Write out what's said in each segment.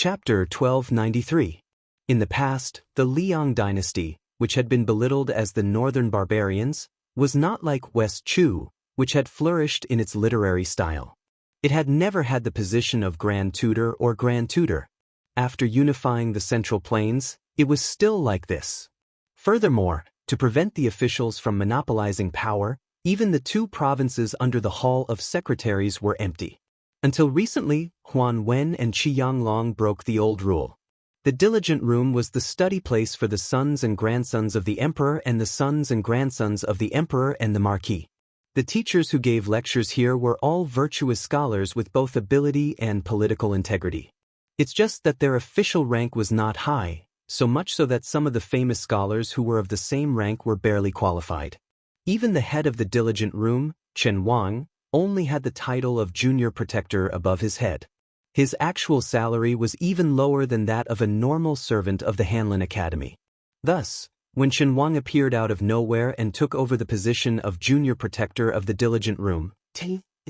Chapter 1293. In the past, the Liang dynasty, which had been belittled as the northern barbarians, was not like West Chu, which had flourished in its literary style. It had never had the position of Grand Tutor or Grand Tutor. After unifying the Central Plains, it was still like this. Furthermore, to prevent the officials from monopolizing power, even the two provinces under the Hall of Secretaries were empty. Until recently, Huan Wen and Qi Yanglong broke the old rule. The diligent room was the study place for the sons and grandsons of the emperor and the sons and grandsons of the emperor and the marquis. The teachers who gave lectures here were all virtuous scholars with both ability and political integrity. It's just that their official rank was not high, so much so that some of the famous scholars who were of the same rank were barely qualified. Even the head of the diligent room, Chen Wang, only had the title of junior protector above his head. His actual salary was even lower than that of a normal servant of the Hanlin Academy. Thus, when Chen Wang appeared out of nowhere and took over the position of junior protector of the diligent room,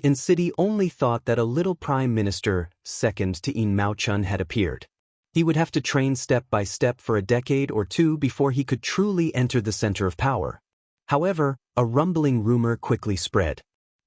in city only thought that a little prime minister, second to Yin Maochun, had appeared. He would have to train step by step for a decade or two before he could truly enter the center of power. However, a rumbling rumor quickly spread.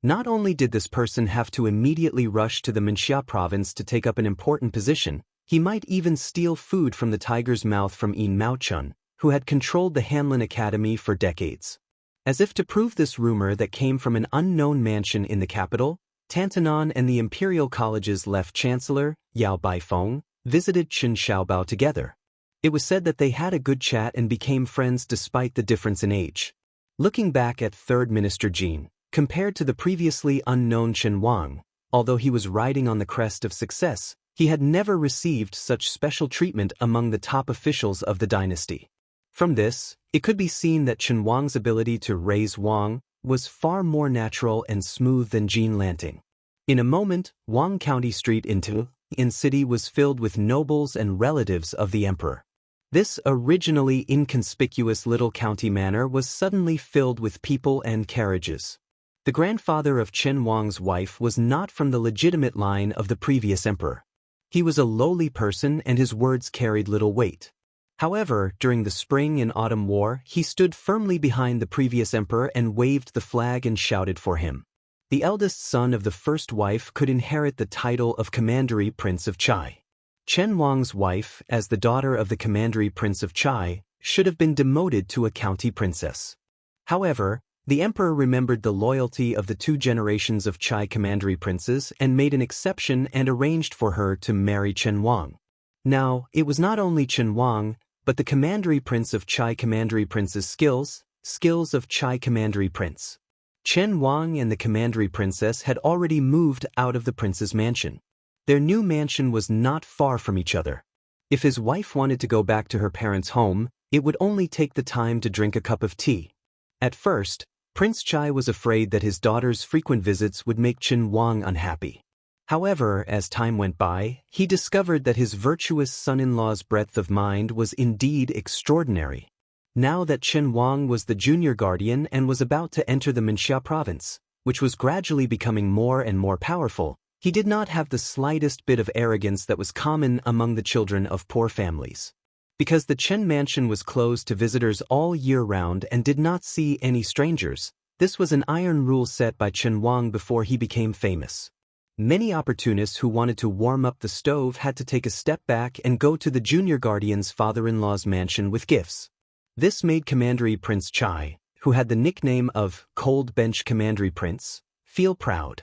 Not only did this person have to immediately rush to the Wuxia province to take up an important position, he might even steal food from the tiger's mouth from Yin Maochun, who had controlled the Hanlin Academy for decades. As if to prove this rumor that came from an unknown mansion in the capital, Tantanan and the Imperial College's left chancellor, Yao Baifeng, visited Chen Xiaobao together. It was said that they had a good chat and became friends despite the difference in age. Looking back at Third Minister Jin, compared to the previously unknown Chen Wang, although he was riding on the crest of success, he had never received such special treatment among the top officials of the dynasty. From this, it could be seen that Chen Wang's ability to raise Wang was far more natural and smooth than Jin Lanting. In a moment, Wang County Street in city was filled with nobles and relatives of the emperor. This originally inconspicuous little county manor was suddenly filled with people and carriages. The grandfather of Chen Wang's wife was not from the legitimate line of the previous emperor. He was a lowly person and his words carried little weight. However, during the Spring and Autumn War, he stood firmly behind the previous emperor and waved the flag and shouted for him. The eldest son of the first wife could inherit the title of Commandery Prince of Chai. Chen Wang's wife, as the daughter of the Commandery Prince of Chai, should have been demoted to a county princess. However, the emperor remembered the loyalty of the two generations of Chai Commandery princes and made an exception and arranged for her to marry Chen Wang. Now, it was not only Chen Wang, but the Commandery Prince of Chai Commandery Prince's skills of Chai Commandery Prince. Chen Wang and the Commandery Princess had already moved out of the prince's mansion. Their new mansion was not far from each other. If his wife wanted to go back to her parents' home, it would only take the time to drink a cup of tea. At first, Prince Chai was afraid that his daughter's frequent visits would make Chen Wang unhappy. However, as time went by, he discovered that his virtuous son-in-law's breadth of mind was indeed extraordinary. Now that Chen Wang was the junior guardian and was about to enter the Wuxia province, which was gradually becoming more and more powerful, he did not have the slightest bit of arrogance that was common among the children of poor families. Because the Chen mansion was closed to visitors all year round and did not see any strangers, this was an iron rule set by Chen Wang before he became famous. Many opportunists who wanted to warm up the stove had to take a step back and go to the junior guardian's father-in-law's mansion with gifts. This made Commandery Prince Chai, who had the nickname of Cold Bench Commandery Prince, feel proud.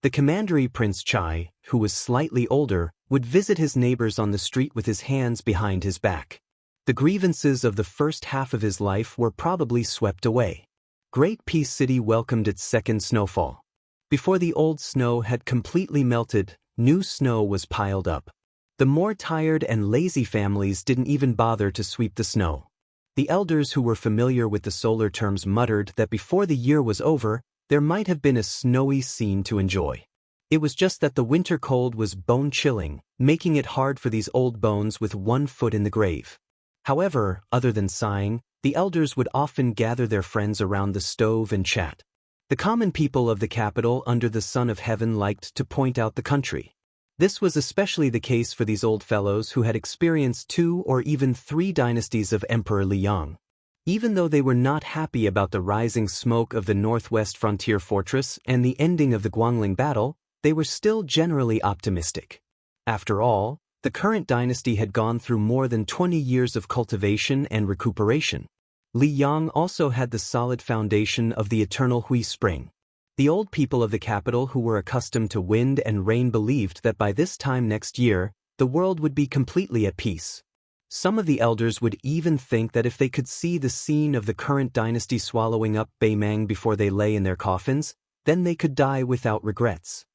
The Commandery Prince Chai, who was slightly older, would visit his neighbors on the street with his hands behind his back. The grievances of the first half of his life were probably swept away. Great Peace City welcomed its second snowfall. Before the old snow had completely melted, new snow was piled up. The more tired and lazy families didn't even bother to sweep the snow. The elders who were familiar with the solar terms muttered that before the year was over, there might have been a snowy scene to enjoy. It was just that the winter cold was bone-chilling, making it hard for these old bones with one foot in the grave. However, other than sighing, the elders would often gather their friends around the stove and chat. The common people of the capital under the sun of heaven liked to point out the country. This was especially the case for these old fellows who had experienced 2 or even 3 dynasties of Emperor Liang. Even though they were not happy about the rising smoke of the northwest frontier fortress and the ending of the Guangling battle, they were still generally optimistic. After all, the current dynasty had gone through more than 20 years of cultivation and recuperation. Liang also had the solid foundation of the eternal Hui Spring. The old people of the capital who were accustomed to wind and rain believed that by this time next year, the world would be completely at peace. Some of the elders would even think that if they could see the scene of the current dynasty swallowing up Beimang before they lay in their coffins, then they could die without regrets.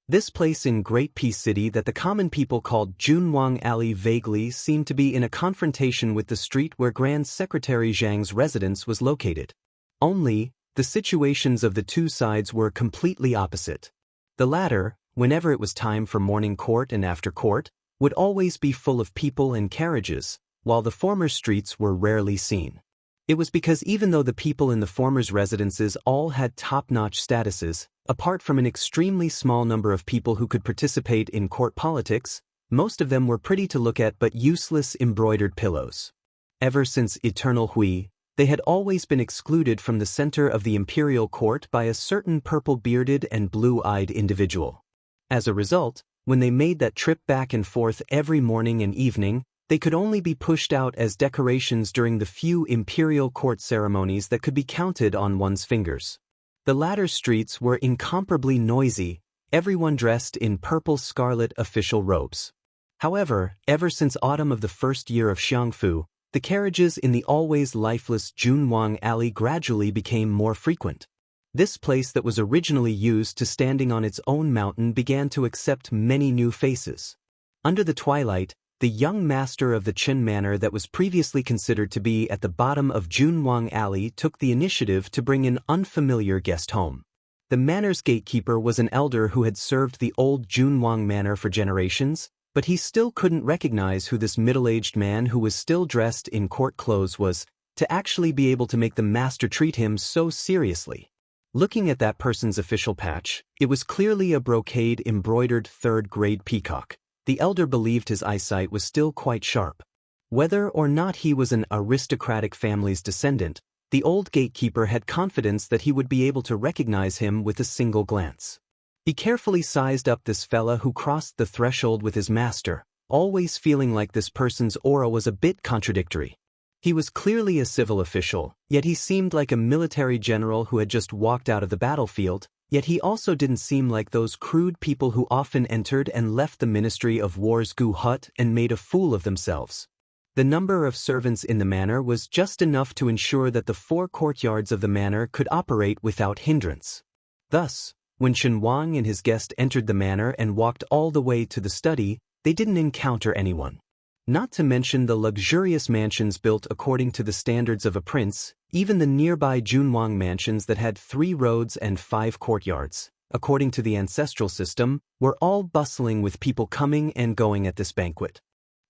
This place in Great Peace City that the common people called Junwang Alley vaguely seemed to be in a confrontation with the street where Grand Secretary Zhang's residence was located. Only, the situations of the two sides were completely opposite. The latter, whenever it was time for morning court and after court, would always be full of people and carriages, while the former streets were rarely seen. It was because even though the people in the former's residences all had top-notch statuses, apart from an extremely small number of people who could participate in court politics, most of them were pretty to look at but useless embroidered pillows. Ever since Eternal Hui, they had always been excluded from the center of the imperial court by a certain purple-bearded and blue-eyed individual. As a result, when they made that trip back and forth every morning and evening, they could only be pushed out as decorations during the few imperial court ceremonies that could be counted on one's fingers. The latter streets were incomparably noisy, everyone dressed in purple-scarlet official robes. However, ever since autumn of the first year of Xiangfu, the carriages in the always lifeless Junwang Alley gradually became more frequent. This place that was originally used to standing on its own mountain began to accept many new faces. Under the twilight, the young master of the Qin Manor that was previously considered to be at the bottom of Junwang Alley took the initiative to bring an unfamiliar guest home. The manor's gatekeeper was an elder who had served the old Junwang Manor for generations, but he still couldn't recognize who this middle-aged man who was still dressed in court clothes was, to actually be able to make the master treat him so seriously. Looking at that person's official patch, it was clearly a brocade-embroidered third-grade peacock. The elder believed his eyesight was still quite sharp. Whether or not he was an aristocratic family's descendant, the old gatekeeper had confidence that he would be able to recognize him with a single glance. He carefully sized up this fella who crossed the threshold with his master, always feeling like this person's aura was a bit contradictory. He was clearly a civil official, yet he seemed like a military general who had just walked out of the battlefield, yet he also didn't seem like those crude people who often entered and left the Ministry of War's Gu hut and made a fool of themselves. The number of servants in the manor was just enough to ensure that the 4 courtyards of the manor could operate without hindrance. Thus, when Chen Wang and his guest entered the manor and walked all the way to the study, they didn't encounter anyone. Not to mention the luxurious mansions built according to the standards of a prince, even the nearby Junwang mansions that had 3 roads and 5 courtyards, according to the ancestral system, were all bustling with people coming and going at this banquet.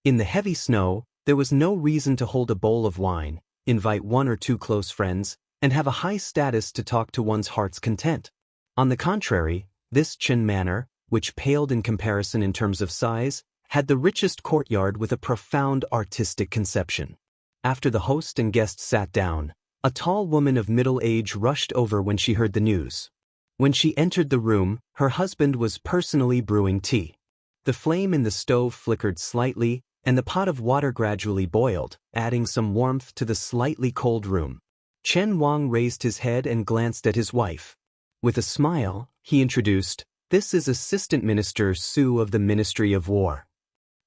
In the heavy snow, there was no reason to hold a bowl of wine, invite 1 or 2 close friends, and have a high status to talk to one's heart's content. On the contrary, this Qin Manor, which paled in comparison in terms of size, had the richest courtyard with a profound artistic conception. After the host and guests sat down, a tall woman of middle age rushed over when she heard the news. When she entered the room, her husband was personally brewing tea. The flame in the stove flickered slightly, and the pot of water gradually boiled, adding some warmth to the slightly cold room. Chen Wang raised his head and glanced at his wife. With a smile, he introduced, "This is Assistant Minister Su of the Ministry of War."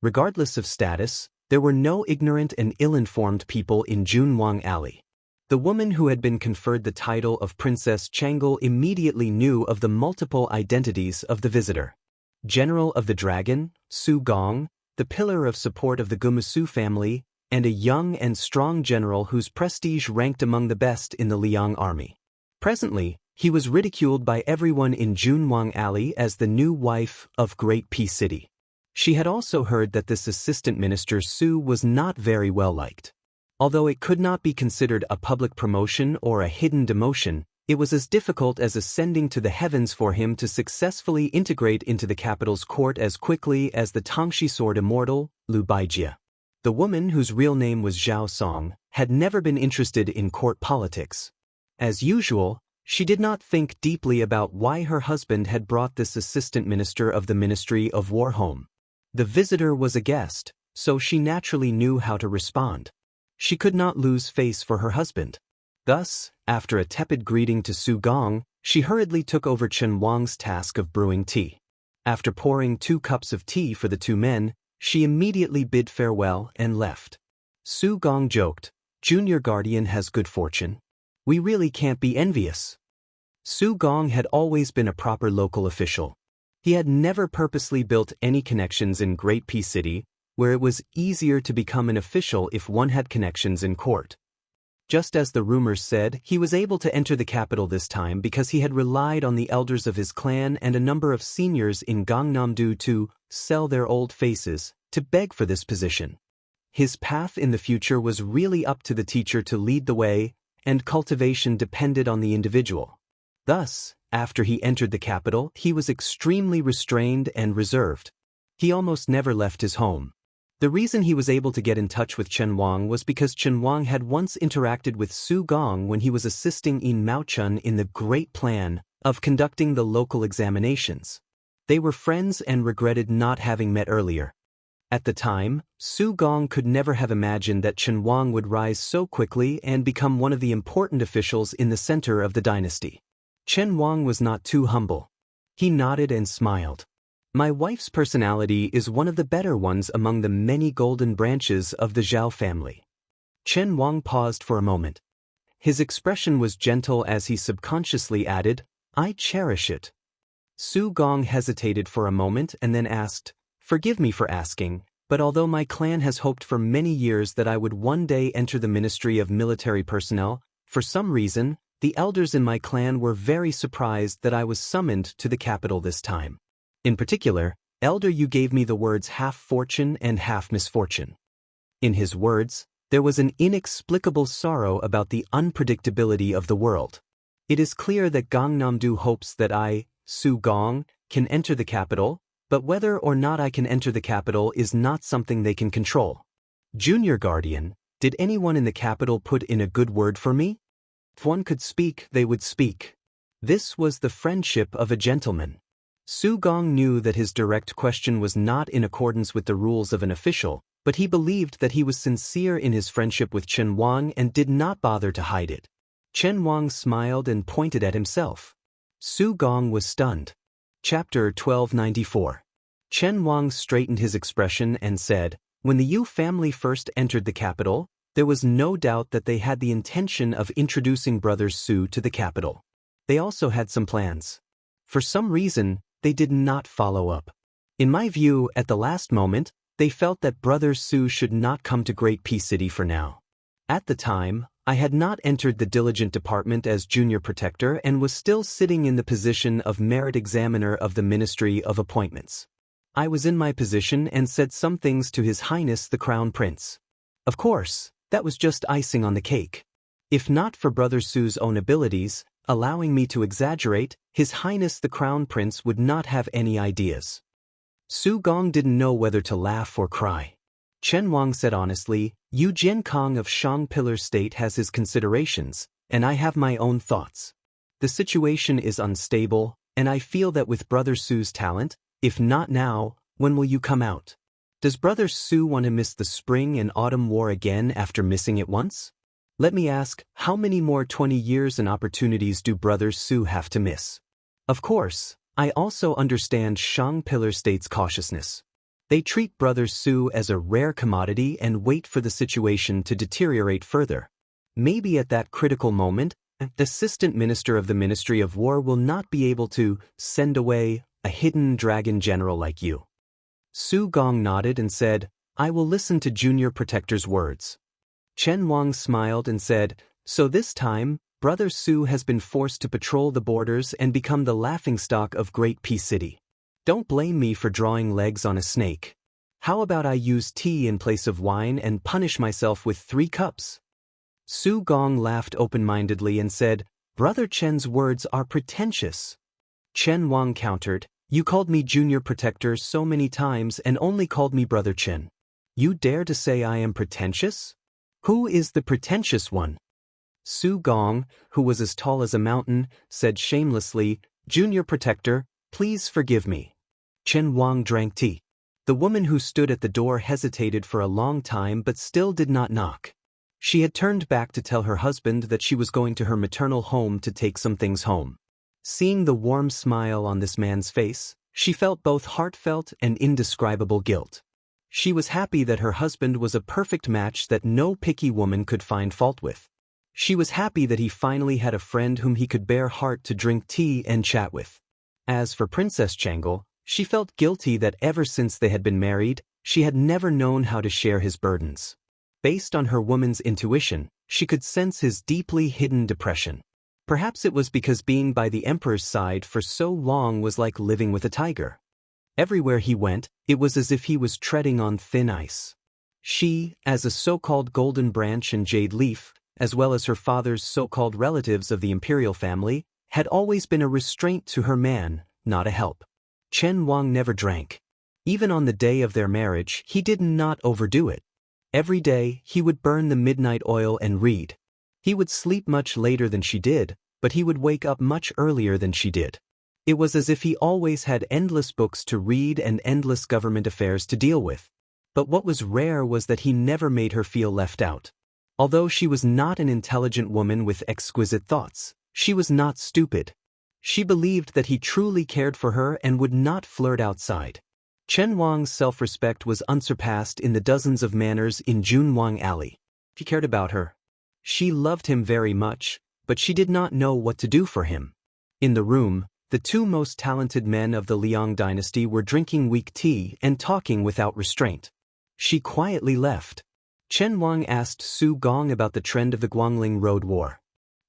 Regardless of status, there were no ignorant and ill-informed people in Junwang Alley. The woman who had been conferred the title of Princess Changel immediately knew of the multiple identities of the visitor. General of the Dragon, Su Gong, the pillar of support of the Gumasu family, and a young and strong general whose prestige ranked among the best in the Liang army. Presently, he was ridiculed by everyone in Junwang Alley as the new wife of Great Peace City. She had also heard that this assistant minister Su was not very well liked. Although it could not be considered a public promotion or a hidden demotion, It was as difficult as ascending to the heavens for him to successfully integrate into the capital's court as quickly as the Tangxi sword immortal, Lu Baijie. The woman, whose real name was Zhao Song, had never been interested in court politics. As usual, she did not think deeply about why her husband had brought this assistant minister of the Ministry of War home. The visitor was a guest, so she naturally knew how to respond. She could not lose face for her husband. Thus, after a tepid greeting to Su Gong, she hurriedly took over Chen Wang's task of brewing tea. After pouring 2 cups of tea for the 2 men, she immediately bid farewell and left. Su Gong joked, "Junior Guardian has good fortune. We really can't be envious." Su Gong had always been a proper local official. He had never purposely built any connections in Great Peace City, where it was easier to become an official if one had connections in court. Just as the rumors said, he was able to enter the capital this time because he had relied on the elders of his clan and a number of seniors in Gangnam-do to sell their old faces, to beg for this position. His path in the future was really up to the teacher to lead the way, and cultivation depended on the individual. Thus, after he entered the capital, he was extremely restrained and reserved. He almost never left his home. The reason he was able to get in touch with Chen Wang was because Chen Wang had once interacted with Su Gong when he was assisting in Mao Chun in the great plan of conducting the local examinations. They were friends and regretted not having met earlier. At the time, Su Gong could never have imagined that Chen Wang would rise so quickly and become one of the important officials in the center of the dynasty. Chen Wang was not too humble. He nodded and smiled. "My wife's personality is one of the better ones among the many golden branches of the Zhao family." Chen Wang paused for a moment. His expression was gentle as he subconsciously added, "I cherish it." Su Gong hesitated for a moment and then asked, "Forgive me for asking, but although my clan has hoped for many years that I would one day enter the Ministry of Military Personnel, for some reason, the elders in my clan were very surprised that I was summoned to the capital this time. In particular, Elder Yu gave me the words half fortune and half misfortune." In his words, there was an inexplicable sorrow about the unpredictability of the world. It is clear that Gangnam-do hopes that I, Su Gong, can enter the capital, but whether or not I can enter the capital is not something they can control. "Junior Guardian, did anyone in the capital put in a good word for me? If one could speak, they would speak." This was the friendship of a gentleman. Su Gong knew that his direct question was not in accordance with the rules of an official, but he believed that he was sincere in his friendship with Chen Wang and did not bother to hide it. Chen Wang smiled and pointed at himself. Su Gong was stunned. Chapter 1294. Chen Wang straightened his expression and said, "When the Yu family first entered the capital, there was no doubt that they had the intention of introducing Brothers Su to the capital. They also had some plans. For some reason, they did not follow up. In my view, at the last moment, they felt that Brothers Su should not come to Great Peace City for now. At the time, I had not entered the diligent department as junior protector and was still sitting in the position of merit examiner of the Ministry of Appointments. I was in my position and said some things to His Highness the Crown Prince. Of course, that was just icing on the cake. If not for Brother Su's own abilities, allowing me to exaggerate, His Highness the Crown Prince would not have any ideas." Su Gong didn't know whether to laugh or cry. Chen Wang said honestly, "Yu Jiankong of Shang Pillar State has his considerations, and I have my own thoughts. The situation is unstable, and I feel that with Brother Su's talent, if not now, when will you come out? Does Brother Su want to miss the spring and autumn war again after missing it once? Let me ask, how many more 20 years and opportunities do Brothers Su have to miss? Of course, I also understand Shang Pillar State's cautiousness. They treat Brothers Su as a rare commodity and wait for the situation to deteriorate further. Maybe at that critical moment, the Assistant Minister of the Ministry of War will not be able to send away a hidden dragon general like you." Su Gong nodded and said, "I will listen to Junior Protector's words." Chen Wang smiled and said, "So this time, Brother Su has been forced to patrol the borders and become the laughingstock of Great Peace City. Don't blame me for drawing legs on a snake. How about I use tea in place of wine and punish myself with 3 cups? Su Gong laughed open-mindedly and said, Brother Chen's words are pretentious. Chen Wang countered, "You called me junior protector so many times and only called me Brother Chen. You dare to say I am pretentious? Who is the pretentious one?" Su Gong, who was as tall as a mountain, said shamelessly, "Junior protector, please forgive me." Chen Wang drank tea. The woman who stood at the door hesitated for a long time but still did not knock. She had turned back to tell her husband that she was going to her maternal home to take some things home. Seeing the warm smile on this man's face, she felt both heartfelt and indescribable guilt. She was happy that her husband was a perfect match that no picky woman could find fault with. She was happy that he finally had a friend whom he could bear heart to drink tea and chat with. As for Princess Changel, she felt guilty that ever since they had been married, she had never known how to share his burdens. Based on her woman's intuition, she could sense his deeply hidden depression. Perhaps it was because being by the emperor's side for so long was like living with a tiger. Everywhere he went, it was as if he was treading on thin ice. She, as a so-called golden branch and jade leaf, as well as her father's so-called relatives of the imperial family, had always been a restraint to her man, not a help. Chen Wang never drank. Even on the day of their marriage, he did not overdo it. Every day, he would burn the midnight oil and read. He would sleep much later than she did, but he would wake up much earlier than she did. It was as if he always had endless books to read and endless government affairs to deal with. But what was rare was that he never made her feel left out. Although she was not an intelligent woman with exquisite thoughts, she was not stupid. She believed that he truly cared for her and would not flirt outside. Chen Wang's self-respect was unsurpassed in the dozens of manors in Junwang Alley. He cared about her. She loved him very much, but she did not know what to do for him. In the room, the two most talented men of the Liang dynasty were drinking weak tea and talking without restraint. She quietly left. Chen Wang asked Su Gong about the trend of the Guangling Road War.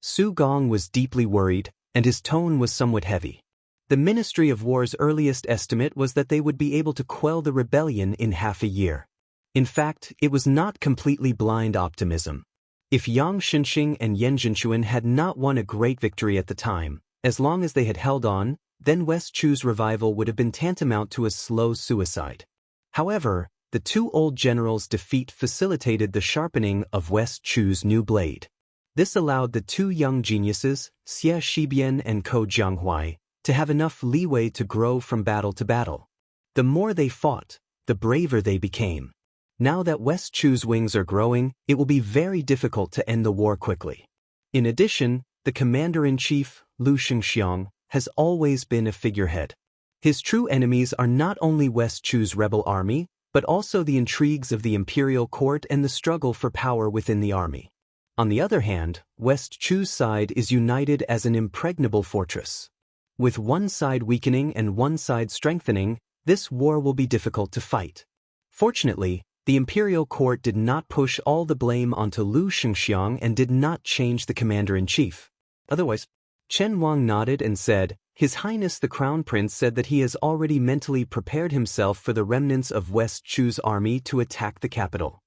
Su Gong was deeply worried, and his tone was somewhat heavy. The Ministry of War's earliest estimate was that they would be able to quell the rebellion in half a year. In fact, it was not completely blind optimism. If Yang Xinxing and Yan Zhenxuan had not won a great victory at the time, as long as they had held on, then West Chu's revival would have been tantamount to a slow suicide. However, the two old generals' defeat facilitated the sharpening of West Chu's new blade. This allowed the two young geniuses, Xie Shibian and Ko Jianghuai, to have enough leeway to grow from battle to battle. The more they fought, the braver they became. Now that West Chu's wings are growing, it will be very difficult to end the war quickly. In addition, the commander-in-chief, Lu Xianxiang, has always been a figurehead. His true enemies are not only West Chu's rebel army, but also the intrigues of the imperial court and the struggle for power within the army. On the other hand, West Chu's side is united as an impregnable fortress. With one side weakening and one side strengthening, this war will be difficult to fight. Fortunately, the imperial court did not push all the blame onto Lu Xianxiang and did not change the commander-in-chief. Otherwise, Chen Wang nodded and said, "His Highness the Crown Prince said that he has already mentally prepared himself for the remnants of West Chu's army to attack the capital."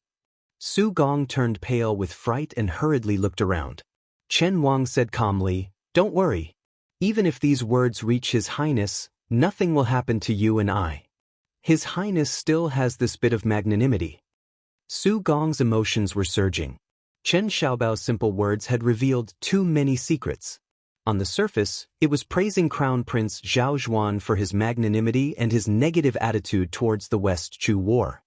Su Gong turned pale with fright and hurriedly looked around. Chen Wang said calmly, "Don't worry. Even if these words reach His Highness, nothing will happen to you and I. His Highness still has this bit of magnanimity." Su Gong's emotions were surging. Chen Xiaobao's simple words had revealed too many secrets. On the surface, it was praising Crown Prince Zhao Zhuan for his magnanimity and his negative attitude towards the West Chu war.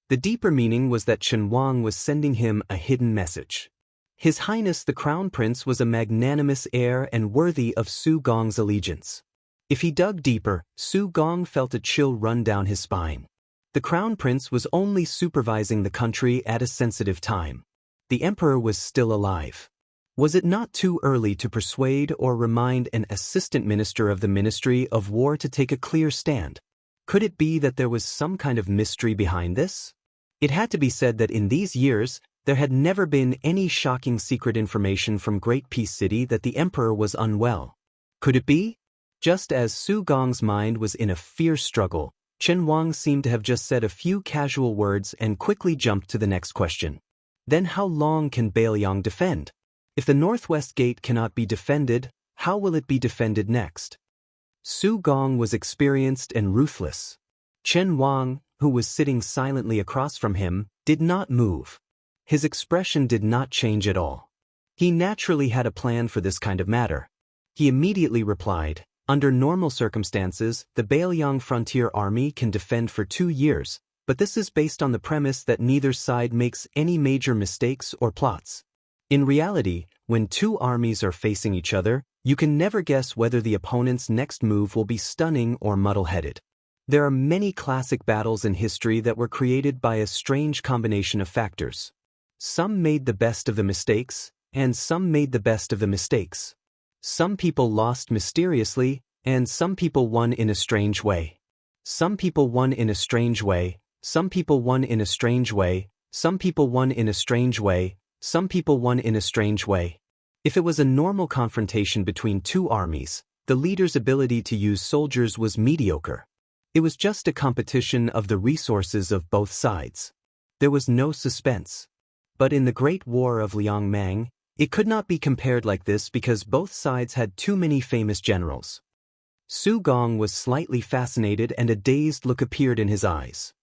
The deeper meaning was that Chen Wang was sending him a hidden message. His Highness the Crown Prince was a magnanimous heir and worthy of Su Gong's allegiance. If he dug deeper, Su Gong felt a chill run down his spine. The Crown Prince was only supervising the country at a sensitive time. The Emperor was still alive. Was it not too early to persuade or remind an assistant minister of the Ministry of War to take a clear stand? Could it be that there was some kind of mystery behind this? It had to be said that in these years, there had never been any shocking secret information from Great Peace City that the Emperor was unwell. Could it be? Just as Su Gong's mind was in a fierce struggle, Chen Wang seemed to have just said a few casual words and quickly jumped to the next question. Then how long can Bailiang defend? If the northwest gate cannot be defended, how will it be defended next? Su Gong was experienced and ruthless. Chen Wang, who was sitting silently across from him, did not move. His expression did not change at all. He naturally had a plan for this kind of matter. He immediately replied, "Under normal circumstances, the Bailiang Frontier Army can defend for 2 years, but this is based on the premise that neither side makes any major mistakes or plots. In reality, when two armies are facing each other, you can never guess whether the opponent's next move will be stunning or muddle-headed. There are many classic battles in history that were created by a strange combination of factors. Some made the best of the mistakes, and some made the best of the mistakes. Some people lost mysteriously, and some people won in a strange way. Some people won in a strange way, some people won in a strange way, some people won in a strange way, some people won in a strange way. If it was a normal confrontation between two armies, the leader's ability to use soldiers was mediocre. It was just a competition of the resources of both sides. There was no suspense. But in the Great War of Liangmang, it could not be compared like this because both sides had too many famous generals. Su Gong was slightly fascinated and a dazed look appeared in his eyes.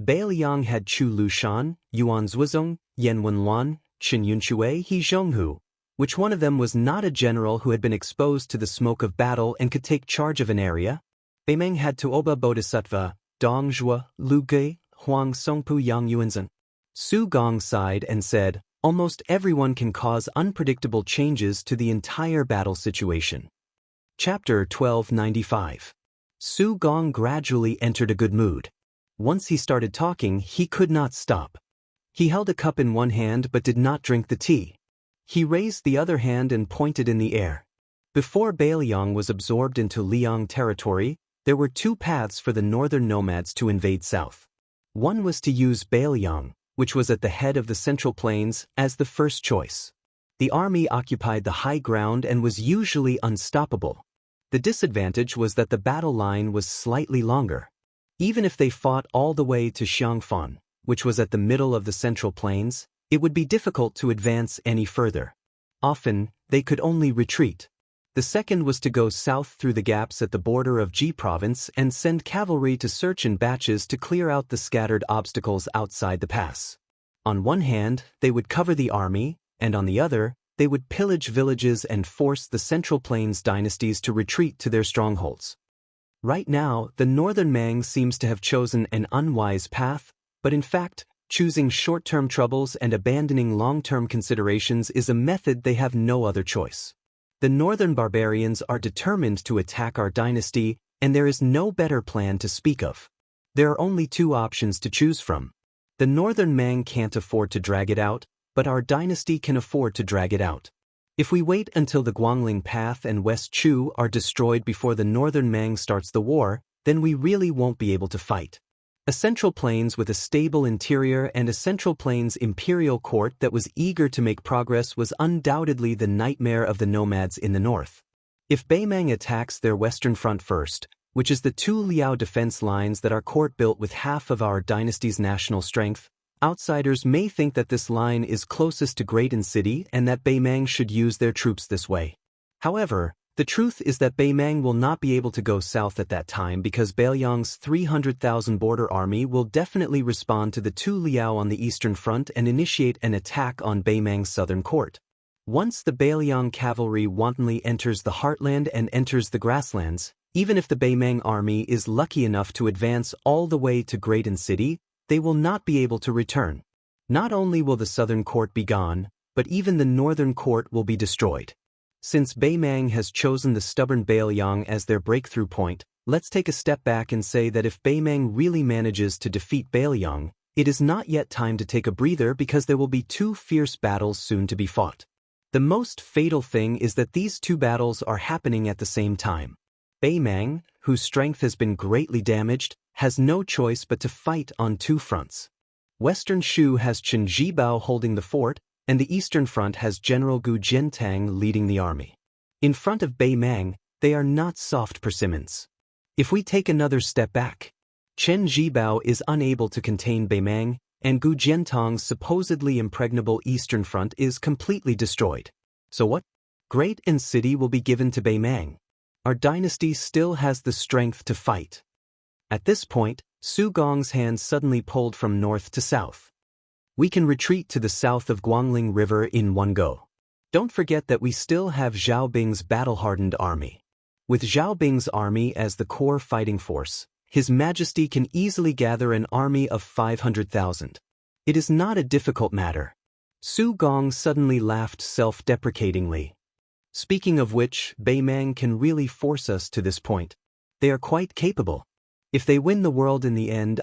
Bailiang had Chu Lushan, Yuan Zhuizong, Yan Wenluan, Qin Yunshui, He Zhonghu. Which one of them was not a general who had been exposed to the smoke of battle and could take charge of an area? Beimeng had Tuoba Bodhisattva, Dong Zhuo, Lu Ge, Huang Songpu Yang Yuanzhen. Su Gong sighed and said, "Almost everyone can cause unpredictable changes to the entire battle situation." Chapter 1295. Su Gong gradually entered a good mood. Once he started talking, he could not stop. He held a cup in one hand but did not drink the tea. He raised the other hand and pointed in the air. Before Bailiang was absorbed into Liang territory, there were two paths for the northern nomads to invade south. One was to use Bailiang, which was at the head of the Central Plains, as the first choice. The army occupied the high ground and was usually unstoppable. The disadvantage was that the battle line was slightly longer. Even if they fought all the way to Xianxia, which was at the middle of the Central Plains, it would be difficult to advance any further. Often, they could only retreat. The second was to go south through the gaps at the border of Ji province and send cavalry to search in batches to clear out the scattered obstacles outside the pass. On one hand, they would cover the army, and on the other, they would pillage villages and force the Central Plains dynasties to retreat to their strongholds. Right now, the northern Mang seems to have chosen an unwise path, but in fact, choosing short-term troubles and abandoning long-term considerations is a method they have no other choice. The northern barbarians are determined to attack our dynasty, and there is no better plan to speak of. There are only two options to choose from. The northern Mang can't afford to drag it out, but our dynasty can afford to drag it out. If we wait until the Guangling Path and West Chu are destroyed before the northern Mang starts the war, then we really won't be able to fight. A Central Plains with a stable interior and a Central Plains imperial court that was eager to make progress was undoubtedly the nightmare of the nomads in the north. If Beimeng attacks their western front first, which is the two Liao defense lines that our court built with half of our dynasty's national strength, outsiders may think that this line is closest to Greaton City and that Beimeng should use their troops this way. However, the truth is that Beimeng will not be able to go south at that time because Bailiang's 300,000 border army will definitely respond to the two Liao on the eastern front and initiate an attack on Beimeng's southern court. Once the Bailiang cavalry wantonly enters the heartland and enters the grasslands, even if the Beimeng army is lucky enough to advance all the way to Greaton City, they will not be able to return. Not only will the southern court be gone, but even the northern court will be destroyed. Since Beimeng has chosen the stubborn Bailiang as their breakthrough point, let's take a step back and say that if Beimeng really manages to defeat Bailiang, it is not yet time to take a breather because there will be two fierce battles soon to be fought. The most fatal thing is that these two battles are happening at the same time. Beimeng, whose strength has been greatly damaged, has no choice but to fight on two fronts. Western Shu has Chen Zhibao holding the fort, and the eastern front has General Gu Jiantang leading the army. In front of Beimeng, they are not soft persimmons. If we take another step back, Chen Zhibao is unable to contain Beimeng, and Gu Jiantang's supposedly impregnable eastern front is completely destroyed. So what? Great and city will be given to Beimang. Our dynasty still has the strength to fight. At this point, Su Gong's hand suddenly pulled from north to south. We can retreat to the south of Guangling River in one go. Don't forget that we still have Zhao Bing's battle-hardened army. With Zhao Bing's army as the core fighting force, His Majesty can easily gather an army of 500,000. It is not a difficult matter. Su Gong suddenly laughed self-deprecatingly. Speaking of which, Beimang can really force us to this point. They are quite capable. If they win the world in the end,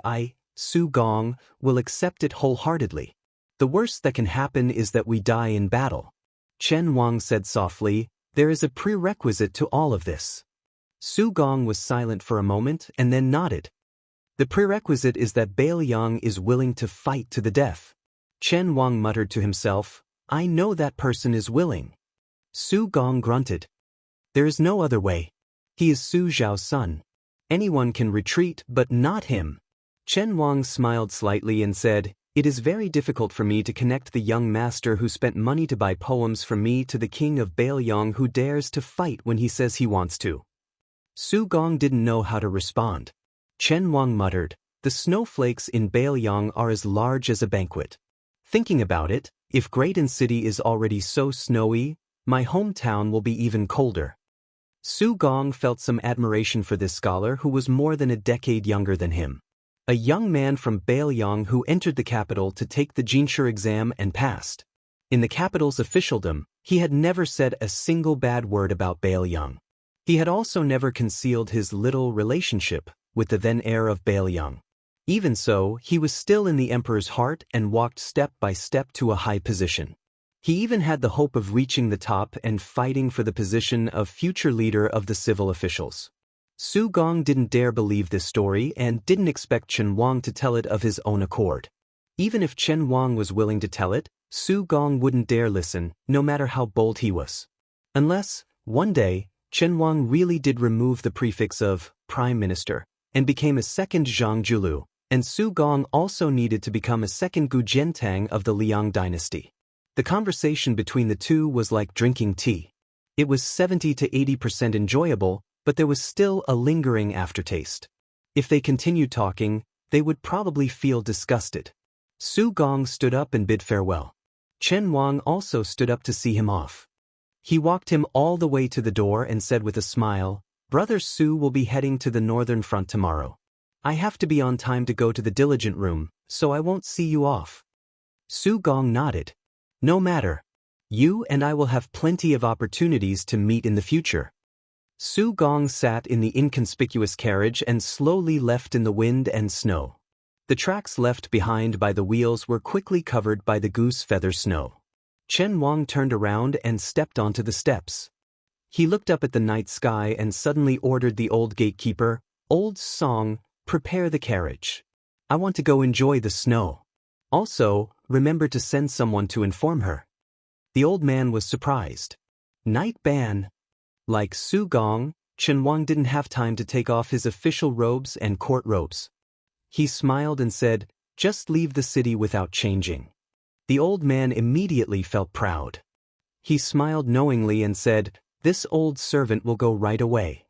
Su Gong, will accept it wholeheartedly. The worst that can happen is that we die in battle. Chen Wang said softly, there is a prerequisite to all of this. Su Gong was silent for a moment and then nodded. The prerequisite is that Beiliang is willing to fight to the death. Chen Wang muttered to himself, I know that person is willing. Su Gong grunted. There is no other way. He is Su Zhao's son. Anyone can retreat, but not him. Chen Wang smiled slightly and said, it is very difficult for me to connect the young master who spent money to buy poems from me to the king of Beiliang who dares to fight when he says he wants to. Su Gong didn't know how to respond. Chen Wang muttered, the snowflakes in Beiliang are as large as a banquet. Thinking about it, if Greaton City is already so snowy, my hometown will be even colder. Su Gong felt some admiration for this scholar who was more than a decade younger than him. A young man from Beiliang who entered the capital to take the Jinshi exam and passed. In the capital's officialdom, he had never said a single bad word about Beiliang. He had also never concealed his little relationship with the then heir of Beiliang. Even so, he was still in the emperor's heart and walked step by step to a high position. He even had the hope of reaching the top and fighting for the position of future leader of the civil officials. Su Gong didn't dare believe this story and didn't expect Chen Wang to tell it of his own accord. Even if Chen Wang was willing to tell it, Su Gong wouldn't dare listen, no matter how bold he was. Unless, one day, Chen Wang really did remove the prefix of Prime Minister and became a second Zhang Julu, and Su Gong also needed to become a second Gu Jiantang of the Liang dynasty. The conversation between the two was like drinking tea. It was 70 to 80% enjoyable, but there was still a lingering aftertaste. If they continued talking, they would probably feel disgusted. Su Gong stood up and bid farewell. Chen Wang also stood up to see him off. He walked him all the way to the door and said with a smile, Brother Su will be heading to the northern front tomorrow. I have to be on time to go to the diligent room, so I won't see you off. Su Gong nodded. No matter. You and I will have plenty of opportunities to meet in the future. Su Gong sat in the inconspicuous carriage and slowly left in the wind and snow. The tracks left behind by the wheels were quickly covered by the goose feather snow. Chen Wang turned around and stepped onto the steps. He looked up at the night sky and suddenly ordered the old gatekeeper, Old Song, prepare the carriage. I want to go enjoy the snow. Also, remember to send someone to inform her. The old man was surprised. Night ban. Like Su Gong, Chen Wang didn't have time to take off his official robes and court robes. He smiled and said, just leave the city without changing. The old man immediately felt proud. He smiled knowingly and said, this old servant will go right away.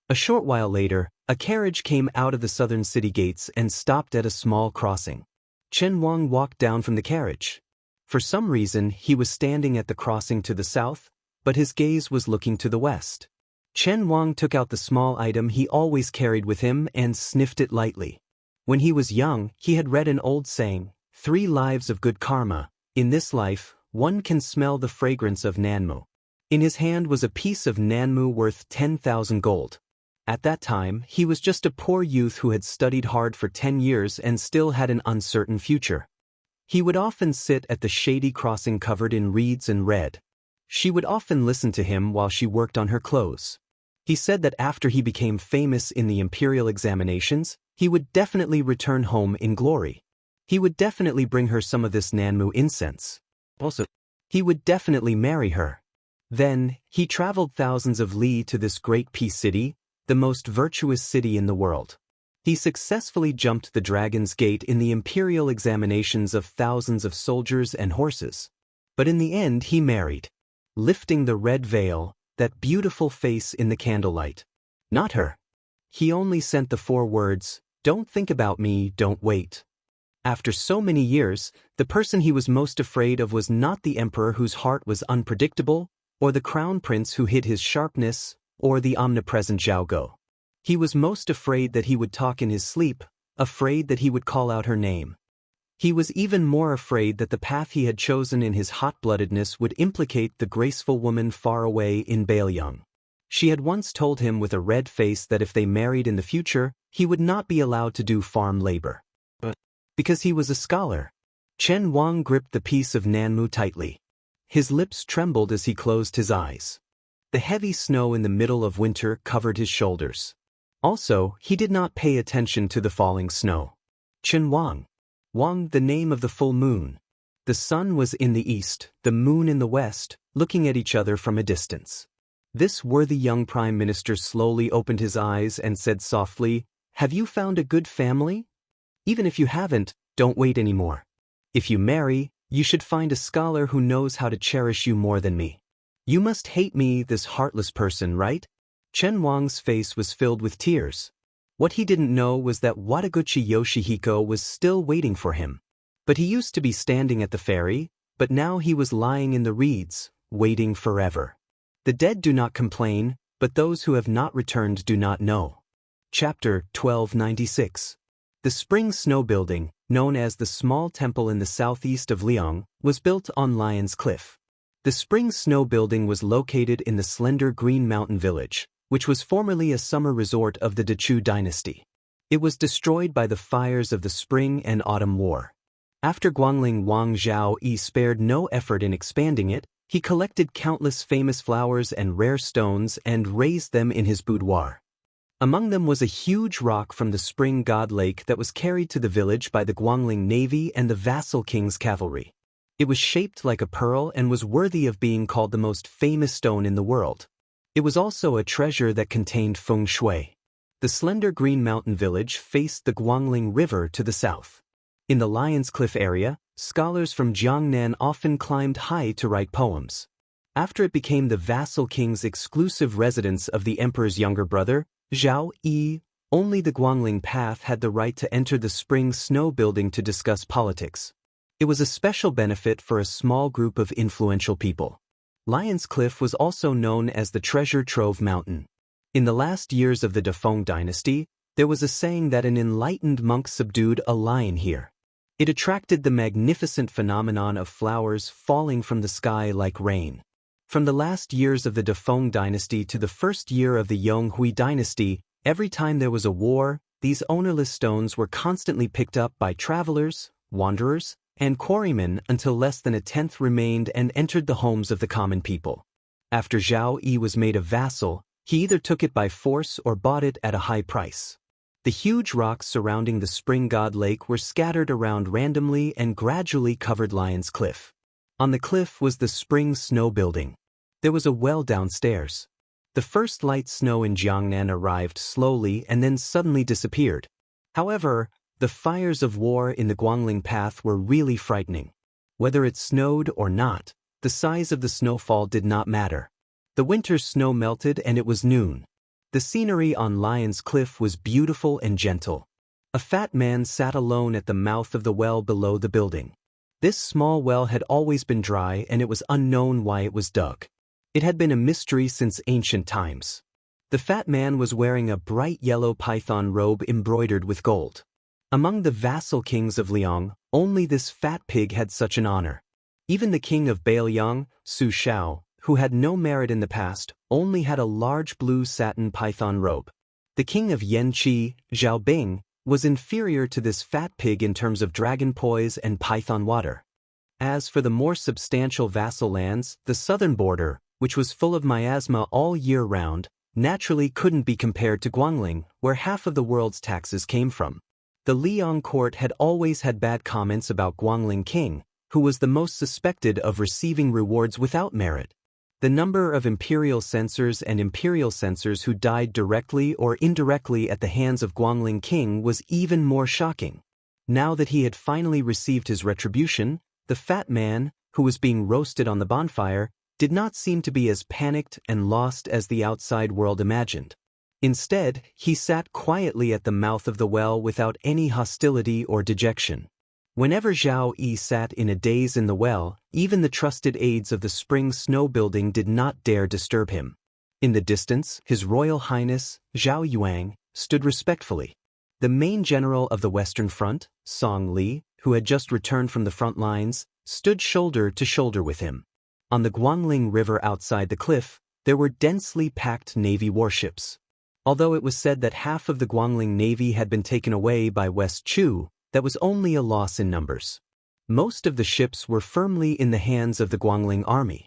A short while later, a carriage came out of the southern city gates and stopped at a small crossing. Chen Wang walked down from the carriage. For some reason, he was standing at the crossing to the south, but his gaze was looking to the west. Chen Wang took out the small item he always carried with him and sniffed it lightly. When he was young, he had read an old saying, 3 lives of good karma. In this life, one can smell the fragrance of Nanmu. In his hand was a piece of Nanmu worth 10,000 gold. At that time, he was just a poor youth who had studied hard for 10 years and still had an uncertain future. He would often sit at the shady crossing covered in reeds and read. She would often listen to him while she worked on her clothes. He said that after he became famous in the imperial examinations, he would definitely return home in glory. He would definitely bring her some of this Nanmu incense. Also, he would definitely marry her. Then, he traveled thousands of li to this great peace city, the most virtuous city in the world. He successfully jumped the Dragon's Gate in the imperial examinations of thousands of soldiers and horses. But in the end he married. lifting the red veil, that beautiful face in the candlelight. Not her. He only sent the 4 words, "Don't think about me, don't wait." After so many years, the person he was most afraid of was not the emperor whose heart was unpredictable, or the crown prince who hid his sharpness, or the omnipresent Zhao Go. He was most afraid that he would talk in his sleep, afraid that he would call out her name. He was even more afraid that the path he had chosen in his hot-bloodedness would implicate the graceful woman far away in Baelyang. She had once told him with a red face that if they married in the future, he would not be allowed to do farm labor. But because he was a scholar. Chen Wang gripped the piece of Nanmu tightly. His lips trembled as he closed his eyes. The heavy snow in the middle of winter covered his shoulders. Also, he did not pay attention to the falling snow. Chen Wang. Wang, the name of the full moon. The sun was in the east, the moon in the west, looking at each other from a distance. This worthy young prime minister slowly opened his eyes and said softly, "Have you found a good family? Even if you haven't, don't wait anymore. If you marry, you should find a scholar who knows how to cherish you more than me. You must hate me, this heartless person, right?" Chen Wang's face was filled with tears. What he didn't know was that Wataguchi Yoshihiko was still waiting for him. But he used to be standing at the ferry, but now he was lying in the reeds, waiting forever. The dead do not complain, but those who have not returned do not know. Chapter 1296. The spring snow building, known as the small temple in the southeast of Liang, was built on Lion's Cliff. The spring snow building was located in the slender Green Mountain village, which was formerly a summer resort of the Dechu dynasty. It was destroyed by the fires of the Spring and Autumn War. After Guangling Wang Zhao Yi spared no effort in expanding it, he collected countless famous flowers and rare stones and raised them in his boudoir. Among them was a huge rock from the Spring God Lake that was carried to the village by the Guangling Navy and the vassal king's cavalry. It was shaped like a pearl and was worthy of being called the most famous stone in the world. It was also a treasure that contained feng shui. The slender Green Mountain village faced the Guangling River to the south. In the Lion's Cliff area, scholars from Jiangnan often climbed high to write poems. After it became the vassal king's exclusive residence of the emperor's younger brother, Zhao Yi, only the Guangling Path had the right to enter the spring snow building to discuss politics. It was a special benefit for a small group of influential people. Lion's Cliff was also known as the Treasure Trove Mountain. In the last years of the Defeng dynasty, there was a saying that an enlightened monk subdued a lion here. It attracted the magnificent phenomenon of flowers falling from the sky like rain. From the last years of the Defeng dynasty to the first year of the Yonghui dynasty, every time there was a war, these ownerless stones were constantly picked up by travelers, wanderers, and quarrymen until less than a tenth remained and entered the homes of the common people. After Zhao Yi was made a vassal, he either took it by force or bought it at a high price. The huge rocks surrounding the Spring God Lake were scattered around randomly and gradually covered Lion's Cliff. On the cliff was the spring snow building. There was a well downstairs. The first light snow in Jiangnan arrived slowly and then suddenly disappeared. However, the fires of war in the Guangling Path were really frightening. Whether it snowed or not, the size of the snowfall did not matter. The winter snow melted and it was noon. The scenery on Lion's Cliff was beautiful and gentle. A fat man sat alone at the mouth of the well below the building. This small well had always been dry and it was unknown why it was dug. It had been a mystery since ancient times. The fat man was wearing a bright yellow python robe embroidered with gold. Among the vassal kings of Liang, only this fat pig had such an honor. Even the king of Baelyang, Su Shao, who had no merit in the past, only had a large blue satin python robe. The king of Yanqi, Zhao Bing, was inferior to this fat pig in terms of dragon poise and python water. As for the more substantial vassal lands, the southern border, which was full of miasma all year round, naturally couldn't be compared to Guangling, where half of the world's taxes came from. The Liang court had always had bad comments about Guangling King, who was the most suspected of receiving rewards without merit. The number of imperial censors and imperial censors who died directly or indirectly at the hands of Guangling King was even more shocking. Now that he had finally received his retribution, the fat man, who was being roasted on the bonfire, did not seem to be as panicked and lost as the outside world imagined. Instead, he sat quietly at the mouth of the well without any hostility or dejection. Whenever Zhao Yi sat in a daze in the well, even the trusted aides of the spring snow building did not dare disturb him. In the distance, His Royal Highness, Zhao Yuang, stood respectfully. The main general of the Western Front, Song Li, who had just returned from the front lines, stood shoulder to shoulder with him. On the Guangling River outside the cliff, there were densely packed Navy warships. Although it was said that half of the Guangling Navy had been taken away by West Chu, that was only a loss in numbers. Most of the ships were firmly in the hands of the Guangling army.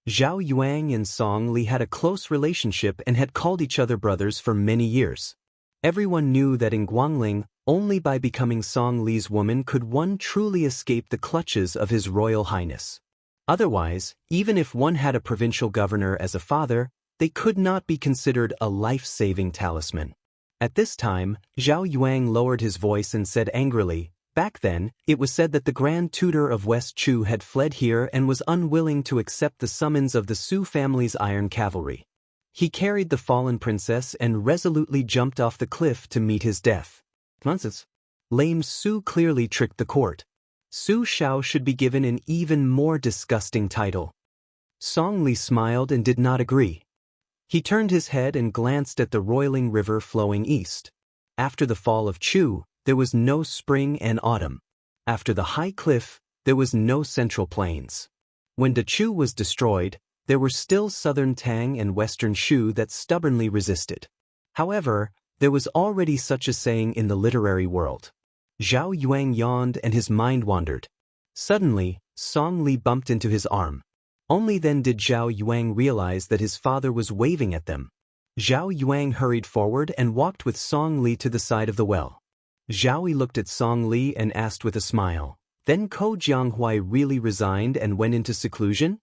Zhao Yuang and Song Li had a close relationship and had called each other brothers for many years. Everyone knew that in Guangling, only by becoming Song Li's woman could one truly escape the clutches of His Royal Highness. Otherwise, even if one had a provincial governor as a father, they could not be considered a life-saving talisman. At this time, Zhao Yuang lowered his voice and said angrily, "Back then, it was said that the Grand Tutor of West Chu had fled here and was unwilling to accept the summons of the Su family's iron cavalry. He carried the fallen princess and resolutely jumped off the cliff to meet his death." Nonsense. Lame Su clearly tricked the court. Su Shao should be given an even more disgusting title. Song Li smiled and did not agree. He turned his head and glanced at the roiling river flowing east. After the fall of Chu, there was no spring and autumn. After the high cliff, there was no central plains. When Chu was destroyed, there were still southern Tang and western Shu that stubbornly resisted. However, there was already such a saying in the literary world. Zhao Yuang yawned and his mind wandered. Suddenly, Song Li bumped into his arm. Only then did Zhao Yuang realize that his father was waving at them. Zhao Yuang hurried forward and walked with Song Li to the side of the well. Zhao Yi looked at Song Li and asked with a smile, "Then Ko Jianghuai really resigned and went into seclusion?"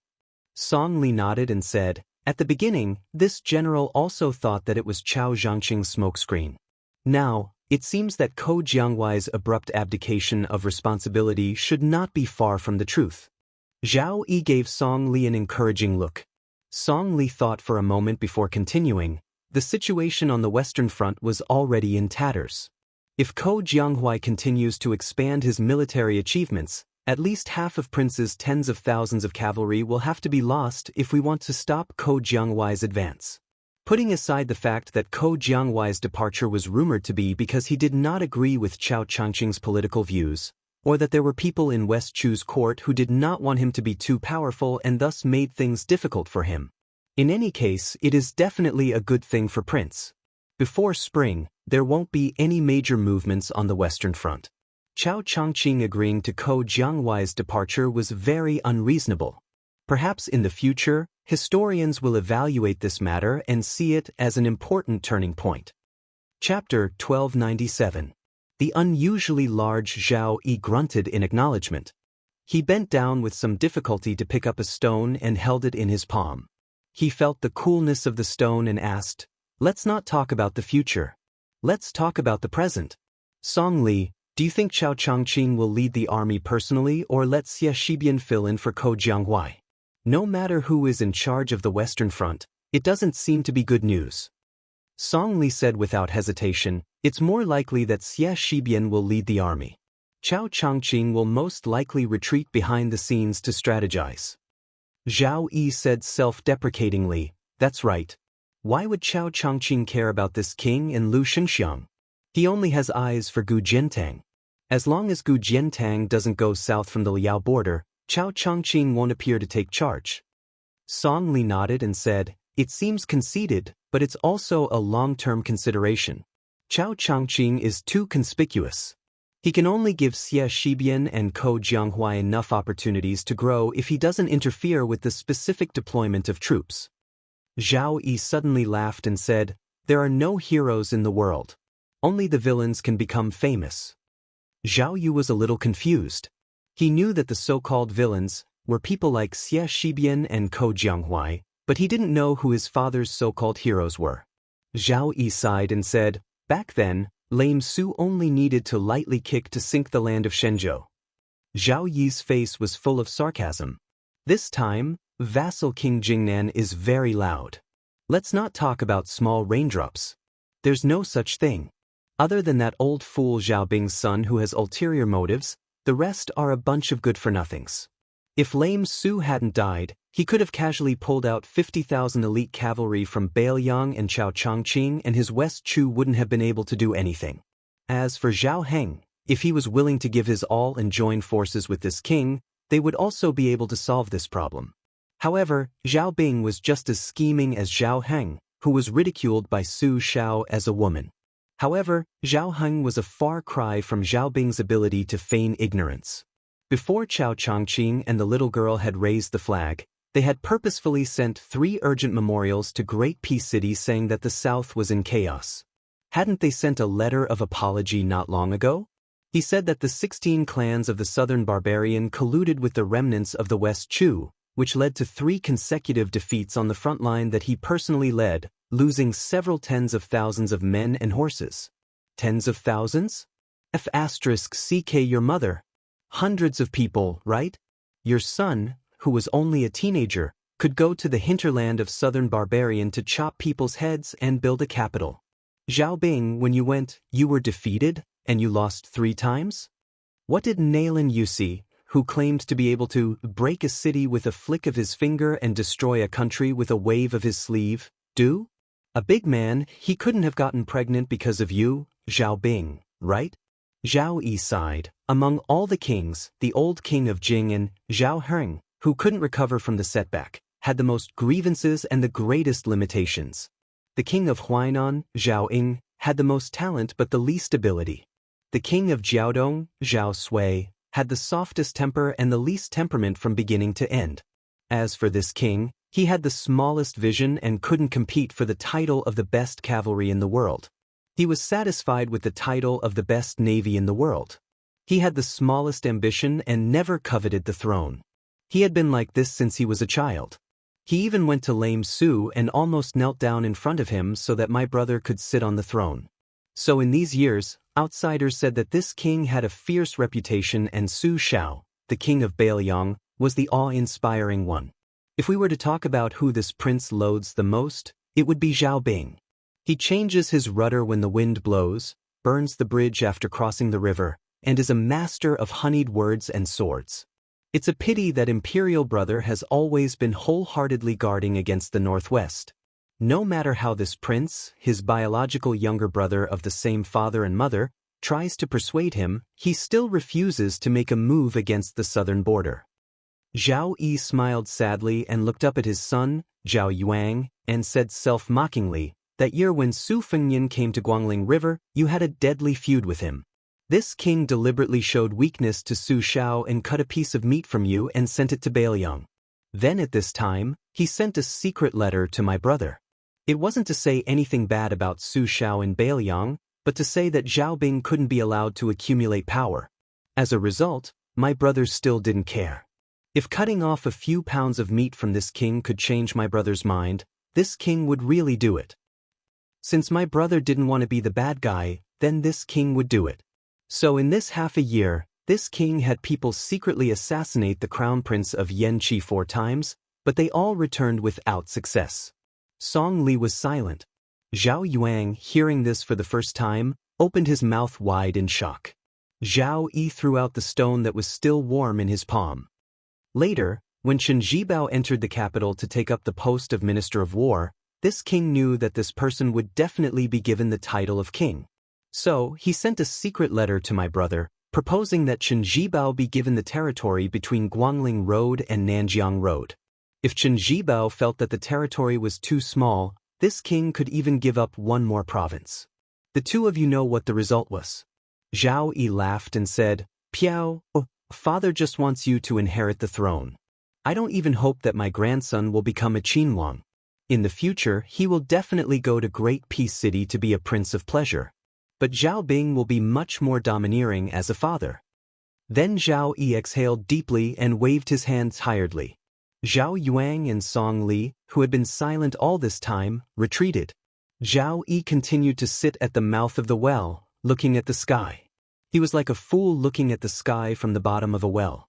Song Li nodded and said, "At the beginning, this general also thought that it was Chao Zhangqing's smokescreen. Now, it seems that Ko Jianghuai's abrupt abdication of responsibility should not be far from the truth." Zhao Yi gave Song Li an encouraging look. Song Li thought for a moment before continuing. The situation on the Western Front was already in tatters. If Ko Jianghuai continues to expand his military achievements, at least half of Prince's tens of thousands of cavalry will have to be lost if we want to stop Ko Jianghuai's advance. Putting aside the fact that Ko Jianghuai's departure was rumored to be because he did not agree with Chao Changqing's political views, or that there were people in West Chu's court who did not want him to be too powerful and thus made things difficult for him. In any case, it is definitely a good thing for Prince. Before spring, there won't be any major movements on the Western Front. Chao Changqing agreeing to Ko Jianghuai's departure was very unreasonable. Perhaps in the future, historians will evaluate this matter and see it as an important turning point. Chapter 1297. The unusually large Zhao Yi grunted in acknowledgement. He bent down with some difficulty to pick up a stone and held it in his palm. He felt the coolness of the stone and asked, "Let's not talk about the future. Let's talk about the present. Song Li, do you think Chao Changqing will lead the army personally or let Xie Shibian fill in for Ko Jianghuai? No matter who is in charge of the Western Front, it doesn't seem to be good news." Song Li said without hesitation, "It's more likely that Xie Shibian will lead the army. Chao Changqing will most likely retreat behind the scenes to strategize." Zhao Yi said self-deprecatingly, "That's right. Why would Chao Changqing care about this king and Lu Shenxiang? He only has eyes for Gu Jiantang. As long as Gu Jiantang doesn't go south from the Liao border, Chao Changqing won't appear to take charge." Song Li nodded and said, "It seems conceited, but it's also a long-term consideration. Chao Changqing is too conspicuous. He can only give Xie Shibian and Ko Jianghuai enough opportunities to grow if he doesn't interfere with the specific deployment of troops." Zhao Yi suddenly laughed and said, "There are no heroes in the world. Only the villains can become famous." Zhao Yu was a little confused. He knew that the so-called villains were people like Xie Shibian and Ko Jianghuai, but he didn't know who his father's so-called heroes were. Zhao Yi sighed and said, "Back then, Lame Su only needed to lightly kick to sink the land of Shenzhou." Zhao Yi's face was full of sarcasm. This time, Vassal King Jingnan is very loud. Let's not talk about small raindrops. There's no such thing. Other than that old fool Zhao Bing's son who has ulterior motives, the rest are a bunch of good-for-nothings. If lame Su hadn't died, he could have casually pulled out 50,000 elite cavalry from Bailiang and Chao Chongqing, and his West Chu wouldn't have been able to do anything. As for Zhao Heng, if he was willing to give his all and join forces with this king, they would also be able to solve this problem. However, Zhao Bing was just as scheming as Zhao Heng, who was ridiculed by Su Xiao as a woman. However, Zhao Heng was a far cry from Zhao Bing's ability to feign ignorance. Before Chao Chongqing and the little girl had raised the flag, they had purposefully sent 3 urgent memorials to great peace cities saying that the South was in chaos. Hadn't they sent a letter of apology not long ago? He said that the 16 clans of the southern barbarian colluded with the remnants of the West Chu, which led to 3 consecutive defeats on the front line that he personally led, losing several tens of thousands of men and horses. Tens of thousands? *CK your mother. Hundreds of people, right? Your son, who was only a teenager, could go to the hinterland of southern barbarian to chop people's heads and build a capital. Zhao Bing, when you went, you were defeated, and you lost 3 times? What did Nailan Yusi, who claimed to be able to break a city with a flick of his finger and destroy a country with a wave of his sleeve, do? A big man, he couldn't have gotten pregnant because of you, Zhao Bing, right? Zhao Yi sighed. Among all the kings, the old king of Jing and Zhao Heng, who couldn't recover from the setback, had the most grievances and the greatest limitations. The king of Huainan, Zhao Ying, had the most talent but the least ability. The king of Jiaodong, Zhao Sui, had the softest temper and the least temperament from beginning to end. As for this king, he had the smallest vision and couldn't compete for the title of the best cavalry in the world. He was satisfied with the title of the best navy in the world. He had the smallest ambition and never coveted the throne. He had been like this since he was a child. He even went to lame Su and almost knelt down in front of him so that my brother could sit on the throne. So in these years, outsiders said that this king had a fierce reputation and Su Xiao, the king of Bailiang, was the awe-inspiring one. If we were to talk about who this prince loathes the most, it would be Zhao Bing. He changes his rudder when the wind blows, burns the bridge after crossing the river, and is a master of honeyed words and swords. It's a pity that Imperial Brother has always been wholeheartedly guarding against the Northwest. No matter how this prince, his biological younger brother of the same father and mother, tries to persuade him, he still refuses to make a move against the southern border. Zhao Yi smiled sadly and looked up at his son, Zhao Yuang, and said self-mockingly, "That year when Su Fengnian came to Guangling River, you had a deadly feud with him. This king deliberately showed weakness to Su Xiao and cut a piece of meat from you and sent it to Bailiang. Then at this time, he sent a secret letter to my brother. It wasn't to say anything bad about Su Xiao and Bailiang, but to say that Zhao Bing couldn't be allowed to accumulate power. As a result, my brother still didn't care. If cutting off a few pounds of meat from this king could change my brother's mind, this king would really do it. Since my brother didn't want to be the bad guy, then this king would do it. So in this half a year, this king had people secretly assassinate the crown prince of Yanqi 4 times, but they all returned without success." Song Li was silent. Zhao Yuang, hearing this for the first time, opened his mouth wide in shock. Zhao Yi threw out the stone that was still warm in his palm. Later, when Chen Zhibao entered the capital to take up the post of Minister of War, this king knew that this person would definitely be given the title of king. So, he sent a secret letter to my brother, proposing that Chen Zhibao be given the territory between Guangling Road and Nanjiang Road. If Chen Zhibao felt that the territory was too small, this king could even give up 1 more province. The 2 of you know what the result was. Zhao Yi laughed and said, "Piao, father just wants you to inherit the throne. I don't even hope that my grandson will become a Qinhuang. In the future, he will definitely go to Great Peace City to be a prince of pleasure. But Zhao Bing will be much more domineering as a father." Then Zhao Yi exhaled deeply and waved his hand tiredly. Zhao Yuang and Song Li, who had been silent all this time, retreated. Zhao Yi continued to sit at the mouth of the well, looking at the sky. He was like a fool looking at the sky from the bottom of a well.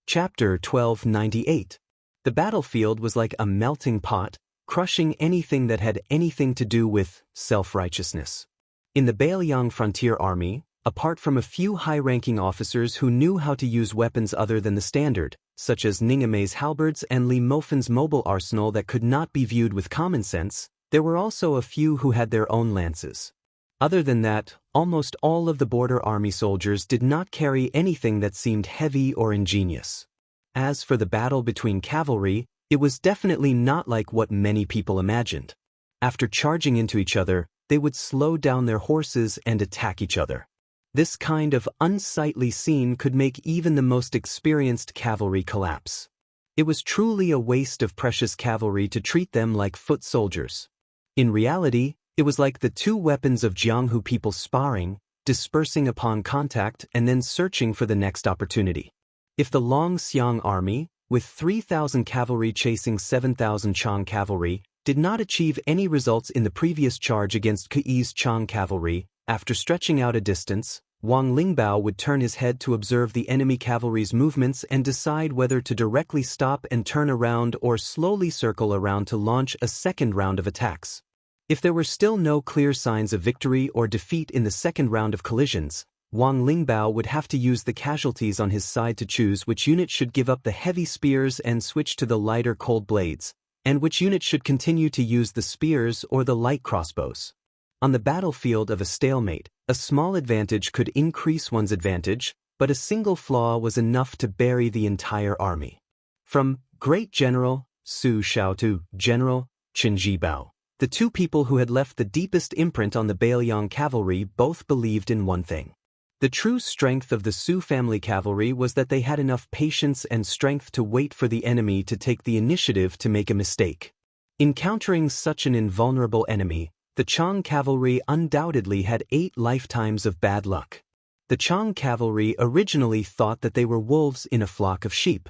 Chapter 1298. The battlefield was like a melting pot, crushing anything that had anything to do with self-righteousness. In the Bailiang Frontier Army, apart from a few high-ranking officers who knew how to use weapons other than the standard, such as Ningame's halberds and Li Mofan's mobile arsenal that could not be viewed with common sense, there were also a few who had their own lances. Other than that, almost all of the border army soldiers did not carry anything that seemed heavy or ingenious. As for the battle between cavalry, it was definitely not like what many people imagined. After charging into each other, they would slow down their horses and attack each other. This kind of unsightly scene could make even the most experienced cavalry collapse. It was truly a waste of precious cavalry to treat them like foot soldiers. In reality, it was like the two weapons of Jianghu people sparring, dispersing upon contact and then searching for the next opportunity. If the Longxiang army, with 3,000 cavalry chasing 7,000 Chang cavalry, did not achieve any results in the previous charge against Ke's Chang cavalry, after stretching out a distance, Wang Lingbao would turn his head to observe the enemy cavalry's movements and decide whether to directly stop and turn around or slowly circle around to launch a second round of attacks. If there were still no clear signs of victory or defeat in the second round of collisions, Wang Lingbao would have to use the casualties on his side to choose which unit should give up the heavy spears and switch to the lighter cold blades, and which unit should continue to use the spears or the light crossbows. On the battlefield of a stalemate, a small advantage could increase one's advantage, but a single flaw was enough to bury the entire army. From Great General Su Shao to General Qin Jibao, the two people who had left the deepest imprint on the Bailiang cavalry both believed in one thing. The true strength of the Su family cavalry was that they had enough patience and strength to wait for the enemy to take the initiative to make a mistake. Encountering such an invulnerable enemy, the Chang cavalry undoubtedly had 8 lifetimes of bad luck. The Chang cavalry originally thought that they were wolves in a flock of sheep.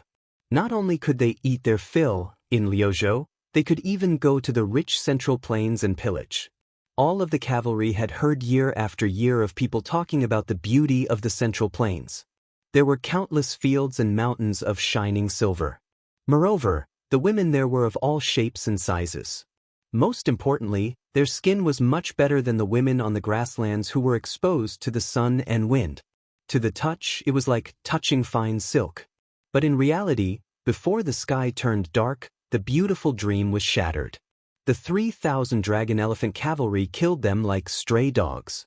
Not only could they eat their fill in Liuzhou, they could even go to the rich central plains and pillage. All of the cavalry had heard year after year of people talking about the beauty of the central plains. There were countless fields and mountains of shining silver. Moreover, the women there were of all shapes and sizes. Most importantly, their skin was much better than the women on the grasslands who were exposed to the sun and wind. To the touch, it was like touching fine silk. But in reality, before the sky turned dark, the beautiful dream was shattered. The 3,000 dragon elephant cavalry killed them like stray dogs.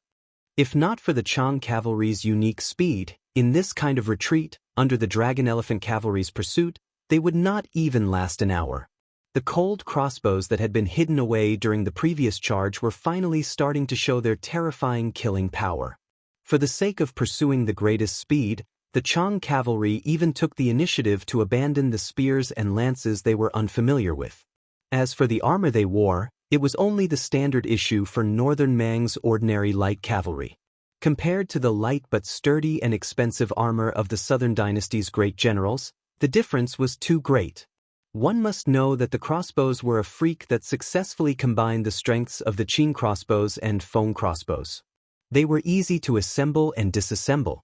If not for the Chang cavalry's unique speed, in this kind of retreat, under the dragon elephant cavalry's pursuit, they would not even last an hour. The cold crossbows that had been hidden away during the previous charge were finally starting to show their terrifying killing power. For the sake of pursuing the greatest speed, the Chang cavalry even took the initiative to abandon the spears and lances they were unfamiliar with. As for the armor they wore, it was only the standard issue for Northern Mang's ordinary light cavalry. Compared to the light but sturdy and expensive armor of the Southern Dynasty's great generals, the difference was too great. One must know that the crossbows were a freak that successfully combined the strengths of the Qin crossbows and Feng crossbows. They were easy to assemble and disassemble.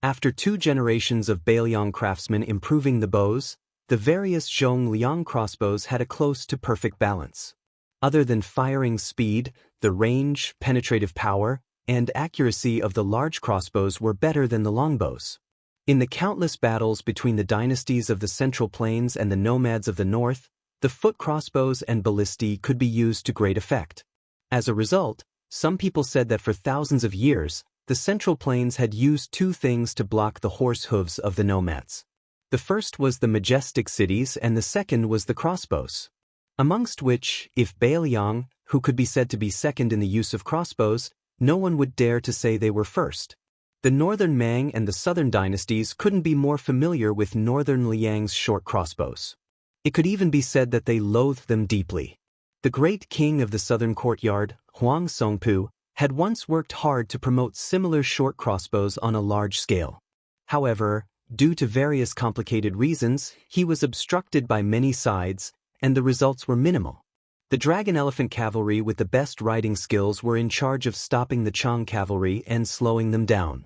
After 2 generations of Bailiang craftsmen improving the bows, the various Zhongliang crossbows had a close to perfect balance. Other than firing speed, the range, penetrative power, and accuracy of the large crossbows were better than the longbows. In the countless battles between the dynasties of the Central Plains and the nomads of the north, the foot crossbows and ballistae could be used to great effect. As a result, some people said that for thousands of years, the Central Plains had used 2 things to block the horse hooves of the nomads. The first was the majestic cities and the second was the crossbows. Amongst which, if Bailiang, who could be said to be second in the use of crossbows, no one would dare to say they were first. The Northern Mang and the Southern dynasties couldn't be more familiar with Northern Liang's short crossbows. It could even be said that they loathed them deeply. The great king of the southern courtyard, Huang Songpu, had once worked hard to promote similar short crossbows on a large scale. However, due to various complicated reasons, he was obstructed by many sides, and the results were minimal. The dragon elephant cavalry with the best riding skills were in charge of stopping the Chang cavalry and slowing them down.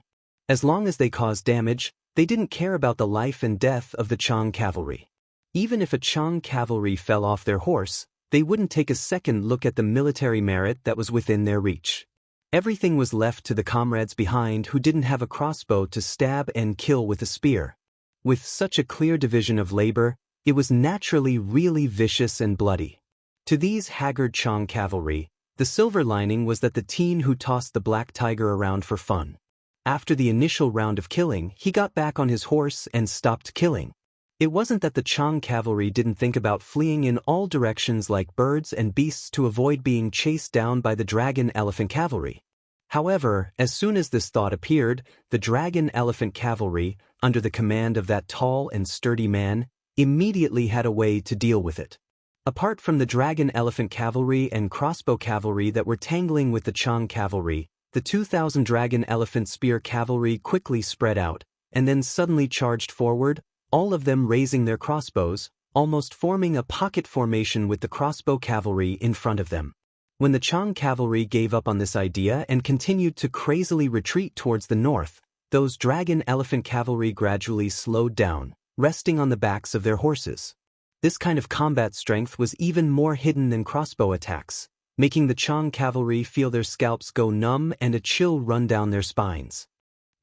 As long as they caused damage, they didn't care about the life and death of the Chang cavalry. Even if a Chang cavalry fell off their horse, they wouldn't take a second look at the military merit that was within their reach. Everything was left to the comrades behind who didn't have a crossbow to stab and kill with a spear. With such a clear division of labor, it was naturally really vicious and bloody. To these haggard Chang cavalry, the silver lining was that the teen who tossed the black tiger around for fun. After the initial round of killing, he got back on his horse and stopped killing. It wasn't that the Chang cavalry didn't think about fleeing in all directions like birds and beasts to avoid being chased down by the dragon elephant cavalry. However, as soon as this thought appeared, the dragon elephant cavalry, under the command of that tall and sturdy man, immediately had a way to deal with it. Apart from the dragon elephant cavalry and crossbow cavalry that were tangling with the Chang cavalry, the 2,000 dragon elephant spear cavalry quickly spread out, and then suddenly charged forward, all of them raising their crossbows, almost forming a pocket formation with the crossbow cavalry in front of them. When the Chang cavalry gave up on this idea and continued to crazily retreat towards the north, those dragon elephant cavalry gradually slowed down, resting on the backs of their horses. This kind of combat strength was even more hidden than crossbow attacks, making the Chang cavalry feel their scalps go numb and a chill run down their spines.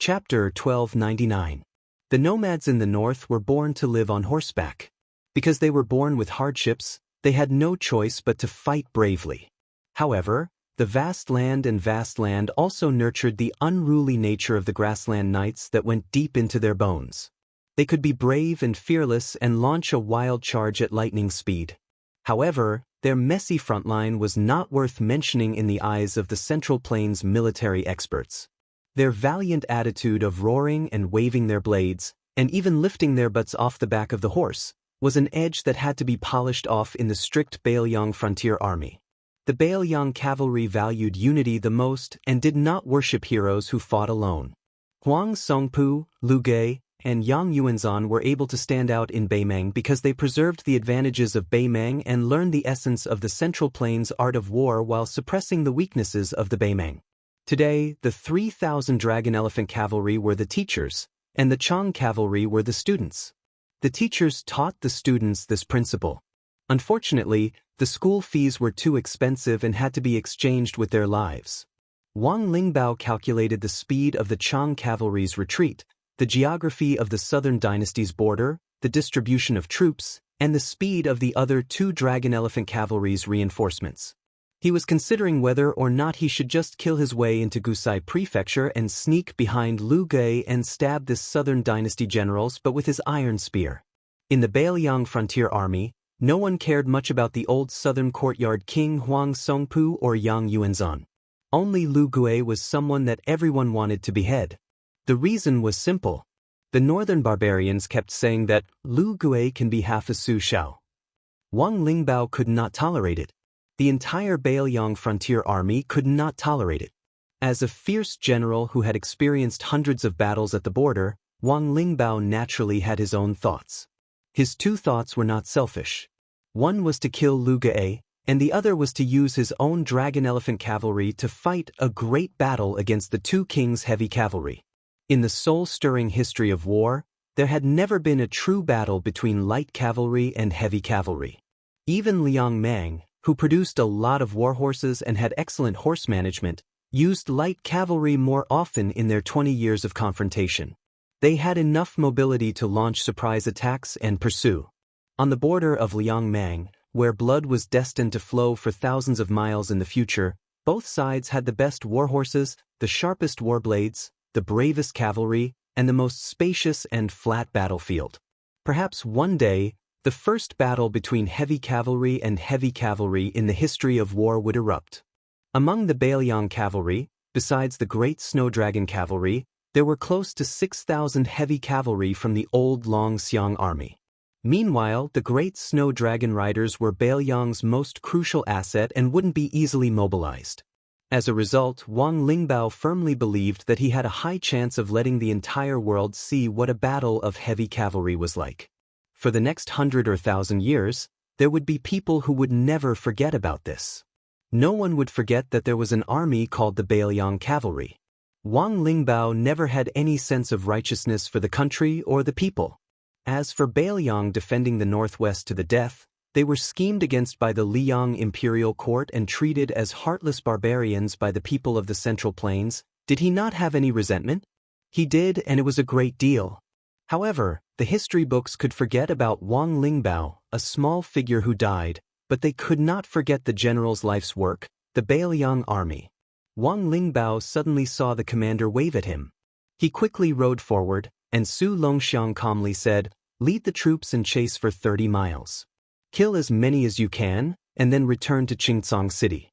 Chapter 1299. The nomads in the north were born to live on horseback. Because they were born with hardships, they had no choice but to fight bravely. However, the vast land also nurtured the unruly nature of the grassland knights that went deep into their bones. They could be brave and fearless and launch a wild charge at lightning speed. However, their messy frontline was not worth mentioning in the eyes of the Central Plains military experts. Their valiant attitude of roaring and waving their blades, and even lifting their butts off the back of the horse, was an edge that had to be polished off in the strict Bailiang frontier army. The Bailiang cavalry valued unity the most and did not worship heroes who fought alone. Huang Songpu, Lu Gai, and Yang Yuanzhan were able to stand out in Beimang because they preserved the advantages of Beimang and learned the essence of the Central Plains art of war while suppressing the weaknesses of the Beimang. Today, the 3,000 dragon elephant cavalry were the teachers, and the Chang cavalry were the students. The teachers taught the students this principle. Unfortunately, the school fees were too expensive and had to be exchanged with their lives. Wang Lingbao calculated the speed of the Chang cavalry's retreat, the geography of the southern dynasty's border, the distribution of troops, and the speed of the other two dragon elephant cavalry's reinforcements. He was considering whether or not he should just kill his way into Gusai Prefecture and sneak behind Lu Gai and stab the southern dynasty generals but with his iron spear. In the Bailiang frontier army, no one cared much about the old southern courtyard king Huang Songpu or Yang Yuanzhan. Only Lu Gai was someone that everyone wanted to behead. The reason was simple. The northern barbarians kept saying that Lu Gai can be half a Su Shao. Wang Lingbao could not tolerate it. The entire Bailiang frontier army could not tolerate it. As a fierce general who had experienced hundreds of battles at the border, Wang Lingbao naturally had his own thoughts. His two thoughts were not selfish. One was to kill Lu Gai, and the other was to use his own dragon elephant cavalry to fight a great battle against the two kings' heavy cavalry. In the soul-stirring history of war, there had never been a true battle between light cavalry and heavy cavalry. Even Liang Mang, who produced a lot of war horses and had excellent horse management, used light cavalry more often in their 20 years of confrontation. They had enough mobility to launch surprise attacks and pursue. On the border of Liang Mang, where blood was destined to flow for thousands of miles in the future, both sides had the best war horses, the sharpest war blades, the bravest cavalry, and the most spacious and flat battlefield. Perhaps one day, the first battle between heavy cavalry and heavy cavalry in the history of war would erupt. Among the Bailiang cavalry, besides the great snow dragon cavalry, there were close to 6,000 heavy cavalry from the old Longxiang army. Meanwhile, the great snow dragon riders were Bailiang's most crucial asset and wouldn't be easily mobilized. As a result, Wang Lingbao firmly believed that he had a high chance of letting the entire world see what a battle of heavy cavalry was like. For the next 100 or 1,000 years, there would be people who would never forget about this. No one would forget that there was an army called the Bailiang cavalry. Wang Lingbao never had any sense of righteousness for the country or the people. As for Bailiang defending the northwest to the death, they were schemed against by the Liang imperial court and treated as heartless barbarians by the people of the Central Plains. Did he not have any resentment? He did, and it was a great deal. However, the history books could forget about Wang Lingbao, a small figure who died, but they could not forget the general's life's work, the Bailiang army. Wang Lingbao suddenly saw the commander wave at him. He quickly rode forward, and Su Longxiang calmly said, "Lead the troops and chase for 30 miles. Kill as many as you can, and then return to Qingcang City."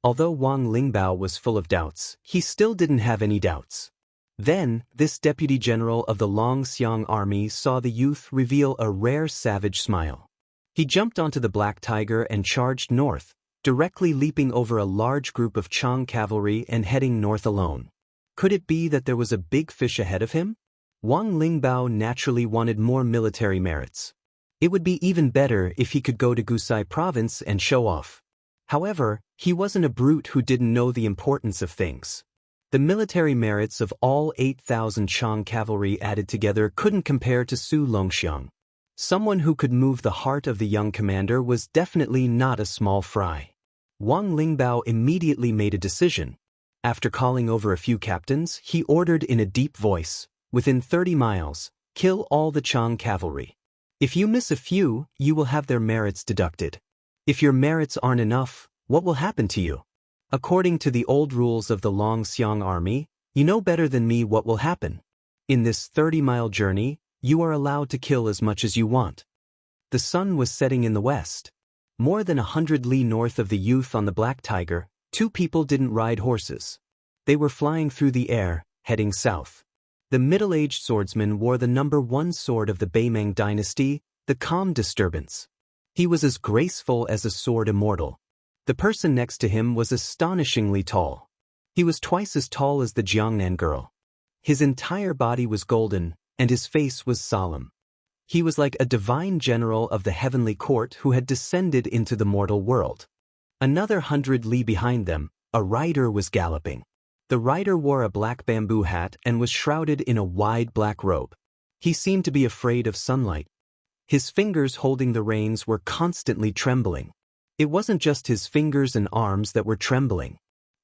Although Wang Lingbao was full of doubts, he still didn't have any doubts. Then, this deputy general of the Longxiang army saw the youth reveal a rare savage smile. He jumped onto the black tiger and charged north, directly leaping over a large group of Chang cavalry and heading north alone. Could it be that there was a big fish ahead of him? Wang Lingbao naturally wanted more military merits. It would be even better if he could go to Gusai province and show off. However, he wasn't a brute who didn't know the importance of things. The military merits of all 8,000 Chang cavalry added together couldn't compare to Su Longxiang. Someone who could move the heart of the young commander was definitely not a small fry. Wang Lingbao immediately made a decision. After calling over a few captains, he ordered in a deep voice, "Within 30 miles, kill all the Chang cavalry. If you miss a few, you will have their merits deducted. If your merits aren't enough, what will happen to you? According to the old rules of the Longxiang army, you know better than me what will happen. In this 30-mile journey, you are allowed to kill as much as you want." The sun was setting in the west. More than 100 li north of the youth on the black tiger, two people didn't ride horses. They were flying through the air, heading south. The middle-aged swordsman wore the #1 sword of the Beimeng dynasty, the Calm Disturbance. He was as graceful as a sword immortal. The person next to him was astonishingly tall. He was twice as tall as the Jiangnan girl. His entire body was golden, and his face was solemn. He was like a divine general of the heavenly court who had descended into the mortal world. Another 100 li behind them, a rider was galloping. The rider wore a black bamboo hat and was shrouded in a wide black robe. He seemed to be afraid of sunlight. His fingers holding the reins were constantly trembling. It wasn't just his fingers and arms that were trembling.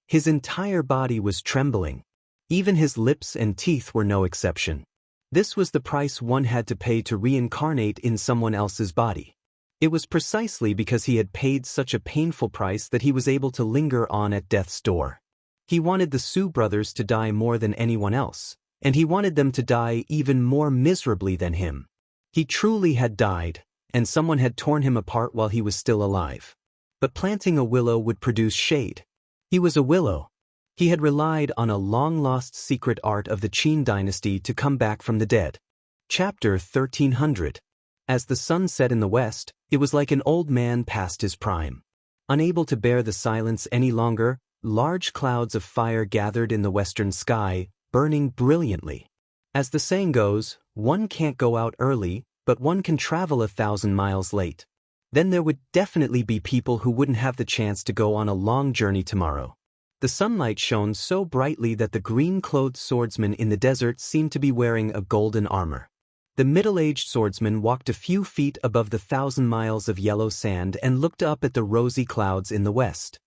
His entire body was trembling. Even his lips and teeth were no exception. This was the price one had to pay to reincarnate in someone else's body. It was precisely because he had paid such a painful price that he was able to linger on at death's door. He wanted the Su brothers to die more than anyone else, and he wanted them to die even more miserably than him. He truly had died, and someone had torn him apart while he was still alive. But planting a willow would produce shade. He was a willow. He had relied on a long-lost secret art of the Qin dynasty to come back from the dead. Chapter 1300. As the sun set in the west, it was like an old man past his prime. Unable to bear the silence any longer, large clouds of fire gathered in the western sky, burning brilliantly. As the saying goes, one can't go out early, but one can travel 1,000 miles late. Then there would definitely be people who wouldn't have the chance to go on a long journey tomorrow. The sunlight shone so brightly that the green-clothed swordsman in the desert seemed to be wearing a golden armor. The middle-aged swordsman walked a few feet above the 1,000 miles of yellow sand and looked up at the rosy clouds in the west.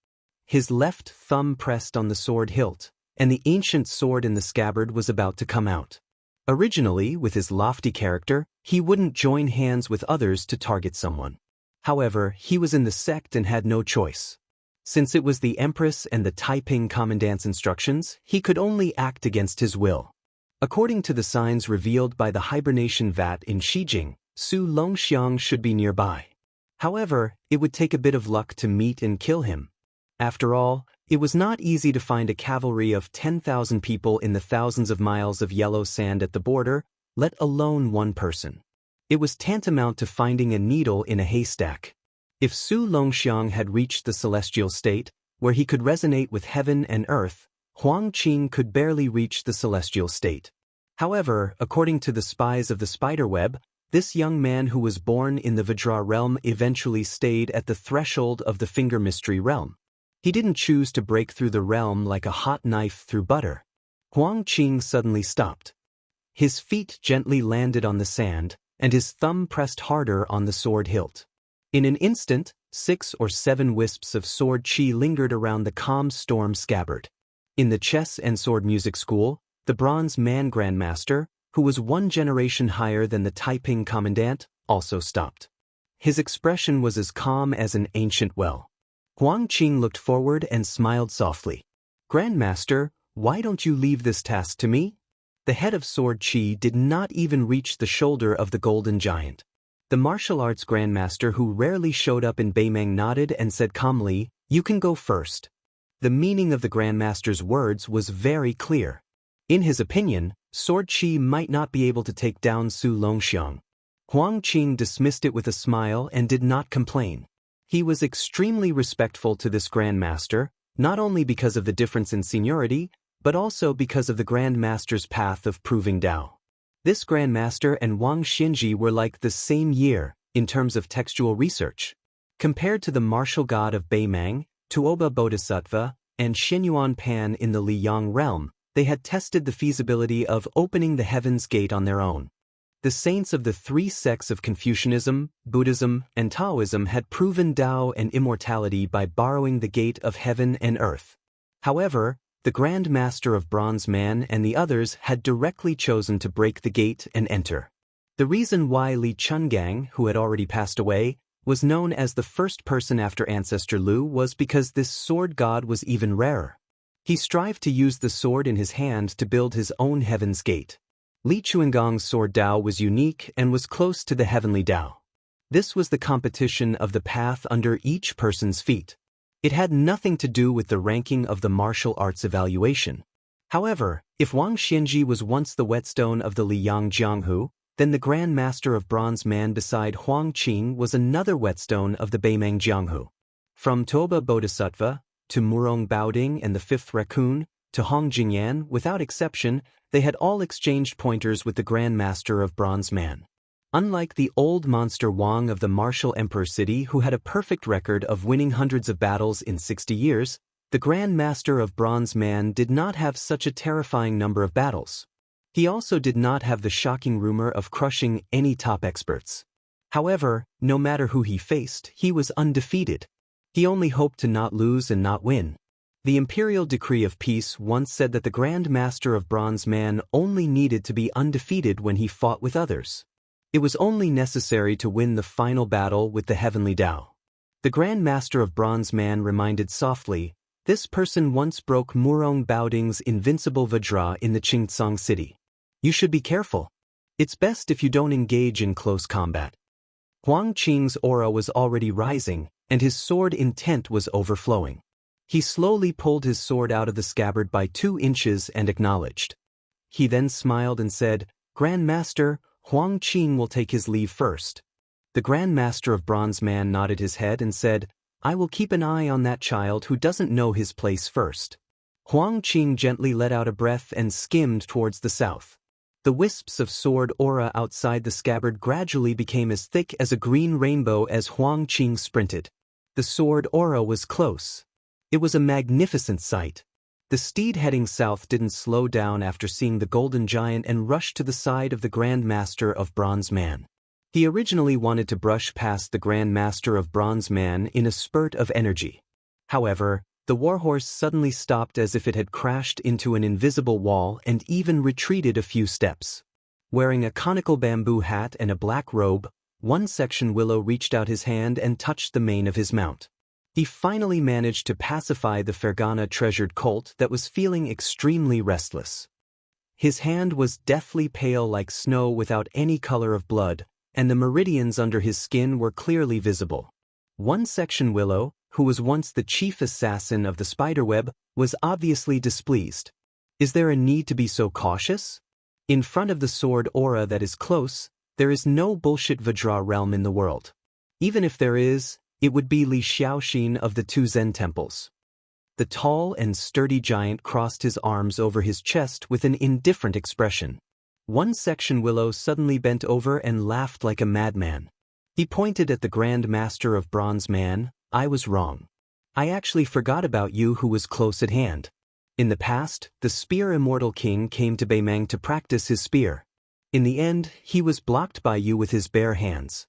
His left thumb pressed on the sword hilt, and the ancient sword in the scabbard was about to come out. Originally, with his lofty character, he wouldn't join hands with others to target someone. However, he was in the sect and had no choice. Since it was the Empress and the Taiping Commandant's instructions, he could only act against his will. According to the signs revealed by the hibernation vat in Xijing, Su Longxiang should be nearby. However, it would take a bit of luck to meet and kill him. After all, it was not easy to find a cavalry of 10,000 people in the thousands of miles of yellow sand at the border, let alone one person. It was tantamount to finding a needle in a haystack. If Su Longxiang had reached the celestial state, where he could resonate with heaven and earth, Huang Qing could barely reach the celestial state. However, according to the spies of the spiderweb, this young man who was born in the Vajra realm eventually stayed at the threshold of the Finger Mystery realm. He didn't choose to break through the realm like a hot knife through butter. Huang Qing suddenly stopped. His feet gently landed on the sand, and his thumb pressed harder on the sword hilt. In an instant, 6 or 7 wisps of sword chi lingered around the calm storm scabbard. In the chess and sword music school, the bronze man grandmaster, who was 1 generation higher than the Taiping commandant, also stopped. His expression was as calm as an ancient well. Huang Qing looked forward and smiled softly. "Grandmaster, why don't you leave this task to me?" The head of sword chi did not even reach the shoulder of the golden giant. The martial arts grandmaster, who rarely showed up in Beimeng, nodded and said calmly, "You can go first." The meaning of the grandmaster's words was very clear. In his opinion, sword chi might not be able to take down Su Longxiang. Huang Qing dismissed it with a smile and did not complain. He was extremely respectful to this grandmaster, not only because of the difference in seniority, but also because of the grandmaster's path of proving Tao. This grandmaster and Wang Xinji were like the same year in terms of textual research. Compared to the martial god of Beimeng, Tuoba Bodhisattva, and Xinyuan Pan in the Liyang realm, they had tested the feasibility of opening the heaven's gate on their own. The saints of the 3 sects of Confucianism, Buddhism, and Taoism had proven Tao and immortality by borrowing the gate of heaven and earth. However, the Grand Master of Bronze Man and the others had directly chosen to break the gate and enter. The reason why Li Chungang, who had already passed away, was known as the first person after ancestor Lu was because this sword god was even rarer. He strived to use the sword in his hand to build his own heaven's gate. Li Chuangong's sword Tao was unique and was close to the heavenly Tao. This was the competition of the path under each person's feet. It had nothing to do with the ranking of the martial arts evaluation. However, if Wang Xinji was once the whetstone of the Liyang Jianghu, then the Grand Master of Bronze Man beside Huang Qing was another whetstone of the Beimeng Jianghu. From Toba Bodhisattva, to Murong Baoding and the 5th Raccoon, to Hong Jingyan, without exception, they had all exchanged pointers with the Grand Master of Bronze Man. Unlike the old monster Wang of the martial emperor city, who had a perfect record of winning hundreds of battles in 60 years, the Grand Master of Bronze Man did not have such a terrifying number of battles. He also did not have the shocking rumor of crushing any top experts. However, no matter who he faced, he was undefeated. He only hoped to not lose and not win. The imperial decree of peace once said that the Grand Master of Bronze Man only needed to be undefeated when he fought with others. It was only necessary to win the final battle with the heavenly Tao. The Grand Master of Bronze Man reminded softly, "This person once broke Murong Baoding's invincible Vajra in the Qingtsang city. You should be careful. It's best if you don't engage in close combat." Huang Qing's aura was already rising, and his sword intent was overflowing. He slowly pulled his sword out of the scabbard by 2 inches and acknowledged. He then smiled and said, "Grand Master, Huang Qing will take his leave first." The Grand Master of Bronze Man nodded his head and said, "I will keep an eye on that child who doesn't know his place first." Huang Qing gently let out a breath and skimmed towards the south. The wisps of sword aura outside the scabbard gradually became as thick as a green rainbow as Huang Qing sprinted. The sword aura was close. It was a magnificent sight. The steed heading south didn't slow down after seeing the golden giant and rushed to the side of the Grand Master of Bronze Man. He originally wanted to brush past the Grand Master of Bronze Man in a spurt of energy. However, the warhorse suddenly stopped as if it had crashed into an invisible wall and even retreated a few steps. Wearing a conical bamboo hat and a black robe, 1 section Willow reached out his hand and touched the mane of his mount. He finally managed to pacify the Fergana treasured colt that was feeling extremely restless. His hand was deathly pale like snow without any color of blood, and the meridians under his skin were clearly visible. 1 section Willow, who was once the chief assassin of the spiderweb, was obviously displeased. Is there a need to be so cautious? In front of the sword aura that is close, there is no bullshit Vajra realm in the world. Even if there is, it would be Li Xiaoxin of the 2 Zen temples. The tall and sturdy giant crossed his arms over his chest with an indifferent expression. 1 section Willow suddenly bent over and laughed like a madman. He pointed at the Grand Master of Bronze Man. "I was wrong. I actually forgot about you who was close at hand. In the past, the Spear Immortal King came to Beimeng to practice his spear. In the end, he was blocked by you with his bare hands.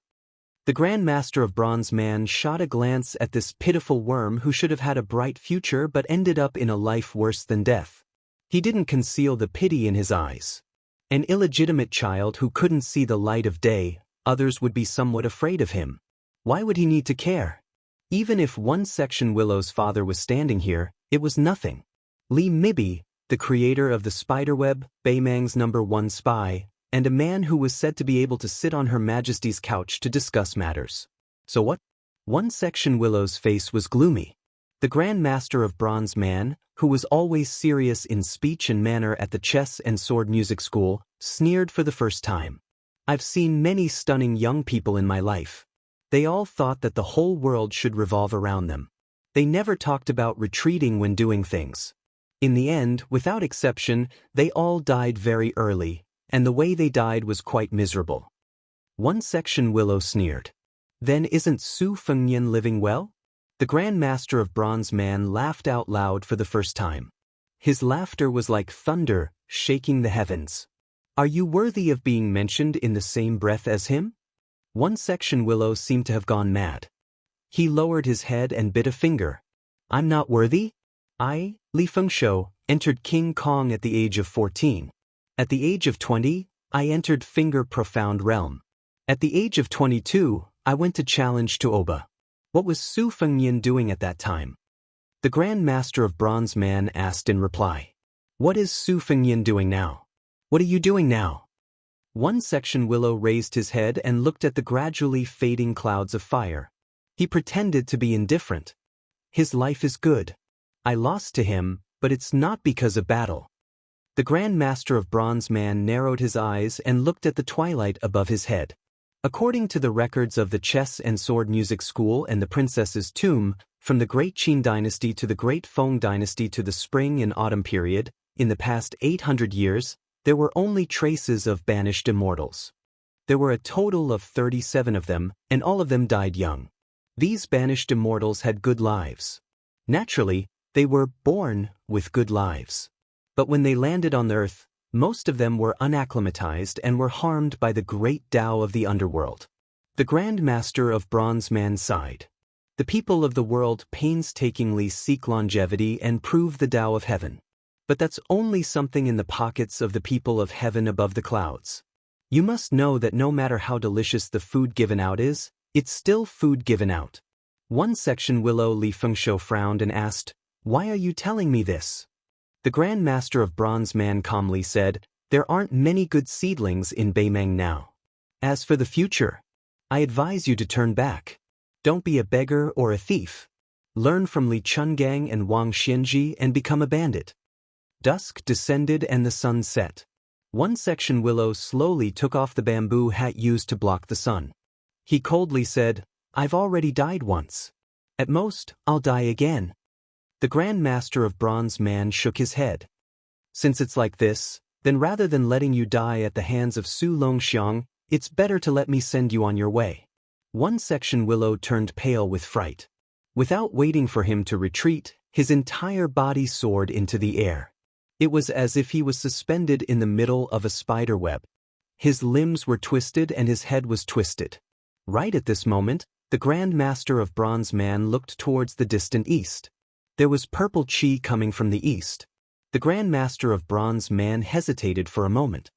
The Grand Master of Bronze Man shot a glance at this pitiful worm who should have had a bright future but ended up in a life worse than death. He didn't conceal the pity in his eyes. An illegitimate child who couldn't see the light of day, others would be somewhat afraid of him. Why would he need to care? Even if one section Willow's father was standing here, it was nothing. Li Mibi, the creator of the spiderweb, Beimang's #1 spy, and a man who was said to be able to sit on Her Majesty's couch to discuss matters. So what? One section Willow's face was gloomy. The Grand Master of Bronze Man, who was always serious in speech and manner at the chess and sword music school, sneered for the first time. I've seen many stunning young people in my life. They all thought that the whole world should revolve around them. They never talked about retreating when doing things. In the end, without exception, they all died very early, and the way they died was quite miserable. One section Willow sneered. Then isn't Su Fengnian living well? The Grand Master of Bronze Man laughed out loud for the first time. His laughter was like thunder, shaking the heavens. Are you worthy of being mentioned in the same breath as him? One section Willow seemed to have gone mad. He lowered his head and bit a finger. I'm not worthy? I, Li Fengshou, entered King Kong at the age of 14. At the age of 20, I entered Finger Profound Realm. At the age of 22, I went to challenge to Oba. What was Su Fengnian doing at that time? The Grand Master of Bronze Man asked in reply. What is Su Fengnian doing now? What are you doing now? One section Willow raised his head and looked at the gradually fading clouds of fire. He pretended to be indifferent. His life is good. I lost to him, but it's not because of battle. The Grand Master of Bronze Man narrowed his eyes and looked at the twilight above his head. According to the records of the Chess and Sword Music School and the Princess's Tomb, from the Great Qin Dynasty to the Great Feng Dynasty to the Spring and Autumn period, in the past 800 years, there were only traces of banished immortals. There were a total of 37 of them, and all of them died young. These banished immortals had good lives. Naturally, they were born with good lives. But when they landed on Earth, most of them were unacclimatized and were harmed by the great Tao of the underworld. The Grand Master of Bronze Man sighed. The people of the world painstakingly seek longevity and prove the Tao of heaven. But that's only something in the pockets of the people of heaven above the clouds. You must know that no matter how delicious the food given out is, it's still food given out. One section Willow Li Fengshou frowned and asked, Why are you telling me this? The Grand Master of Bronze Man calmly said, There aren't many good seedlings in Beimang now. As for the future, I advise you to turn back. Don't be a beggar or a thief. Learn from Li Chungang and Wang Xianji and become a bandit. Dusk descended and the sun set. One section Willow slowly took off the bamboo hat used to block the sun. He coldly said, I've already died once. At most, I'll die again. The Grand Master of Bronze Man shook his head. Since it's like this, then rather than letting you die at the hands of Su Longxiang, it's better to let me send you on your way. One section Willow turned pale with fright. Without waiting for him to retreat, his entire body soared into the air. It was as if he was suspended in the middle of a spider web. His limbs were twisted and his head was twisted. Right at this moment, the Grand Master of Bronze Man looked towards the distant east. There was purple qi coming from the east. The Grand Master of Bronze Man hesitated for a moment.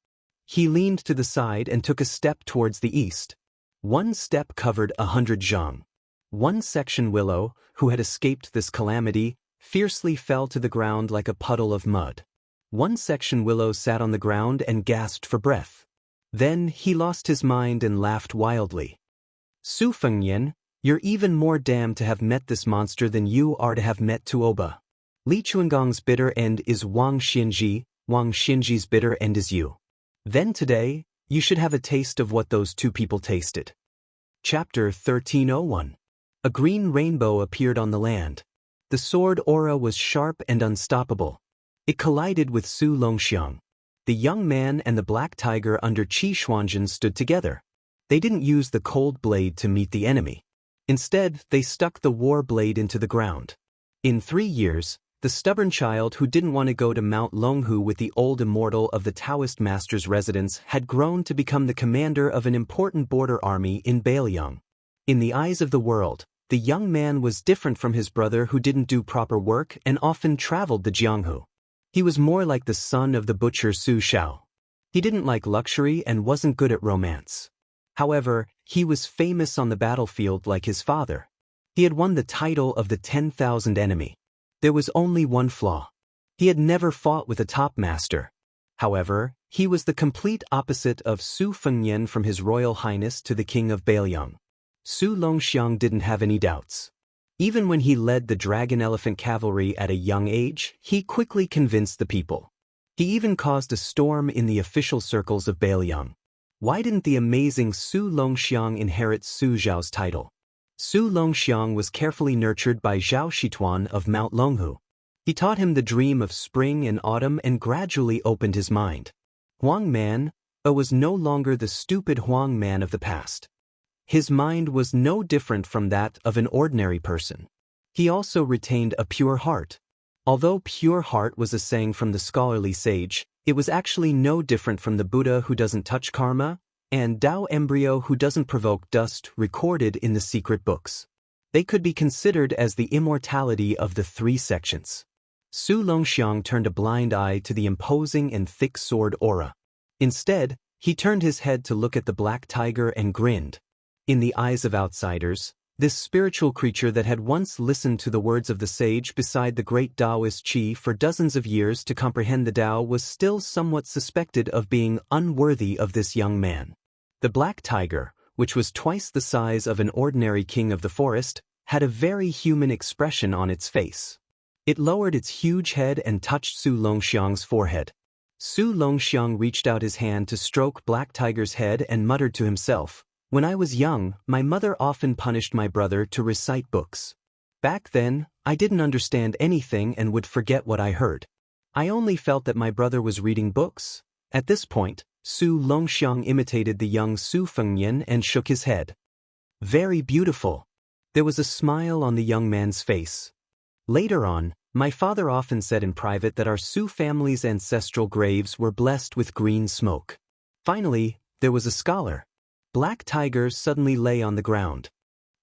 He leaned to the side and took a step towards the east. One step covered 100 zhang. One section Willow, who had escaped this calamity, fiercely fell to the ground like a puddle of mud. One section Willow sat on the ground and gasped for breath. Then he lost his mind and laughed wildly. Su Fengnian, you're even more damned to have met this monster than you are to have met Tuoba. Li Chuangong's bitter end is Wang Xianji, Wang Xianji's bitter end is you. Then today, you should have a taste of what those two people tasted. Chapter 1301. A green rainbow appeared on the land. The sword aura was sharp and unstoppable. It collided with Su Longxiang. The young man and the black tiger under Qi Xuanzhen stood together. They didn't use the cold blade to meet the enemy. Instead, they stuck the war blade into the ground. In 3 years, The stubborn child who didn't want to go to Mount Longhu with the old immortal of the Taoist master's residence had grown to become the commander of an important border army in Bailiang. In the eyes of the world, the young man was different from his brother who didn't do proper work and often traveled the Jianghu. He was more like the son of the butcher Su Xiao. He didn't like luxury and wasn't good at romance. However, he was famous on the battlefield like his father. He had won the title of the 10,000 enemy. There was only one flaw. He had never fought with a top master. However, he was the complete opposite of Su Fengnian from His Royal Highness to the King of Bailiang. Su Longxiang didn't have any doubts. Even when he led the dragon elephant cavalry at a young age, he quickly convinced the people. He even caused a storm in the official circles of Bailiang. Why didn't the amazing Su Longxiang inherit Su Zhao's title? Su Longxiang was carefully nurtured by Zhao Shituan of Mount Longhu. He taught him the dream of spring and autumn and gradually opened his mind. Huang Man was no longer the stupid Huang Man of the past. His mind was no different from that of an ordinary person. He also retained a pure heart. Although pure heart was a saying from the scholarly sage, it was actually no different from the Buddha who doesn't touch karma, and Tao embryo who doesn't provoke dust recorded in the secret books. They could be considered as the immortality of the three sections. Su Longxiang turned a blind eye to the imposing and thick sword aura. Instead, he turned his head to look at the black tiger and grinned. In the eyes of outsiders, this spiritual creature that had once listened to the words of the sage beside the great Taoist Qi for dozens of years to comprehend the Tao was still somewhat suspected of being unworthy of this young man. The black tiger, which was twice the size of an ordinary king of the forest, had a very human expression on its face. It lowered its huge head and touched Su Longxiang's forehead. Su Longxiang reached out his hand to stroke Black Tiger's head and muttered to himself, "When I was young, my mother often punished my brother to recite books. Back then, I didn't understand anything and would forget what I heard. I only felt that my brother was reading books." At this point, Su Longxiang imitated the young Su Fengnian and shook his head. "Very beautiful." There was a smile on the young man's face. Later on, my father often said in private that our Su family's ancestral graves were blessed with green smoke. Finally, there was a scholar. Black Tiger suddenly lay on the ground.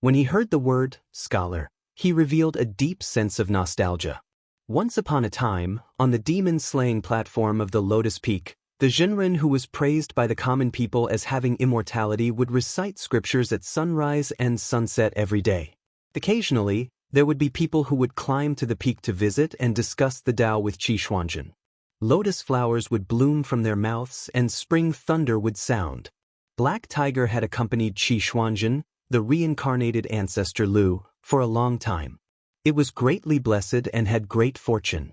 When he heard the word, scholar, he revealed a deep sense of nostalgia. Once upon a time, on the demon-slaying platform of the Lotus Peak, the Zhenren who was praised by the common people as having immortality would recite scriptures at sunrise and sunset every day. Occasionally, there would be people who would climb to the peak to visit and discuss the Tao with Qi Xuanzhen. Lotus flowers would bloom from their mouths and spring thunder would sound. Black Tiger had accompanied Qi Xuanzhen, the reincarnated ancestor Lu, for a long time. It was greatly blessed and had great fortune.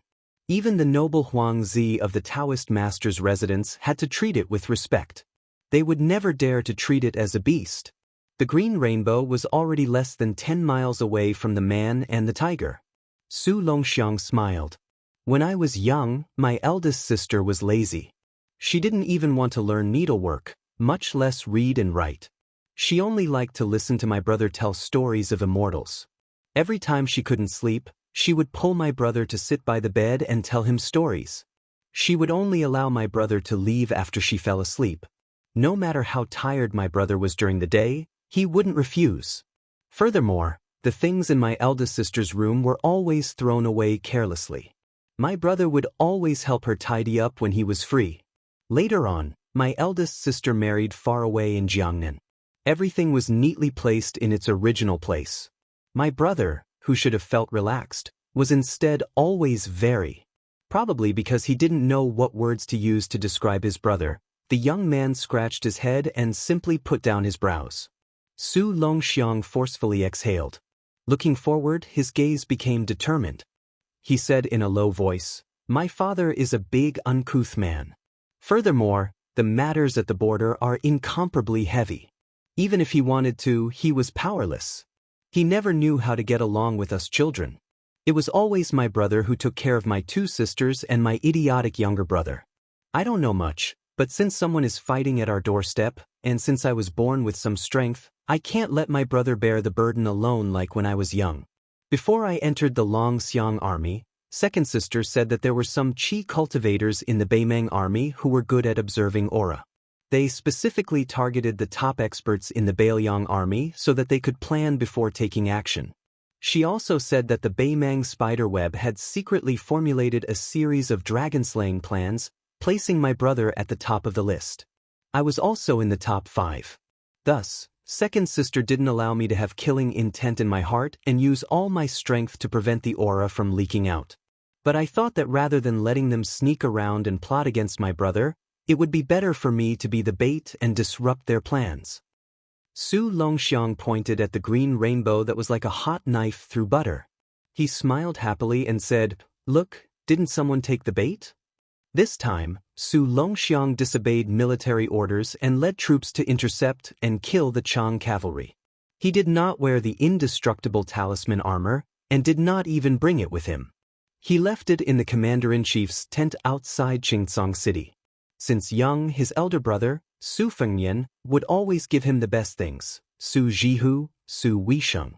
Even the noble Huang Zi of the Taoist master's residence had to treat it with respect. They would never dare to treat it as a beast. The green rainbow was already less than 10 miles away from the man and the tiger. Su Longxiang smiled. "When I was young, my eldest sister was lazy. She didn't even want to learn needlework, much less read and write. She only liked to listen to my brother tell stories of immortals. Every time she couldn't sleep, she would pull my brother to sit by the bed and tell him stories. She would only allow my brother to leave after she fell asleep. No matter how tired my brother was during the day, he wouldn't refuse. Furthermore, the things in my eldest sister's room were always thrown away carelessly. My brother would always help her tidy up when he was free. Later on, my eldest sister married far away in Jiangnan. Everything was neatly placed in its original place. My brother, who should have felt relaxed, was instead always very. Probably because he didn't know what words to use to describe his brother, the young man scratched his head and simply put down his brows. Su Longxiang forcefully exhaled. Looking forward, his gaze became determined. He said in a low voice, "My father is a big, uncouth man. Furthermore, the matters at the border are incomparably heavy. Even if he wanted to, he was powerless. He never knew how to get along with us children. It was always my brother who took care of my 2 sisters and my idiotic younger brother. I don't know much, but since someone is fighting at our doorstep, and since I was born with some strength, I can't let my brother bear the burden alone like when I was young. Before I entered the Long Xiang army, Second sister said that there were some Qi cultivators in the Beimeng army who were good at observing aura. They specifically targeted the top experts in the Beiliang army so that they could plan before taking action. She also said that the Beimeng spiderweb had secretly formulated a series of dragon-slaying plans, placing my brother at the top of the list. I was also in the top 5. Thus, second sister didn't allow me to have killing intent in my heart and use all my strength to prevent the aura from leaking out. But I thought that rather than letting them sneak around and plot against my brother, it would be better for me to be the bait and disrupt their plans. Su Longxiang pointed at the green rainbow that was like a hot knife through butter. He smiled happily and said, "Look, didn't someone take the bait?" This time, Su Longxiang disobeyed military orders and led troops to intercept and kill the Chang cavalry. He did not wear the indestructible talisman armor and did not even bring it with him. He left it in the commander-in-chief's tent outside Xianxia city. Since young, his elder brother, Su Fengyan, would always give him the best things, Su Jihu, Su Weisheng.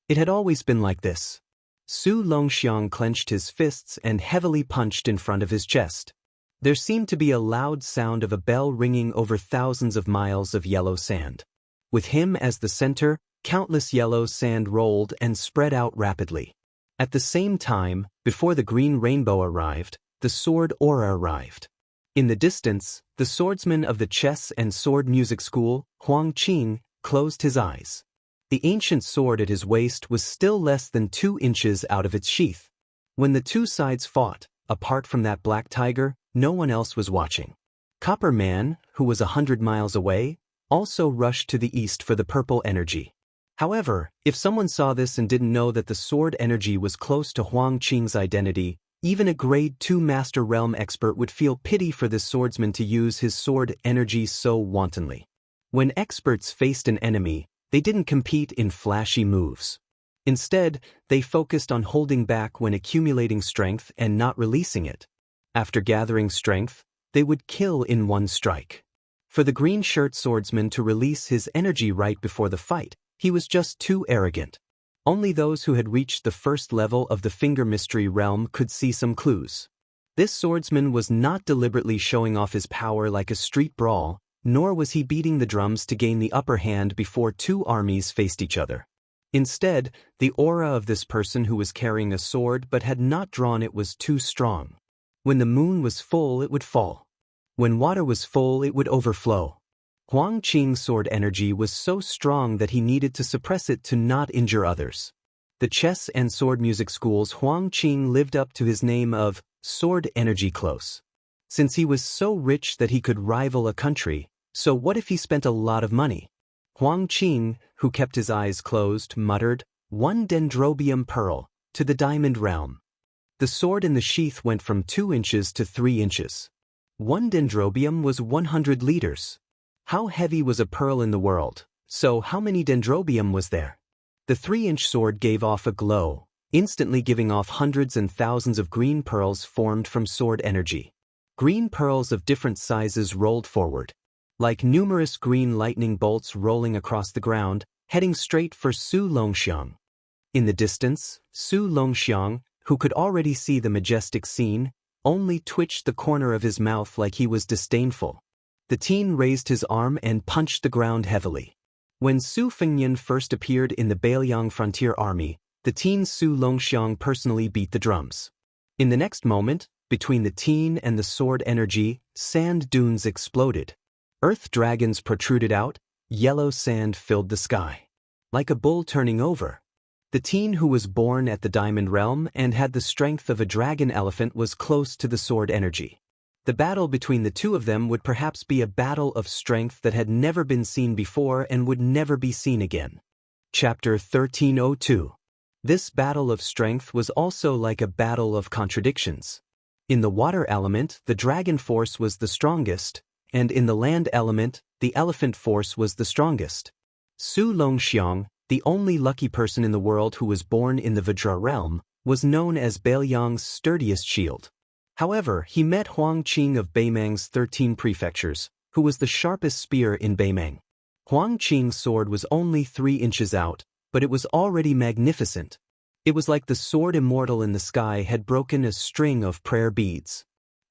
It had always been like this. Su Longxiang clenched his fists and heavily punched in front of his chest. There seemed to be a loud sound of a bell ringing over thousands of miles of yellow sand. With him as the center, countless yellow sand rolled and spread out rapidly. At the same time, before the green rainbow arrived, the sword aura arrived. In the distance, the swordsman of the chess and sword music school, Huang Qing, closed his eyes. The ancient sword at his waist was still less than 2 inches out of its sheath. When the two sides fought, apart from that black tiger, no one else was watching. Copper Man, who was 100 miles away, also rushed to the east for the purple energy. However, if someone saw this and didn't know that the sword energy was close to Huang Qing's identity, even a grade 2 Master Realm expert would feel pity for this swordsman to use his sword energy so wantonly. When experts faced an enemy, they didn't compete in flashy moves. Instead, they focused on holding back when accumulating strength and not releasing it. After gathering strength, they would kill in one strike. For the green shirt swordsman to release his energy right before the fight, he was just too arrogant. Only those who had reached the first level of the Finger Mystery realm could see some clues. This swordsman was not deliberately showing off his power like a street brawl, nor was he beating the drums to gain the upper hand before two armies faced each other. Instead, the aura of this person who was carrying a sword but had not drawn it was too strong. When the moon was full, it would fall. When water was full, it would overflow. Huang Qing's sword energy was so strong that he needed to suppress it to not injure others. The chess and sword music schools Huang Qing lived up to his name of Sword Energy Close. Since he was so rich that he could rival a country, so what if he spent a lot of money? Huang Qing, who kept his eyes closed, muttered, "1 dendrobium pearl, to the diamond realm." The sword in the sheath went from 2 inches to 3 inches. 1 dendrobium was 100 liters. How heavy was a pearl in the world? So how many dendrobium was there? The 3-inch sword gave off a glow, instantly giving off hundreds and thousands of green pearls formed from sword energy. Green pearls of different sizes rolled forward, like numerous green lightning bolts rolling across the ground, heading straight for Su Longxiang. In the distance, Su Longxiang, who could already see the majestic scene, only twitched the corner of his mouth like he was disdainful. The teen raised his arm and punched the ground heavily. When Su Fengyan first appeared in the Beiliang frontier army, the teen Su Longxiang personally beat the drums. In the next moment, between the teen and the sword energy, sand dunes exploded. Earth dragons protruded out, yellow sand filled the sky. Like a bull turning over. The teen who was born at the Diamond Realm and had the strength of a dragon elephant was close to the sword energy. The battle between the two of them would perhaps be a battle of strength that had never been seen before and would never be seen again. Chapter 1302. This battle of strength was also like a battle of contradictions. In the water element, the dragon force was the strongest, and in the land element, the elephant force was the strongest. Su Longxiang, the only lucky person in the world who was born in the Vajra realm, was known as Beiliang's sturdiest shield. However, he met Huang Qing of Beimeng's 13 prefectures, who was the sharpest spear in Beimeng. Huang Qing's sword was only 3 inches out, but it was already magnificent. It was like the sword immortal in the sky had broken a string of prayer beads.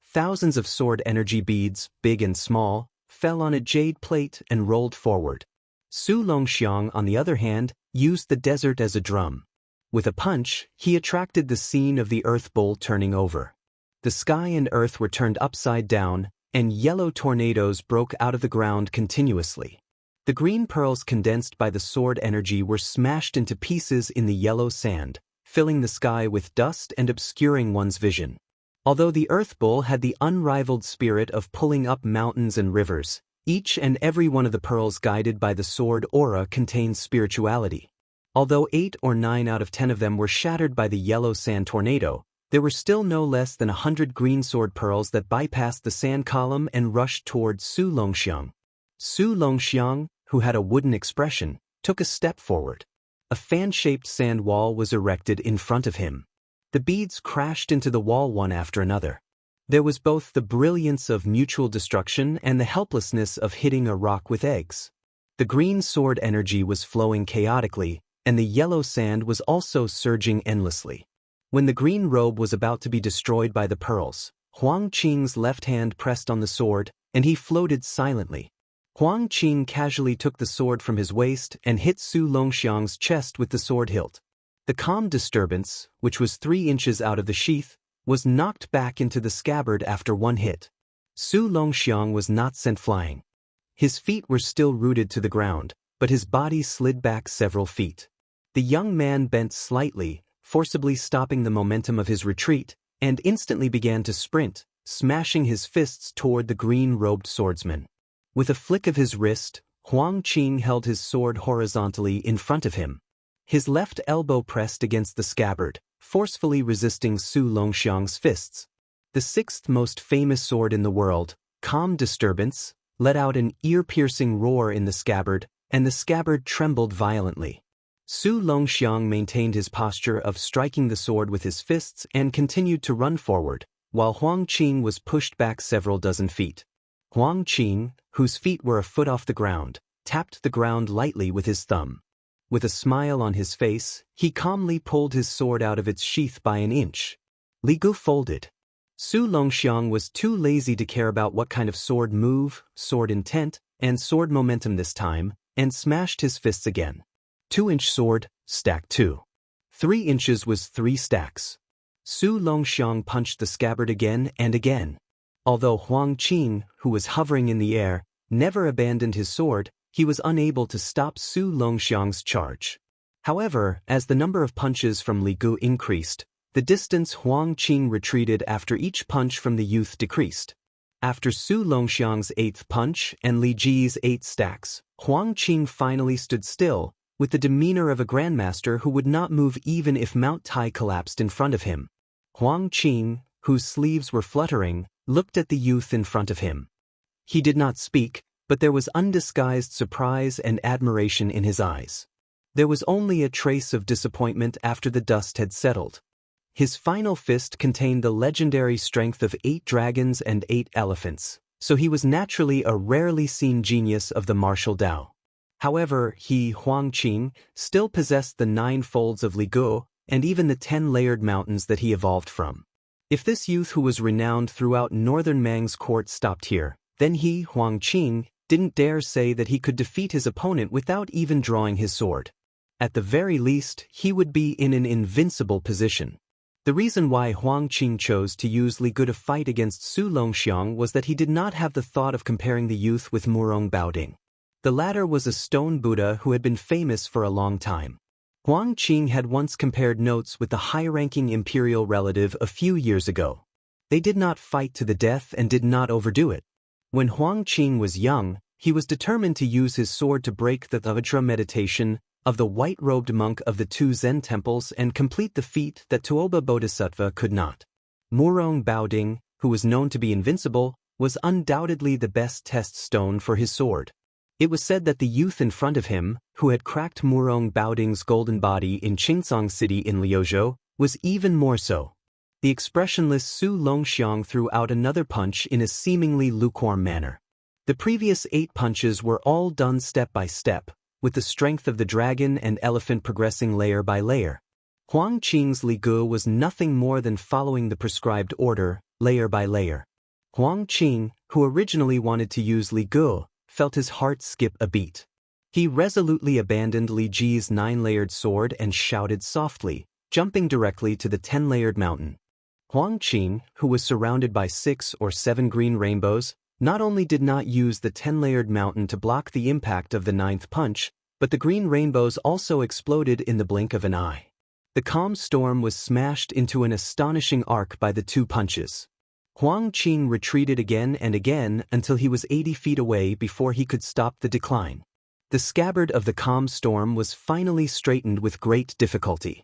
Thousands of sword energy beads, big and small, fell on a jade plate and rolled forward. Su Longxiang, on the other hand, used the desert as a drum. With a punch, he attracted the scene of the earth bowl turning over. The sky and earth were turned upside down, and yellow tornadoes broke out of the ground continuously. The green pearls condensed by the sword energy were smashed into pieces in the yellow sand, filling the sky with dust and obscuring one's vision. Although the earth bowl had the unrivaled spirit of pulling up mountains and rivers, each and every one of the pearls guided by the sword aura contained spirituality. Although 8 or 9 out of 10 of them were shattered by the yellow sand tornado, there were still no less than 100 green sword pearls that bypassed the sand column and rushed toward Su Longxiang. Su Longxiang, who had a wooden expression, took a step forward. A fan-shaped sand wall was erected in front of him. The beads crashed into the wall one after another. There was both the brilliance of mutual destruction and the helplessness of hitting a rock with eggs. The green sword energy was flowing chaotically, and the yellow sand was also surging endlessly. When the green robe was about to be destroyed by the pearls, Huang Qing's left hand pressed on the sword, and he floated silently. Huang Qing casually took the sword from his waist and hit Su Longxiang's chest with the sword hilt. The calm disturbance, which was 3 inches out of the sheath, was knocked back into the scabbard after one hit. Su Longxiang was not sent flying. His feet were still rooted to the ground, but his body slid back several feet. The young man bent slightly, forcibly stopping the momentum of his retreat, and instantly began to sprint, smashing his fists toward the green-robed swordsman. With a flick of his wrist, Huang Qing held his sword horizontally in front of him. His left elbow pressed against the scabbard, forcefully resisting Su Longxiang's fists. The 6th most famous sword in the world, Calm Disturbance, let out an ear-piercing roar in the scabbard, and the scabbard trembled violently. Su Longxiang maintained his posture of striking the sword with his fists and continued to run forward, while Huang Qing was pushed back several dozen feet. Huang Qing, whose feet were a foot off the ground, tapped the ground lightly with his thumb. With a smile on his face, he calmly pulled his sword out of its sheath by an inch. Li Gu folded. Su Longxiang was too lazy to care about what kind of sword move, sword intent, and sword momentum this time, and smashed his fists again. 2-inch sword, stack 2. 3 inches was 3 stacks. Su Longxiang punched the scabbard again and again. Although Huang Qing, who was hovering in the air, never abandoned his sword, he was unable to stop Su Longxiang's charge. However, as the number of punches from Li Gu increased, the distance Huang Qing retreated after each punch from the youth decreased. After Su Longxiang's 8th punch and Li Ji's 8 stacks, Huang Qing finally stood still, with the demeanor of a grandmaster who would not move even if Mount Tai collapsed in front of him. Huang Qing, whose sleeves were fluttering, looked at the youth in front of him. He did not speak, but there was undisguised surprise and admiration in his eyes. There was only a trace of disappointment after the dust had settled. His final fist contained the legendary strength of 8 dragons and 8 elephants, so he was naturally a rarely seen genius of the martial Dao. However, he, Huang Qing, still possessed the 9 folds of Li Gu and even the 10-layered mountains that he evolved from. If this youth who was renowned throughout northern Mang's court stopped here, then he, Huang Qing, didn't dare say that he could defeat his opponent without even drawing his sword. At the very least, he would be in an invincible position. The reason why Huang Qing chose to use Li Gu to fight against Su Longxiang was that he did not have the thought of comparing the youth with Murong Baoding. The latter was a stone Buddha who had been famous for a long time. Huang Qing had once compared notes with the high-ranking imperial relative a few years ago. They did not fight to the death and did not overdo it. When Huang Qing was young, he was determined to use his sword to break the Vajra meditation of the white-robed monk of the 2 Zen temples and complete the feat that Tuoba Bodhisattva could not. Murong Baoding, who was known to be invincible, was undoubtedly the best test stone for his sword. It was said that the youth in front of him, who had cracked Murong Baoding's golden body in Qingsong City in Liuzhou, was even more so. The expressionless Su Longxiang threw out another punch in a seemingly lukewarm manner. The previous 8 punches were all done step by step, with the strength of the dragon and elephant progressing layer by layer. Huang Qing's Li Gu was nothing more than following the prescribed order, layer by layer. Huang Qing, who originally wanted to use Li Gu, felt his heart skip a beat. He resolutely abandoned Li Ji's 9-layered sword and shouted softly, jumping directly to the 10-layered mountain. Huang Qing, who was surrounded by 6 or 7 green rainbows, not only did not use the 10-layered mountain to block the impact of the 9th punch, but the green rainbows also exploded in the blink of an eye. The calm storm was smashed into an astonishing arc by the 2 punches. Huang Qing retreated again and again until he was 80 feet away before he could stop the decline. The scabbard of the calm storm was finally straightened with great difficulty.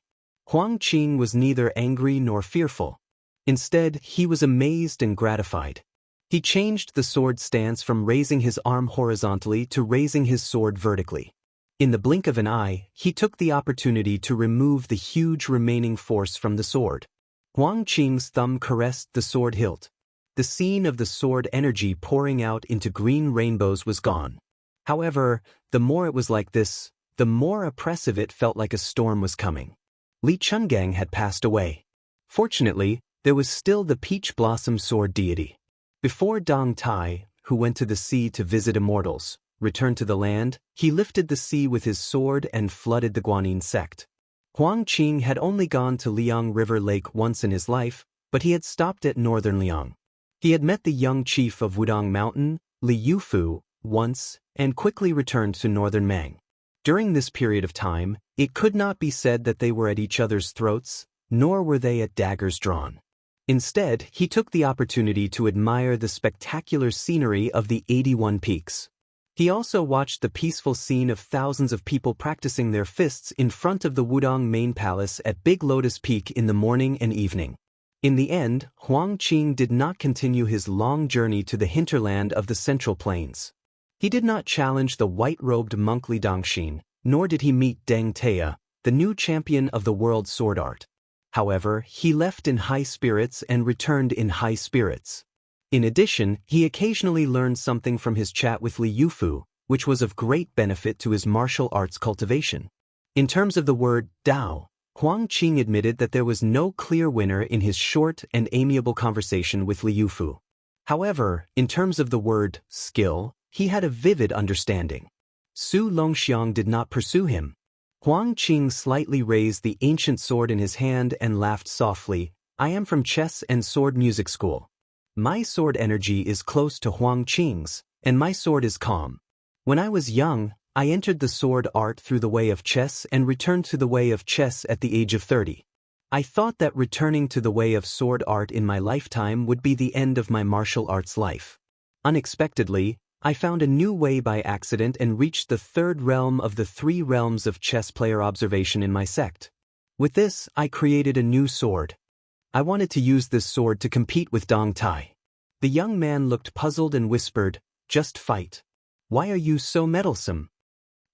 Huang Qing was neither angry nor fearful. Instead, he was amazed and gratified. He changed the sword stance from raising his arm horizontally to raising his sword vertically. In the blink of an eye, he took the opportunity to remove the huge remaining force from the sword. Huang Qing's thumb caressed the sword hilt. The scene of the sword energy pouring out into green rainbows was gone. However, the more it was like this, the more oppressive it felt like a storm was coming. Li Chungang had passed away. Fortunately, there was still the peach blossom sword deity. Before Dong Tai, who went to the sea to visit immortals, returned to the land, he lifted the sea with his sword and flooded the Guanyin sect. Huang Qing had only gone to Liang River Lake once in his life, but he had stopped at northern Liang. He had met the young chief of Wudong Mountain, Li Yufu, once, and quickly returned to northern Mang. During this period of time, it could not be said that they were at each other's throats, nor were they at daggers drawn. Instead, he took the opportunity to admire the spectacular scenery of the 81 peaks. He also watched the peaceful scene of thousands of people practicing their fists in front of the Wudong main palace at Big Lotus Peak in the morning and evening. In the end, Huang Qing did not continue his long journey to the hinterland of the Central Plains. He did not challenge the white-robed monk Li Dongxin, nor did he meet Deng Teia, the new champion of the world sword art. However, he left in high spirits and returned in high spirits. In addition, he occasionally learned something from his chat with Li Yufu, which was of great benefit to his martial arts cultivation. In terms of the word Dao, Huang Qing admitted that there was no clear winner in his short and amiable conversation with Li Yufu. However, in terms of the word skill, he had a vivid understanding. Su Longxiang did not pursue him. Huang Qing slightly raised the ancient sword in his hand and laughed softly. "I am from chess and sword music school. My sword energy is close to Huang Qing's, and my sword is calm. When I was young, I entered the sword art through the way of chess and returned to the way of chess at the age of 30. I thought that returning to the way of sword art in my lifetime would be the end of my martial arts life. Unexpectedly, I found a new way by accident and reached the 3rd realm of the 3 realms of chess player observation in my sect. With this, I created a new sword. I wanted to use this sword to compete with Dong Tai." The young man looked puzzled and whispered, "Just fight. Why are you so meddlesome?"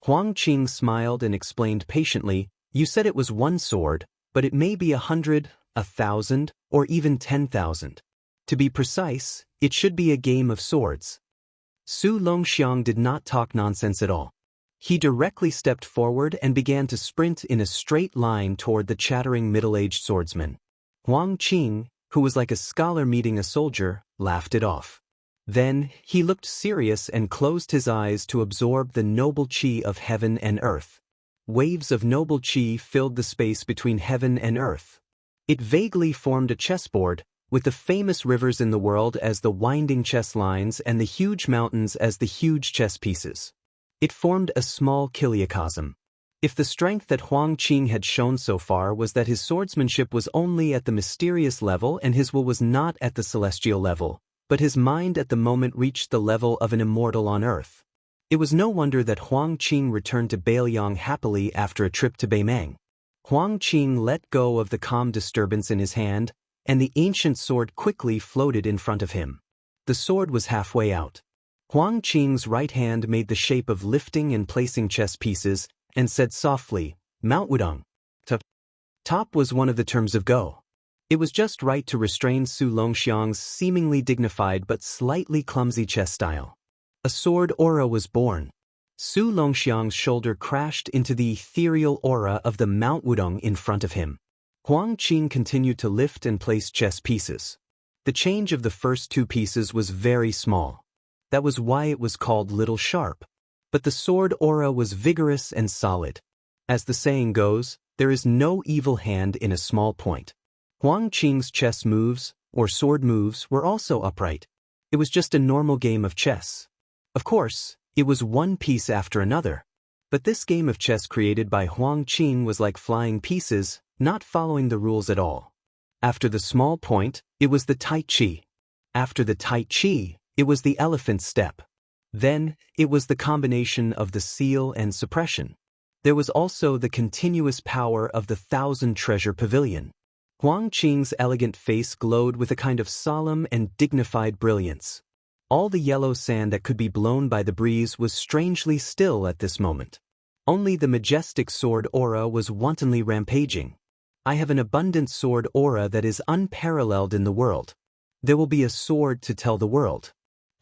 Huang Qing smiled and explained patiently, "You said it was one sword, but it may be 100, 1,000, or even 10,000. To be precise, it should be a game of swords." Su Longxiang did not talk nonsense at all. He directly stepped forward and began to sprint in a straight line toward the chattering middle-aged swordsman. Huang Qing, who was like a scholar meeting a soldier, laughed it off. Then, he looked serious and closed his eyes to absorb the noble qi of heaven and earth. Waves of noble qi filled the space between heaven and earth. It vaguely formed a chessboard, with the famous rivers in the world as the winding chess lines and the huge mountains as the huge chess pieces. It formed a small kiliacosm. If the strength that Huang Qing had shown so far was that his swordsmanship was only at the mysterious level and his will was not at the celestial level, but his mind at the moment reached the level of an immortal on earth. It was no wonder that Huang Qing returned to Beiliang happily after a trip to Beimang. Huang Qing let go of the calm disturbance in his hand, and the ancient sword quickly floated in front of him. The sword was halfway out. Huang Qing's right hand made the shape of lifting and placing chess pieces, and said softly, "Mount Wudong." Top was one of the terms of Go. It was just right to restrain Su Longxiang's seemingly dignified but slightly clumsy chess style. A sword aura was born. Su Longxiang's shoulder crashed into the ethereal aura of the Mount Wudong in front of him. Huang Qing continued to lift and place chess pieces. The change of the first two pieces was very small. That was why it was called Little Sharp. But the sword aura was vigorous and solid. As the saying goes, there is no evil hand in a small point. Huang Qing's chess moves, or sword moves, were also upright. It was just a normal game of chess. Of course, it was one piece after another. But this game of chess created by Huang Qing was like flying pieces, not following the rules at all. After the small point, it was the Tai Chi. After the Tai Chi, it was the elephant step. Then, it was the combination of the seal and suppression. There was also the continuous power of the 1,000-treasure pavilion. Huang Qing's elegant face glowed with a kind of solemn and dignified brilliance. All the yellow sand that could be blown by the breeze was strangely still at this moment. Only the majestic sword aura was wantonly rampaging. I have an abundant sword aura that is unparalleled in the world. There will be a sword to tell the world.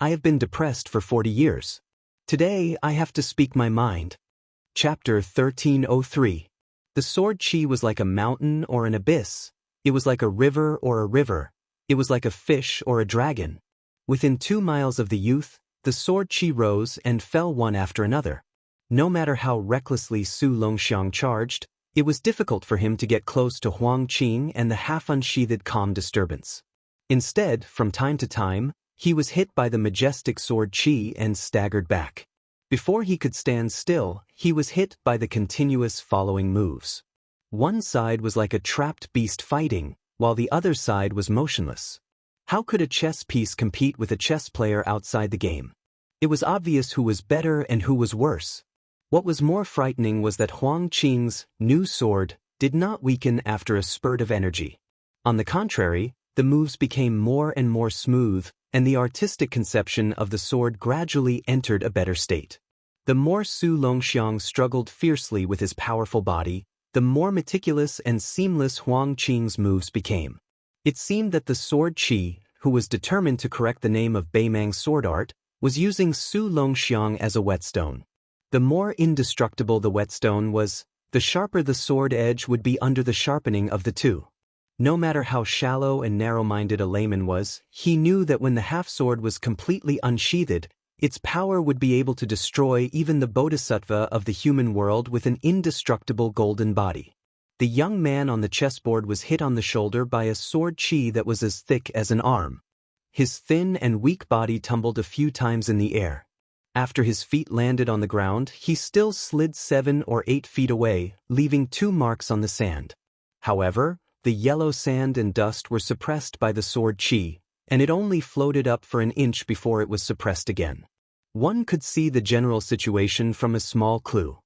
I have been depressed for 40 years. Today I have to speak my mind. Chapter 1303. The sword chi was like a mountain or an abyss. It was like a river or a river. It was like a fish or a dragon. Within 2 miles of the youth, the sword chi rose and fell one after another. No matter how recklessly Su Longxiang charged, it was difficult for him to get close to Huang Qing and the half-unsheathed calm disturbance. Instead, from time to time, he was hit by the majestic sword chi and staggered back. Before he could stand still, he was hit by the continuous following moves. One side was like a trapped beast fighting, while the other side was motionless. How could a chess piece compete with a chess player outside the game? It was obvious who was better and who was worse. What was more frightening was that Huang Qing's new sword did not weaken after a spurt of energy. On the contrary, the moves became more and more smooth, and the artistic conception of the sword gradually entered a better state. The more Su Longxiang struggled fiercely with his powerful body, the more meticulous and seamless Huang Qing's moves became. It seemed that the sword chi, who was determined to correct the name of Beimang's sword art, was using Su Longxiang as a whetstone. The more indestructible the whetstone was, the sharper the sword edge would be under the sharpening of the two. No matter how shallow and narrow-minded a layman was, he knew that when the half-sword was completely unsheathed, its power would be able to destroy even the bodhisattva of the human world with an indestructible golden body. The young man on the chessboard was hit on the shoulder by a sword chi that was as thick as an arm. His thin and weak body tumbled a few times in the air. After his feet landed on the ground, he still slid 7 or 8 feet away, leaving 2 marks on the sand. However, the yellow sand and dust were suppressed by the sword chi, and it only floated up for an inch before it was suppressed again. One could see the general situation from a small clue.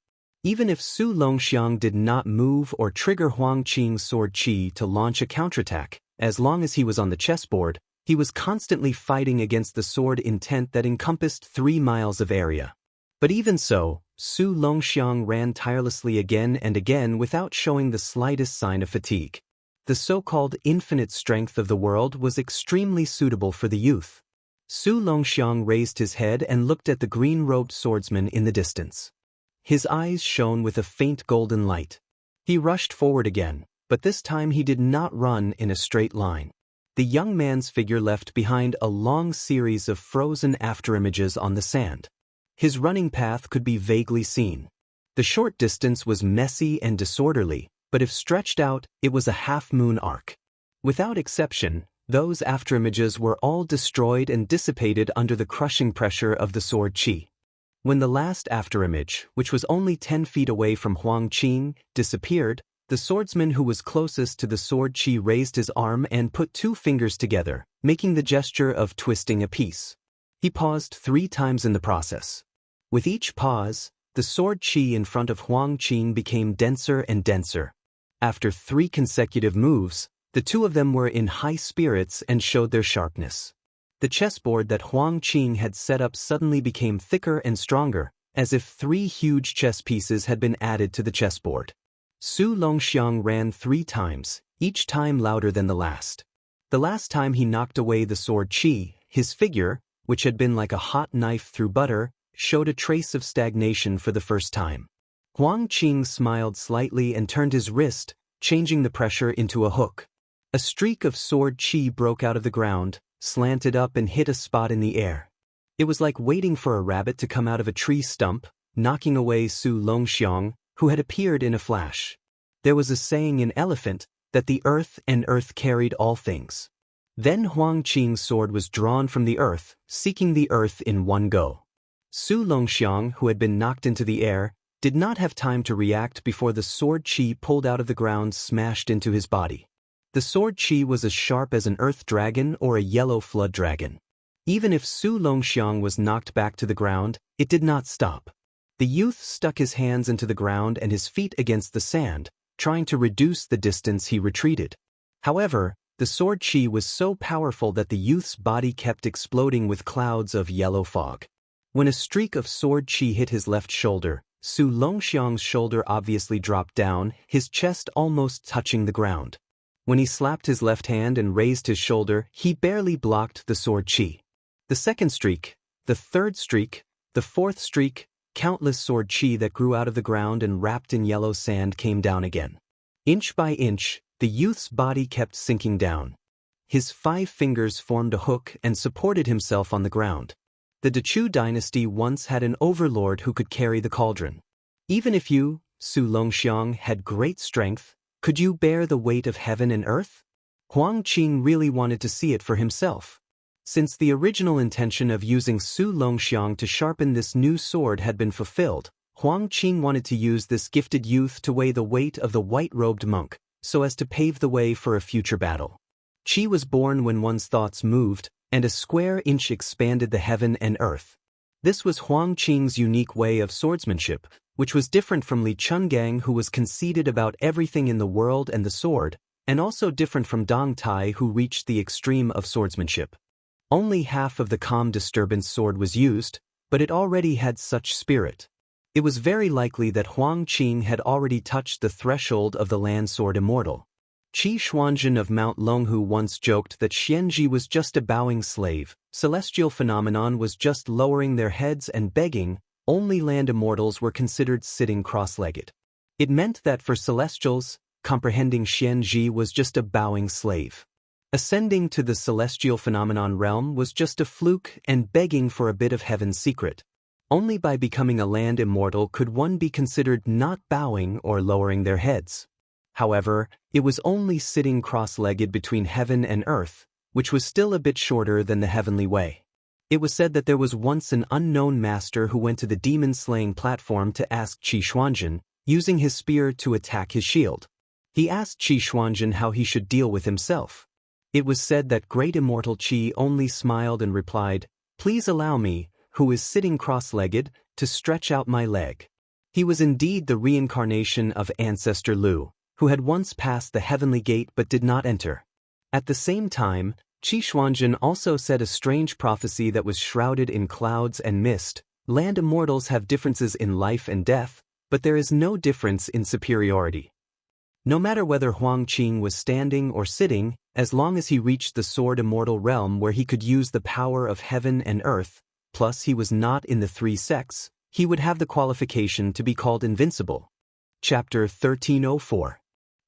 Even if Su Longxiang did not move or trigger Huang Qing's sword chi to launch a counterattack, as long as he was on the chessboard, he was constantly fighting against the sword intent that encompassed 3 miles of area. But even so, Su Longxiang ran tirelessly again and again without showing the slightest sign of fatigue. The so-called infinite strength of the world was extremely suitable for the youth. Su Longxiang raised his head and looked at the green-robed swordsman in the distance. His eyes shone with a faint golden light. He rushed forward again, but this time he did not run in a straight line. The young man's figure left behind a long series of frozen afterimages on the sand. His running path could be vaguely seen. The short distance was messy and disorderly, but if stretched out, it was a half-moon arc. Without exception, those afterimages were all destroyed and dissipated under the crushing pressure of the sword chi. When the last afterimage, which was only 10 feet away from Huang Qing, disappeared, the swordsman who was closest to the sword chi raised his arm and put 2 fingers together, making the gesture of twisting a piece. He paused 3 times in the process. With each pause, the sword chi in front of Huang Qing became denser and denser. After 3 consecutive moves, the two of them were in high spirits and showed their sharpness. The chessboard that Huang Qing had set up suddenly became thicker and stronger, as if 3 huge chess pieces had been added to the chessboard. Su Longxiang ran 3 times, each time louder than the last. The last time he knocked away the sword chi, his figure, which had been like a hot knife through butter, showed a trace of stagnation for the first time. Huang Qing smiled slightly and turned his wrist, changing the pressure into a hook. A streak of sword qi broke out of the ground, slanted up and hit a spot in the air. It was like waiting for a rabbit to come out of a tree stump, knocking away Su Longxiang, who had appeared in a flash. There was a saying in Elephant that the earth and earth carried all things. Then Huang Qing's sword was drawn from the earth, seeking the earth in one go. Su Longxiang, who had been knocked into the air, did not have time to react before the sword qi pulled out of the ground smashed into his body. The sword qi was as sharp as an earth dragon or a yellow flood dragon. Even if Su Longxiang was knocked back to the ground, it did not stop. The youth stuck his hands into the ground and his feet against the sand, trying to reduce the distance he retreated. However, the sword qi was so powerful that the youth's body kept exploding with clouds of yellow fog. When a streak of sword qi hit his left shoulder, Su Longxiang's shoulder obviously dropped down, his chest almost touching the ground. When he slapped his left hand and raised his shoulder, he barely blocked the sword qi. The second streak, the third streak, the fourth streak, countless sword qi that grew out of the ground and wrapped in yellow sand came down again. Inch by inch, the youth's body kept sinking down. His 5 fingers formed a hook and supported himself on the ground. The Dechu dynasty once had an overlord who could carry the cauldron. Even if you, Su Longxiang, had great strength, could you bear the weight of heaven and earth? Huang Qing really wanted to see it for himself. Since the original intention of using Su Longxiang to sharpen this new sword had been fulfilled, Huang Qing wanted to use this gifted youth to weigh the weight of the white-robed monk, so as to pave the way for a future battle. Qi was born when one's thoughts moved, and a square inch expanded the heaven and earth. This was Huang Qing's unique way of swordsmanship, which was different from Li Chungang, who was conceited about everything in the world and the sword, and also different from Dong Tai, who reached the extreme of swordsmanship. Only half of the calm disturbance sword was used, but it already had such spirit. It was very likely that Huang Qing had already touched the threshold of the land sword immortal. Qi Xuanzhen of Mount Longhu once joked that Xianxia was just a bowing slave, celestial phenomenon was just lowering their heads and begging, only land immortals were considered sitting cross-legged. It meant that for celestials, comprehending Xianxia was just a bowing slave. Ascending to the celestial phenomenon realm was just a fluke and begging for a bit of heaven's secret. Only by becoming a land immortal could one be considered not bowing or lowering their heads. However, it was only sitting cross-legged between heaven and earth, which was still a bit shorter than the heavenly way. It was said that there was once an unknown master who went to the demon-slaying platform to ask Qi Xuanzhen, using his spear to attack his shield. He asked Qi Xuanzhen how he should deal with himself. It was said that great immortal Qi only smiled and replied, "Please allow me, who is sitting cross-legged, to stretch out my leg." He was indeed the reincarnation of Ancestor Lu, who had once passed the heavenly gate but did not enter. At the same time, Qi Xuanzhen also said a strange prophecy that was shrouded in clouds and mist. Land immortals have differences in life and death, but there is no difference in superiority. No matter whether Huang Qing was standing or sitting, as long as he reached the sword immortal realm where he could use the power of heaven and earth, plus he was not in the 3 sects, he would have the qualification to be called invincible. Chapter 1304.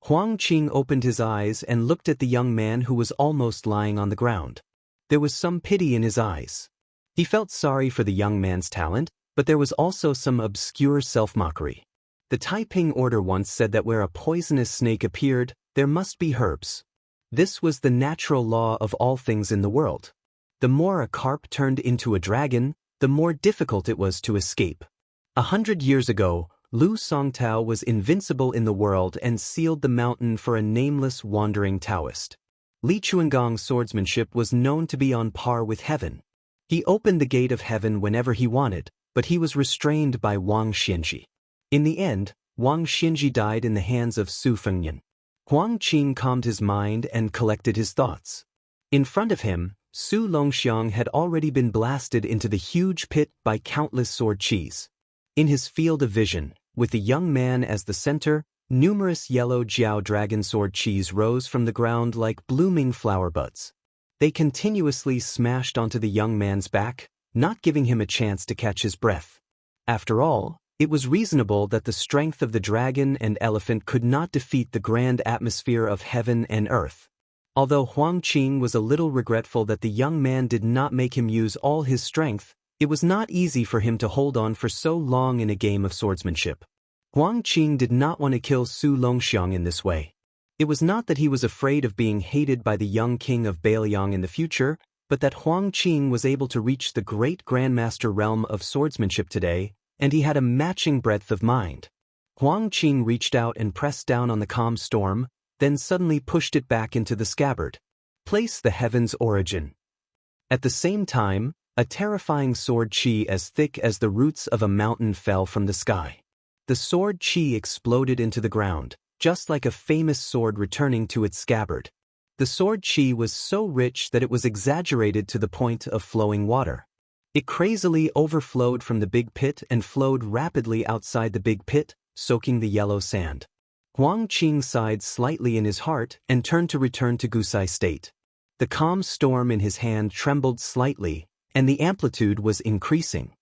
Huang Qing opened his eyes and looked at the young man who was almost lying on the ground. There was some pity in his eyes. He felt sorry for the young man's talent, but there was also some obscure self-mockery. The Taiping order once said that where a poisonous snake appeared, there must be herbs. This was the natural law of all things in the world. The more a carp turned into a dragon, the more difficult it was to escape. 100 years ago, Lu Songtao was invincible in the world and sealed the mountain for a nameless wandering Taoist. Li Chuangong's swordsmanship was known to be on par with heaven. He opened the gate of heaven whenever he wanted, but he was restrained by Wang Xianxi. In the end, Wang Xianxi died in the hands of Su Fengnian. Huang Qing calmed his mind and collected his thoughts. In front of him, Su Longxiang had already been blasted into the huge pit by countless sword qis. In his field of vision, with the young man as the center, numerous yellow Jiao dragon sword qis rose from the ground like blooming flower buds. They continuously smashed onto the young man's back, not giving him a chance to catch his breath. After all, it was reasonable that the strength of the dragon and elephant could not defeat the grand atmosphere of heaven and earth. Although Huang Qing was a little regretful that the young man did not make him use all his strength, it was not easy for him to hold on for so long in a game of swordsmanship. Huang Qing did not want to kill Su Longxiang in this way. It was not that he was afraid of being hated by the young king of Bailiang in the future, but that Huang Qing was able to reach the great grandmaster realm of swordsmanship today, and he had a matching breadth of mind. Huang Qing reached out and pressed down on the calm storm, then suddenly pushed it back into the scabbard. Place the heaven's origin. At the same time, a terrifying sword chi as thick as the roots of a mountain fell from the sky. The sword chi exploded into the ground, just like a famous sword returning to its scabbard. The sword chi was so rich that it was exaggerated to the point of flowing water. It crazily overflowed from the big pit and flowed rapidly outside the big pit, soaking the yellow sand. Huang Qing sighed slightly in his heart and turned to return to Gusai state. The calm storm in his hand trembled slightly, and the amplitude was increasing.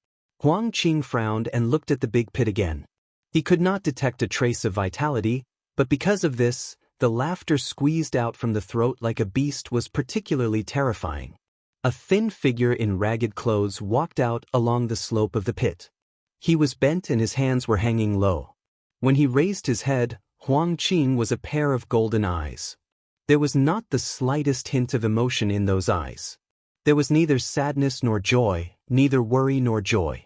Huang Qing frowned and looked at the big pit again. He could not detect a trace of vitality, but because of this, the laughter squeezed out from the throat like a beast was particularly terrifying. A thin figure in ragged clothes walked out along the slope of the pit. He was bent and his hands were hanging low. When he raised his head, Huang Qing was a pair of golden eyes. There was not the slightest hint of emotion in those eyes. There was neither sadness nor joy, neither worry nor joy.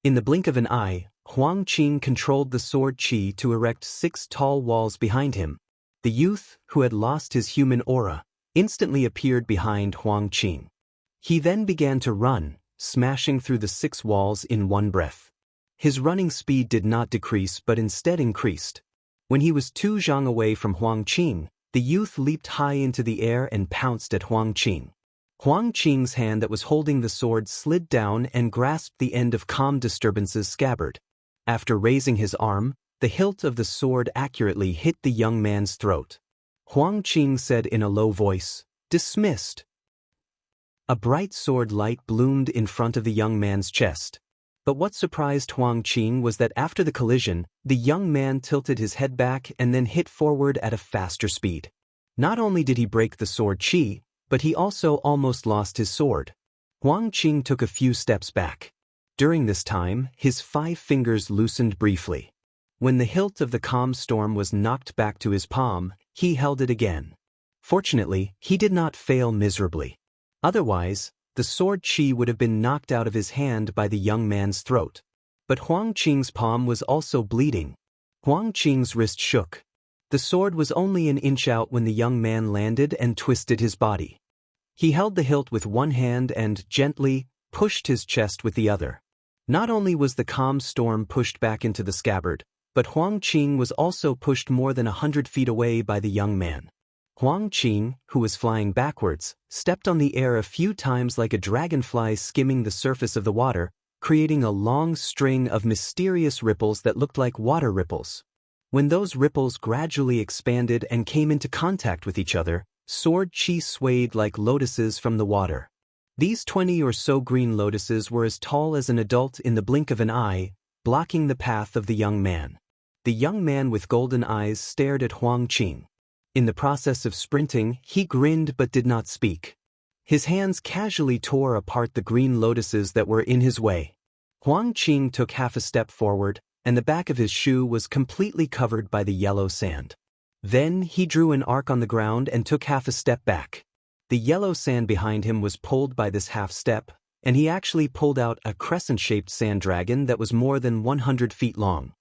In the blink of an eye, Huang Qing controlled the sword chi to erect 6 tall walls behind him. The youth, who had lost his human aura, instantly appeared behind Huang Qing. He then began to run, smashing through the 6 walls in one breath. His running speed did not decrease but instead increased. When he was 2 zhang away from Huang Qing, the youth leaped high into the air and pounced at Huang Qing. Huang Qing's hand that was holding the sword slid down and grasped the end of Calm Disturbance's scabbard. After raising his arm, the hilt of the sword accurately hit the young man's throat. Huang Qing said in a low voice, "Dismissed." A bright sword light bloomed in front of the young man's chest. But what surprised Huang Qing was that after the collision, the young man tilted his head back and then hit forward at a faster speed. Not only did he break the sword chi, but he also almost lost his sword. Huang Qing took a few steps back. During this time, his 5 fingers loosened briefly. When the hilt of the calm storm was knocked back to his palm, he held it again. Fortunately, he did not fail miserably. Otherwise, the sword chi would have been knocked out of his hand by the young man's throat. But Huang Qing's palm was also bleeding. Huang Qing's wrist shook. The sword was only an inch out when the young man landed and twisted his body. He held the hilt with one hand and, gently, pushed his chest with the other. Not only was the calm storm pushed back into the scabbard, but Huang Qing was also pushed more than 100 feet away by the young man. Huang Qing, who was flying backwards, stepped on the air a few times like a dragonfly skimming the surface of the water, creating a long string of mysterious ripples that looked like water ripples. When those ripples gradually expanded and came into contact with each other, sword chi swayed like lotuses from the water. These 20 or so green lotuses were as tall as an adult in the blink of an eye, blocking the path of the young man. The young man with golden eyes stared at Huang Qing. In the process of sprinting, he grinned but did not speak. His hands casually tore apart the green lotuses that were in his way. Huang Qing took half a step forward, and the back of his shoe was completely covered by the yellow sand. Then he drew an arc on the ground and took half a step back. The yellow sand behind him was pulled by this half step, and he actually pulled out a crescent-shaped sand dragon that was more than 100 feet long.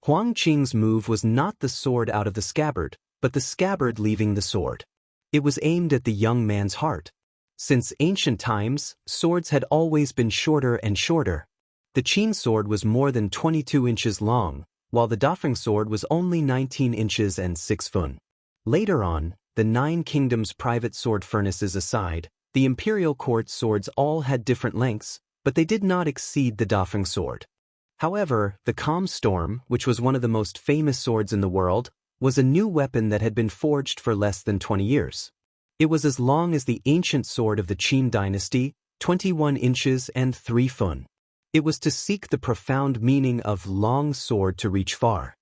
Huang Qing's move was not the sword out of the scabbard, but the scabbard leaving the sword. It was aimed at the young man's heart. Since ancient times, swords had always been shorter and shorter. The Qin sword was more than 22 inches long, while the Dafeng sword was only 19 inches and 6 fun. Later on, the 9 kingdoms' private sword furnaces aside, the imperial court swords all had different lengths, but they did not exceed the Dafeng sword. However, the Calm Storm, which was one of the most famous swords in the world, was a new weapon that had been forged for less than 20 years. It was as long as the ancient sword of the Qin dynasty, 21 inches and 3 fun. It was to seek the profound meaning of long sword to reach far.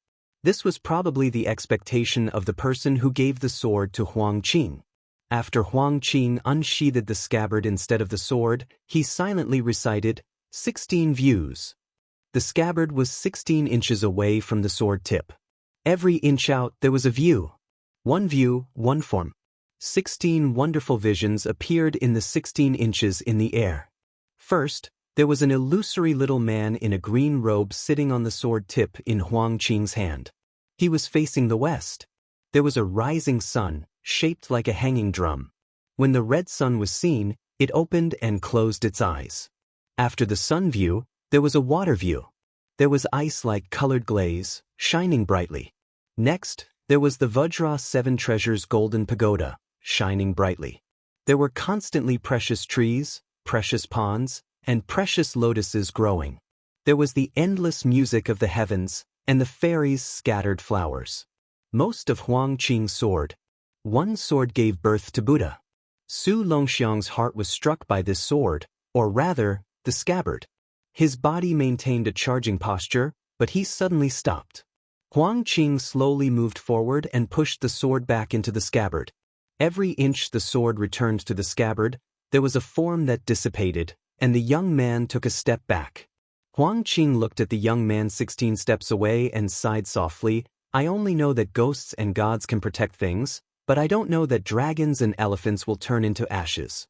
This was probably the expectation of the person who gave the sword to Huang Qing. After Huang Qing unsheathed the scabbard instead of the sword, he silently recited, 16 views. The scabbard was 16 inches away from the sword tip. Every inch out there was a view. One view, one form. 16 wonderful visions appeared in the 16 inches in the air. First, there was an illusory little man in a green robe sitting on the sword tip in Huang Qing's hand. He was facing the west. There was a rising sun, shaped like a hanging drum. When the red sun was seen, it opened and closed its eyes. After the sun view, there was a water view. There was ice-like colored glaze, shining brightly. Next, there was the Vajra 7 Treasures golden pagoda, shining brightly. There were constantly precious trees, precious ponds, and precious lotuses growing. There was the endless music of the heavens, and the fairies scattered flowers. Most of Huang Qing's sword. One sword gave birth to Buddha. Su Longxiang's heart was struck by this sword, or rather, the scabbard. His body maintained a charging posture, but he suddenly stopped. Huang Qing slowly moved forward and pushed the sword back into the scabbard. Every inch the sword returned to the scabbard, there was a form that dissipated, and the young man took a step back. Huang Qing looked at the young man 16 steps away and sighed softly, I only know that ghosts and gods can protect things, but I don't know that dragons and elephants will turn into ashes.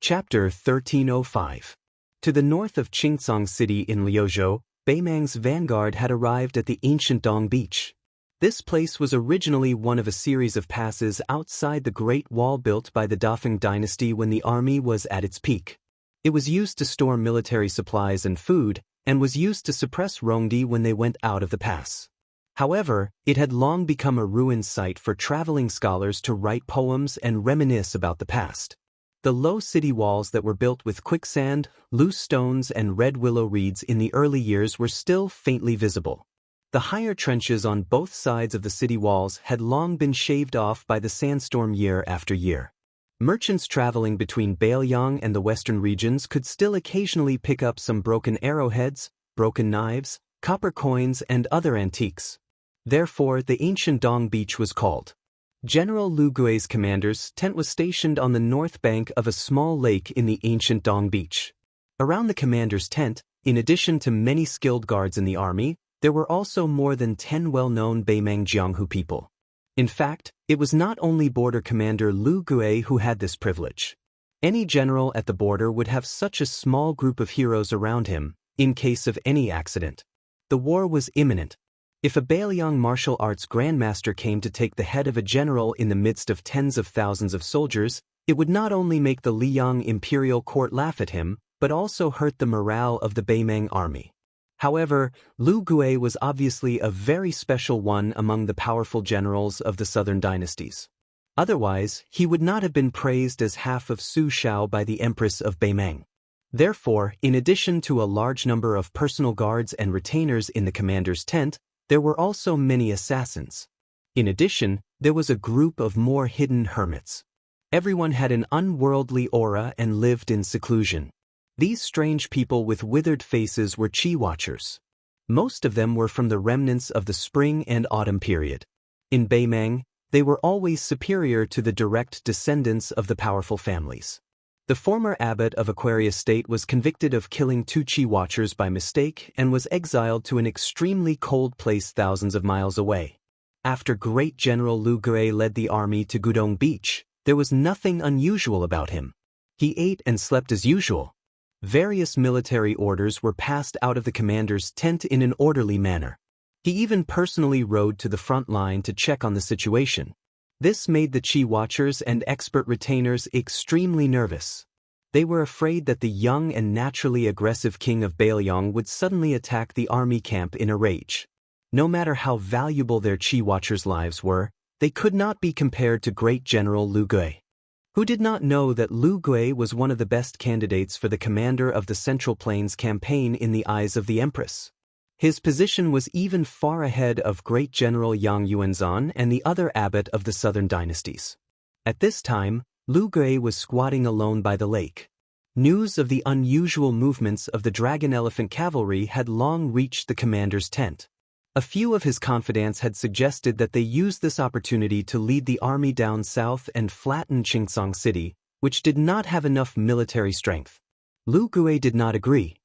Chapter 1305. To the north of Qingcang City in Liuzhou, Beimang's vanguard had arrived at the ancient Dong Beach. This place was originally one of a series of passes outside the Great Wall built by the Dafeng dynasty when the army was at its peak. It was used to store military supplies and food, and was used to suppress Rongdi when they went out of the pass. However, it had long become a ruined site for traveling scholars to write poems and reminisce about the past. The low city walls that were built with quicksand, loose stones and red willow reeds in the early years were still faintly visible. The higher trenches on both sides of the city walls had long been shaved off by the sandstorm year after year. Merchants traveling between Beiliang and the western regions could still occasionally pick up some broken arrowheads, broken knives, copper coins and other antiques. Therefore, the ancient Dong Beach was called. General Lu Gui's commander's tent was stationed on the north bank of a small lake in the ancient Dong Beach. Around the commander's tent, in addition to many skilled guards in the army, there were also more than 10 well-known Beimang Jianghu people. In fact, it was not only border commander Lu Gui who had this privilege. Any general at the border would have such a small group of heroes around him, in case of any accident. The war was imminent. If a Beiliang martial arts grandmaster came to take the head of a general in the midst of tens of thousands of soldiers, it would not only make the Liang imperial court laugh at him, but also hurt the morale of the Beimang army. However, Lu Gui was obviously a very special one among the powerful generals of the southern dynasties. Otherwise, he would not have been praised as half of Su Shao by the Empress of Beimang. Therefore, in addition to a large number of personal guards and retainers in the commander's tent, there were also many assassins. In addition, there was a group of more hidden hermits. Everyone had an unworldly aura and lived in seclusion. These strange people with withered faces were Qi Watchers. Most of them were from the remnants of the spring and autumn period. In Beimang, they were always superior to the direct descendants of the powerful families. The former abbot of Aquarius State was convicted of killing 2 Qi Watchers by mistake and was exiled to an extremely cold place thousands of miles away. After Great General Lu Gui led the army to Gudong Beach, there was nothing unusual about him. He ate and slept as usual. Various military orders were passed out of the commander's tent in an orderly manner. He even personally rode to the front line to check on the situation. This made the Qi Watchers and expert retainers extremely nervous. They were afraid that the young and naturally aggressive king of Beiliang would suddenly attack the army camp in a rage. No matter how valuable their Qi Watchers' lives were, they could not be compared to Great General Lu Gui. Who did not know that Lu Gui was one of the best candidates for the commander of the Central Plains campaign in the eyes of the Empress? His position was even far ahead of Great General Yang Yuanzhan and the other abbot of the southern dynasties. At this time, Lu Gui was squatting alone by the lake. News of the unusual movements of the dragon elephant cavalry had long reached the commander's tent. A few of his confidants had suggested that they use this opportunity to lead the army down south and flatten Xianxia city, which did not have enough military strength. Lu Gui did not agree.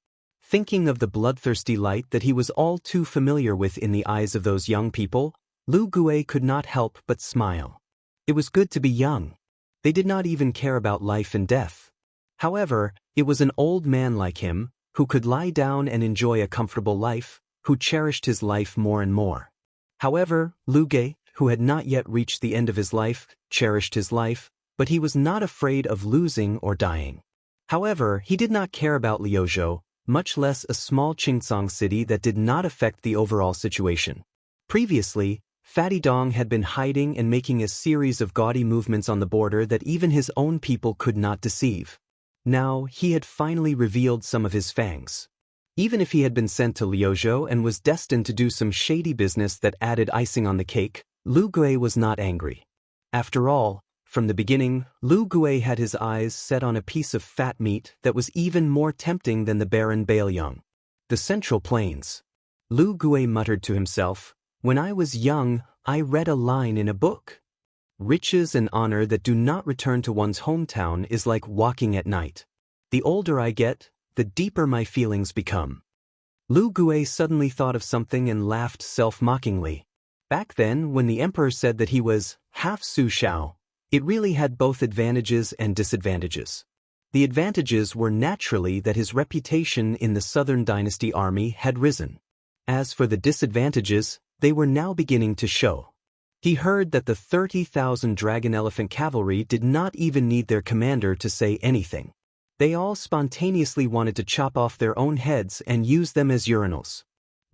Thinking of the bloodthirsty light that he was all too familiar with in the eyes of those young people, Lu Gui could not help but smile. It was good to be young. They did not even care about life and death. However, it was an old man like him, who could lie down and enjoy a comfortable life, who cherished his life more and more. However, Lu Gui, who had not yet reached the end of his life, cherished his life, but he was not afraid of losing or dying. However, he did not care about Liuzhou, much less a small Xianxia city that did not affect the overall situation. Previously, Fatty Dong had been hiding and making a series of gaudy movements on the border that even his own people could not deceive. Now, he had finally revealed some of his fangs. Even if he had been sent to Liuzhou and was destined to do some shady business that added icing on the cake, Lu Gui was not angry. After all, from the beginning, Lu Gui had his eyes set on a piece of fat meat that was even more tempting than the barren Baoyang. The Central Plains. Lu Gui muttered to himself, "When I was young, I read a line in a book. Riches and honor that do not return to one's hometown is like walking at night. The older I get, the deeper my feelings become." Lu Gui suddenly thought of something and laughed self-mockingly. Back then, when the emperor said that he was half Su Shao, it really had both advantages and disadvantages. The advantages were naturally that his reputation in the Southern Dynasty army had risen. As for the disadvantages, they were now beginning to show. He heard that the 30,000 dragon elephant cavalry did not even need their commander to say anything. They all spontaneously wanted to chop off their own heads and use them as urinals.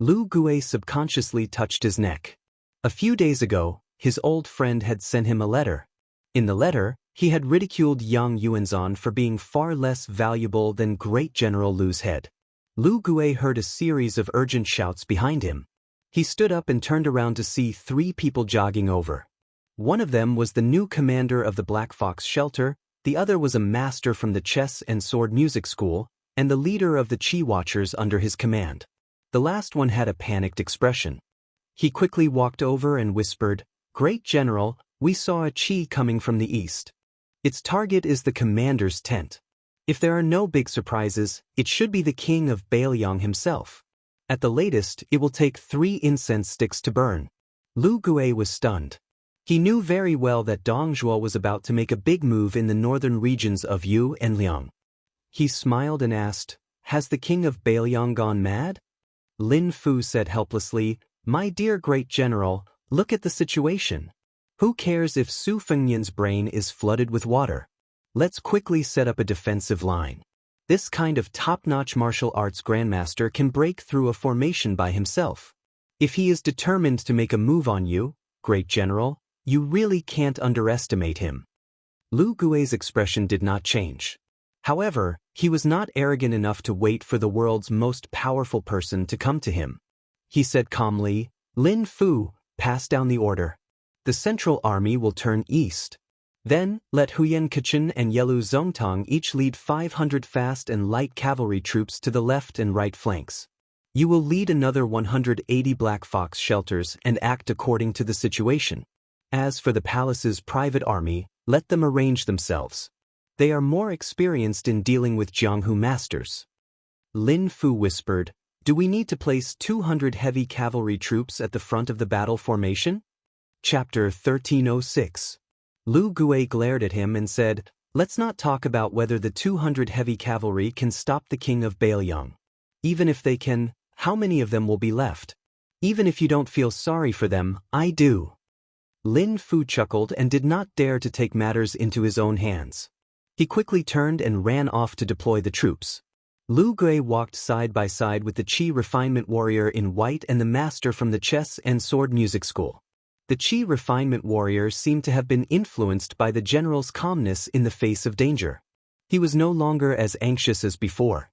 Lu Gui subconsciously touched his neck. A few days ago, his old friend had sent him a letter. In the letter, he had ridiculed Yang Yuanzhan for being far less valuable than Great General Lu's head. Lu Gui heard a series of urgent shouts behind him. He stood up and turned around to see 3 people jogging over. One of them was the new commander of the Black Fox Shelter, the other was a master from the chess and sword music school, and the leader of the Qi Watchers under his command. The last one had a panicked expression. He quickly walked over and whispered, "Great General, we saw a Qi coming from the east. Its target is the commander's tent. If there are no big surprises, it should be the king of Baoyang himself. At the latest, it will take 3 incense sticks to burn." Lu Gui was stunned. He knew very well that Dong Zhuo was about to make a big move in the northern regions of Yu and Liang. He smiled and asked, "Has the king of Baoyang gone mad?" Lin Fu said helplessly, "My dear great general, look at the situation. Who cares if Su Fengnian's brain is flooded with water? Let's quickly set up a defensive line. This kind of top-notch martial arts grandmaster can break through a formation by himself. If he is determined to make a move on you, great general, you really can't underestimate him." Lu Gui's expression did not change. However, he was not arrogant enough to wait for the world's most powerful person to come to him. He said calmly, "Lin Fu, pass down the order. The Central Army will turn east. Then, let Huyan Kachin and Yelu Zongtang each lead 500 fast and light cavalry troops to the left and right flanks. You will lead another 180 Black Fox shelters and act according to the situation. As for the palace's private army, let them arrange themselves. They are more experienced in dealing with Jianghu masters." Lin Fu whispered, "Do we need to place 200 heavy cavalry troops at the front of the battle formation?" Chapter 1306. Lu Gui glared at him and said, "Let's not talk about whether the 200 heavy cavalry can stop the king of Baoyang. Even if they can, how many of them will be left? Even if you don't feel sorry for them, I do." Lin Fu chuckled and did not dare to take matters into his own hands. He quickly turned and ran off to deploy the troops. Lu Gui walked side by side with the Qi refinement warrior in white and the master from the chess and sword music school. The Qi refinement warrior seemed to have been influenced by the general's calmness in the face of danger. He was no longer as anxious as before.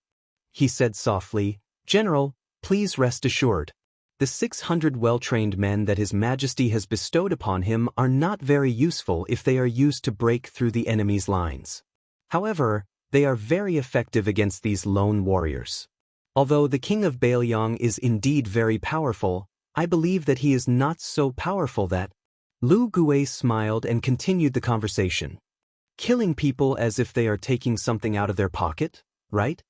He said softly, "General, please rest assured. The 600 well-trained men that His Majesty has bestowed upon him are not very useful if they are used to break through the enemy's lines. However, They are very effective against these lone warriors. Although the king of Bailiang is indeed very powerful, I believe that he is not so powerful that. Lu Gui smiled and continued the conversation. Killing people as if they are taking something out of their pocket, right?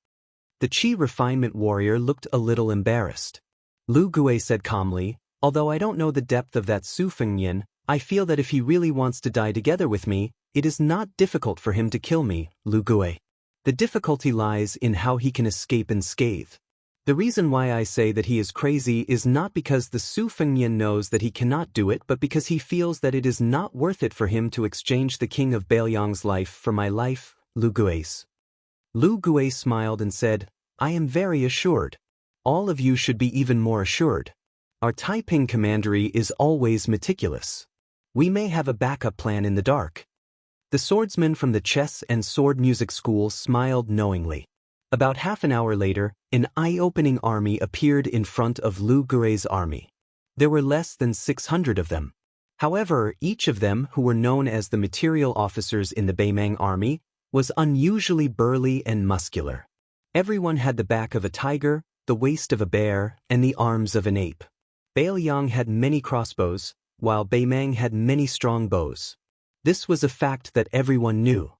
The Qi refinement warrior looked a little embarrassed. Lu Gui said calmly, although I don't know the depth of that Su Fengnian, I feel that if he really wants to die together with me, it is not difficult for him to kill me, Lu Gui. The difficulty lies in how he can escape unscathed. The reason why I say that he is crazy is not because the Su Fengnian knows that he cannot do it, but because he feels that it is not worth it for him to exchange the king of Bailiang's life for my life, Lu Gui's. Lu Gui smiled and said, I am very assured. All of you should be even more assured. Our Taiping commandery is always meticulous. We may have a backup plan in the dark. The swordsman from the chess and sword music school smiled knowingly. About half an hour later, an eye-opening army appeared in front of Lu Gui's army. There were less than 600 of them. However, each of them, who were known as the material officers in the Beimang army, was unusually burly and muscular. Everyone had the back of a tiger, the waist of a bear, and the arms of an ape. Bailiang had many crossbows, while Beimang had many strong bows. This was a fact that everyone knew.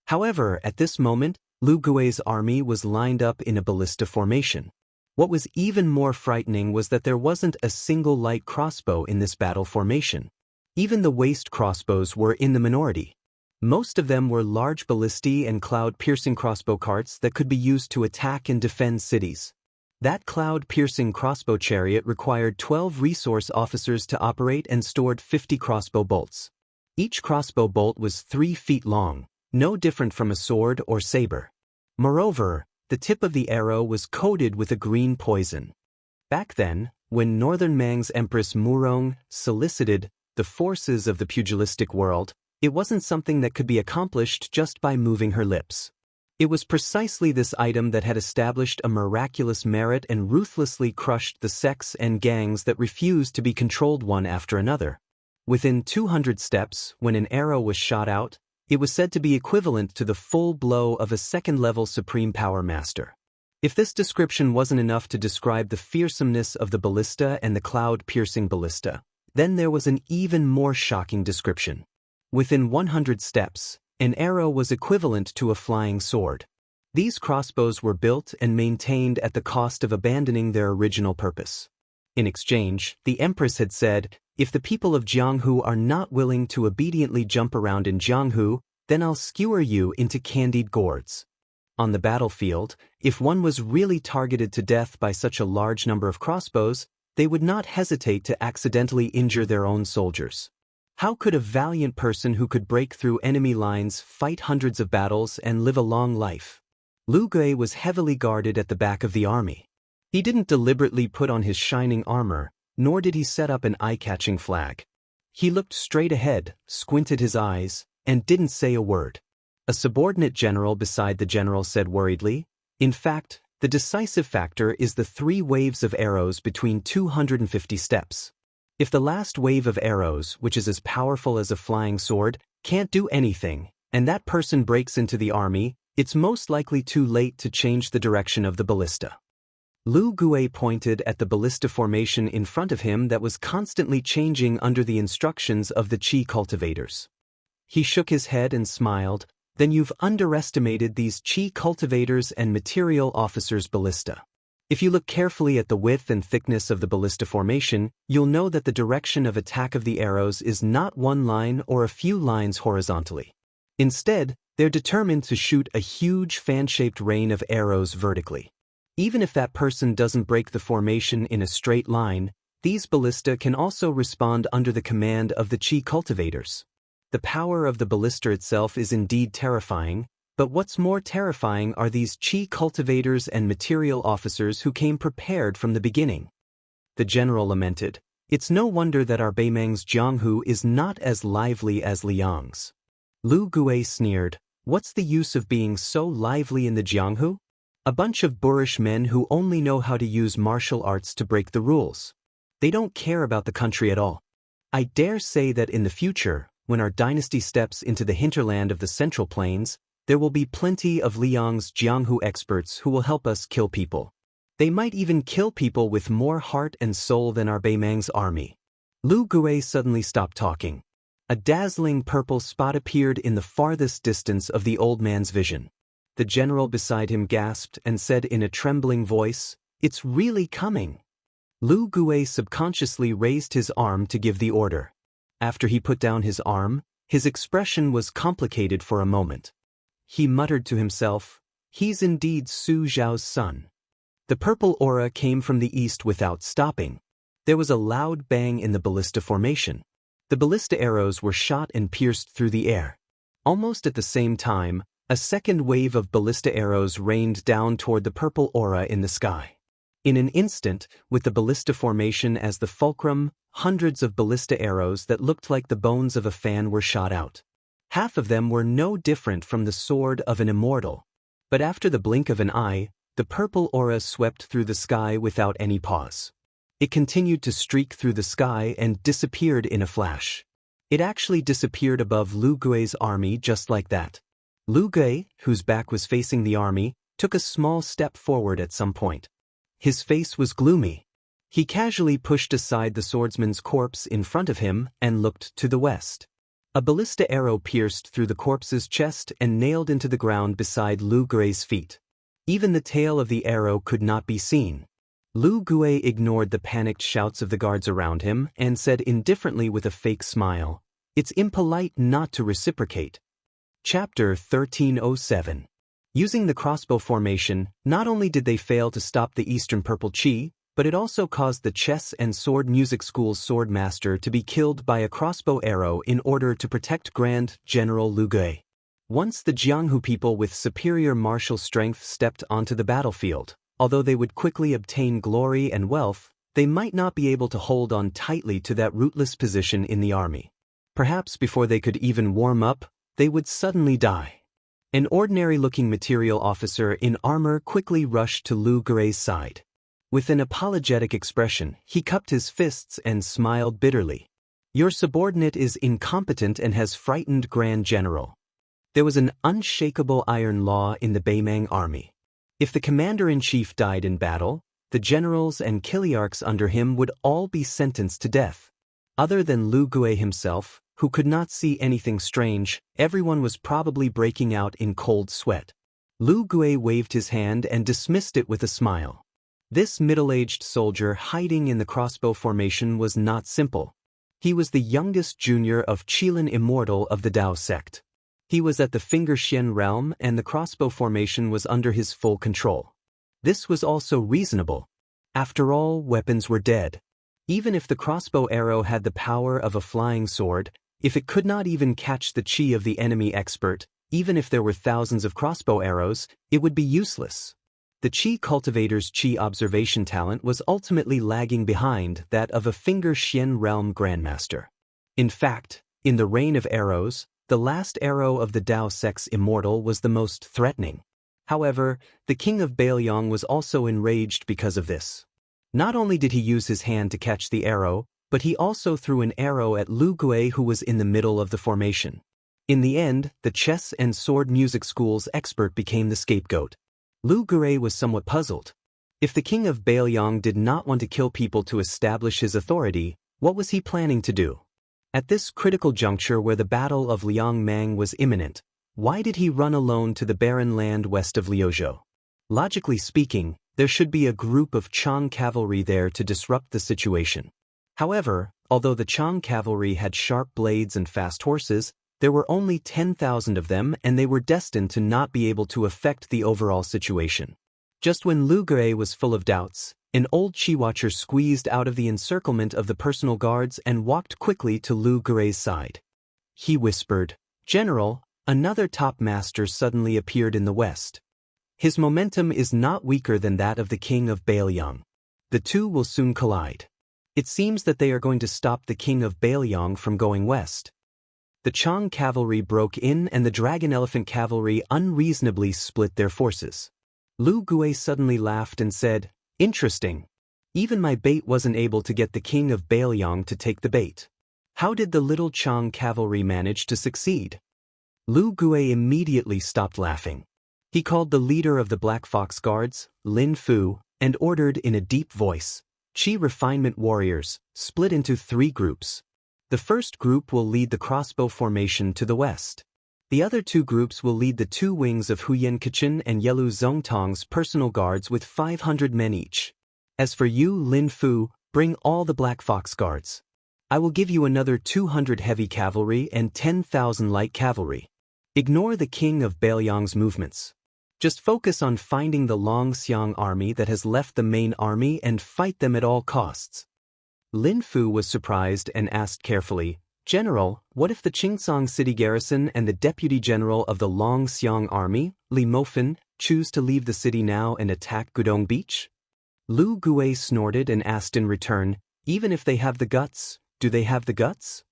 However, at this moment, Lu Gui's army was lined up in a ballista formation. What was even more frightening was that there wasn't a single light crossbow in this battle formation. Even the waist crossbows were in the minority. Most of them were large ballistae and cloud-piercing crossbow carts that could be used to attack and defend cities. That cloud-piercing crossbow chariot required 12 resource officers to operate and stored 50 crossbow bolts. Each crossbow bolt was 3 feet long, no different from a sword or saber. Moreover, the tip of the arrow was coated with a green poison. Back then, when Northern Mang's Empress Murong solicited the forces of the pugilistic world, it wasn't something that could be accomplished just by moving her lips. It was precisely this item that had established a miraculous merit and ruthlessly crushed the sects and gangs that refused to be controlled one after another. Within 200 steps, when an arrow was shot out, it was said to be equivalent to the full blow of a second-level Supreme Power Master. If this description wasn't enough to describe the fearsomeness of the ballista and the cloud-piercing ballista, then there was an even more shocking description. Within 100 steps, an arrow was equivalent to a flying sword. These crossbows were built and maintained at the cost of abandoning their original purpose. In exchange, the Empress had said, if the people of Jianghu are not willing to obediently jump around in Jianghu, then I'll skewer you into candied gourds. On the battlefield, if one was really targeted to death by such a large number of crossbows, they would not hesitate to accidentally injure their own soldiers. How could a valiant person who could break through enemy lines fight hundreds of battles and live a long life? Lu Gui was heavily guarded at the back of the army. He didn't deliberately put on his shining armor, nor did he set up an eye-catching flag. He looked straight ahead, squinted his eyes, and didn't say a word. A subordinate general beside the general said worriedly, in fact, the decisive factor is the 3 waves of arrows between 250 steps. If the last wave of arrows, which is as powerful as a flying sword, can't do anything, and that person breaks into the army, it's most likely too late to change the direction of the ballista. Lu Gui pointed at the ballista formation in front of him that was constantly changing under the instructions of the Qi cultivators. He shook his head and smiled, then you've underestimated these Qi cultivators and material officers' ballista. If you look carefully at the width and thickness of the ballista formation, you'll know that the direction of attack of the arrows is not one line or a few lines horizontally. Instead, they're determined to shoot a huge fan-shaped rain of arrows vertically. Even if that person doesn't break the formation in a straight line, these ballista can also respond under the command of the Qi cultivators. The power of the ballista itself is indeed terrifying, but what's more terrifying are these Qi cultivators and material officers who came prepared from the beginning. The general lamented, it's no wonder that our Beimang's Jianghu is not as lively as Liang's. Lu Gui sneered, what's the use of being so lively in the Jianghu? A bunch of boorish men who only know how to use martial arts to break the rules. They don't care about the country at all. I dare say that in the future, when our dynasty steps into the hinterland of the Central Plains, There will be plenty of Liang's Jianghu experts who will help us kill people. They might even kill people with more heart and soul than our Beimang's army." Lu Gui suddenly stopped talking. A dazzling purple spot appeared in the farthest distance of the old man's vision. The general beside him gasped and said in a trembling voice, "It's really coming." Lu Gui subconsciously raised his arm to give the order. After he put down his arm, his expression was complicated for a moment. He muttered to himself, "He's indeed Su Zhao's son." The purple aura came from the east without stopping. There was a loud bang in the ballista formation. The ballista arrows were shot and pierced through the air. Almost at the same time, a second wave of ballista arrows rained down toward the purple aura in the sky. In an instant, with the ballista formation as the fulcrum, hundreds of ballista arrows that looked like the bones of a fan were shot out. Half of them were no different from the sword of an immortal. But after the blink of an eye, the purple aura swept through the sky without any pause. It continued to streak through the sky and disappeared in a flash. It actually disappeared above Lu Gui's army just like that. Lu Gui, whose back was facing the army, took a small step forward at some point. His face was gloomy. He casually pushed aside the swordsman's corpse in front of him and looked to the west. A ballista arrow pierced through the corpse's chest and nailed into the ground beside Lu Gui's feet. Even the tail of the arrow could not be seen. Lu Gui ignored the panicked shouts of the guards around him and said indifferently with a fake smile, "It's impolite not to reciprocate." Chapter 1307. Using the crossbow formation, not only did they fail to stop the Eastern Purple Qi, but it also caused the chess and sword music school's sword master to be killed by a crossbow arrow in order to protect Grand General Lu Gui. Once the Jianghu people with superior martial strength stepped onto the battlefield, although they would quickly obtain glory and wealth, they might not be able to hold on tightly to that rootless position in the army. Perhaps before they could even warm up, they would suddenly die. An ordinary-looking material officer in armor quickly rushed to Lu Gui's side. With an apologetic expression, he cupped his fists and smiled bitterly. "Your subordinate is incompetent and has frightened Grand General." There was an unshakable iron law in the Beimang army. If the commander-in-chief died in battle, the generals and kiliarchs under him would all be sentenced to death. Other than Lu Gui himself, who could not see anything strange, everyone was probably breaking out in cold sweat. Lu Gui waved his hand and dismissed it with a smile. This middle-aged soldier hiding in the crossbow formation was not simple. He was the youngest junior of Qilin Immortal of the Dao sect. He was at the Finger Xian realm and the crossbow formation was under his full control. This was also reasonable. After all, weapons were dead. Even if the crossbow arrow had the power of a flying sword, if it could not even catch the qi of the enemy expert, even if there were thousands of crossbow arrows, it would be useless. The Qi cultivator's Qi observation talent was ultimately lagging behind that of a Finger Xian realm grandmaster. In fact, in the rain of arrows, the last arrow of the Dao sect's immortal was the most threatening. However, the king of Bailiang was also enraged because of this. Not only did he use his hand to catch the arrow, but he also threw an arrow at Lu Gui, who was in the middle of the formation. In the end, the chess and sword music school's expert became the scapegoat. Lu Gui was somewhat puzzled. If the king of Bailiang did not want to kill people to establish his authority, what was he planning to do? At this critical juncture where the Battle of Liangmang was imminent, why did he run alone to the barren land west of Liuzhou? Logically speaking, there should be a group of Chang cavalry there to disrupt the situation. However, although the Chang cavalry had sharp blades and fast horses, there were only 10,000 of them and they were destined to not be able to affect the overall situation. Just when Lu Gui was full of doubts, an old Qi watcher squeezed out of the encirclement of the personal guards and walked quickly to Lu Gui's side. He whispered, "General, another top master suddenly appeared in the west. His momentum is not weaker than that of the king of Bailiang. The two will soon collide. It seems that they are going to stop the king of Bailiang from going west." The Chang cavalry broke in and the dragon elephant cavalry unreasonably split their forces. Lu Gui suddenly laughed and said, "Interesting. Even my bait wasn't able to get the king of Bailiang to take the bait. How did the little Chang cavalry manage to succeed?" Lu Gue immediately stopped laughing. He called the leader of the Black Fox Guards, Lin Fu, and ordered in a deep voice, "Qi refinement warriors, split into 3 groups. The first group will lead the crossbow formation to the west. The other 2 groups will lead the 2 wings of Huyan Kachin and Yelu Zongtong's personal guards with 500 men each. As for you, Lin Fu, bring all the Black Fox Guards. I will give you another 200 heavy cavalry and 10,000 light cavalry. Ignore the king of Bailiang's movements. Just focus on finding the Longxiang army that has left the main army and fight them at all costs." Lin Fu was surprised and asked carefully, "General, what if the Qingsong city garrison and the deputy general of the Longxiang army, Li Mofan, choose to leave the city now and attack Gudong Beach?" Lu Gue snorted and asked in return, "Even if they have the guts, do they have the guts?"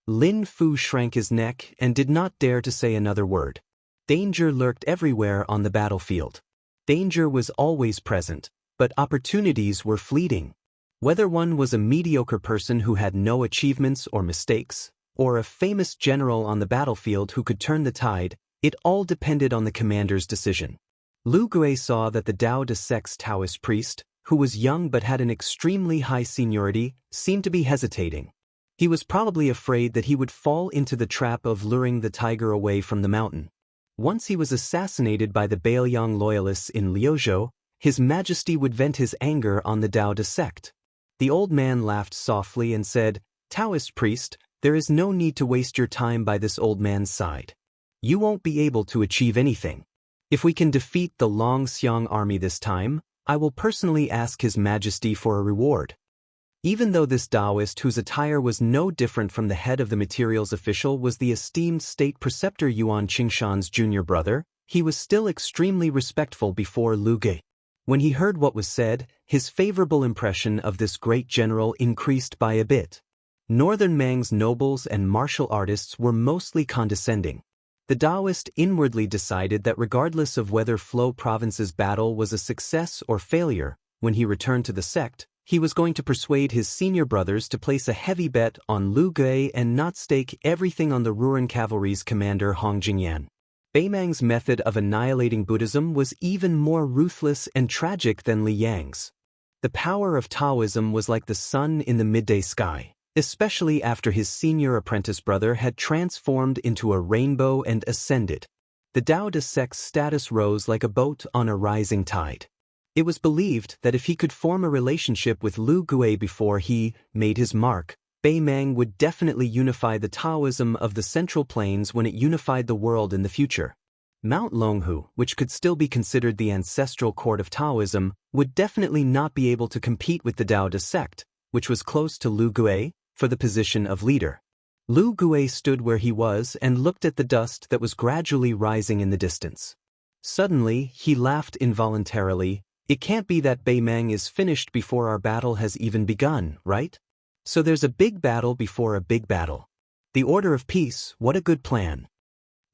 Lin Fu shrank his neck and did not dare to say another word. Danger lurked everywhere on the battlefield. Danger was always present, but opportunities were fleeting. Whether one was a mediocre person who had no achievements or mistakes, or a famous general on the battlefield who could turn the tide, it all depended on the commander's decision. Lu Gue saw that the Dao de Sect's Taoist priest, who was young but had an extremely high seniority, seemed to be hesitating. He was probably afraid that he would fall into the trap of luring the tiger away from the mountain. Once he was assassinated by the Bailiang loyalists in Liuzhou, His Majesty would vent his anger on the Dao de Sect. The old man laughed softly and said, "Taoist priest, there is no need to waste your time by this old man's side. You won't be able to achieve anything. If we can defeat the Longxiang army this time, I will personally ask His Majesty for a reward." Even though this Taoist, whose attire was no different from the head of the materials official, was the esteemed state preceptor Yuan Qingshan's junior brother, he was still extremely respectful before Lu Gue. When he heard what was said, his favorable impression of this great general increased by a bit. Northern Mang's nobles and martial artists were mostly condescending. The Taoist inwardly decided that regardless of whether Flo Province's battle was a success or failure, when he returned to the sect, he was going to persuade his senior brothers to place a heavy bet on Lu Gue and not stake everything on the Ruran cavalry's commander Hong Jingyan. Beimang's method of annihilating Buddhism was even more ruthless and tragic than Li Yang's. The power of Taoism was like the sun in the midday sky, especially after his senior apprentice brother had transformed into a rainbow and ascended. The Dao de Sect's status rose like a boat on a rising tide. It was believed that if he could form a relationship with Lu Gue before he made his mark, Beimang would definitely unify the Taoism of the Central Plains when it unified the world in the future. Mount Longhu, which could still be considered the ancestral court of Taoism, would definitely not be able to compete with the Dao de Sect, which was close to Lu Gue, for the position of leader. Lu Gue stood where he was and looked at the dust that was gradually rising in the distance. Suddenly, he laughed involuntarily. "It can't be that Beimang is finished before our battle has even begun, right? So there's a big battle before a big battle. The order of peace, what a good plan."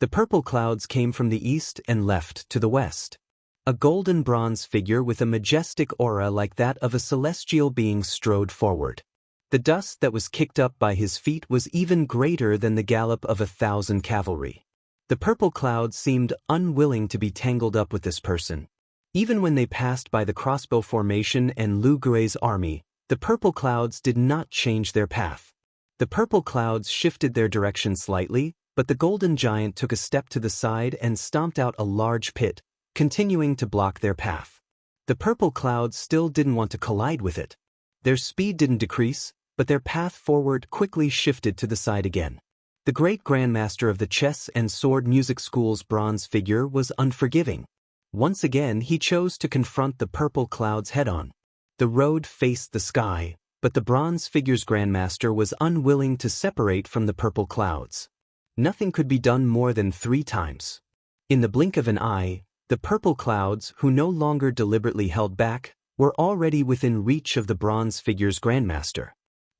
The purple clouds came from the east and left to the west. A golden bronze figure with a majestic aura like that of a celestial being strode forward. The dust that was kicked up by his feet was even greater than the gallop of 1,000 cavalry. The purple clouds seemed unwilling to be tangled up with this person. Even when they passed by the crossbow formation and Lu Gue's army, the purple clouds did not change their path. The purple clouds shifted their direction slightly, but the golden giant took a step to the side and stomped out a large pit, continuing to block their path. The purple clouds still didn't want to collide with it. Their speed didn't decrease, but their path forward quickly shifted to the side again. The great grandmaster of the chess and sword music school's bronze figure was unforgiving. Once again, he chose to confront the purple clouds head-on. The road faced the sky, but the bronze figure's grandmaster was unwilling to separate from the purple clouds. Nothing could be done more than 3 times. In the blink of an eye, the purple clouds, who no longer deliberately held back, were already within reach of the bronze figure's grandmaster.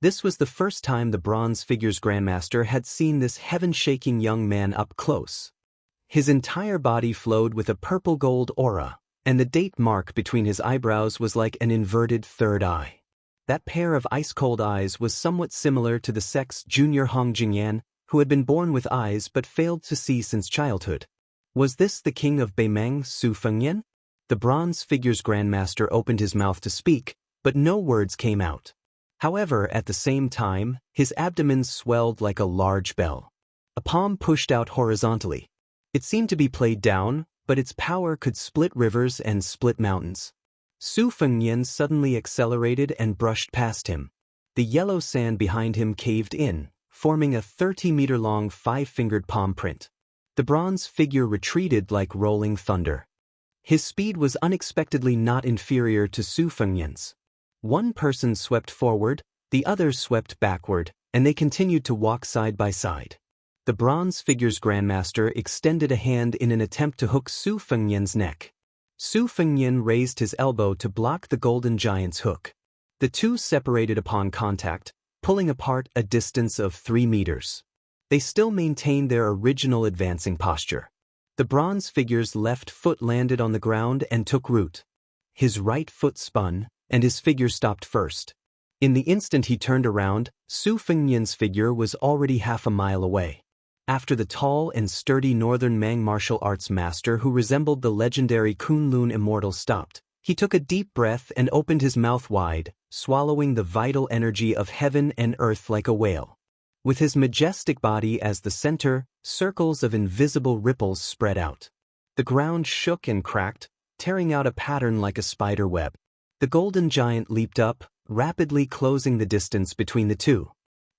This was the first time the bronze figure's grandmaster had seen this heaven-shaking young man up close. His entire body flowed with a purple-gold aura, and the date mark between his eyebrows was like an inverted third eye. That pair of ice-cold eyes was somewhat similar to the sect's junior Hong Jingyan, who had been born with eyes but failed to see since childhood. Was this the king of Beimeng, Su Fengyan? The bronze figure's grandmaster opened his mouth to speak, but no words came out. However, at the same time, his abdomen swelled like a large bell. A palm pushed out horizontally. It seemed to be played down, but its power could split rivers and split mountains. Su Fengyan suddenly accelerated and brushed past him. The yellow sand behind him caved in, forming a 30-meter-long 5-fingered palm print. The bronze figure retreated like rolling thunder. His speed was unexpectedly not inferior to Su Fengyan's. One person swept forward, the other swept backward, and they continued to walk side by side. The bronze figure's grandmaster extended a hand in an attempt to hook Su Fengyan's neck. Su Fengyan raised his elbow to block the golden giant's hook. The two separated upon contact, pulling apart a distance of 3 meters. They still maintained their original advancing posture. The bronze figure's left foot landed on the ground and took root. His right foot spun, and his figure stopped first. In the instant he turned around, Su Fengyan's figure was already half a mile away. After the tall and sturdy northern Mang martial arts master who resembled the legendary Kunlun immortal stopped, he took a deep breath and opened his mouth wide, swallowing the vital energy of heaven and earth like a whale. With his majestic body as the center, circles of invisible ripples spread out. The ground shook and cracked, tearing out a pattern like a spider web. The golden giant leaped up, rapidly closing the distance between the two.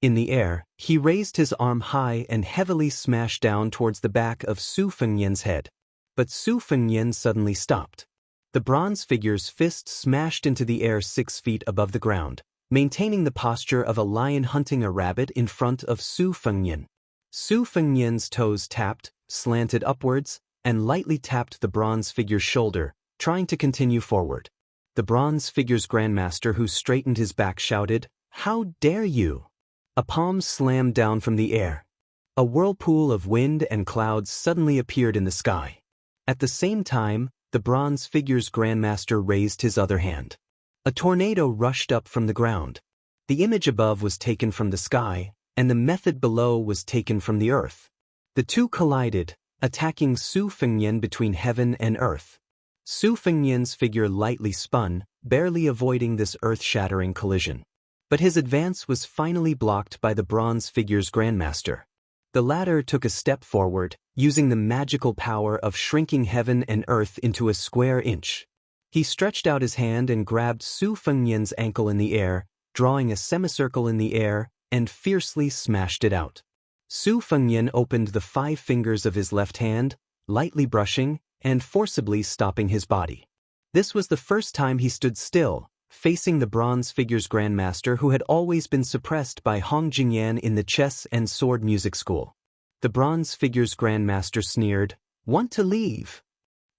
In the air, he raised his arm high and heavily smashed down towards the back of Su Fengyan's head. But Su Fengyan suddenly stopped. The bronze figure's fist smashed into the air 6 feet above the ground, maintaining the posture of a lion hunting a rabbit in front of Su Fengyan. Su Fengyan's toes tapped, slanted upwards, and lightly tapped the bronze figure's shoulder, trying to continue forward. The bronze figure's grandmaster, who straightened his back, shouted, "How dare you!" A palm slammed down from the air. A whirlpool of wind and clouds suddenly appeared in the sky. At the same time, the bronze figure's grandmaster raised his other hand. A tornado rushed up from the ground. The image above was taken from the sky, and the method below was taken from the earth. The two collided, attacking Su Fengyan between heaven and earth. Su Fengyan's figure lightly spun, barely avoiding this earth-shattering collision. But his advance was finally blocked by the bronze figure's grandmaster. The latter took a step forward, using the magical power of shrinking heaven and earth into a square inch. He stretched out his hand and grabbed Su Fengyan's ankle in the air, drawing a semicircle in the air, and fiercely smashed it out. Su Fengyan opened the 5 fingers of his left hand, lightly brushing, and forcibly stopping his body. This was the first time he stood still, facing the bronze figure's grandmaster, who had always been suppressed by Hong Jingyan in the chess and sword music school. The bronze figure's grandmaster sneered, "Want to leave?"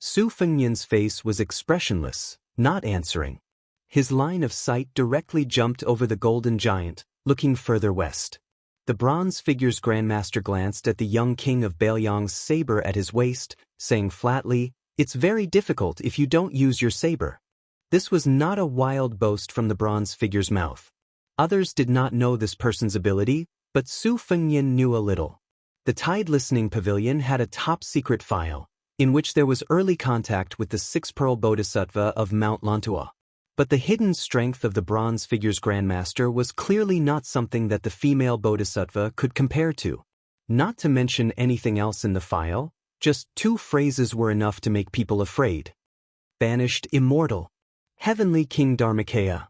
Su Fengyan's face was expressionless, not answering. His line of sight directly jumped over the golden giant, looking further west. The bronze figure's grandmaster glanced at the young king of Bailiang's saber at his waist, saying flatly, "It's very difficult if you don't use your saber." This was not a wild boast from the bronze figure's mouth. Others did not know this person's ability, but Su Fengyan knew a little. The Tide Listening Pavilion had a top-secret file, in which there was early contact with the 6-pearl bodhisattva of Mount Lantua. But the hidden strength of the bronze figure's grandmaster was clearly not something that the female bodhisattva could compare to. Not to mention anything else in the file, just 2 phrases were enough to make people afraid. Banished immortal. Heavenly King Dharmakaya.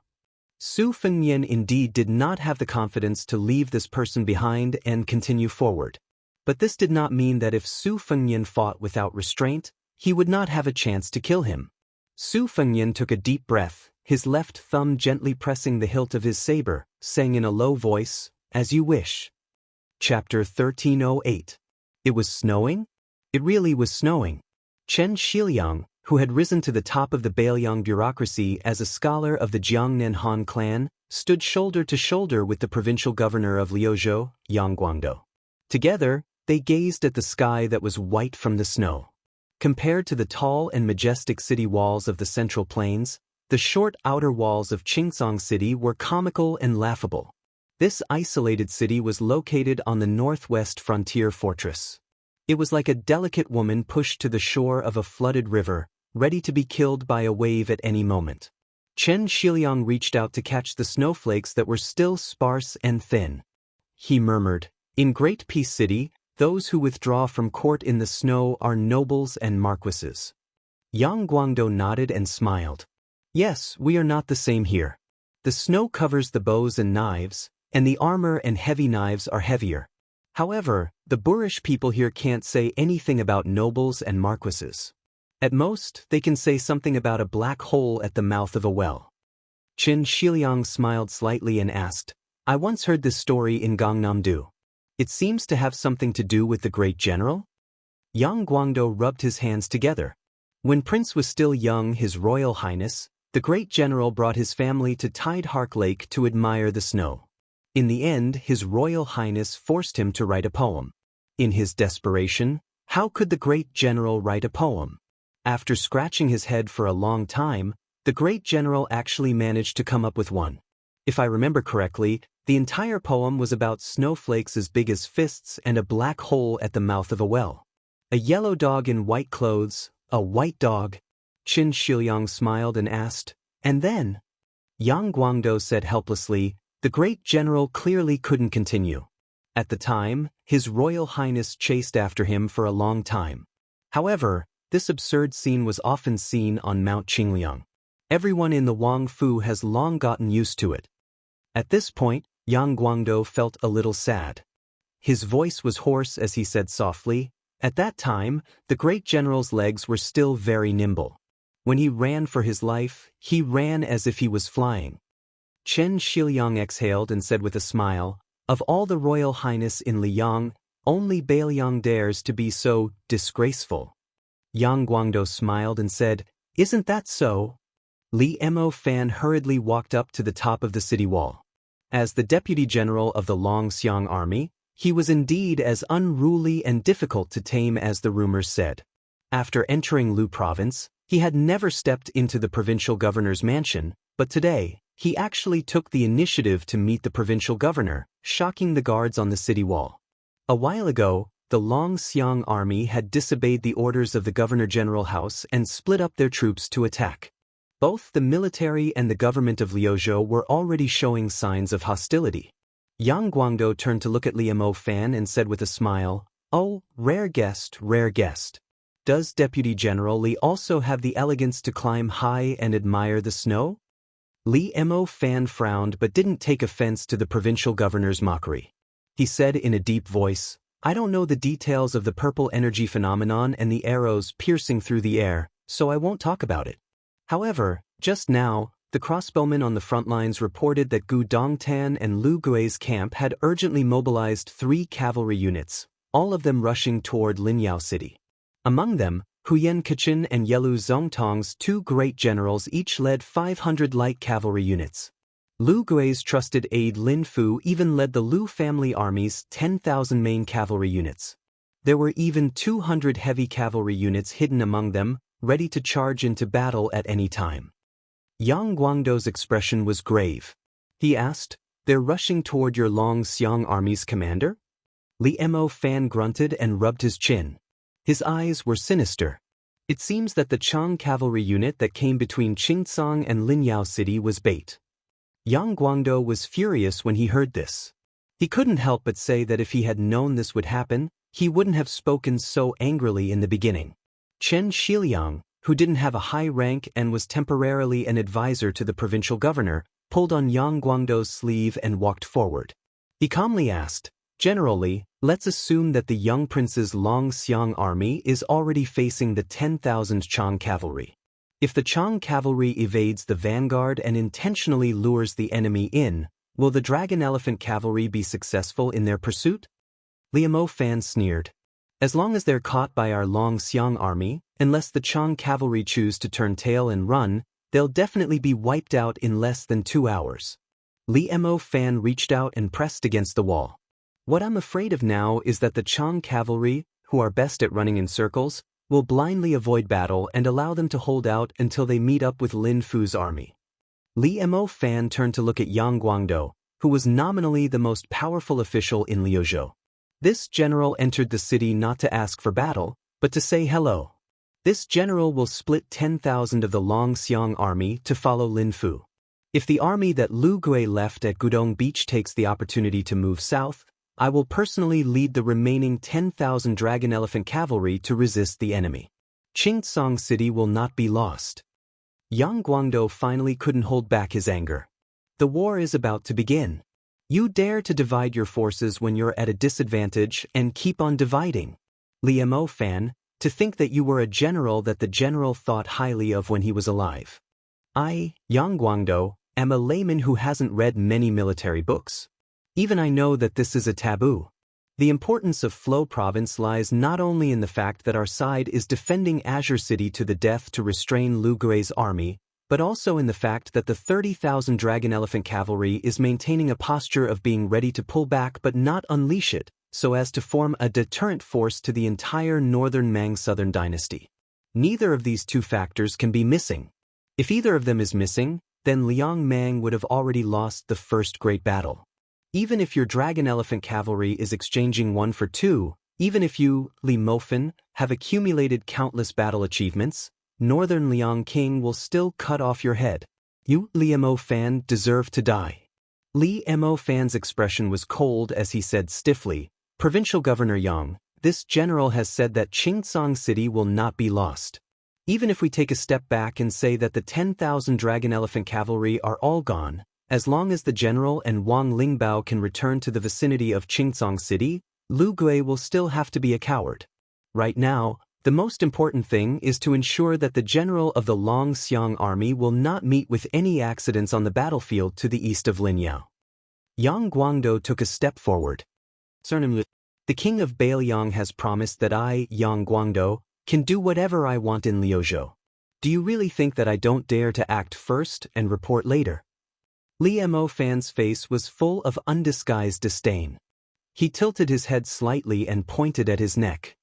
Su Fengyan indeed did not have the confidence to leave this person behind and continue forward. But this did not mean that if Su Fengyan fought without restraint, he would not have a chance to kill him. Su Fengyan took a deep breath, his left thumb gently pressing the hilt of his saber, saying in a low voice, "As you wish." Chapter 1308. It was snowing? It really was snowing. Chen Shiliang, who had risen to the top of the Bailiang bureaucracy as a scholar of the Jiangnan Han clan, stood shoulder to shoulder with the provincial governor of Liuzhou, Yang Guangdou. Together, they gazed at the sky that was white from the snow. Compared to the tall and majestic city walls of the Central Plains, the short outer walls of Qingsong City were comical and laughable. This isolated city was located on the northwest frontier fortress. It was like a delicate woman pushed to the shore of a flooded river, ready to be killed by a wave at any moment. Chen Shiliang reached out to catch the snowflakes that were still sparse and thin. He murmured, "In Great Peace City, those who withdraw from court in the snow are nobles and marquises." Yang Guangdou nodded and smiled. "Yes, we are not the same here. The snow covers the bows and knives, and the armor and heavy knives are heavier. However, the boorish people here can't say anything about nobles and marquises. At most, they can say something about a black hole at the mouth of a well." Chen Shiliang smiled slightly and asked, "I once heard this story in Gangnam-do. It seems to have something to do with the great general?" Yang Guangdou rubbed his hands together. When Prince was still young, His Royal Highness, the great general, brought his family to Tidehark Lake to admire the snow. In the end, His Royal Highness forced him to write a poem. In his desperation, how could the great general write a poem? After scratching his head for a long time, the great general actually managed to come up with one. If I remember correctly, the entire poem was about snowflakes as big as fists and a black hole at the mouth of a well. A yellow dog in white clothes, a white dog. Chen Shiliang smiled and asked, "And then?" Yang Guangdou said helplessly, "The great general clearly couldn't continue. At the time, His Royal Highness chased after him for a long time. However, this absurd scene was often seen on Mount Qingliang. Everyone in the Wangfu has long gotten used to it." At this point, Yang Guangdou felt a little sad. His voice was hoarse as he said softly, "At that time, the great general's legs were still very nimble. When he ran for his life, he ran as if he was flying." Chen Shiliang exhaled and said with a smile, "Of all the Royal Highness in Liang, only Bailiang dares to be so disgraceful." Yang Guangdou smiled and said, "Isn't that so?" Li Mo Fan hurriedly walked up to the top of the city wall. As the deputy general of the Longxiang army, he was indeed as unruly and difficult to tame as the rumors said. After entering Lu province, he had never stepped into the provincial governor's mansion, but today, he actually took the initiative to meet the provincial governor, shocking the guards on the city wall. A while ago, the Longxiang army had disobeyed the orders of the Governor-General House and split up their troops to attack. Both the military and the government of Liuzhou were already showing signs of hostility. Yang Guangdou turned to look at Li Mo Fan and said with a smile, "Oh, rare guest, rare guest. Does Deputy General Li also have the elegance to climb high and admire the snow?" Li Mo Fan frowned but didn't take offense to the provincial governor's mockery. He said in a deep voice, "I don't know the details of the purple energy phenomenon and the arrows piercing through the air, so I won't talk about it. However, just now, the crossbowmen on the front lines reported that Gu Dongtan and Lu Gui's camp had urgently mobilized 3 cavalry units, all of them rushing toward Linyao City. Among them, Huyen Kachin and Yelu Zongtong's 2 great generals each led 500 light cavalry units. Lu Gui's trusted aide Lin Fu even led the Lu family army's 10,000 main cavalry units. There were even 200 heavy cavalry units hidden among them, ready to charge into battle at any time." Yang Guangdou's expression was grave. He asked, "They're rushing toward your Longxiang army's commander?" Li Mo Fan grunted and rubbed his chin. His eyes were sinister. It seems that the Chang cavalry unit that came between Qingcang and Linyao City was bait. Yang Guangdou was furious when he heard this. He couldn't help but say that if he had known this would happen, he wouldn't have spoken so angrily in the beginning. Chen Shiliang, who didn't have a high rank and was temporarily an advisor to the provincial governor, pulled on Yang Guangdou's sleeve and walked forward. He calmly asked, "Generally, let's assume that the young prince's Longxiang army is already facing the 10,000 Chang cavalry. If the Chang cavalry evades the vanguard and intentionally lures the enemy in, will the Dragon Elephant cavalry be successful in their pursuit?" Li Mo Fan sneered. "As long as they're caught by our Longxiang army, unless the Chang cavalry choose to turn tail and run, they'll definitely be wiped out in less than 2 hours." Li Mo Fan reached out and pressed against the wall. "What I'm afraid of now is that the Chang cavalry, who are best at running in circles, will blindly avoid battle and allow them to hold out until they meet up with Lin Fu's army." Li Mo Fan turned to look at Yang Guangdou, who was nominally the most powerful official in Liuzhou. This general entered the city not to ask for battle, but to say hello. This general will split 10,000 of the Longxiang army to follow Lin Fu. If the army that Lu Gui left at Gudong Beach takes the opportunity to move south, I will personally lead the remaining 10,000 dragon elephant cavalry to resist the enemy. Qingcang City will not be lost. Yang Guangdou finally couldn't hold back his anger. The war is about to begin. You dare to divide your forces when you're at a disadvantage and keep on dividing. Li Mo Fan, to think that you were a general that the general thought highly of when he was alive. I, Yang Guangdou, am a layman who hasn't read many military books. Even I know that this is a taboo. The importance of Flo province lies not only in the fact that our side is defending Azure City to the death to restrain Lu Gui's army, but also in the fact that the 30,000 dragon elephant cavalry is maintaining a posture of being ready to pull back but not unleash it, so as to form a deterrent force to the entire northern Mang southern dynasty. Neither of these two factors can be missing. If either of them is missing, then Liang Mang would have already lost the first great battle. Even if your dragon elephant cavalry is exchanging 1 for 2, even if you, Li Mofan, have accumulated countless battle achievements, Northern Liang King will still cut off your head. You, Li Mo Fan, deserve to die. Li Mo Fan's expression was cold as he said stiffly, Provincial Governor Yang, this general has said that Qingcang City will not be lost. Even if we take a step back and say that the 10,000 dragon elephant cavalry are all gone, as long as the general and Wang Lingbao can return to the vicinity of Qingcang City, Lu Gui will still have to be a coward. Right now, the most important thing is to ensure that the general of the Longxiang army will not meet with any accidents on the battlefield to the east of Linyao. Yang Guangdou took a step forward. The king of Bailiang has promised that I, Yang Guangdou, can do whatever I want in Liuzhou. Do you really think that I don't dare to act first and report later? Li Mo Fan's face was full of undisguised disdain. He tilted his head slightly and pointed at his neck.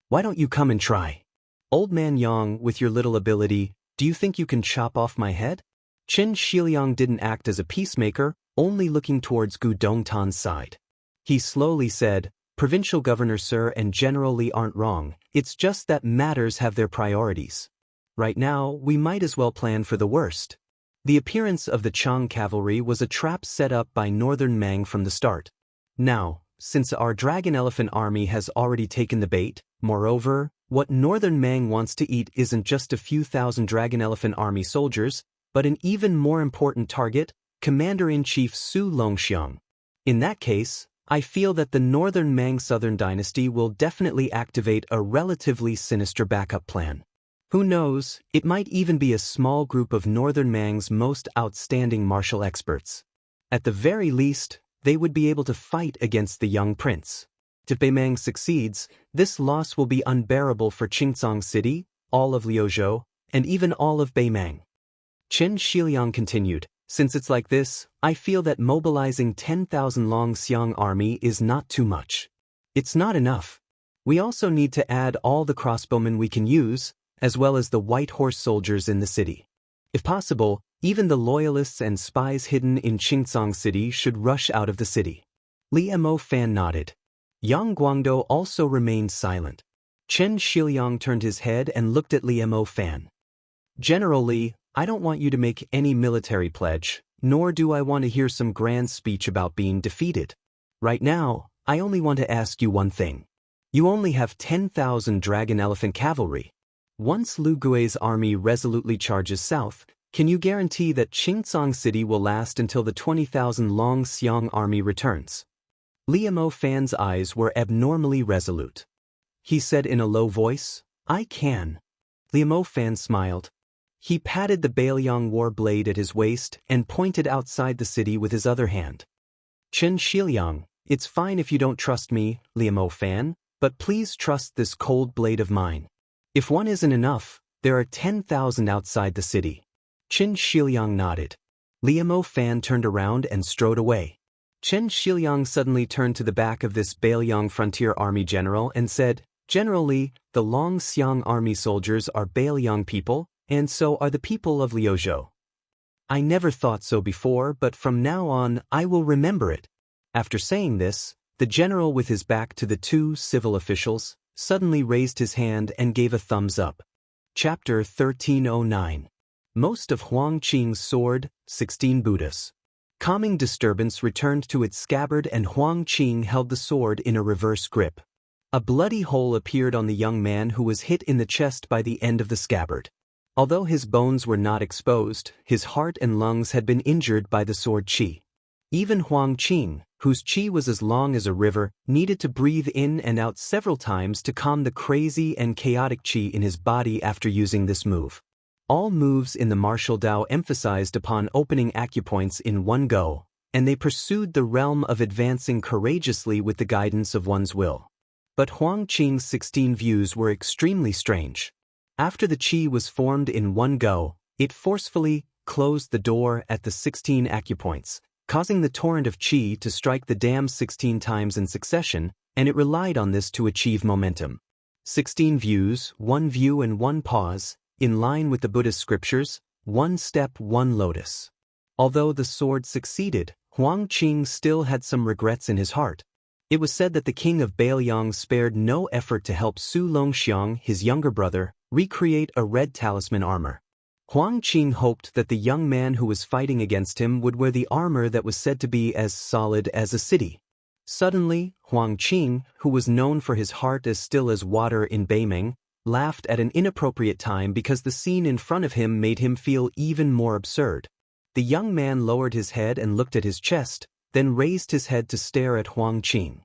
Why don't you come and try? Old man Yang, with your little ability, do you think you can chop off my head? Qin Shiliang didn't act as a peacemaker, only looking towards Gu Dongtan's side. He slowly said, Provincial Governor Sir and General Li aren't wrong, it's just that matters have their priorities. Right now, we might as well plan for the worst. The appearance of the Chang cavalry was a trap set up by Northern Mang from the start. Now, since our dragon elephant army has already taken the bait, moreover, what Northern Mang wants to eat isn't just a few thousand dragon elephant army soldiers, but an even more important target, Commander-in-Chief Su Longxiang. In that case, I feel that the Northern Mang Southern Dynasty will definitely activate a relatively sinister backup plan. Who knows, it might even be a small group of Northern Mang's most outstanding martial experts. At the very least, they would be able to fight against the young prince. If Beimang succeeds, this loss will be unbearable for Qingcang City, all of Liuzhou, and even all of Beimang. Chen Shiliang continued, since it's like this, I feel that mobilizing 10,000 Longxiang army is not too much. It's not enough. We also need to add all the crossbowmen we can use, as well as the white horse soldiers in the city. If possible, even the loyalists and spies hidden in Qingcang City should rush out of the city. Li Mo Fan nodded. Yang Guangdou also remained silent. Chen Shiliang turned his head and looked at Li Mo Fan. General Li, I don't want you to make any military pledge, nor do I want to hear some grand speech about being defeated. Right now, I only want to ask you one thing. You only have 10,000 dragon elephant cavalry. Once Lu Gui's army resolutely charges south, can you guarantee that Qingcang City will last until the 20,000 Longxiang army returns? Li Mo Fan's eyes were abnormally resolute. He said in a low voice, I can. Li Mo Fan smiled. He patted the Bailiang war blade at his waist and pointed outside the city with his other hand. Chen Shiliang, it's fine if you don't trust me, Li Mo Fan, but please trust this cold blade of mine. If one isn't enough, there are 10,000 outside the city. Chen Shiliang nodded. Li Mo Fan turned around and strode away. Chen Shiliang suddenly turned to the back of this Bailiang frontier army general and said, General Li, the Longxiang army soldiers are Bailiang people, and so are the people of Liuzhou. I never thought so before, but from now on, I will remember it. After saying this, the general with his back to the two civil officials suddenly raised his hand and gave a thumbs up. Chapter 1309. Most of Huang Qing's sword, 16 Buddhas. Calming disturbance returned to its scabbard and Huang Qing held the sword in a reverse grip. A bloody hole appeared on the young man who was hit in the chest by the end of the scabbard. Although his bones were not exposed, his heart and lungs had been injured by the sword qi. Even Huang Qing, whose qi was as long as a river, needed to breathe in and out several times to calm the crazy and chaotic qi in his body after using this move. All moves in the martial Tao emphasized upon opening acupoints in one go, and they pursued the realm of advancing courageously with the guidance of one's will. But Huang Qing's 16 views were extremely strange. After the qi was formed in one go, it forcefully closed the door at the 16 acupoints, causing the torrent of qi to strike the dam 16 times in succession, and it relied on this to achieve momentum. 16 views, one view and one pause, in line with the Buddhist scriptures, one step, one lotus. Although the sword succeeded, Huang Qing still had some regrets in his heart. It was said that the king of Bailiang spared no effort to help Su Longxiang, his younger brother, recreate a red talisman armor. Huang Qing hoped that the young man who was fighting against him would wear the armor that was said to be as solid as a city. Suddenly, Huang Qing, who was known for his heart as still as water in Beiming, laughed at an inappropriate time because the scene in front of him made him feel even more absurd. The young man lowered his head and looked at his chest, then raised his head to stare at Huang Qing.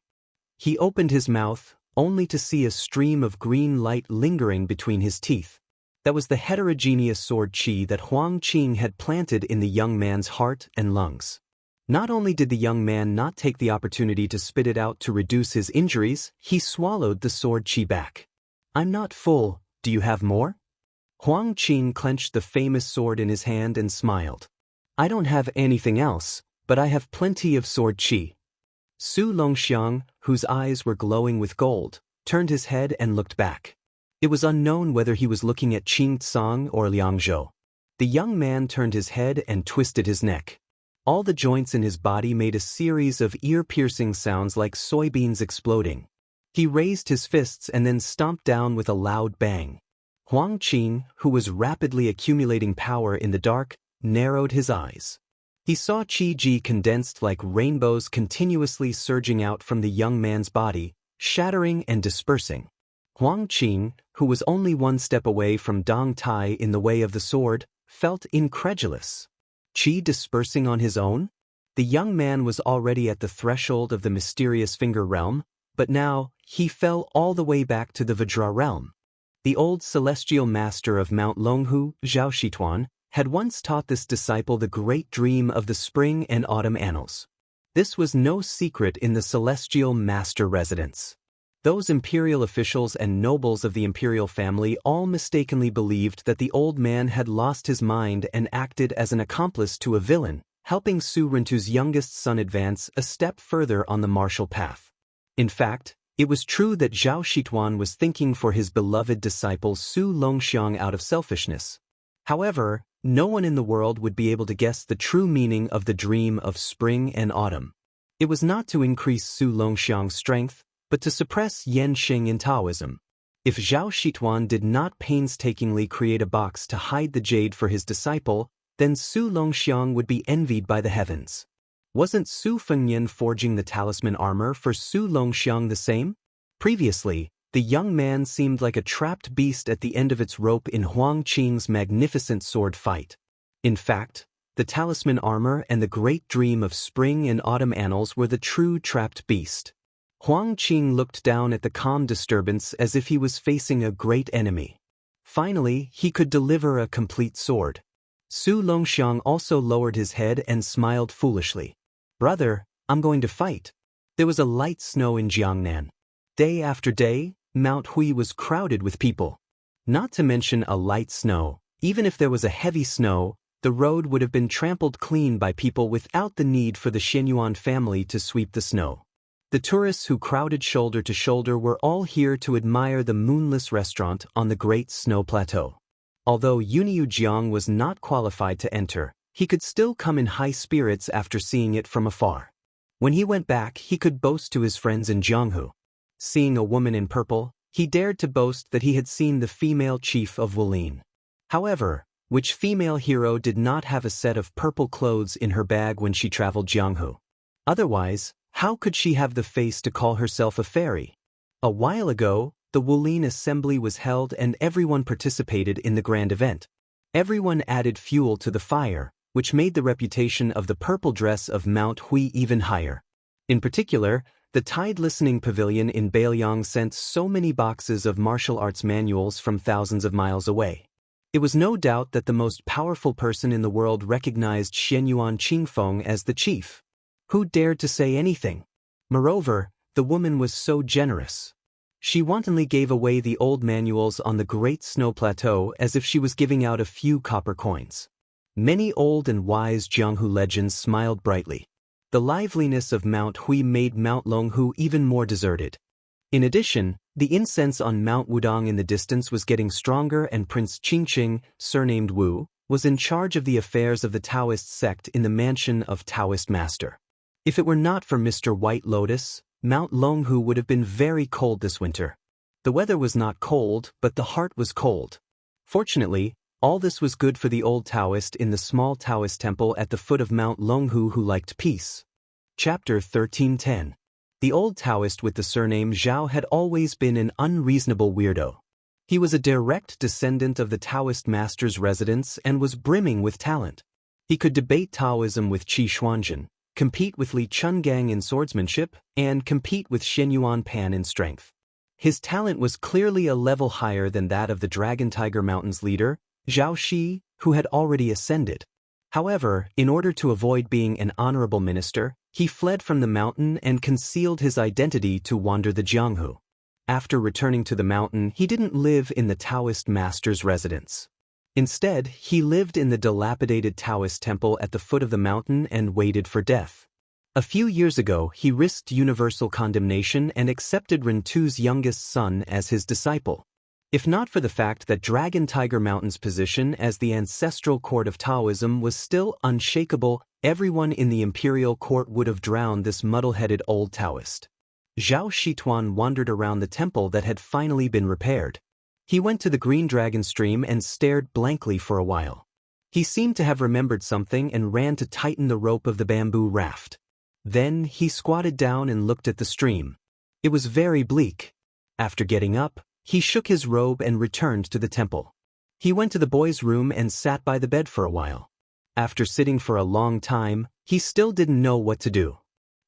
He opened his mouth, only to see a stream of green light lingering between his teeth. That was the heterogeneous sword qi that Huang Qing had planted in the young man's heart and lungs. Not only did the young man not take the opportunity to spit it out to reduce his injuries, he swallowed the sword qi back. I'm not full, do you have more? Huang Qing clenched the famous sword in his hand and smiled. I don't have anything else, but I have plenty of sword qi. Su Longxiang, whose eyes were glowing with gold, turned his head and looked back. It was unknown whether he was looking at Qing Tsang or Liangzhou. The young man turned his head and twisted his neck. All the joints in his body made a series of ear-piercing sounds like soybeans exploding. He raised his fists and then stomped down with a loud bang. Huang Qing, who was rapidly accumulating power in the dark, narrowed his eyes. He saw qi-ji condensed like rainbows continuously surging out from the young man's body, shattering and dispersing. Huang Qing, who was only one step away from Dong Tai in the way of the sword, felt incredulous. Qi dispersing on his own? The young man was already at the threshold of the mysterious finger realm, but now he fell all the way back to the Vajra realm. The old celestial master of Mount Longhu, Zhao Shituan, had once taught this disciple the great dream of the spring and autumn annals. This was no secret in the celestial master residence. Those imperial officials and nobles of the imperial family all mistakenly believed that the old man had lost his mind and acted as an accomplice to a villain, helping Su Rintu's youngest son advance a step further on the martial path. In fact, it was true that Zhao Shituan was thinking for his beloved disciple Su Longxiang out of selfishness. However, no one in the world would be able to guess the true meaning of the dream of spring and autumn. It was not to increase Su Longxiang's strength, but to suppress Yan Sheng in Taoism. If Zhao Shituan did not painstakingly create a box to hide the jade for his disciple, then Su Longxiang would be envied by the heavens. Wasn't Su Fengyan forging the talisman armor for Su Longxiang the same? Previously, the young man seemed like a trapped beast at the end of its rope in Huang Qing's magnificent sword fight. In fact, the talisman armor and the great dream of spring and autumn annals were the true trapped beast. Huang Qing looked down at the calm disturbance as if he was facing a great enemy. Finally, he could deliver a complete sword. Su Longxiang also lowered his head and smiled foolishly. Brother, I'm going to fight. There was a light snow in Jiangnan. Day after day, Mount Hui was crowded with people. Not to mention a light snow, even if there was a heavy snow, the road would have been trampled clean by people without the need for the Xianyuan family to sweep the snow. The tourists who crowded shoulder to shoulder were all here to admire the moonless restaurant on the Great Snow Plateau. Although Yuniu Jiang was not qualified to enter, he could still come in high spirits after seeing it from afar. When he went back, he could boast to his friends in Jianghu. Seeing a woman in purple, he dared to boast that he had seen the female chief of Wulin. However, which female hero did not have a set of purple clothes in her bag when she traveled Jianghu? Otherwise, how could she have the face to call herself a fairy? A while ago, the Wulin assembly was held and everyone participated in the grand event. Everyone added fuel to the fire, which made the reputation of the purple dress of Mount Hui even higher. In particular, the Tide Listening Pavilion in Bailiang sent so many boxes of martial arts manuals from thousands of miles away. It was no doubt that the most powerful person in the world recognized Xianyuan Qingfeng as the chief. Who dared to say anything? Moreover, the woman was so generous. She wantonly gave away the old manuals on the Great Snow Plateau as if she was giving out a few copper coins. Many old and wise Jianghu legends smiled brightly. The liveliness of Mount Hui made Mount Longhu even more deserted. In addition, the incense on Mount Wudong in the distance was getting stronger, and Prince Qingqing, surnamed Wu, was in charge of the affairs of the Taoist sect in the mansion of Taoist Master. If it were not for Mr. White Lotus, Mount Longhu would have been very cold this winter. The weather was not cold, but the heart was cold. Fortunately, all this was good for the old Taoist in the small Taoist temple at the foot of Mount Longhu who liked peace. Chapter 1310. The old Taoist with the surname Zhao had always been an unreasonable weirdo. He was a direct descendant of the Taoist master's residence and was brimming with talent. He could debate Taoism with Qi Xuanzhen, compete with Li Chungang in swordsmanship, and compete with Xianyuan Pan in strength. His talent was clearly a level higher than that of the Dragon Tiger Mountain's leader, Zhao Shi, who had already ascended. However, in order to avoid being an honorable minister, he fled from the mountain and concealed his identity to wander the Jianghu. After returning to the mountain, he didn't live in the Taoist master's residence. Instead, he lived in the dilapidated Taoist temple at the foot of the mountain and waited for death. A few years ago, he risked universal condemnation and accepted Rintu's youngest son as his disciple. If not for the fact that Dragon Tiger Mountain's position as the ancestral court of Taoism was still unshakable, everyone in the imperial court would have drowned this muddle-headed old Taoist. Zhao Shituan wandered around the temple that had finally been repaired. He went to the Green Dragon stream and stared blankly for a while. He seemed to have remembered something and ran to tighten the rope of the bamboo raft. Then he squatted down and looked at the stream. It was very bleak. After getting up, he shook his robe and returned to the temple. He went to the boy's room and sat by the bed for a while. After sitting for a long time, he still didn't know what to do.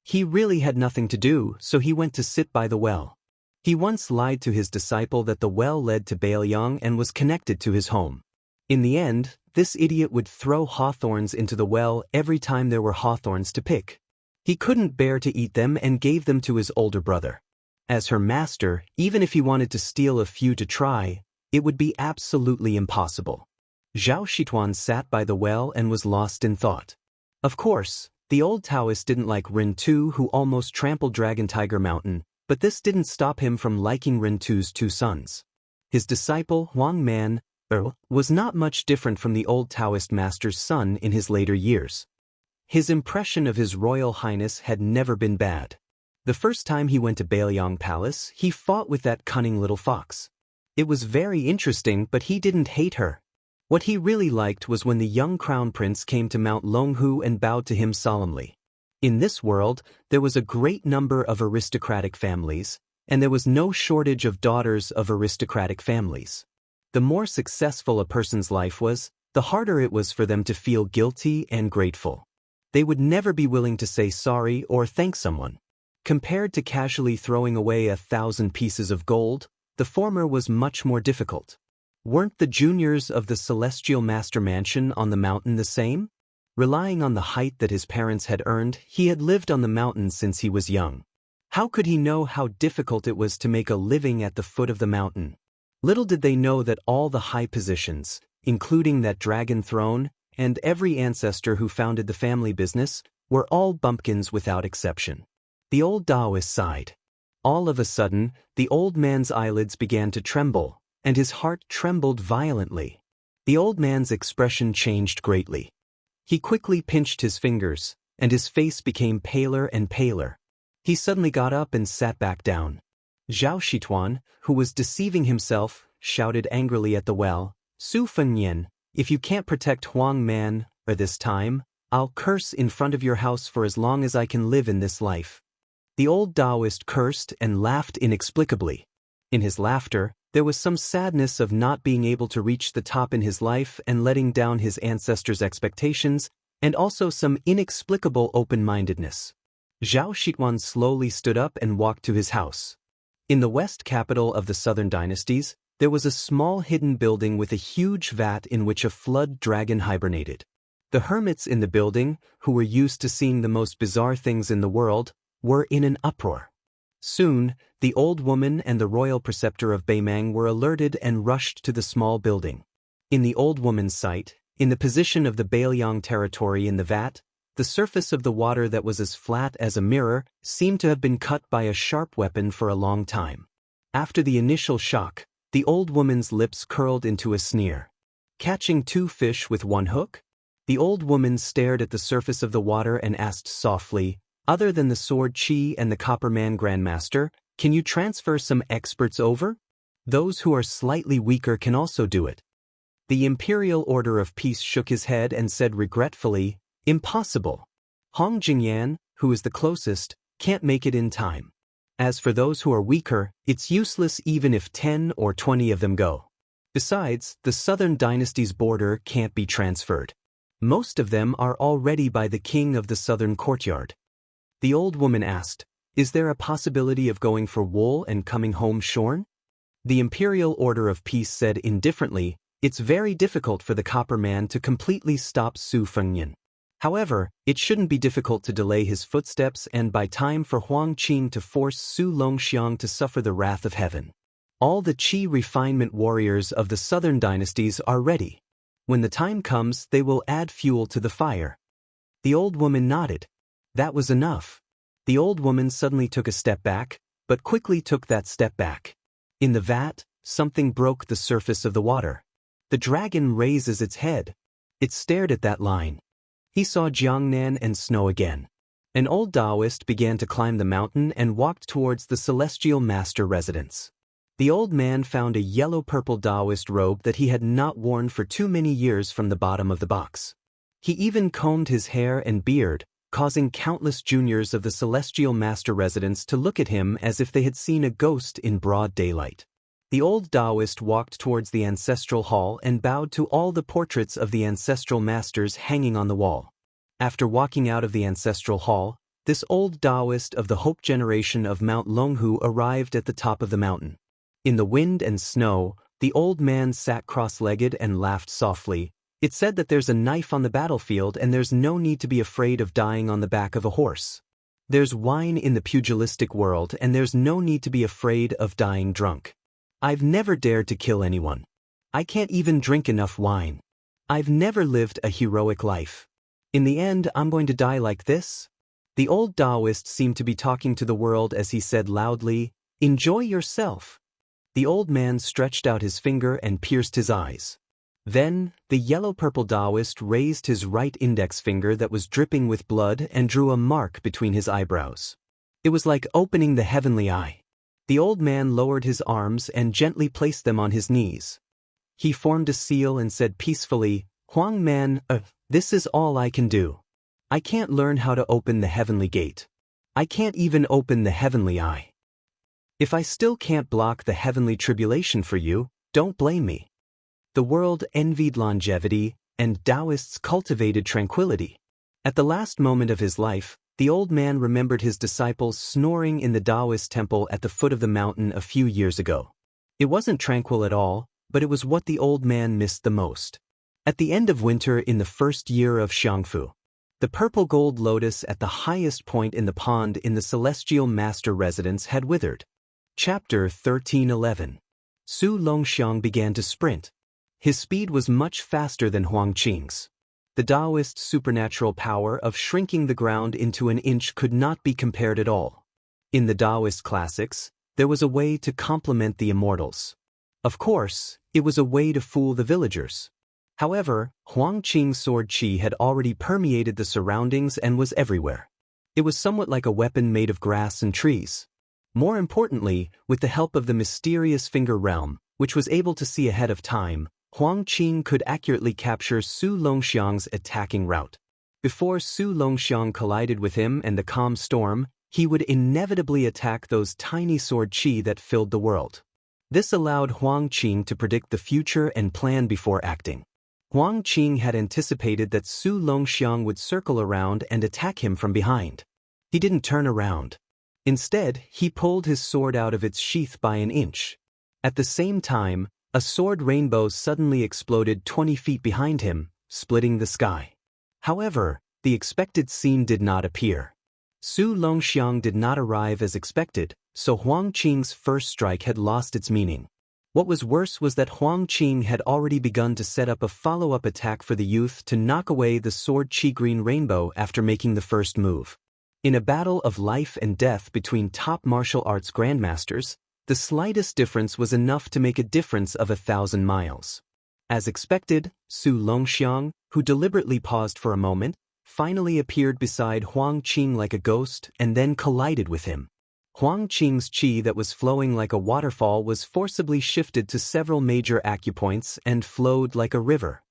He really had nothing to do, so he went to sit by the well. He once lied to his disciple that the well led to Bailiang and was connected to his home. In the end, this idiot would throw hawthorns into the well every time there were hawthorns to pick. He couldn't bear to eat them and gave them to his older brother. As her master, even if he wanted to steal a few to try, it would be absolutely impossible. Zhao Shituan sat by the well and was lost in thought. Of course, the old Taoist didn't like Rintu, who almost trampled Dragon Tiger Mountain, but this didn't stop him from liking Rintu's two sons. His disciple, Huang Man, was not much different from the old Taoist master's son in his later years. His impression of His Royal Highness had never been bad. The first time he went to Bailiang Palace, he fought with that cunning little fox. It was very interesting, but he didn't hate her. What he really liked was when the young crown prince came to Mount Longhu and bowed to him solemnly. In this world, there was a great number of aristocratic families, and there was no shortage of daughters of aristocratic families. The more successful a person's life was, the harder it was for them to feel guilty and grateful. They would never be willing to say sorry or thank someone. Compared to casually throwing away 1,000 pieces of gold, the former was much more difficult. Weren't the juniors of the Celestial Master Mansion on the mountain the same? Relying on the height that his parents had earned, he had lived on the mountain since he was young. How could he know how difficult it was to make a living at the foot of the mountain? Little did they know that all the high positions, including that dragon throne, and every ancestor who founded the family business, were all bumpkins without exception. The old Taoist sighed. All of a sudden, the old man's eyelids began to tremble, and his heart trembled violently. The old man's expression changed greatly. He quickly pinched his fingers, and his face became paler and paler. He suddenly got up and sat back down. Zhao Shituan, who was deceiving himself, shouted angrily at the well, "Su Fengnian, if you can't protect Huang Man, or this time, I'll curse in front of your house for as long as I can live in this life." The old Taoist cursed and laughed inexplicably. In his laughter, there was some sadness of not being able to reach the top in his life and letting down his ancestors' expectations, and also some inexplicable open-mindedness. Zhao Shituan slowly stood up and walked to his house. In the west capital of the southern dynasties, there was a small hidden building with a huge vat in which a flood dragon hibernated. The hermits in the building, who were used to seeing the most bizarre things in the world, were in an uproar. Soon, the old woman and the royal preceptor of Beimang were alerted and rushed to the small building. In the old woman's sight, in the position of the Bailiang territory in the vat, the surface of the water that was as flat as a mirror seemed to have been cut by a sharp weapon for a long time. After the initial shock, the old woman's lips curled into a sneer. Catching 2 fish with 1 hook? The old woman stared at the surface of the water and asked softly, "Other than the sword Qi and the Copper Man Grandmaster, can you transfer some experts over? Those who are slightly weaker can also do it." The Imperial Order of Peace shook his head and said regretfully, "Impossible. Hong Jingyan, who is the closest, can't make it in time. As for those who are weaker, it's useless even if 10 or 20 of them go. Besides, the southern dynasty's border can't be transferred. Most of them are already by the king of the southern courtyard." The old woman asked, "Is there a possibility of going for wool and coming home shorn?" The Imperial Order of Peace said indifferently, "It's very difficult for the Copper Man to completely stop Su Fengnian. However, it shouldn't be difficult to delay his footsteps and buy time for Huang Qing to force Su Longxiang to suffer the wrath of heaven. All the Qi refinement warriors of the southern dynasties are ready. When the time comes, they will add fuel to the fire." The old woman nodded. That was enough. The old woman suddenly took a step back, but quickly took that step back. In the vat, something broke the surface of the water. The dragon raises its head. It stared at that line. He saw Jiangnan and snow again. An old Taoist began to climb the mountain and walked towards the celestial master residence. The old man found a yellow-purple Taoist robe that he had not worn for too many years from the bottom of the box. He even combed his hair and beard, causing countless juniors of the celestial master residence to look at him as if they had seen a ghost in broad daylight. The old Taoist walked towards the ancestral hall and bowed to all the portraits of the ancestral masters hanging on the wall. After walking out of the ancestral hall, this old Taoist of the Hope generation of Mount Longhu arrived at the top of the mountain. In the wind and snow, the old man sat cross-legged and laughed softly. It said that there's a knife on the battlefield and there's no need to be afraid of dying on the back of a horse. There's wine in the pugilistic world and there's no need to be afraid of dying drunk. I've never dared to kill anyone. I can't even drink enough wine. I've never lived a heroic life. In the end, I'm going to die like this." The old Taoist seemed to be talking to the world as he said loudly, "Enjoy yourself." The old man stretched out his finger and pierced his eyes. Then, the yellow-purple Taoist raised his right index finger that was dripping with blood and drew a mark between his eyebrows. It was like opening the heavenly eye. The old man lowered his arms and gently placed them on his knees. He formed a seal and said peacefully, "Huang Man, this is all I can do. I can't learn how to open the heavenly gate. I can't even open the heavenly eye. If I still can't block the heavenly tribulation for you, don't blame me." The world envied longevity, and Taoists cultivated tranquility. At the last moment of his life, the old man remembered his disciples snoring in the Taoist temple at the foot of the mountain a few years ago. It wasn't tranquil at all, but it was what the old man missed the most. At the end of winter in the first year of Xiangfu, the purple gold lotus at the highest point in the pond in the celestial master residence had withered. Chapter 13:11. Su Longxiang began to sprint. His speed was much faster than Huang Qing's. The Taoist supernatural power of shrinking the ground into an inch could not be compared at all. In the Taoist classics, there was a way to complement the immortals. Of course, it was a way to fool the villagers. However, Huang Qing's sword qi had already permeated the surroundings and was everywhere. It was somewhat like a weapon made of grass and trees. More importantly, with the help of the mysterious finger realm, which was able to see ahead of time, Huang Qing could accurately capture Su Longxiang's attacking route. Before Su Longxiang collided with him and the calm storm, he would inevitably attack those tiny sword qi that filled the world. This allowed Huang Qing to predict the future and plan before acting. Huang Qing had anticipated that Su Longxiang would circle around and attack him from behind. He didn't turn around. Instead, he pulled his sword out of its sheath by an inch. At the same time, a sword rainbow suddenly exploded 20 feet behind him, splitting the sky. However, the expected scene did not appear. Su Longxiang did not arrive as expected, so Huang Qing's first strike had lost its meaning. What was worse was that Huang Qing had already begun to set up a follow-up attack for the youth to knock away the sword qi green rainbow after making the first move. In a battle of life and death between top martial arts grandmasters, the slightest difference was enough to make a difference of 1,000 miles. As expected, Su Longxiang, who deliberately paused for a moment, finally appeared beside Huang Qing like a ghost and then collided with him. Huang Qing's qi that was flowing like a waterfall was forcibly shifted to several major acupoints and flowed like a river.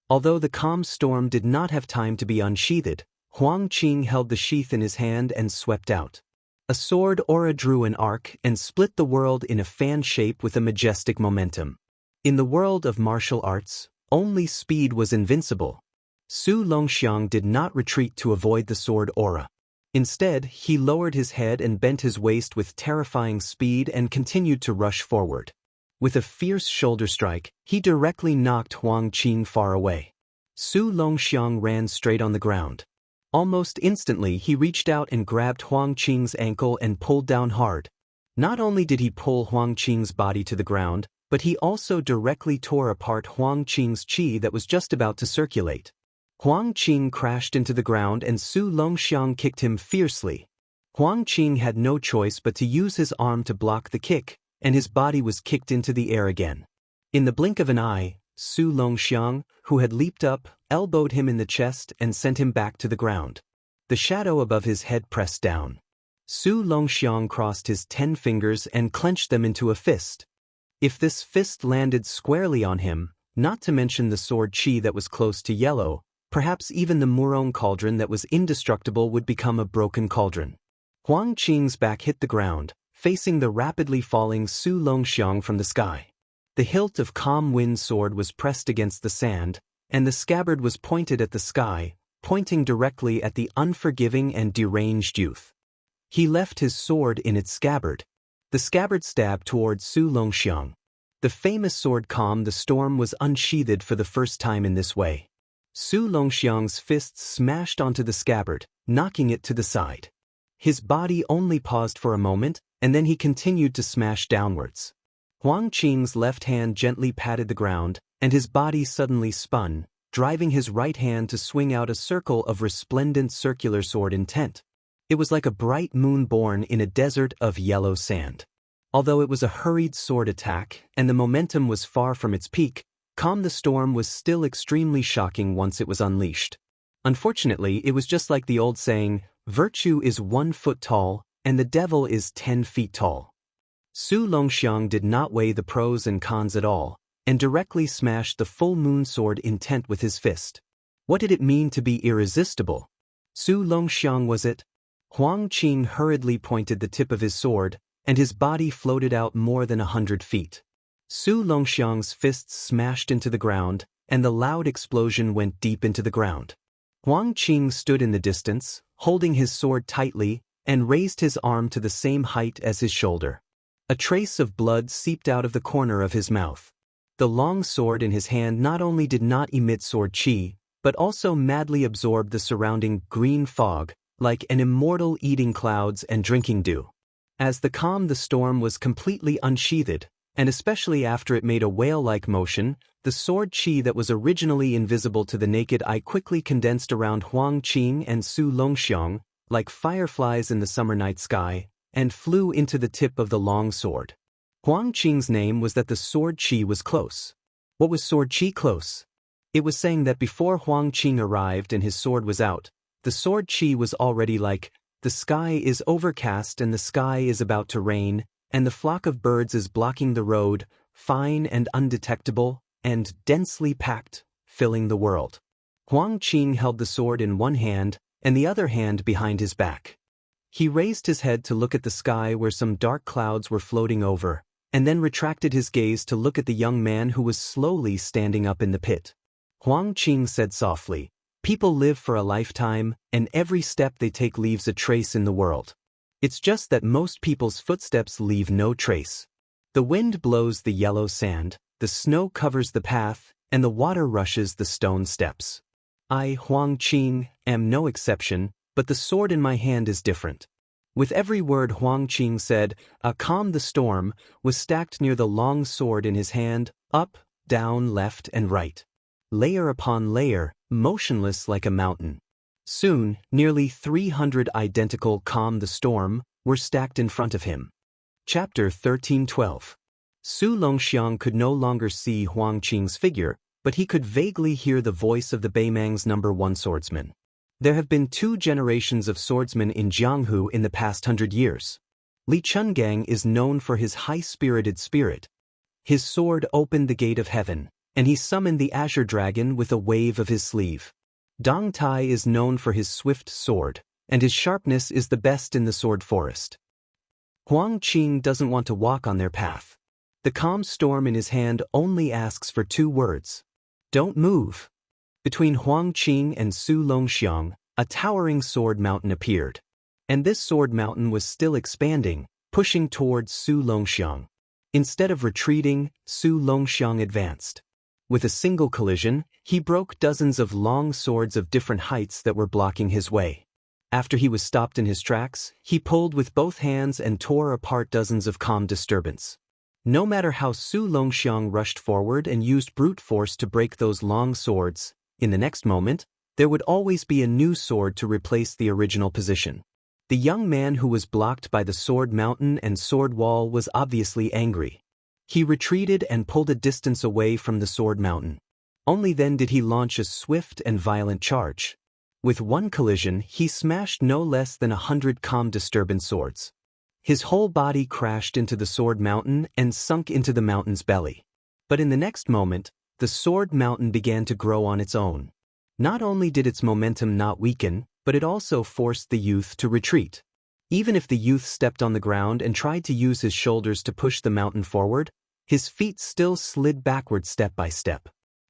Although the calm storm did not have time to be unsheathed, Huang Qing held the sheath in his hand and swept out. A sword aura drew an arc and split the world in a fan shape with a majestic momentum. In the world of martial arts, only speed was invincible. Su Longxiang did not retreat to avoid the sword aura. Instead, he lowered his head and bent his waist with terrifying speed and continued to rush forward. With a fierce shoulder strike, he directly knocked Huang Qing far away. Su Longxiang ran straight on the ground. Almost instantly, he reached out and grabbed Huang Qing's ankle and pulled down hard. Not only did he pull Huang Qing's body to the ground, but he also directly tore apart Huang Qing's qi that was just about to circulate. Huang Qing crashed into the ground and Su Longxiang kicked him fiercely. Huang Qing had no choice but to use his arm to block the kick, and his body was kicked into the air again. In the blink of an eye, Su Longxiang, who had leaped up, elbowed him in the chest and sent him back to the ground. The shadow above his head pressed down. Su Longxiang crossed his 10 fingers and clenched them into a fist. If this fist landed squarely on him, not to mention the sword qi that was close to yellow, perhaps even the Murong cauldron that was indestructible would become a broken cauldron. Huang Qing's back hit the ground, facing the rapidly falling Su Longxiang from the sky. The hilt of Calm Wind's sword was pressed against the sand, and the scabbard was pointed at the sky, pointing directly at the unforgiving and deranged youth. He left his sword in its scabbard. The scabbard stabbed toward Su Longxiang. The famous sword Calm the Storm was unsheathed for the first time in this way. Su Longxiang's fists smashed onto the scabbard, knocking it to the side. His body only paused for a moment, and then he continued to smash downwards. Huang Qing's left hand gently patted the ground, and his body suddenly spun, driving his right hand to swing out a circle of resplendent circular sword intent. It was like a bright moon born in a desert of yellow sand. Although it was a hurried sword attack, and the momentum was far from its peak, Calm the Storm was still extremely shocking once it was unleashed. Unfortunately, it was just like the old saying, "Virtue is 1 foot tall, and the devil is 10 feet tall." Su Longxiang did not weigh the pros and cons at all, and directly smashed the full moon sword intent with his fist. What did it mean to be irresistible? Su Longxiang was it? Huang Qing hurriedly pointed the tip of his sword, and his body floated out more than 100 feet. Su Longxiang's fists smashed into the ground, and the loud explosion went deep into the ground. Huang Qing stood in the distance, holding his sword tightly, and raised his arm to the same height as his shoulder. A trace of blood seeped out of the corner of his mouth. The long sword in his hand not only did not emit sword qi, but also madly absorbed the surrounding green fog, like an immortal eating clouds and drinking dew. As the Calm the Storm was completely unsheathed, and especially after it made a whale-like motion, the sword qi that was originally invisible to the naked eye quickly condensed around Huang Qing and Su Longxiang, like fireflies in the summer night sky, and flew into the tip of the long sword. Huang Qing's name was that the sword qi was close. What was sword qi close? It was saying that before Huang Qing arrived and his sword was out, the sword chi was already like, the sky is overcast and the sky is about to rain, and the flock of birds is blocking the road, fine and undetectable, and densely packed, filling the world. Huang Qing held the sword in one hand and the other hand behind his back. He raised his head to look at the sky where some dark clouds were floating over, and then retracted his gaze to look at the young man who was slowly standing up in the pit. Huang Qing said softly, "People live for a lifetime, and every step they take leaves a trace in the world. It's just that most people's footsteps leave no trace. The wind blows the yellow sand, the snow covers the path, and the water rushes the stone steps. I, Huang Qing, am no exception, but the sword in my hand is different." With every word Huang Qing said, a calm the storm was stacked near the long sword in his hand, up, down, left and right. Layer upon layer, motionless like a mountain. Soon, nearly 300 identical calm the storm were stacked in front of him. Chapter 13:12. Su Longxiang could no longer see Huang Qing's figure, but he could vaguely hear the voice of the Beimang's #1 swordsman. There have been 2 generations of swordsmen in Jianghu in the past 100 years. Li Chungang is known for his high-spirited spirit. His sword opened the gate of heaven, and he summoned the azure dragon with a wave of his sleeve. Dong Tai is known for his swift sword, and his sharpness is the best in the sword forest. Huang Qing doesn't want to walk on their path. The calm storm in his hand only asks for 2 words. Don't move. Between Huang Qing and Su Longxiang, a towering sword mountain appeared. And this sword mountain was still expanding, pushing towards Su Longxiang. Instead of retreating, Su Longxiang advanced. With a single collision, he broke dozens of long swords of different heights that were blocking his way. After he was stopped in his tracks, he pulled with both hands and tore apart dozens of calm disturbance. No matter how Su Longxiang rushed forward and used brute force to break those long swords, in the next moment, there would always be a new sword to replace the original position. The young man who was blocked by the sword mountain and sword wall was obviously angry. He retreated and pulled a distance away from the sword mountain. Only then did he launch a swift and violent charge. With one collision, he smashed no less than 100 calm disturbance swords. His whole body crashed into the sword mountain and sunk into the mountain's belly. But in the next moment, the sword mountain began to grow on its own. Not only did its momentum not weaken, but it also forced the youth to retreat. Even if the youth stepped on the ground and tried to use his shoulders to push the mountain forward, his feet still slid backward step by step.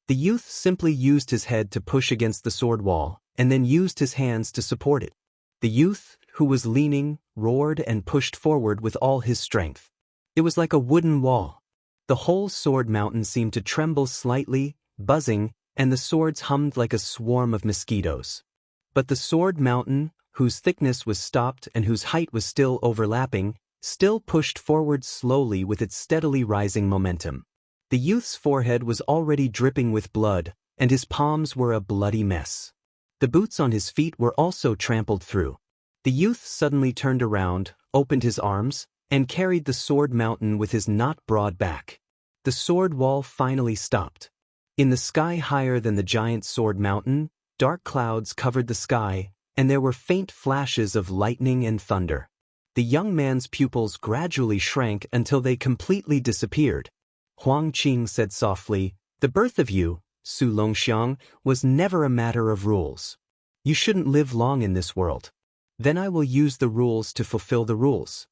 The youth simply used his head to push against the sword wall, and then used his hands to support it. The youth, who was leaning, roared and pushed forward with all his strength. It was like a wooden wall. The whole sword mountain seemed to tremble slightly, buzzing, and the swords hummed like a swarm of mosquitoes. But the sword mountain, whose thickness was stopped and whose height was still overlapping, still pushed forward slowly with its steadily rising momentum. The youth's forehead was already dripping with blood, and his palms were a bloody mess. The boots on his feet were also trampled through. The youth suddenly turned around, opened his arms, and carried the sword mountain with his not broad back. The sword wall finally stopped. In the sky higher than the giant sword mountain, dark clouds covered the sky, and there were faint flashes of lightning and thunder. The young man's pupils gradually shrank until they completely disappeared. Huang Qing said softly, "The birth of you, Su Longxiang, was never a matter of rules. You shouldn't live long in this world. Then I will use the rules to fulfill the rules."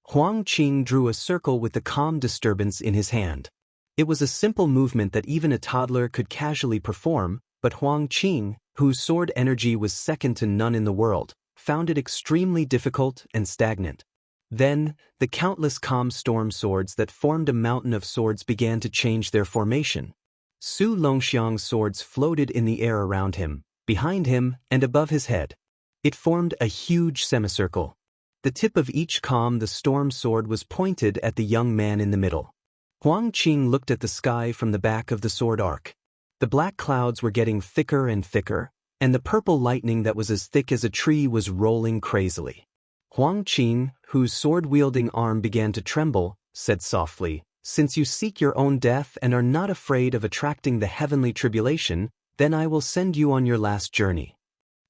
Huang Qing drew a circle with the calm disturbance in his hand. It was a simple movement that even a toddler could casually perform, but Huang Qing, whose sword energy was second to none in the world, found it extremely difficult and stagnant. Then, the countless calm storm swords that formed a mountain of swords began to change their formation. Su Longxiang's swords floated in the air around him, behind him, and above his head. It formed a huge semicircle. The tip of each calm the storm sword was pointed at the young man in the middle. Huang Qing looked at the sky from the back of the sword arc. The black clouds were getting thicker and thicker, and the purple lightning that was as thick as a tree was rolling crazily. Huang Qing, whose sword-wielding arm began to tremble, said softly, "Since you seek your own death and are not afraid of attracting the heavenly tribulation, then I will send you on your last journey.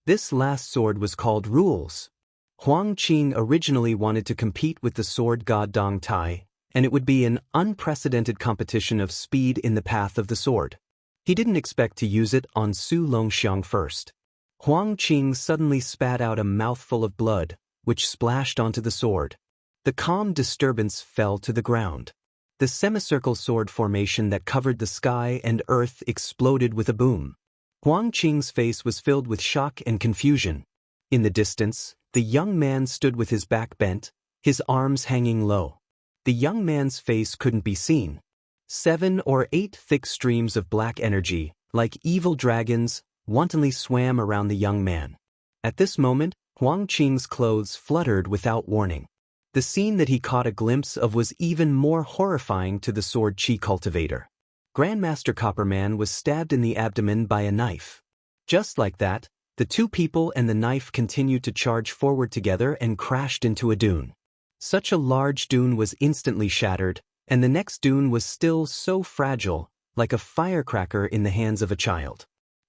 This last sword was called Rules. Huang Qing originally wanted to compete with the sword god Dong Tai, and it would be an unprecedented competition of speed in the path of the sword. He didn't expect to use it on Su Longxiang first. Huang Qing suddenly spat out a mouthful of blood, which splashed onto the sword. The calm disturbance fell to the ground. The semicircle sword formation that covered the sky and earth exploded with a boom. Huang Qing's face was filled with shock and confusion. In the distance, the young man stood with his back bent, his arms hanging low. The young man's face couldn't be seen. 7 or 8 thick streams of black energy, like evil dragons, wantonly swam around the young man. At this moment, Huang Qing's clothes fluttered without warning. The scene that he caught a glimpse of was even more horrifying to the sword chi cultivator. Grandmaster Copperman was stabbed in the abdomen by a knife. Just like that, the two people and the knife continued to charge forward together and crashed into a dune. Such a large dune was instantly shattered, and the next dune was still so fragile, like a firecracker in the hands of a child.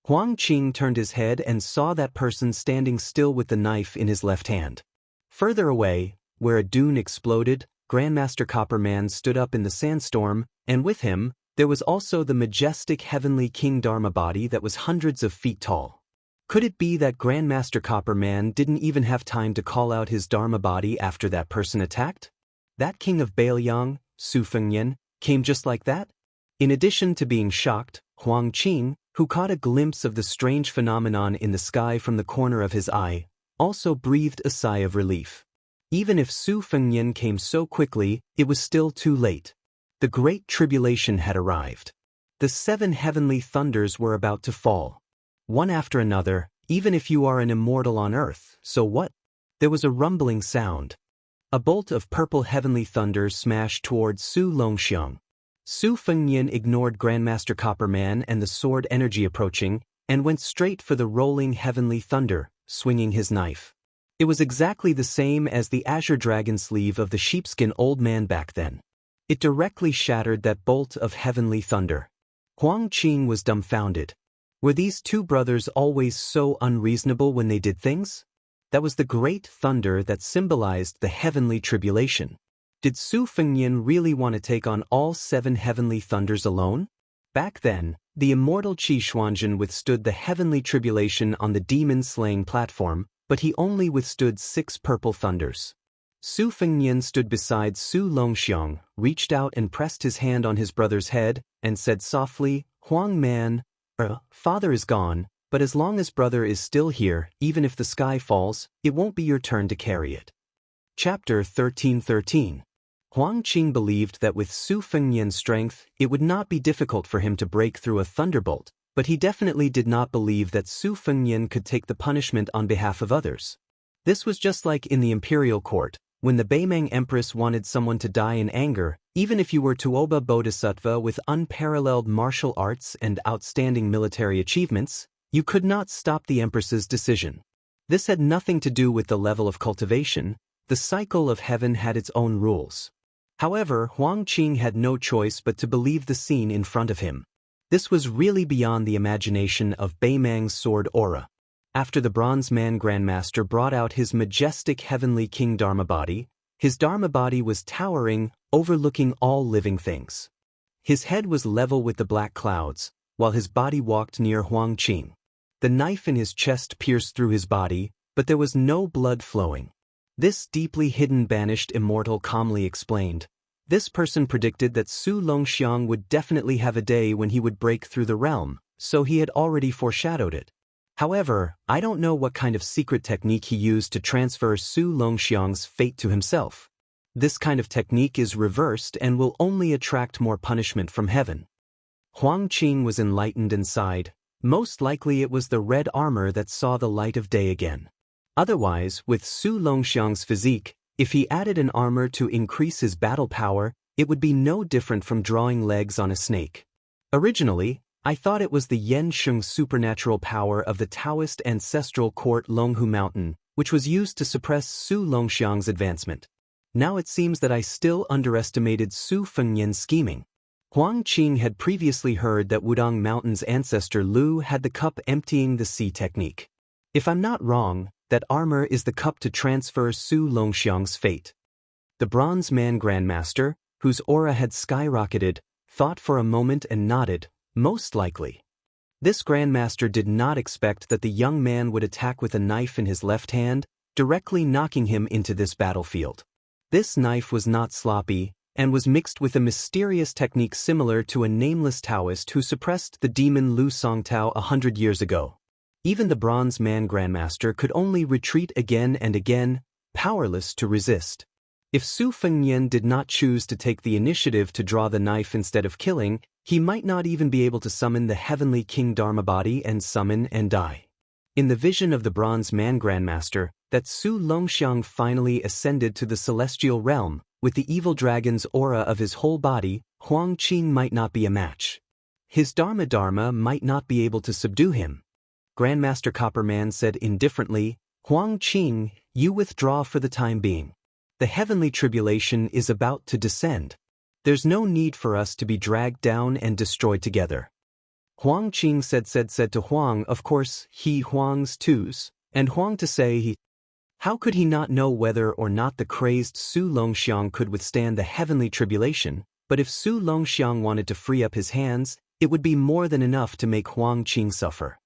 Huang Qing turned his head and saw that person standing still with the knife in his left hand. Further away, where a dune exploded, Grandmaster Copperman stood up in the sandstorm, and with him, there was also the majestic heavenly King Dharma body that was hundreds of feet tall. Could it be that Grandmaster Copperman didn't even have time to call out his Dharma body after that person attacked? That king of Bailiang, Su Fengyan, came just like that? In addition to being shocked, Huang Qing, who caught a glimpse of the strange phenomenon in the sky from the corner of his eye, also breathed a sigh of relief. Even if Su Fengyan came so quickly, it was still too late. The Great Tribulation had arrived. The 7 heavenly thunders were about to fall. One after another, even if you are an immortal on earth, so what? There was a rumbling sound. A bolt of purple heavenly thunder smashed towards Su Longxiang. Su Fengyan ignored Grandmaster Copperman and the sword energy approaching, and went straight for the rolling heavenly thunder, swinging his knife. It was exactly the same as the azure dragon sleeve of the sheepskin old man back then. It directly shattered that bolt of heavenly thunder. Huang Qing was dumbfounded. Were these two brothers always so unreasonable when they did things? That was the great thunder that symbolized the heavenly tribulation. Did Su Fengyan really want to take on all 7 heavenly thunders alone? Back then, the immortal Qi Xuanzhen withstood the heavenly tribulation on the demon-slaying platform, but he only withstood 6 purple thunders. Su Fengyan stood beside Su Longxiang, reached out and pressed his hand on his brother's head, and said softly, "Huang man, father is gone, but as long as brother is still here, even if the sky falls, it won't be your turn to carry it." Chapter 13:13. Huang Qing believed that with Su Fengyan's strength, it would not be difficult for him to break through a thunderbolt, but he definitely did not believe that Su Fengyan could take the punishment on behalf of others. This was just like in the imperial court, when the Beimang Empress wanted someone to die in anger, even if you were Tuoba Bodhisattva with unparalleled martial arts and outstanding military achievements, you could not stop the Empress's decision. This had nothing to do with the level of cultivation. The cycle of heaven had its own rules. However, Huang Qing had no choice but to believe the scene in front of him. This was really beyond the imagination of Beimang's sword aura. After the Bronze Man Grandmaster brought out his majestic heavenly King Dharma body, his Dharma body was towering, overlooking all living things. His head was level with the black clouds, while his body walked near Huang Qing. The knife in his chest pierced through his body, but there was no blood flowing. This deeply hidden banished immortal calmly explained. This person predicted that Su Longxiang would definitely have a day when he would break through the realm, so he had already foreshadowed it. However, I don't know what kind of secret technique he used to transfer Su Longxiang's fate to himself. This kind of technique is reversed and will only attract more punishment from heaven. Huang Qing was enlightened and sighed. Most likely it was the red armor that saw the light of day again. Otherwise, with Su Longxiang's physique, if he added an armor to increase his battle power, it would be no different from drawing legs on a snake. Originally, I thought it was the Yen Sheng supernatural power of the Taoist ancestral court Longhu Mountain, which was used to suppress Su Longxiang's advancement. Now it seems that I still underestimated Su Fengyan's scheming. Huang Qing had previously heard that Wudong Mountain's ancestor Lu had the cup emptying the sea technique. If I'm not wrong, that armor is the cup to transfer Su Longxiang's fate. The Bronze Man Grandmaster, whose aura had skyrocketed, thought for a moment and nodded, most likely. This Grandmaster did not expect that the young man would attack with a knife in his left hand, directly knocking him into this battlefield. This knife was not sloppy, and was mixed with a mysterious technique similar to a nameless Taoist who suppressed the demon Lu Songtao 100 years ago. Even the Bronze Man Grandmaster could only retreat again and again, powerless to resist. If Su Fengnian did not choose to take the initiative to draw the knife instead of killing, he might not even be able to summon the Heavenly King Dharma body and summon and die. In the vision of the Bronze Man Grandmaster, that Su Longxiang finally ascended to the celestial realm, with the evil dragon's aura of his whole body, Huang Qing might not be a match. His Dharma might not be able to subdue him. Grandmaster Copperman said indifferently, "Huang Qing, you withdraw for the time being. The heavenly tribulation is about to descend. There's no need for us to be dragged down and destroyed together." Huang Qing said to Huang, of course, he Huang's twos, and Huang to say he. How could he not know whether or not the crazed Su Longxiang could withstand the heavenly tribulation? But if Su Longxiang wanted to free up his hands, it would be more than enough to make Huang Qing suffer.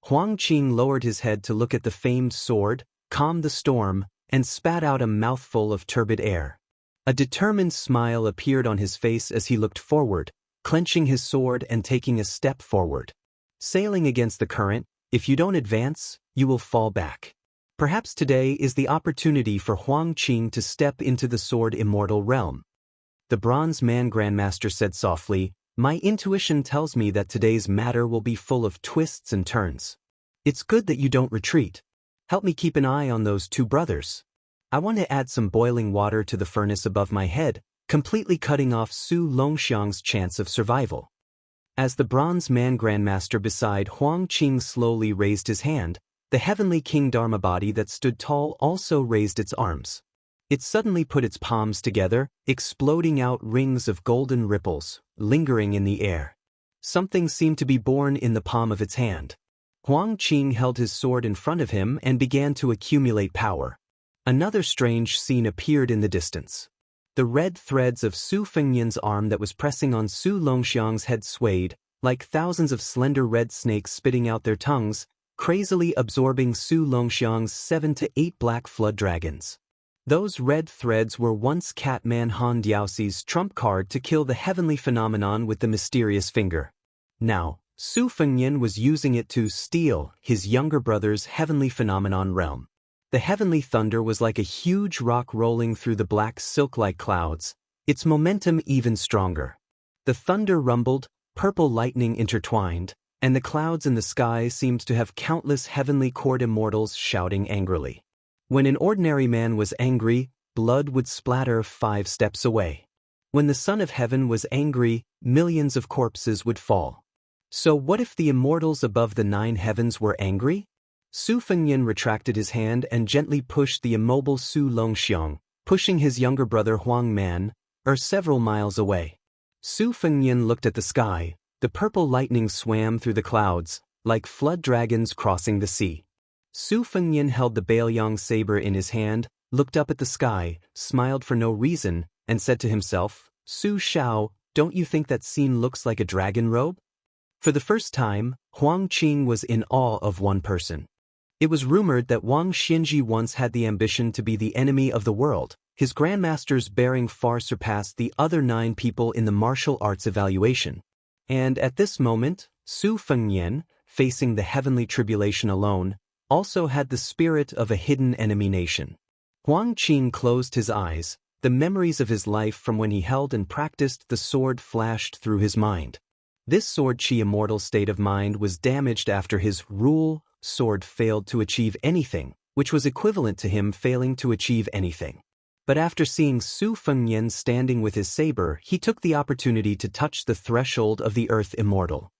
Huang Qing lowered his head to look at the famed sword, calmed the storm, and spat out a mouthful of turbid air. A determined smile appeared on his face as he looked forward, clenching his sword and taking a step forward. Sailing against the current, if you don't advance, you will fall back. Perhaps today is the opportunity for Huang Qing to step into the sword immortal realm. The Bronze Man Grandmaster said softly, "My intuition tells me that today's matter will be full of twists and turns. It's good that you don't retreat. Help me keep an eye on those two brothers. I want to add some boiling water to the furnace above my head, completely cutting off Su Longxiang's chance of survival." As the Bronze Man Grandmaster beside Huang Qing slowly raised his hand, the Heavenly King Dharma body that stood tall also raised its arms. It suddenly put its palms together, exploding out rings of golden ripples, lingering in the air. Something seemed to be born in the palm of its hand. Huang Qing held his sword in front of him and began to accumulate power. Another strange scene appeared in the distance. The red threads of Su Fengnian's arm that was pressing on Su Longxiang's head swayed, like thousands of slender red snakes spitting out their tongues, crazily absorbing Su Longxiang's 7 to 8 black flood dragons. Those red threads were once Catman Han Diaoxi's trump card to kill the heavenly phenomenon with the mysterious finger. Now, Su Fengnian was using it to steal his younger brother's heavenly phenomenon realm. The heavenly thunder was like a huge rock rolling through the black silk-like clouds, its momentum even stronger. The thunder rumbled, purple lightning intertwined, and the clouds in the sky seemed to have countless heavenly court immortals shouting angrily. When an ordinary man was angry, blood would splatter 5 steps away. When the Son of Heaven was angry, millions of corpses would fall. So what if the immortals above the 9 heavens were angry? Su Fengnian retracted his hand and gently pushed the immobile Su Longxiang, pushing his younger brother Huang Man, several miles away. Su Fengnian looked at the sky. The purple lightning swam through the clouds, like flood dragons crossing the sea. Su Fengnian held the Baoyang saber in his hand, looked up at the sky, smiled for no reason, and said to himself, "Su Shao, don't you think that scene looks like a dragon robe?" For the first time, Huang Qing was in awe of one person. It was rumored that Wang Xinji once had the ambition to be the enemy of the world. His grandmaster's bearing far surpassed the other 9 people in the martial arts evaluation. And at this moment, Su Fengnian, facing the heavenly tribulation alone, also had the spirit of a hidden enemy nation. Huang Qing closed his eyes. The memories of his life from when he held and practiced the sword flashed through his mind. This sword chi immortal state of mind was damaged after his rule sword failed to achieve anything, which was equivalent to him failing to achieve anything. But after seeing Su Fengnian standing with his saber, he took the opportunity to touch the threshold of the earth immortal.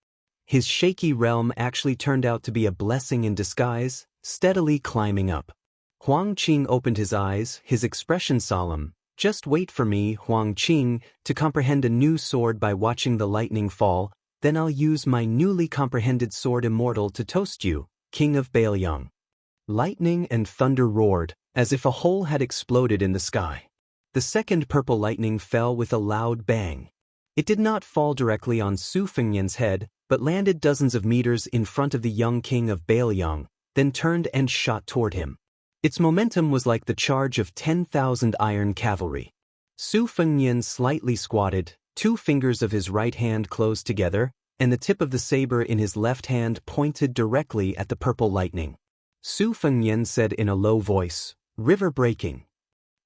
His shaky realm actually turned out to be a blessing in disguise, steadily climbing up. Huang Qing opened his eyes, his expression solemn. Just wait for me, Huang Qing, to comprehend a new sword by watching the lightning fall, then I'll use my newly comprehended sword immortal to toast you, King of Baelyang. Lightning and thunder roared, as if a hole had exploded in the sky. The second purple lightning fell with a loud bang. It did not fall directly on Su Fengnian's head, but landed dozens of meters in front of the young king of Baelyang, then turned and shot toward him. Its momentum was like the charge of 10,000 iron cavalry. Su Fengnian slightly squatted, 2 fingers of his right hand closed together, and the tip of the saber in his left hand pointed directly at the purple lightning. Su Fengnian said in a low voice, "River breaking."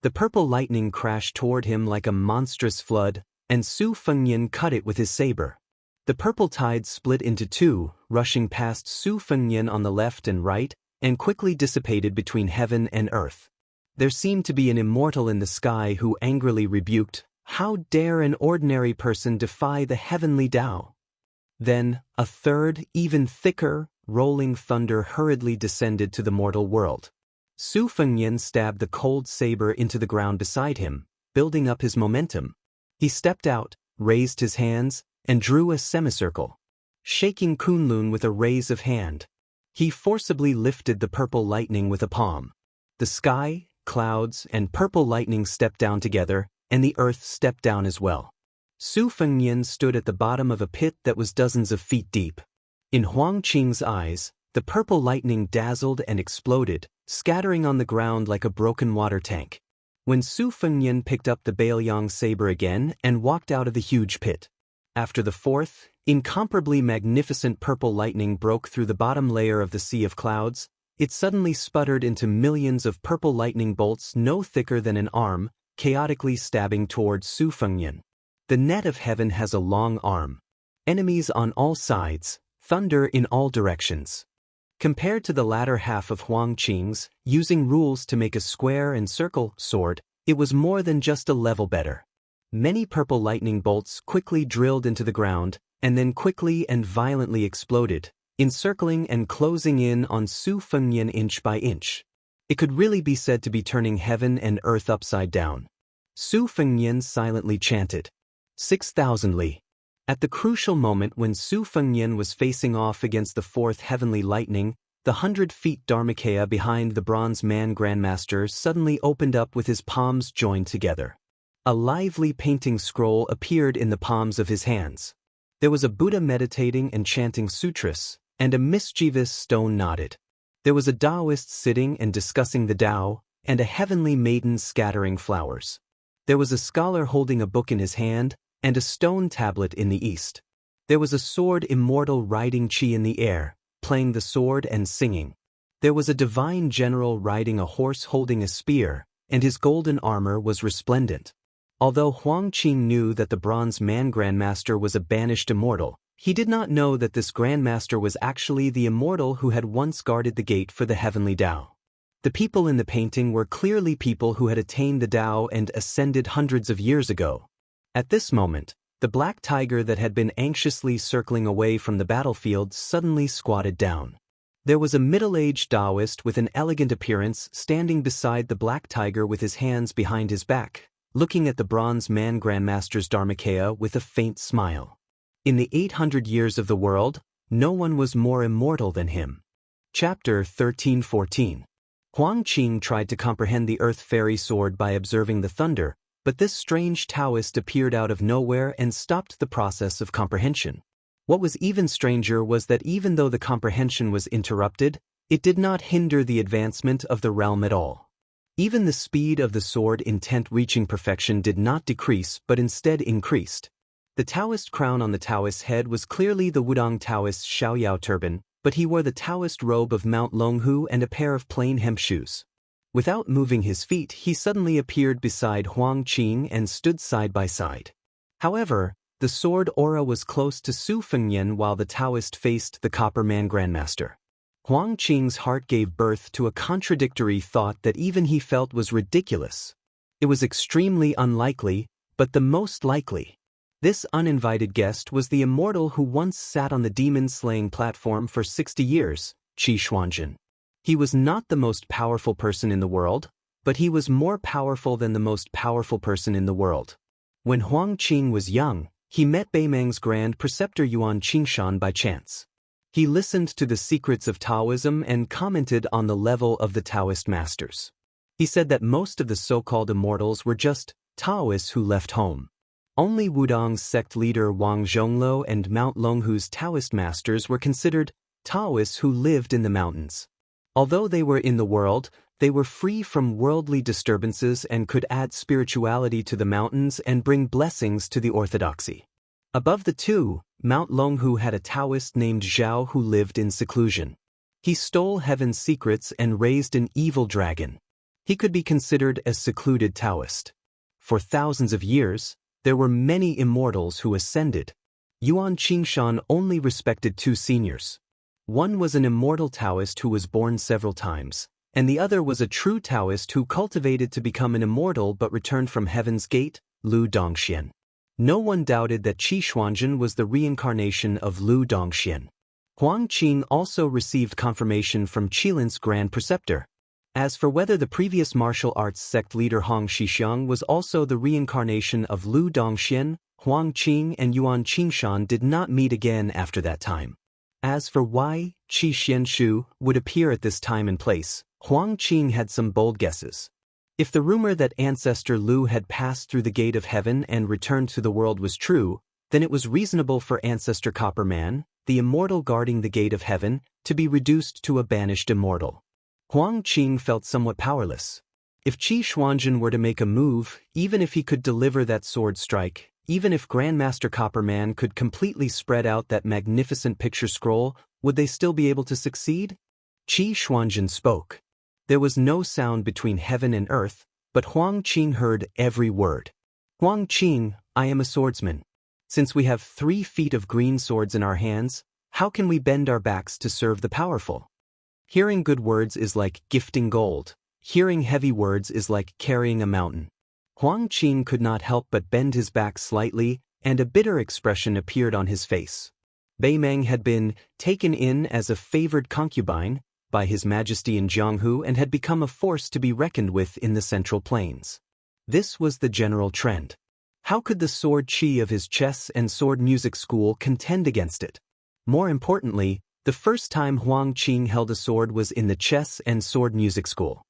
The purple lightning crashed toward him like a monstrous flood, and Su Fengnian cut it with his saber. The purple tide split into 2, rushing past Su Fengnian on the left and right, and quickly dissipated between heaven and earth. There seemed to be an immortal in the sky who angrily rebuked, "How dare an ordinary person defy the heavenly Tao?" Then, a third, even thicker, rolling thunder hurriedly descended to the mortal world. Su Fengnian stabbed the cold saber into the ground beside him, building up his momentum. He stepped out, raised his hands, and drew a semicircle. Shaking Kunlun with a raise of hand, he forcibly lifted the purple lightning with a palm. The sky, clouds, and purple lightning stepped down together, and the earth stepped down as well. Su Fengnian stood at the bottom of a pit that was dozens of feet deep. In Huang Qing's eyes, the purple lightning dazzled and exploded, scattering on the ground like a broken water tank. When Su Fengnian picked up the Baelyang saber again and walked out of the huge pit. After the fourth, incomparably magnificent purple lightning broke through the bottom layer of the sea of clouds, it suddenly sputtered into millions of purple lightning bolts no thicker than an arm, chaotically stabbing toward Su Fengnian. The net of heaven has a long arm. Enemies on all sides, thunder in all directions. Compared to the latter half of Huang Qing's, using rules to make a square and circle sword, it was more than just a level better. Many purple lightning bolts quickly drilled into the ground, and then quickly and violently exploded, encircling and closing in on Su Fengnian inch by inch. It could really be said to be turning heaven and earth upside down. Su Fengnian silently chanted, 6,000 li. At the crucial moment when Su Fengnian was facing off against the fourth heavenly lightning, the 100 feet Dharmakaya behind the bronze man grandmaster suddenly opened up with his palms joined together. A lively painting scroll appeared in the palms of his hands. There was a Buddha meditating and chanting sutras, and a mischievous stone nodded. There was a Taoist sitting and discussing the Tao, and a heavenly maiden scattering flowers. There was a scholar holding a book in his hand, and a stone tablet in the east. There was a sword immortal riding chi in the air, playing the sword and singing. There was a divine general riding a horse holding a spear, and his golden armor was resplendent. Although Huang Qing knew that the bronze man grandmaster was a banished immortal, he did not know that this grandmaster was actually the immortal who had once guarded the gate for the heavenly Tao. The people in the painting were clearly people who had attained the Tao and ascended hundreds of years ago. At this moment, the black tiger that had been anxiously circling away from the battlefield suddenly squatted down. There was a middle-aged Taoist with an elegant appearance standing beside the black tiger with his hands behind his back, looking at the bronze man grandmaster's Dharmakaya with a faint smile. In the 800 years of the world, no one was more immortal than him. Chapter 13-14. Huang Qing tried to comprehend the earth fairy sword by observing the thunder, but this strange Taoist appeared out of nowhere and stopped the process of comprehension. What was even stranger was that even though the comprehension was interrupted, it did not hinder the advancement of the realm at all. Even the speed of the sword intent reaching perfection did not decrease but instead increased. The Taoist crown on the Taoist's head was clearly the Wudong Taoist's Xiaoyao turban, but he wore the Taoist robe of Mount Longhu and a pair of plain hemp shoes. Without moving his feet, he suddenly appeared beside Huang Qing and stood side by side. However, the sword aura was close to Su Fengnian while the Taoist faced the Copper Man Grandmaster. Huang Qing's heart gave birth to a contradictory thought that even he felt was ridiculous. It was extremely unlikely, but the most likely. This uninvited guest was the immortal who once sat on the demon-slaying platform for 60 years, Qi Xuanzhen. He was not the most powerful person in the world, but he was more powerful than the most powerful person in the world. When Huang Qing was young, he met Beimeng's grand preceptor Yuan Qingshan by chance. He listened to the secrets of Taoism and commented on the level of the Taoist masters. He said that most of the so-called immortals were just Taoists who left home. Only Wudong's sect leader Wang Zhongluo and Mount Longhu's Taoist masters were considered Taoists who lived in the mountains. Although they were in the world, they were free from worldly disturbances and could add spirituality to the mountains and bring blessings to the orthodoxy. Above the two, Mount Longhu had a Taoist named Zhao who lived in seclusion. He stole heaven's secrets and raised an evil dragon. He could be considered a secluded Taoist. For thousands of years, there were many immortals who ascended. Yuan Qingshan only respected two seniors. One was an immortal Taoist who was born several times, and the other was a true Taoist who cultivated to become an immortal but returned from Heaven's Gate, Lu Dongxian. No one doubted that Qi Xuanzhen was the reincarnation of Lu Dongxian. Huang Qing also received confirmation from Qilin's grand preceptor. As for whether the previous martial arts sect leader Hong Shixiang was also the reincarnation of Lu Dongxian, Huang Qing and Yuan Qingshan did not meet again after that time. As for why Qi Xianshu would appear at this time and place, Huang Qing had some bold guesses. If the rumor that ancestor Lu had passed through the gate of heaven and returned to the world was true, then it was reasonable for ancestor Copper Man, the immortal guarding the gate of heaven, to be reduced to a banished immortal. Huang Qing felt somewhat powerless. If Qi Xuanzhen were to make a move, even if he could deliver that sword strike, even if Grandmaster Copper Man could completely spread out that magnificent picture scroll, would they still be able to succeed? Qi Xuanzhen spoke. There was no sound between heaven and earth, but Huang Qing heard every word. Huang Qing, I am a swordsman. Since we have 3 feet of green swords in our hands, how can we bend our backs to serve the powerful? Hearing good words is like gifting gold. Hearing heavy words is like carrying a mountain. Huang Qing could not help but bend his back slightly, and a bitter expression appeared on his face. Beimeng had been taken in as a favored concubine by His Majesty in Jianghu and had become a force to be reckoned with in the Central Plains. This was the general trend. How could the sword chi of his chess and sword music school contend against it? More importantly, the first time Huang Qing held a sword was in the chess and sword music school.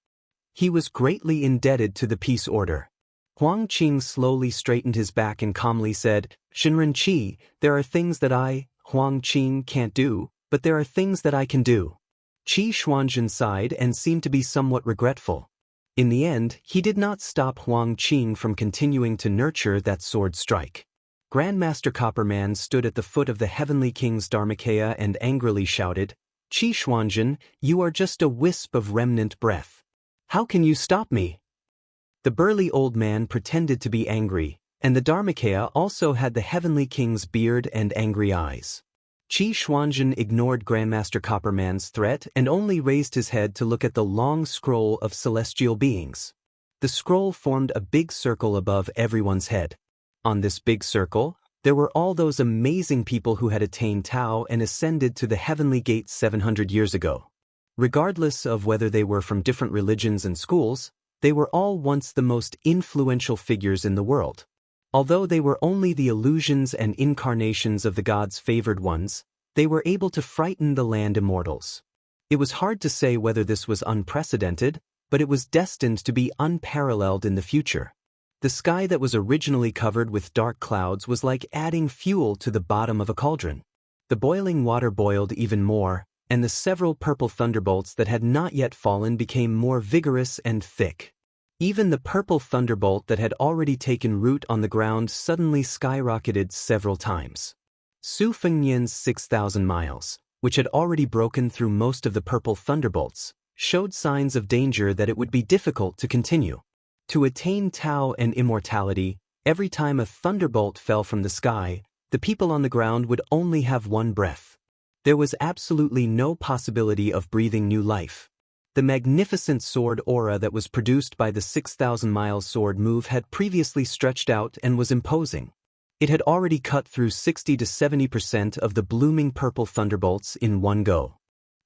He was greatly indebted to the peace order. Huang Qing slowly straightened his back and calmly said, Shinren Qi, there are things that I, Huang Qing, can't do, but there are things that I can do. Qi Xuanzhen sighed and seemed to be somewhat regretful. In the end, he did not stop Huang Qing from continuing to nurture that sword strike. Grandmaster Copperman stood at the foot of the Heavenly King's Dharmakaya and angrily shouted, Qi Xuanzhen, you are just a wisp of remnant breath. How can you stop me? The burly old man pretended to be angry, and the Dharmakaya also had the Heavenly King's beard and angry eyes. Qi Xuanzhen ignored Grandmaster Copperman's threat and only raised his head to look at the long scroll of celestial beings. The scroll formed a big circle above everyone's head. On this big circle, there were all those amazing people who had attained Tao and ascended to the Heavenly Gate 700 years ago. Regardless of whether they were from different religions and schools, they were all once the most influential figures in the world. Although they were only the illusions and incarnations of the gods' favored ones, they were able to frighten the land immortals. It was hard to say whether this was unprecedented, but it was destined to be unparalleled in the future. The sky that was originally covered with dark clouds was like adding fuel to the bottom of a cauldron. The boiling water boiled even more, and the several purple thunderbolts that had not yet fallen became more vigorous and thick. Even the purple thunderbolt that had already taken root on the ground suddenly skyrocketed several times. Su Fengnian's 6,000 miles, which had already broken through most of the purple thunderbolts, showed signs of danger that it would be difficult to continue. To attain Tao and immortality, every time a thunderbolt fell from the sky, the people on the ground would only have one breath. There was absolutely no possibility of breathing new life. The magnificent sword aura that was produced by the 6,000-mile sword move had previously stretched out and was imposing. It had already cut through 60 to 70% of the blooming purple thunderbolts in one go.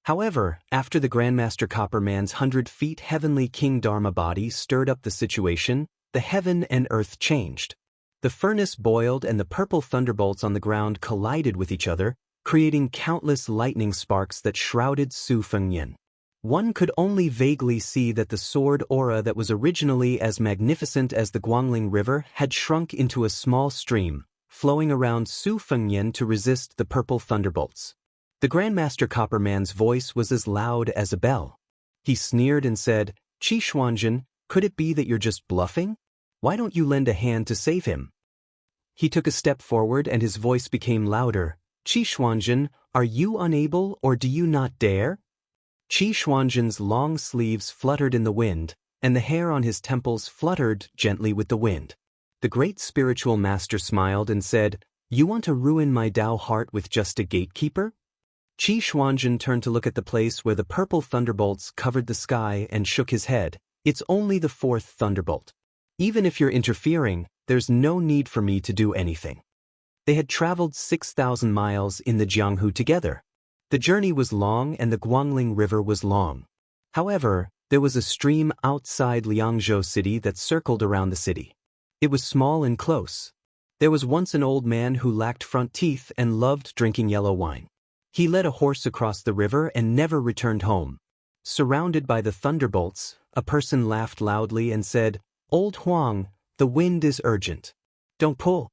However, after the Grandmaster Copperman's 100 feet heavenly King Dharma body stirred up the situation, the heaven and earth changed. The furnace boiled and the purple thunderbolts on the ground collided with each other, creating countless lightning sparks that shrouded Su Fengnian. One could only vaguely see that the sword aura that was originally as magnificent as the Guangling River had shrunk into a small stream, flowing around Su Fengnian to resist the purple thunderbolts. The Grandmaster Copperman's voice was as loud as a bell. He sneered and said, "Qi Xuanjin, could it be that you're just bluffing? Why don't you lend a hand to save him?" He took a step forward and his voice became louder. "Qi Xuanjin, are you unable or do you not dare?" Qi Xuanjin's long sleeves fluttered in the wind, and the hair on his temples fluttered gently with the wind. The great spiritual master smiled and said, "You want to ruin my Tao heart with just a gatekeeper?" Qi Xuanjin turned to look at the place where the purple thunderbolts covered the sky and shook his head. "It's only the fourth thunderbolt. Even if you're interfering, there's no need for me to do anything." They had traveled 6,000 miles in the Jianghu together. The journey was long and the Guangling River was long. However, there was a stream outside Liangzhou city that circled around the city. It was small and close. There was once an old man who lacked front teeth and loved drinking yellow wine. He led a horse across the river and never returned home. Surrounded by the thunderbolts, a person laughed loudly and said, "Old Huang, the wind is urgent. Don't pull."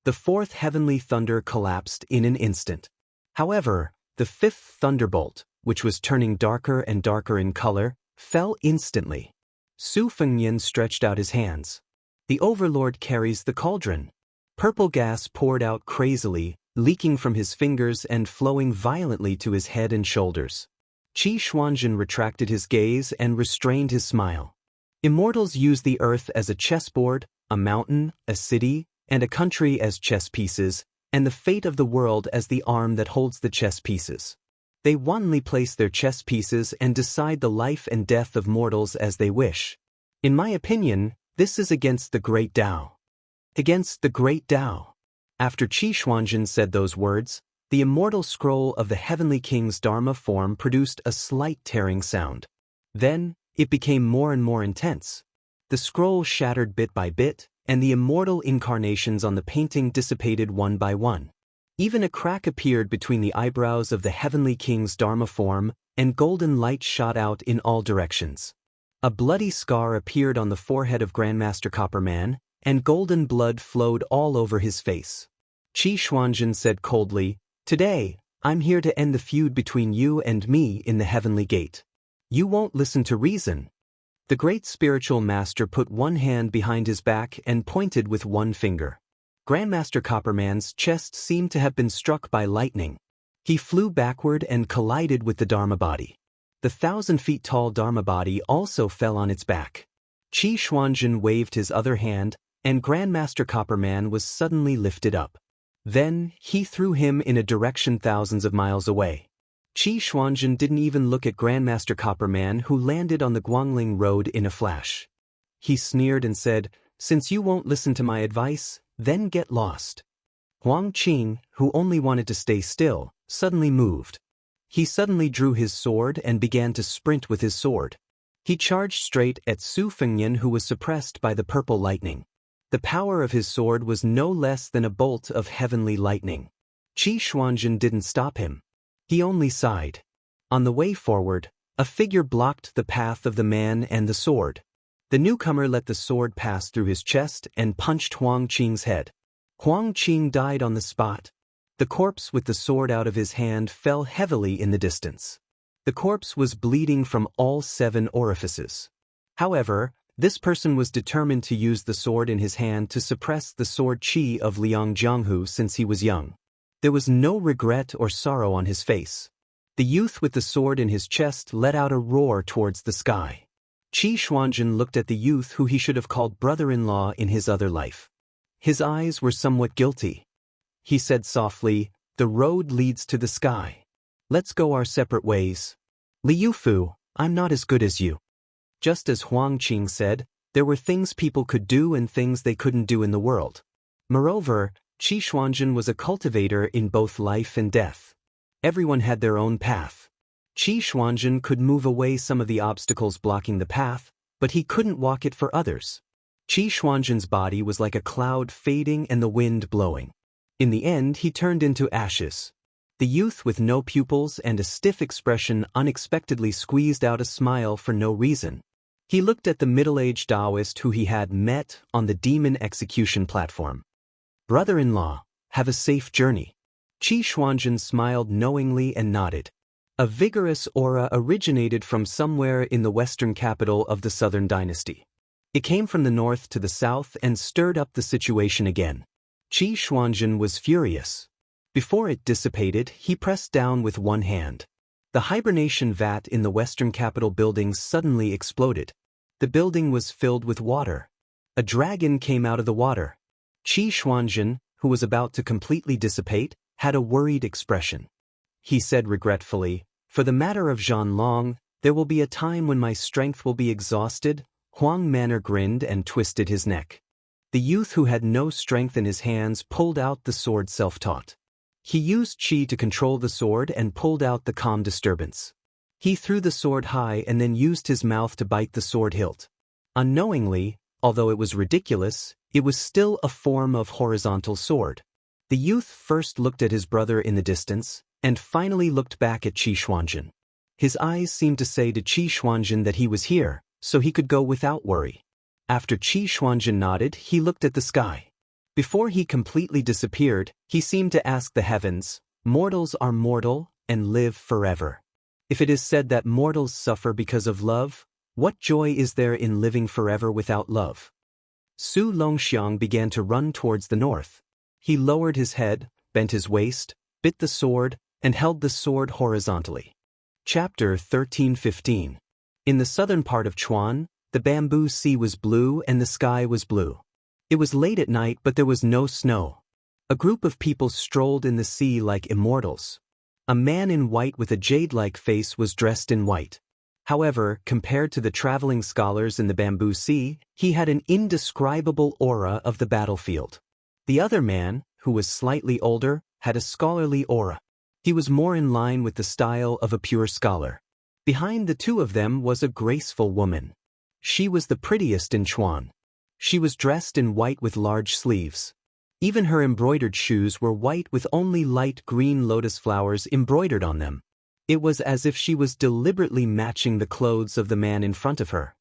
The fourth heavenly thunder collapsed in an instant. However, the fifth thunderbolt, which was turning darker and darker in color, fell instantly. Su Fengnian stretched out his hands. The Overlord carries the cauldron. Purple gas poured out crazily, leaking from his fingers and flowing violently to his head and shoulders. Qi Xuanjin retracted his gaze and restrained his smile. Immortals use the earth as a chessboard, a mountain, a city, and a country as chess pieces, and the fate of the world as the arm that holds the chess pieces. They wantonly place their chess pieces and decide the life and death of mortals as they wish. In my opinion, this is against the great Tao. Against the great Tao. After Qi Xuanjin said those words, the immortal scroll of the Heavenly King's Dharma form produced a slight tearing sound. Then, it became more and more intense. The scroll shattered bit by bit, and the immortal incarnations on the painting dissipated one by one. Even a crack appeared between the eyebrows of the Heavenly King's Dharma form, and golden light shot out in all directions. A bloody scar appeared on the forehead of Grandmaster Copperman, and golden blood flowed all over his face. Qi Xuanjin said coldly, "Today, I'm here to end the feud between you and me in the Heavenly Gate. You won't listen to reason." The great spiritual master put one hand behind his back and pointed with one finger. Grandmaster Copperman's chest seemed to have been struck by lightning. He flew backward and collided with the Dharma body. The 1,000-feet-tall Dharma body also fell on its back. Qi Xuanjin waved his other hand, and Grandmaster Copperman was suddenly lifted up. Then, he threw him in a direction thousands of miles away. Qi Xuanjin didn't even look at Grandmaster Copperman, who landed on the Guangling Road in a flash. He sneered and said, "Since you won't listen to my advice, then get lost." Huang Qing, who only wanted to stay still, suddenly moved. He suddenly drew his sword and began to sprint with his sword. He charged straight at Su Fengnian, who was suppressed by the purple lightning. The power of his sword was no less than a bolt of heavenly lightning. Qi Xuanjin didn't stop him. He only sighed. On the way forward, a figure blocked the path of the man and the sword. The newcomer let the sword pass through his chest and punched Huang Qing's head. Huang Qing died on the spot. The corpse with the sword out of his hand fell heavily in the distance. The corpse was bleeding from all 7 orifices. However, this person was determined to use the sword in his hand to suppress the sword qi of Liang Jianghu since he was young. There was no regret or sorrow on his face. The youth with the sword in his chest let out a roar towards the sky. Qi Xuanjin looked at the youth who he should have called brother-in-law in his other life. His eyes were somewhat guilty. He said softly, "The road leads to the sky. Let's go our separate ways. Liu Fu, I'm not as good as you." Just as Huang Qing said, there were things people could do and things they couldn't do in the world. Moreover, Qi Xuanjin was a cultivator in both life and death. Everyone had their own path. Qi Xuanzhen could move away some of the obstacles blocking the path, but he couldn't walk it for others. Qi Xuanzhen's body was like a cloud fading and the wind blowing. In the end, he turned into ashes. The youth with no pupils and a stiff expression unexpectedly squeezed out a smile for no reason. He looked at the middle-aged Taoist who he had met on the demon execution platform. "Brother-in-law, have a safe journey." Qi Xuanzhen smiled knowingly and nodded. A vigorous aura originated from somewhere in the western capital of the southern dynasty. It came from the north to the south and stirred up the situation again. Qi Xuanzhen was furious. Before it dissipated, he pressed down with one hand. The hibernation vat in the western capital building suddenly exploded. The building was filled with water. A dragon came out of the water. Qi Xuanzhen, who was about to completely dissipate, had a worried expression. He said regretfully, "For the matter of Zhanlong, there will be a time when my strength will be exhausted." Huang Manor grinned and twisted his neck. The youth who had no strength in his hands pulled out the sword self-taught. He used qi to control the sword and pulled out the calm disturbance. He threw the sword high and then used his mouth to bite the sword hilt. Unknowingly, although it was ridiculous, it was still a form of horizontal sword. The youth first looked at his brother in the distance, and finally looked back at Qi Xuanzhen. His eyes seemed to say to Qi Xuanzhen that he was here, so he could go without worry. After Qi Xuanzhen nodded, he looked at the sky. Before he completely disappeared, he seemed to ask the heavens, "Mortals are mortal and live forever. If it is said that mortals suffer because of love, what joy is there in living forever without love?" Su Longxiang began to run towards the north. He lowered his head, bent his waist, bit the sword, and held the sword horizontally. Chapter 13:15. In the southern part of Chuan, the bamboo sea was blue and the sky was blue. It was late at night, but there was no snow. A group of people strolled in the sea like immortals. A man in white with a jade-like face was dressed in white. However, compared to the traveling scholars in the bamboo sea, he had an indescribable aura of the battlefield. The other man, who was slightly older, had a scholarly aura. He was more in line with the style of a pure scholar. Behind the two of them was a graceful woman. She was the prettiest in Chuan. She was dressed in white with large sleeves. Even her embroidered shoes were white with only light green lotus flowers embroidered on them. It was as if she was deliberately matching the clothes of the man in front of her.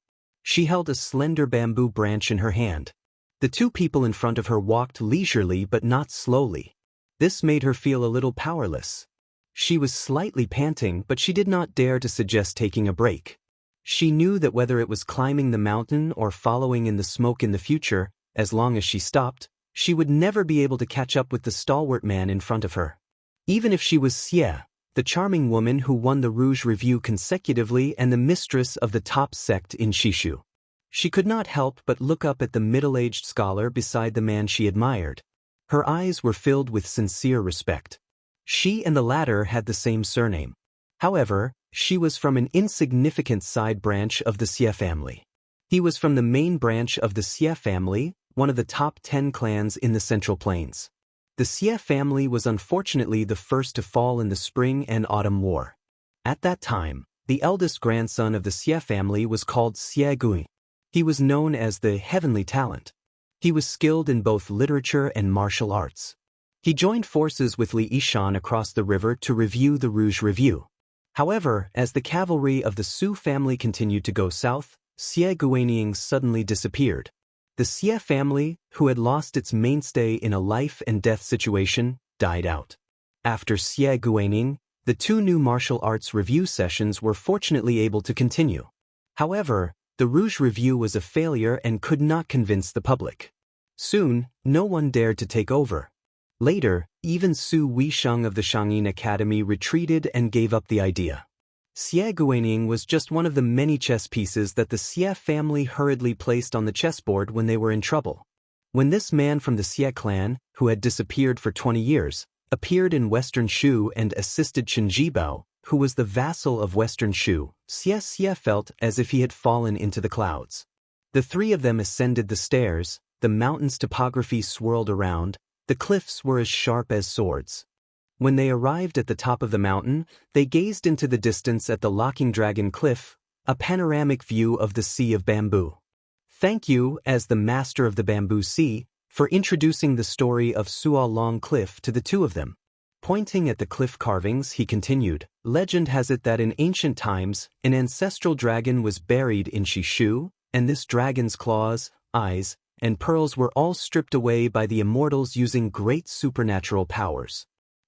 She held a slender bamboo branch in her hand. The two people in front of her walked leisurely but not slowly. This made her feel a little powerless. She was slightly panting, but she did not dare to suggest taking a break. She knew that whether it was climbing the mountain or following in the smoke in the future, as long as she stopped, she would never be able to catch up with the stalwart man in front of her. Even if she was Xie, the charming woman who won the Rouge Review consecutively and the mistress of the top sect in Shishu. She could not help but look up at the middle-aged scholar beside the man she admired. Her eyes were filled with sincere respect. She and the latter had the same surname. However, she was from an insignificant side branch of the Xie family. He was from the main branch of the Xie family, one of the top 10 clans in the Central Plains. The Xie family was unfortunately the first to fall in the Spring and Autumn War. At that time, the eldest grandson of the Xie family was called Xie Gui. He was known as the Heavenly Talent. He was skilled in both literature and martial arts. He joined forces with Li Yishan across the river to review the Rouge Review. However, as the cavalry of the Su family continued to go south, Xie Guining suddenly disappeared. The Xie family, who had lost its mainstay in a life-and-death situation, died out. After Xie Guining, the two new martial arts review sessions were fortunately able to continue. However, the Rouge Review was a failure and could not convince the public. Soon, no one dared to take over. Later, even Su Weisheng of the Shangyin Academy retreated and gave up the idea. Xie Guining was just one of the many chess pieces that the Xie family hurriedly placed on the chessboard when they were in trouble. When this man from the Xie clan, who had disappeared for 20 years, appeared in Western Shu and assisted Chen Jibao, who was the vassal of Western Shu, Xie felt as if he had fallen into the clouds. The three of them ascended the stairs, the mountain's topography swirled around, the cliffs were as sharp as swords. When they arrived at the top of the mountain, they gazed into the distance at the Locking Dragon Cliff, a panoramic view of the Sea of Bamboo. Thank you, as the master of the Bamboo Sea, for introducing the story of Suo Long Cliff to the two of them. Pointing at the cliff carvings, he continued, legend has it that in ancient times, an ancestral dragon was buried in Shishu, and this dragon's claws, eyes, and pearls were all stripped away by the immortals using great supernatural powers.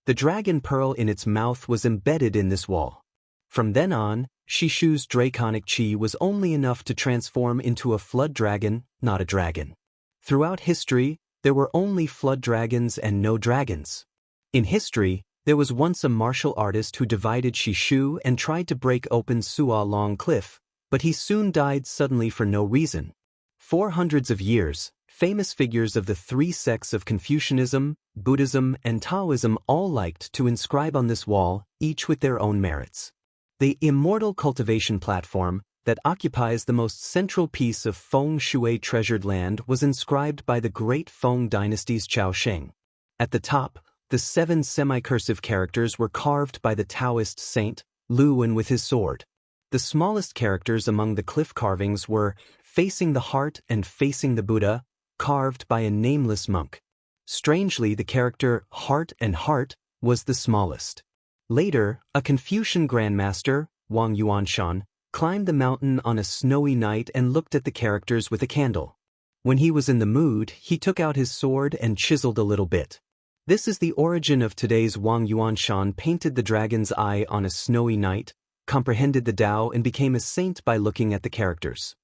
The dragon pearl in its mouth was embedded in this wall. From then on, Shishu's draconic chi was only enough to transform into a flood dragon, not a dragon. Throughout history, there were only flood dragons and no dragons. In history, there was once a martial artist who divided Shishu and tried to break open Suo Long Cliff, but he soon died suddenly for no reason. For hundreds of years, famous figures of the three sects of Confucianism, Buddhism, and Taoism all liked to inscribe on this wall, each with their own merits. The immortal cultivation platform that occupies the most central piece of Feng Shui treasured land was inscribed by the great Feng dynasty's Chao Sheng. At the top, the 7 semi-cursive characters were carved by the Taoist saint, Lu Wen with his sword. The smallest characters among the cliff carvings were facing the heart and facing the Buddha, carved by a nameless monk. Strangely, the character heart and heart was the smallest. Later, a Confucian grandmaster, Wang Yuanshan, climbed the mountain on a snowy night and looked at the characters with a candle. When he was in the mood, he took out his sword and chiseled a little bit. This is the origin of today's Wang Yuanshan painted the dragon's eye on a snowy night, comprehended the Tao and became a saint by looking at the characters.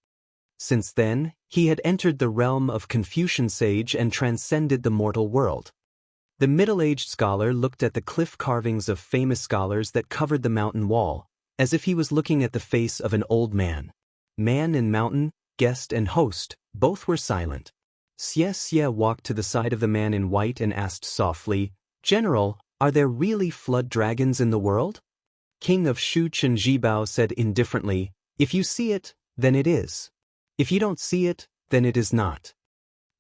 Since then, he had entered the realm of Confucian sage and transcended the mortal world. The middle-aged scholar looked at the cliff carvings of famous scholars that covered the mountain wall, as if he was looking at the face of an old man. Man and mountain, guest and host, both were silent. Xianxia walked to the side of the man in white and asked softly, "General, are there really flood dragons in the world?" King of Shu Chen Jibao said indifferently, "If you see it, then it is. If you don't see it, then it is not."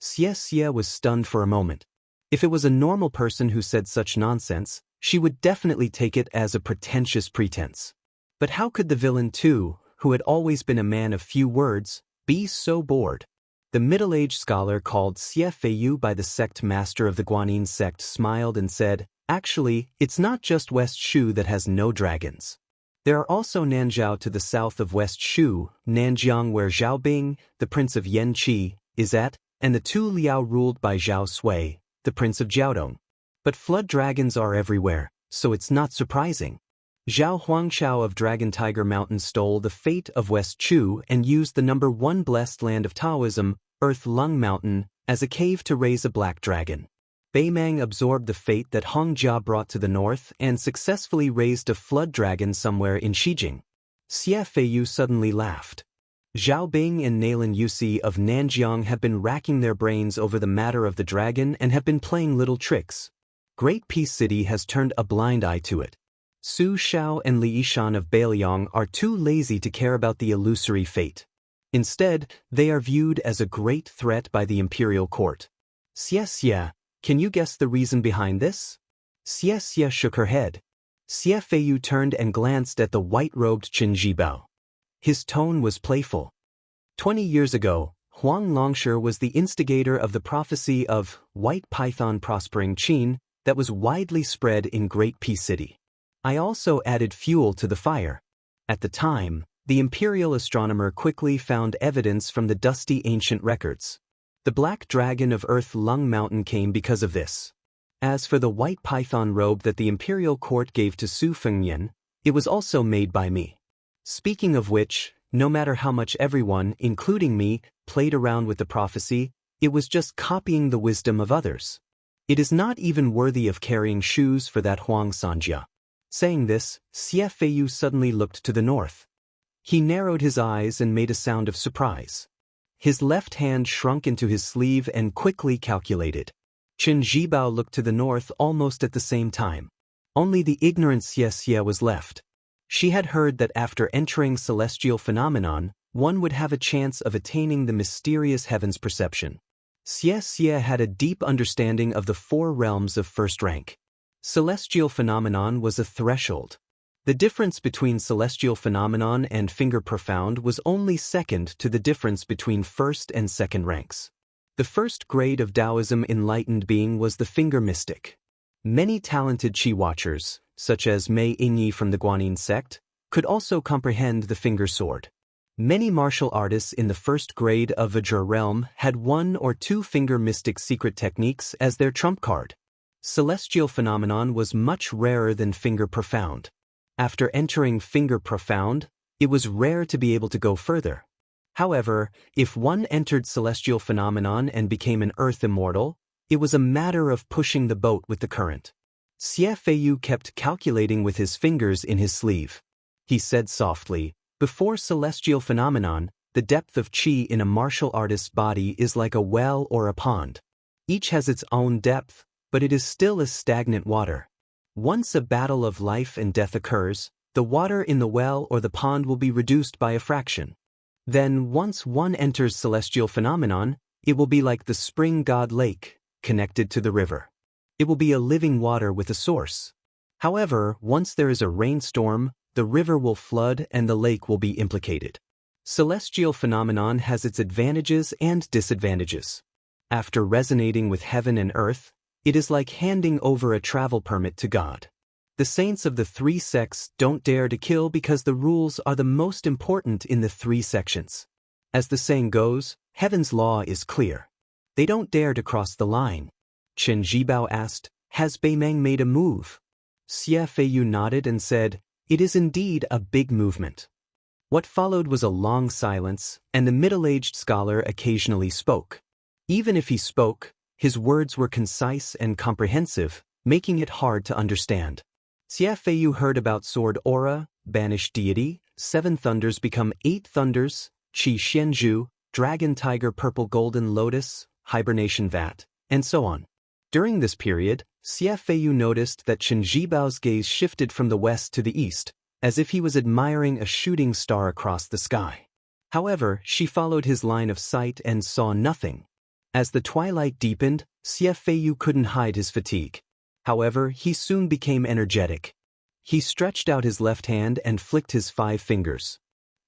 Xianxia was stunned for a moment. If it was a normal person who said such nonsense, she would definitely take it as a pretentious pretense. But how could the villain too, who had always been a man of few words, be so bored? The middle-aged scholar called Xie Feiyu by the sect master of the Guanyin sect smiled and said, "Actually, it's not just West Shu that has no dragons. There are also Nanzhao to the south of West Shu, Nanjiang where Zhao Bing, the prince of Yanqi, is at, and the 2 Liao ruled by Zhao Sui, the prince of Jiaodong. But flood dragons are everywhere, so it's not surprising. Zhao Huangchao of Dragon Tiger Mountain stole the fate of West Chu and used the number 1 blessed land of Taoism, Earth Lung Mountain, as a cave to raise a black dragon. Beimang absorbed the fate that Hongjia brought to the north and successfully raised a flood dragon somewhere in Xijing." Xie Feiyu suddenly laughed. Zhao Bing and Nailan Yusi of Nanjiang have been racking their brains over the matter of the dragon and have been playing little tricks. Great Peace City has turned a blind eye to it. Su Shao and Li Yishan of Bailiang are too lazy to care about the illusory fate. Instead, they are viewed as a great threat by the imperial court. Xianxia, can you guess the reason behind this? Xianxia shook her head. Xie Feiyu turned and glanced at the white-robed Qin Jibao. His tone was playful. 20 years ago, Huang Longshi was the instigator of the prophecy of White Python prospering Qin that was widely spread in Great Peace City. I also added fuel to the fire. At the time, the imperial astronomer quickly found evidence from the dusty ancient records. The black dragon of Earth Lung Mountain came because of this. As for the white python robe that the imperial court gave to Su Fengyan, it was also made by me. Speaking of which, no matter how much everyone, including me, played around with the prophecy, it was just copying the wisdom of others. It is not even worthy of carrying shoes for that Huang Sanjia. Saying this, Xie Feiyu suddenly looked to the north. He narrowed his eyes and made a sound of surprise. His left hand shrunk into his sleeve and quickly calculated. Qin Jibao looked to the north almost at the same time. Only the ignorant Xianxia was left. She had heard that after entering celestial phenomenon, one would have a chance of attaining the mysterious heavens perception. Xianxia had a deep understanding of the 4 realms of first rank. Celestial phenomenon was a threshold. The difference between celestial phenomenon and finger profound was only second to the difference between first and second ranks. The first grade of Taoism enlightened being was the finger mystic. Many talented Qi watchers, such as Mei Yingyi from the Guanyin sect, could also comprehend the finger sword. Many martial artists in the first grade of Vajra realm had 1 or 2 finger mystic secret techniques as their trump card. Celestial phenomenon was much rarer than finger profound. After entering finger profound, it was rare to be able to go further. However, if one entered celestial phenomenon and became an earth immortal, it was a matter of pushing the boat with the current. Xie Feiyu kept calculating with his fingers in his sleeve. He said softly, "Before celestial phenomenon, the depth of qi in a martial artist's body is like a well or a pond. Each has its own depth, but it is still as stagnant water. Once a battle of life and death occurs, the water in the well or the pond will be reduced by a fraction. Then, once one enters celestial phenomenon, it will be like the spring god lake, connected to the river. It will be a living water with a source. However, once there is a rainstorm, the river will flood and the lake will be implicated. Celestial phenomenon has its advantages and disadvantages. After resonating with heaven and earth, it is like handing over a travel permit to God. The saints of the 3 sects don't dare to kill because the rules are the most important in the 3 sections. As the saying goes, heaven's law is clear. They don't dare to cross the line. Chen Zhibao asked, "Has Beimeng made a move?" Xie Feiyu nodded and said, "It is indeed a big movement." What followed was a long silence, and the middle-aged scholar occasionally spoke. Even if he spoke, his words were concise and comprehensive, making it hard to understand. Xie Feiyu heard about sword aura, banished deity, 7 thunders become 8 thunders, qi xianzhu, dragon tiger purple golden lotus, hibernation vat, and so on. During this period, Xie Feiyu noticed that Chen Zhibao's gaze shifted from the west to the east, as if he was admiring a shooting star across the sky. However, she followed his line of sight and saw nothing. As the twilight deepened, Xie Feiyu couldn't hide his fatigue. However, he soon became energetic. He stretched out his left hand and flicked his 5 fingers.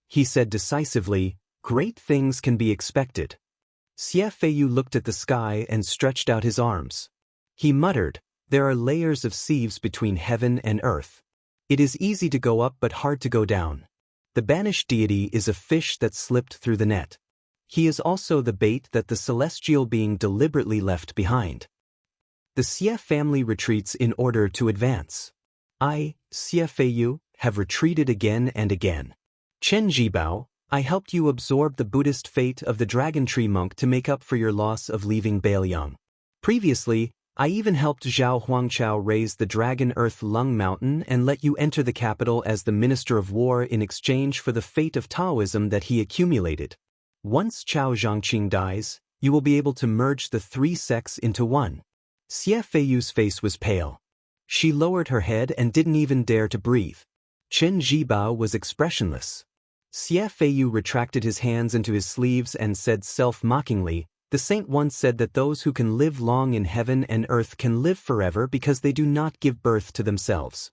He said decisively, "Great things can be expected." Xie Feiyu looked at the sky and stretched out his arms. He muttered, "There are layers of sieves between heaven and earth. It is easy to go up but hard to go down. The banished deity is a fish that slipped through the net. He is also the bait that the celestial being deliberately left behind." The Xie family retreats in order to advance. I, Xie Feiyu, have retreated again and again. Chen Zhibao, I helped you absorb the Buddhist fate of the dragon tree monk to make up for your loss of leaving Bailiang. Previously, I even helped Zhao Huangchao raise the Dragon Earth Lung Mountain and let you enter the capital as the Minister of War in exchange for the fate of Taoism that he accumulated. Once Chao Zhangqing dies, you will be able to merge the 3 sects into one. Xie Feiyu's face was pale. She lowered her head and didn't even dare to breathe. Chen Zhibao was expressionless. Xie Feiyu retracted his hands into his sleeves and said self-mockingly, "The saint once said that those who can live long in heaven and earth can live forever because they do not give birth to themselves."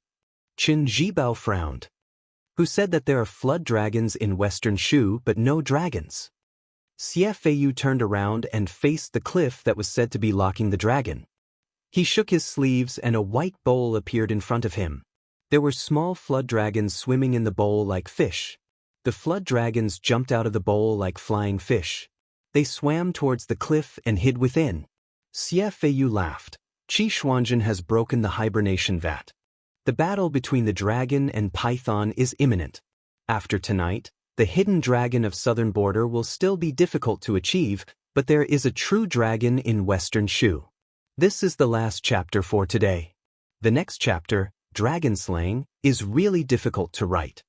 Chen Zhibao frowned. "Who said that there are flood dragons in Western Shu but no dragons?" Xie Feiyu turned around and faced the cliff that was said to be locking the dragon. He shook his sleeves and a white bowl appeared in front of him. There were small flood dragons swimming in the bowl like fish. The flood dragons jumped out of the bowl like flying fish. They swam towards the cliff and hid within. Xie Feiyu laughed. Qi Xuanzhen has broken the hibernation vat. The battle between the dragon and python is imminent. After tonight, the hidden dragon of southern border will still be difficult to achieve, but there is a true dragon in Western Shu. This is the last chapter for today. The next chapter, Dragon Slaying, is really difficult to write.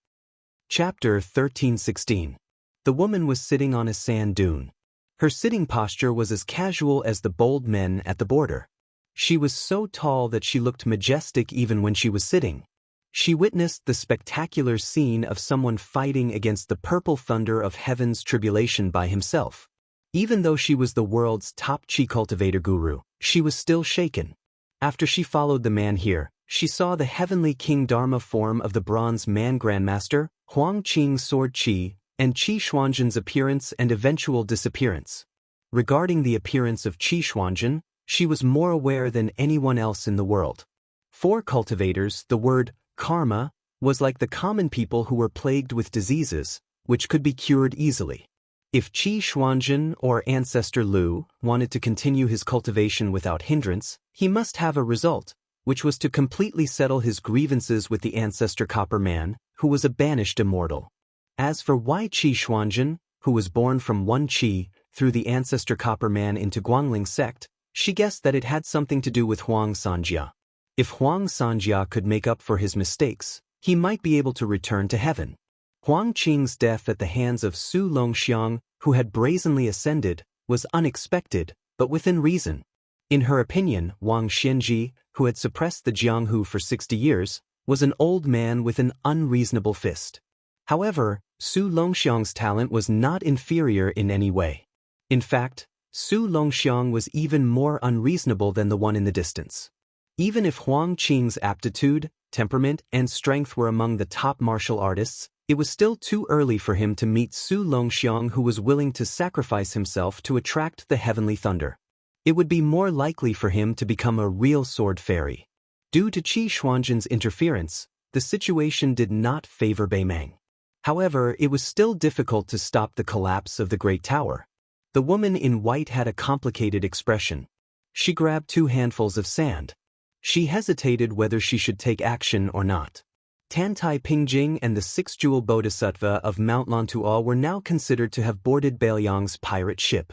Chapter 13:16. The woman was sitting on a sand dune. Her sitting posture was as casual as the bold men at the border. She was so tall that she looked majestic even when she was sitting. She witnessed the spectacular scene of someone fighting against the purple thunder of heaven's tribulation by himself. Even though she was the world's top Qi cultivator guru, she was still shaken. After she followed the man here, she saw the heavenly King Dharma form of the bronze man grandmaster, Huang Qing's sword Qi, and Qi Xuanzhen's appearance and eventual disappearance. Regarding the appearance of Qi Xuanzhen, she was more aware than anyone else in the world. For cultivators, the word karma was like the common people who were plagued with diseases, which could be cured easily. If Qi Xuanzhen or Ancestor Lu wanted to continue his cultivation without hindrance, he must have a result, which was to completely settle his grievances with the Ancestor Copper Man, who was a banished immortal. As for why Qi Xuanzhen, who was born from one Qi, threw the Ancestor Copper Man into Guangling's sect, she guessed that it had something to do with Huang Sanjia. If Huang Sanjia could make up for his mistakes, he might be able to return to heaven. Huang Qing's death at the hands of Su Longxiang, who had brazenly ascended, was unexpected, but within reason. In her opinion, Wang Xianji, who had suppressed the Jianghu for 60 years, was an old man with an unreasonable fist. However, Su Longxiang's talent was not inferior in any way. In fact, Su Longxiang was even more unreasonable than the one in the distance. Even if Huang Qing's aptitude, temperament, and strength were among the top martial artists, it was still too early for him to meet Su Longxiang, who was willing to sacrifice himself to attract the heavenly thunder. It would be more likely for him to become a real sword fairy. Due to Qi Xuanzhen's interference, the situation did not favor Beimeng. However, it was still difficult to stop the collapse of the Great Tower. The woman in white had a complicated expression. She grabbed 2 handfuls of sand. She hesitated whether she should take action or not. Tantai Pingjing and the 6-jewel bodhisattva of Mount Lantuo were now considered to have boarded Beiliang's pirate ship.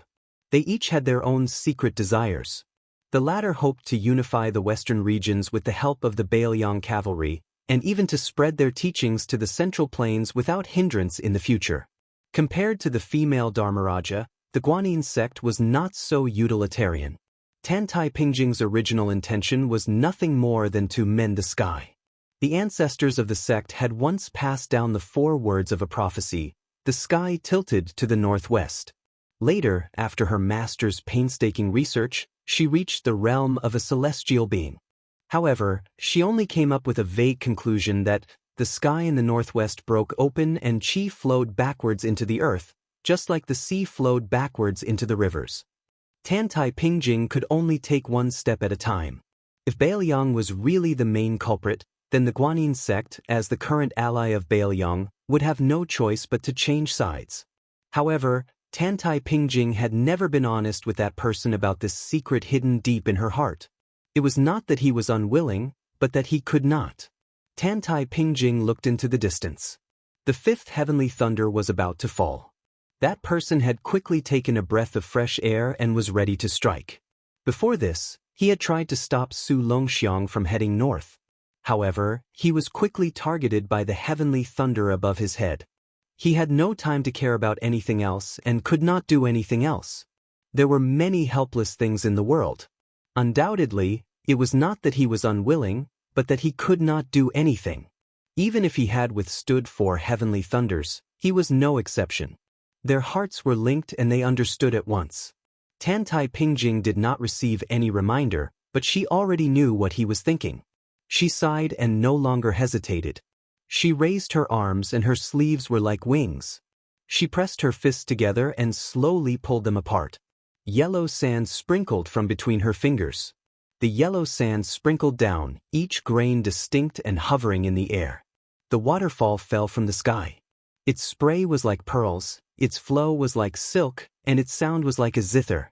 They each had their own secret desires. The latter hoped to unify the western regions with the help of the Beiliang cavalry, and even to spread their teachings to the central plains without hindrance in the future. Compared to the female Dharmaraja, the Guanyin sect was not so utilitarian. Tantai Pingjing's original intention was nothing more than to mend the sky. The ancestors of the sect had once passed down the 4 words of a prophecy: the sky tilted to the northwest. Later, after her master's painstaking research, she reached the realm of a celestial being. However, she only came up with a vague conclusion that the sky in the northwest broke open and qi flowed backwards into the earth, just like the sea flowed backwards into the rivers. Tantai Pingjing could only take one step at a time. If Beiliang was really the main culprit, then the Guanyin sect, as the current ally of Beiliang, would have no choice but to change sides. However, Tantai Pingjing had never been honest with that person about this secret hidden deep in her heart. It was not that he was unwilling, but that he could not. Tantai Pingjing looked into the distance. The 5th heavenly thunder was about to fall. That person had quickly taken a breath of fresh air and was ready to strike. Before this, he had tried to stop Su Longxiang from heading north. However, he was quickly targeted by the heavenly thunder above his head. He had no time to care about anything else and could not do anything else. There were many helpless things in the world. Undoubtedly, it was not that he was unwilling, but that he could not do anything. Even if he had withstood 4 heavenly thunders, he was no exception. Their hearts were linked and they understood at once. Tantai Pingjing did not receive any reminder, but she already knew what he was thinking. She sighed and no longer hesitated. She raised her arms and her sleeves were like wings. She pressed her fists together and slowly pulled them apart. Yellow sand sprinkled from between her fingers. The yellow sand sprinkled down, each grain distinct and hovering in the air. The waterfall fell from the sky. Its spray was like pearls, its flow was like silk, and its sound was like a zither.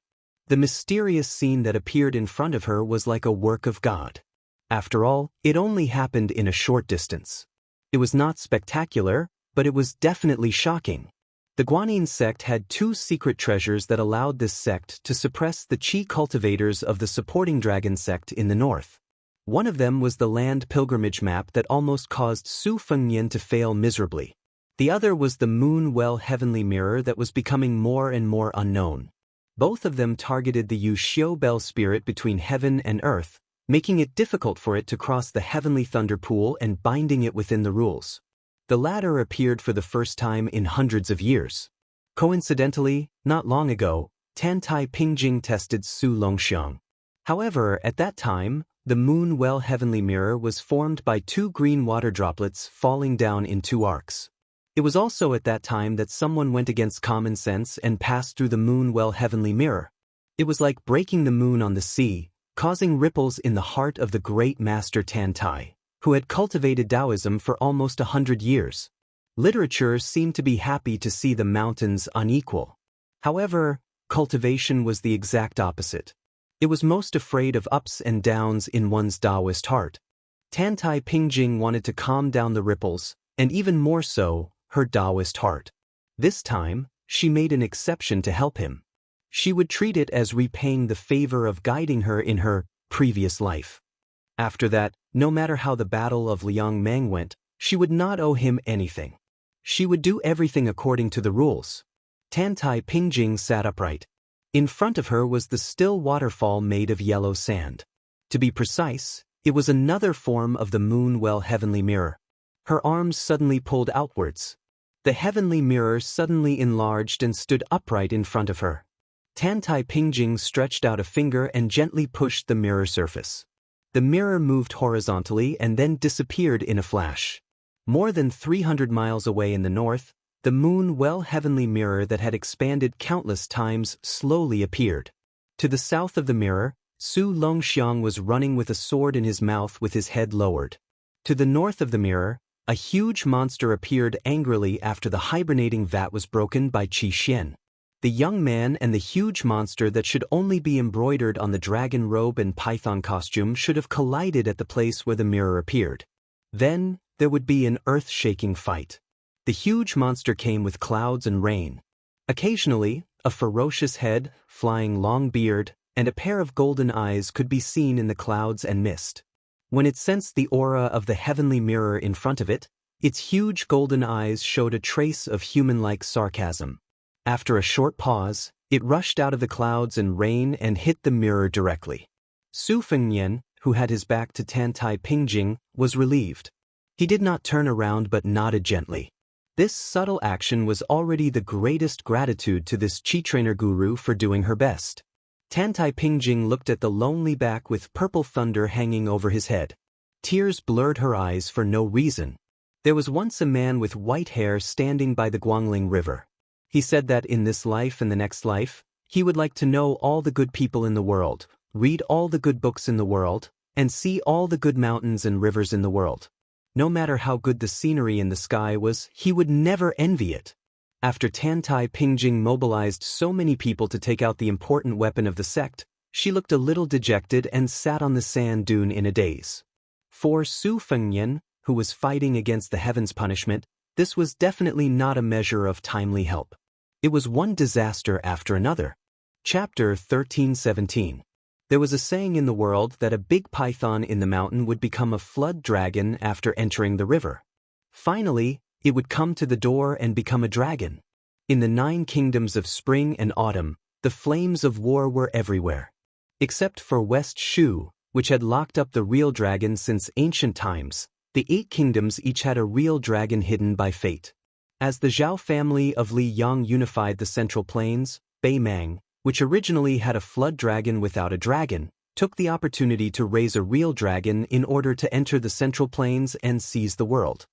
The mysterious scene that appeared in front of her was like a work of God. After all, it only happened in a short distance. It was not spectacular, but it was definitely shocking. The Guanyin sect had 2 secret treasures that allowed this sect to suppress the Qi cultivators of the supporting dragon sect in the north. One of them was the land pilgrimage map that almost caused Su Fengnian to fail miserably. The other was the Moon Well heavenly mirror that was becoming more and more unknown. Both of them targeted the Yu Xiu Bell spirit between heaven and earth, making it difficult for it to cross the heavenly thunder pool and binding it within the rules. The latter appeared for the first time in hundreds of years. Coincidentally, not long ago, Tantai Pingjing tested Su Longxiang. However, at that time, The moon well heavenly mirror was formed by two green water droplets falling down in two arcs. It was also at that time that someone went against common sense and passed through the moon well heavenly mirror. It was like breaking the moon on the sea, causing ripples in the heart of the great master Tantai, who had cultivated Taoism for almost 100 years. Literature seemed to be happy to see the mountains unequal. However, cultivation was the exact opposite. It was most afraid of ups and downs in one's Taoist heart. Tantai Pingjing wanted to calm down the ripples, and even more so, her Taoist heart. This time, she made an exception to help him. She would treat it as repaying the favor of guiding her in her previous life. After that, no matter how the Battle of Liangmang went, she would not owe him anything. She would do everything according to the rules. Tantai Pingjing sat upright. In front of her was the still waterfall made of yellow sand. To be precise, it was another form of the moon well heavenly mirror. Her arms suddenly pulled outwards. The heavenly mirror suddenly enlarged and stood upright in front of her. Tantai Pingjing stretched out a finger and gently pushed the mirror surface. The mirror moved horizontally and then disappeared in a flash. More than 300 miles away in the north, the moon well heavenly mirror that had expanded countless times slowly appeared. To the south of the mirror, Su Longxiang was running with a sword in his mouth with his head lowered. To the north of the mirror, a huge monster appeared angrily after the hibernating vat was broken by Qi Xian. The young man and the huge monster that should only be embroidered on the dragon robe and python costume should have collided at the place where the mirror appeared. Then, there would be an earth-shaking fight. The huge monster came with clouds and rain. Occasionally, a ferocious head, flying long beard, and a pair of golden eyes could be seen in the clouds and mist. When it sensed the aura of the heavenly mirror in front of it, its huge golden eyes showed a trace of human-like sarcasm. After a short pause, it rushed out of the clouds and rain and hit the mirror directly. Su Fengnian, who had his back to Tantai Pingjing, was relieved. He did not turn around but nodded gently. This subtle action was already the greatest gratitude to this Chi trainer guru for doing her best. Tantai Pingjing looked at the lonely back with purple thunder hanging over his head. Tears blurred her eyes for no reason. There was once a man with white hair standing by the Guangling River. He said that in this life and the next life, he would like to know all the good people in the world, read all the good books in the world, and see all the good mountains and rivers in the world. No matter how good the scenery in the sky was, he would never envy it. After Tantai Pingjing mobilized so many people to take out the important weapon of the sect, she looked a little dejected and sat on the sand dune in a daze. For Su Fengnian, who was fighting against the heaven's punishment, this was definitely not a measure of timely help. It was one disaster after another. Chapter 1317. There was a saying in the world that a big python in the mountain would become a flood dragon after entering the river. Finally, it would come to the door and become a dragon. In the 9 kingdoms of spring and autumn, the flames of war were everywhere. Except for West Shu, which had locked up the real dragon since ancient times, the 8 kingdoms each had a real dragon hidden by fate. As the Zhao family of Li Yang unified the Central Plains, Beimang, which originally had a flood dragon without a dragon, took the opportunity to raise a real dragon in order to enter the Central Plains and seize the world.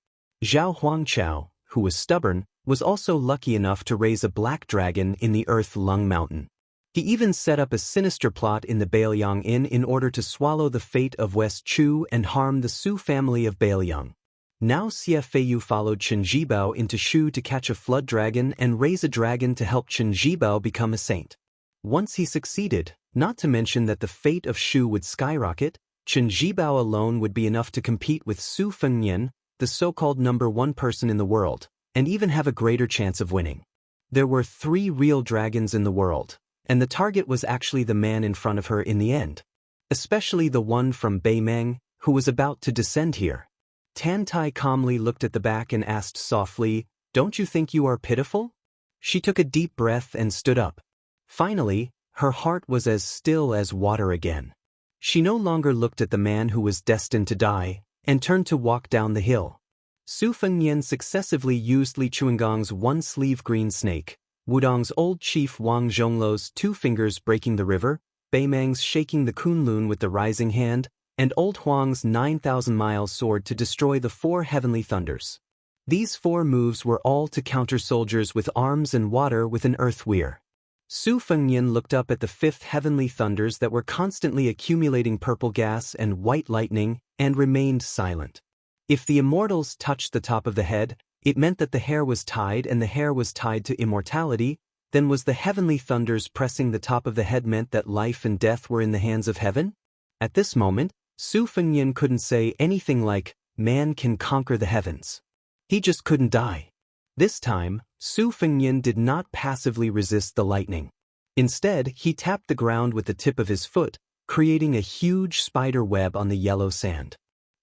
Zhao Huangqiao, who was stubborn, was also lucky enough to raise a black dragon in the Earth Lung Mountain. He even set up a sinister plot in the Bailiang Inn in order to swallow the fate of West Chu and harm the Su family of Bailiang. Now Xie Feiyu followed Chen Zhibao into Shu to catch a flood dragon and raise a dragon to help Chen Zhibao become a saint. Once he succeeded, not to mention that the fate of Shu would skyrocket, Chen Zhibao alone would be enough to compete with Su Fengnian, the so-called #1 person in the world, and even have a greater chance of winning. There were 3 real dragons in the world, and the target was actually the man in front of her in the end. Especially the one from Beimeng, who was about to descend here. Tantai calmly looked at the back and asked softly, "Don't you think you are pitiful?" She took a deep breath and stood up. Finally, her heart was as still as water again. She no longer looked at the man who was destined to die, and turned to walk down the hill. Su Fengnian successively used Li Chuangong's one-sleeve green snake, Wudong's old chief Wang Zhongluo's 2 fingers breaking the river, Beimeng's shaking the Kunlun with the rising hand, and Old Huang's 9,000-mile sword to destroy the 4 heavenly thunders. These 4 moves were all to counter soldiers with arms and water with an earth weir. Su Fengnian looked up at the 5th heavenly thunders that were constantly accumulating purple gas and white lightning, and remained silent. If the immortals touched the top of the head, it meant that the hair was tied, and the hair was tied to immortality. Then was the heavenly thunders pressing the top of the head meant that life and death were in the hands of heaven? At this moment, Su Fengnian couldn't say anything like, "Man can conquer the heavens." He just couldn't die. This time, Su Fengnian did not passively resist the lightning. Instead, he tapped the ground with the tip of his foot, creating a huge spider web on the yellow sand.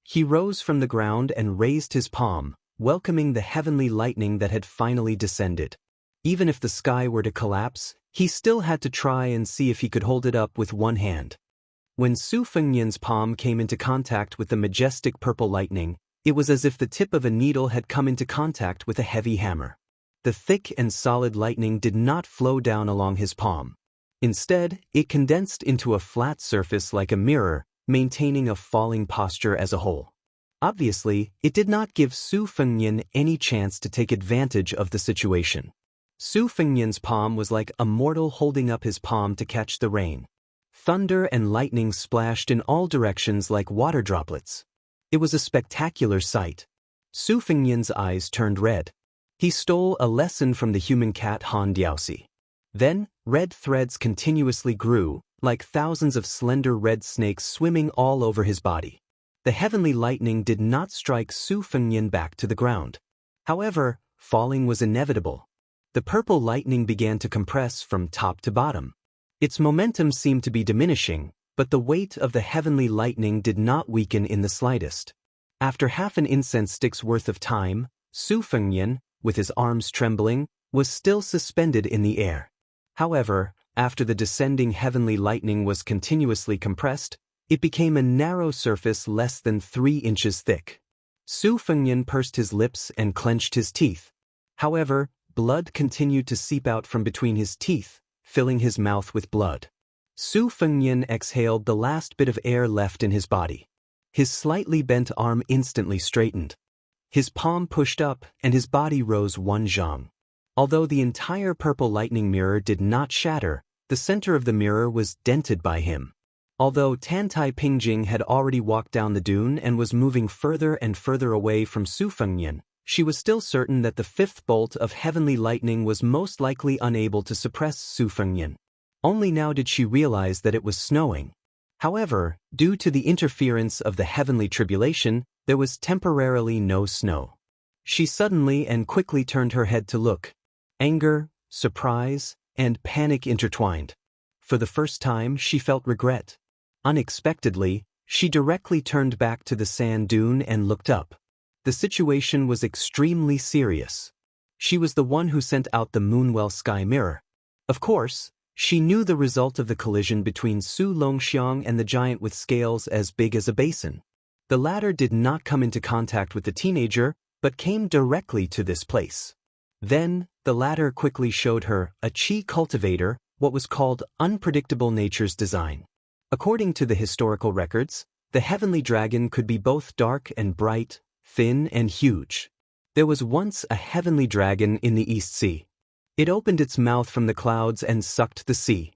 He rose from the ground and raised his palm, welcoming the heavenly lightning that had finally descended. Even if the sky were to collapse, he still had to try and see if he could hold it up with one hand. When Su Fengnian's palm came into contact with the majestic purple lightning, it was as if the tip of a needle had come into contact with a heavy hammer. The thick and solid lightning did not flow down along his palm. Instead, it condensed into a flat surface like a mirror, maintaining a falling posture as a whole. Obviously, it did not give Su Fengnian any chance to take advantage of the situation. Su Fengnian's palm was like a mortal holding up his palm to catch the rain. Thunder and lightning splashed in all directions like water droplets. It was a spectacular sight. Su Fengnian's eyes turned red. He stole a lesson from the human cat Han Diaoxi. Then, red threads continuously grew, like thousands of slender red snakes swimming all over his body. The heavenly lightning did not strike Su Fengnian back to the ground. However, falling was inevitable. The purple lightning began to compress from top to bottom. Its momentum seemed to be diminishing, but the weight of the heavenly lightning did not weaken in the slightest. After half an incense stick's worth of time, Su Fengnian, with his arms trembling, was still suspended in the air. However, after the descending heavenly lightning was continuously compressed, it became a narrow surface less than 3 inches thick. Su Fengnian pursed his lips and clenched his teeth. However, blood continued to seep out from between his teeth, filling his mouth with blood. Su Fengnian exhaled the last bit of air left in his body. His slightly bent arm instantly straightened. His palm pushed up, and his body rose 1 zhang. Although the entire purple lightning mirror did not shatter, the center of the mirror was dented by him. Although Tantai Pingjing had already walked down the dune and was moving further and further away from Su Fengnian, she was still certain that the 5th bolt of heavenly lightning was most likely unable to suppress Su Fengnian. Only now did she realize that it was snowing. However, due to the interference of the heavenly tribulation, there was temporarily no snow. She suddenly and quickly turned her head to look. Anger, surprise, and panic intertwined. For the first time, she felt regret. Unexpectedly, she directly turned back to the sand dune and looked up. The situation was extremely serious. She was the one who sent out the Moonwell sky mirror. Of course, she knew the result of the collision between Su Longxiang and the giant with scales as big as a basin. The latter did not come into contact with the teenager, but came directly to this place. Then, the latter quickly showed her, a chi cultivator, what was called unpredictable nature's design. According to the historical records, the heavenly dragon could be both dark and bright, thin and huge. There was once a heavenly dragon in the East Sea. It opened its mouth from the clouds and sucked the sea.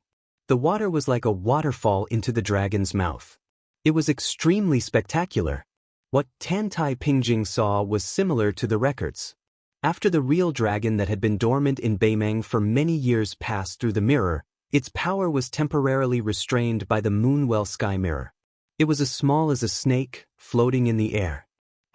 The water was like a waterfall into the dragon's mouth. It was extremely spectacular. What Tantai Pingjing saw was similar to the records. After the real dragon that had been dormant in Beimeng for many years passed through the mirror, its power was temporarily restrained by the Moonwell sky mirror. It was as small as a snake, floating in the air.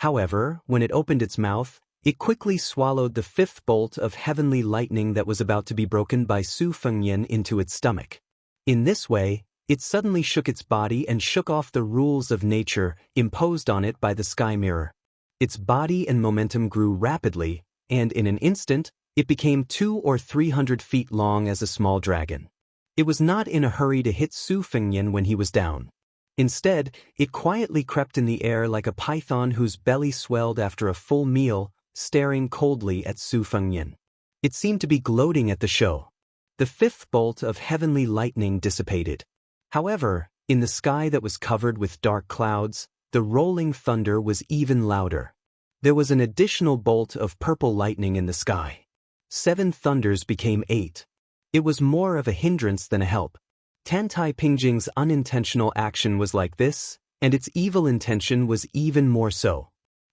However, when it opened its mouth, it quickly swallowed the 5th bolt of heavenly lightning that was about to be broken by Su Fengnian into its stomach. In this way, it suddenly shook its body and shook off the rules of nature imposed on it by the sky mirror. Its body and momentum grew rapidly, and in an instant, it became 200 or 300 feet long as a small dragon. It was not in a hurry to hit Su Fengnian when he was down. Instead, it quietly crept in the air like a python whose belly swelled after a full meal, staring coldly at Su Fengnian. It seemed to be gloating at the show. The 5th bolt of heavenly lightning dissipated. However, In the sky that was covered with dark clouds, the rolling thunder was even louder. There was an additional bolt of purple lightning in the sky. 7 thunders became 8. It was more of a hindrance than a help. Tantai Pingjing's unintentional action was like this, and its evil intention was even more so.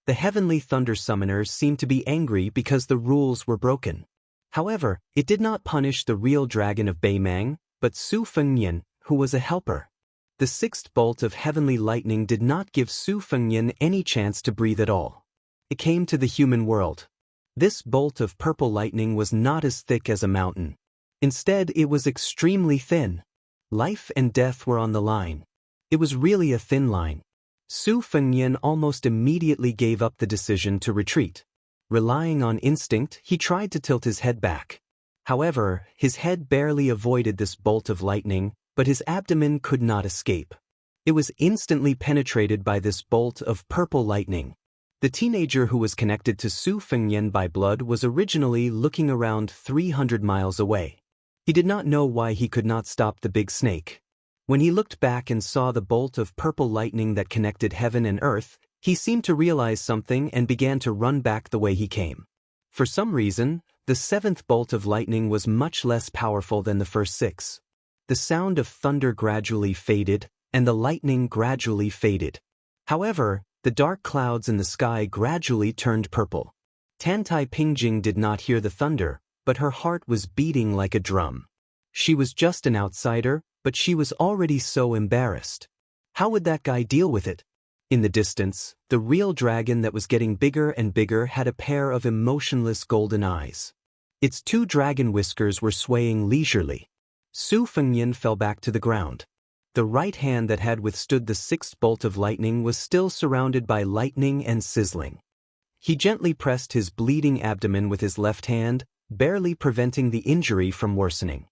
The heavenly thunder summoners seemed to be angry because the rules were broken. However, it did not punish the real dragon of Beimang, but Su Fengnian, who was a helper. The 6th bolt of heavenly lightning did not give Su Fengnian any chance to breathe at all. It came to the human world. This bolt of purple lightning was not as thick as a mountain. Instead, it was extremely thin. Life and death were on the line. It was really a thin line. Su Fengnian almost immediately gave up the decision to retreat. Relying on instinct, he tried to tilt his head back. However, his head barely avoided this bolt of lightning, but his abdomen could not escape. It was instantly penetrated by this bolt of purple lightning. The teenager who was connected to Su Fengnian by blood was originally looking around 300 miles away. He did not know why he could not stop the big snake. When he looked back and saw the bolt of purple lightning that connected heaven and earth, he seemed to realize something and began to run back the way he came. For some reason, the 7th bolt of lightning was much less powerful than the first 6. The sound of thunder gradually faded, and the lightning gradually faded. However, the dark clouds in the sky gradually turned purple. Tantai Pingjing did not hear the thunder, but her heart was beating like a drum. She was just an outsider, but she was already so embarrassed. How would that guy deal with it? In the distance, the real dragon that was getting bigger and bigger had a pair of emotionless golden eyes. Its 2 dragon whiskers were swaying leisurely. Su Fengnian fell back to the ground. The right hand that had withstood the 6th bolt of lightning was still surrounded by lightning and sizzling. He gently pressed his bleeding abdomen with his left hand, barely preventing the injury from worsening.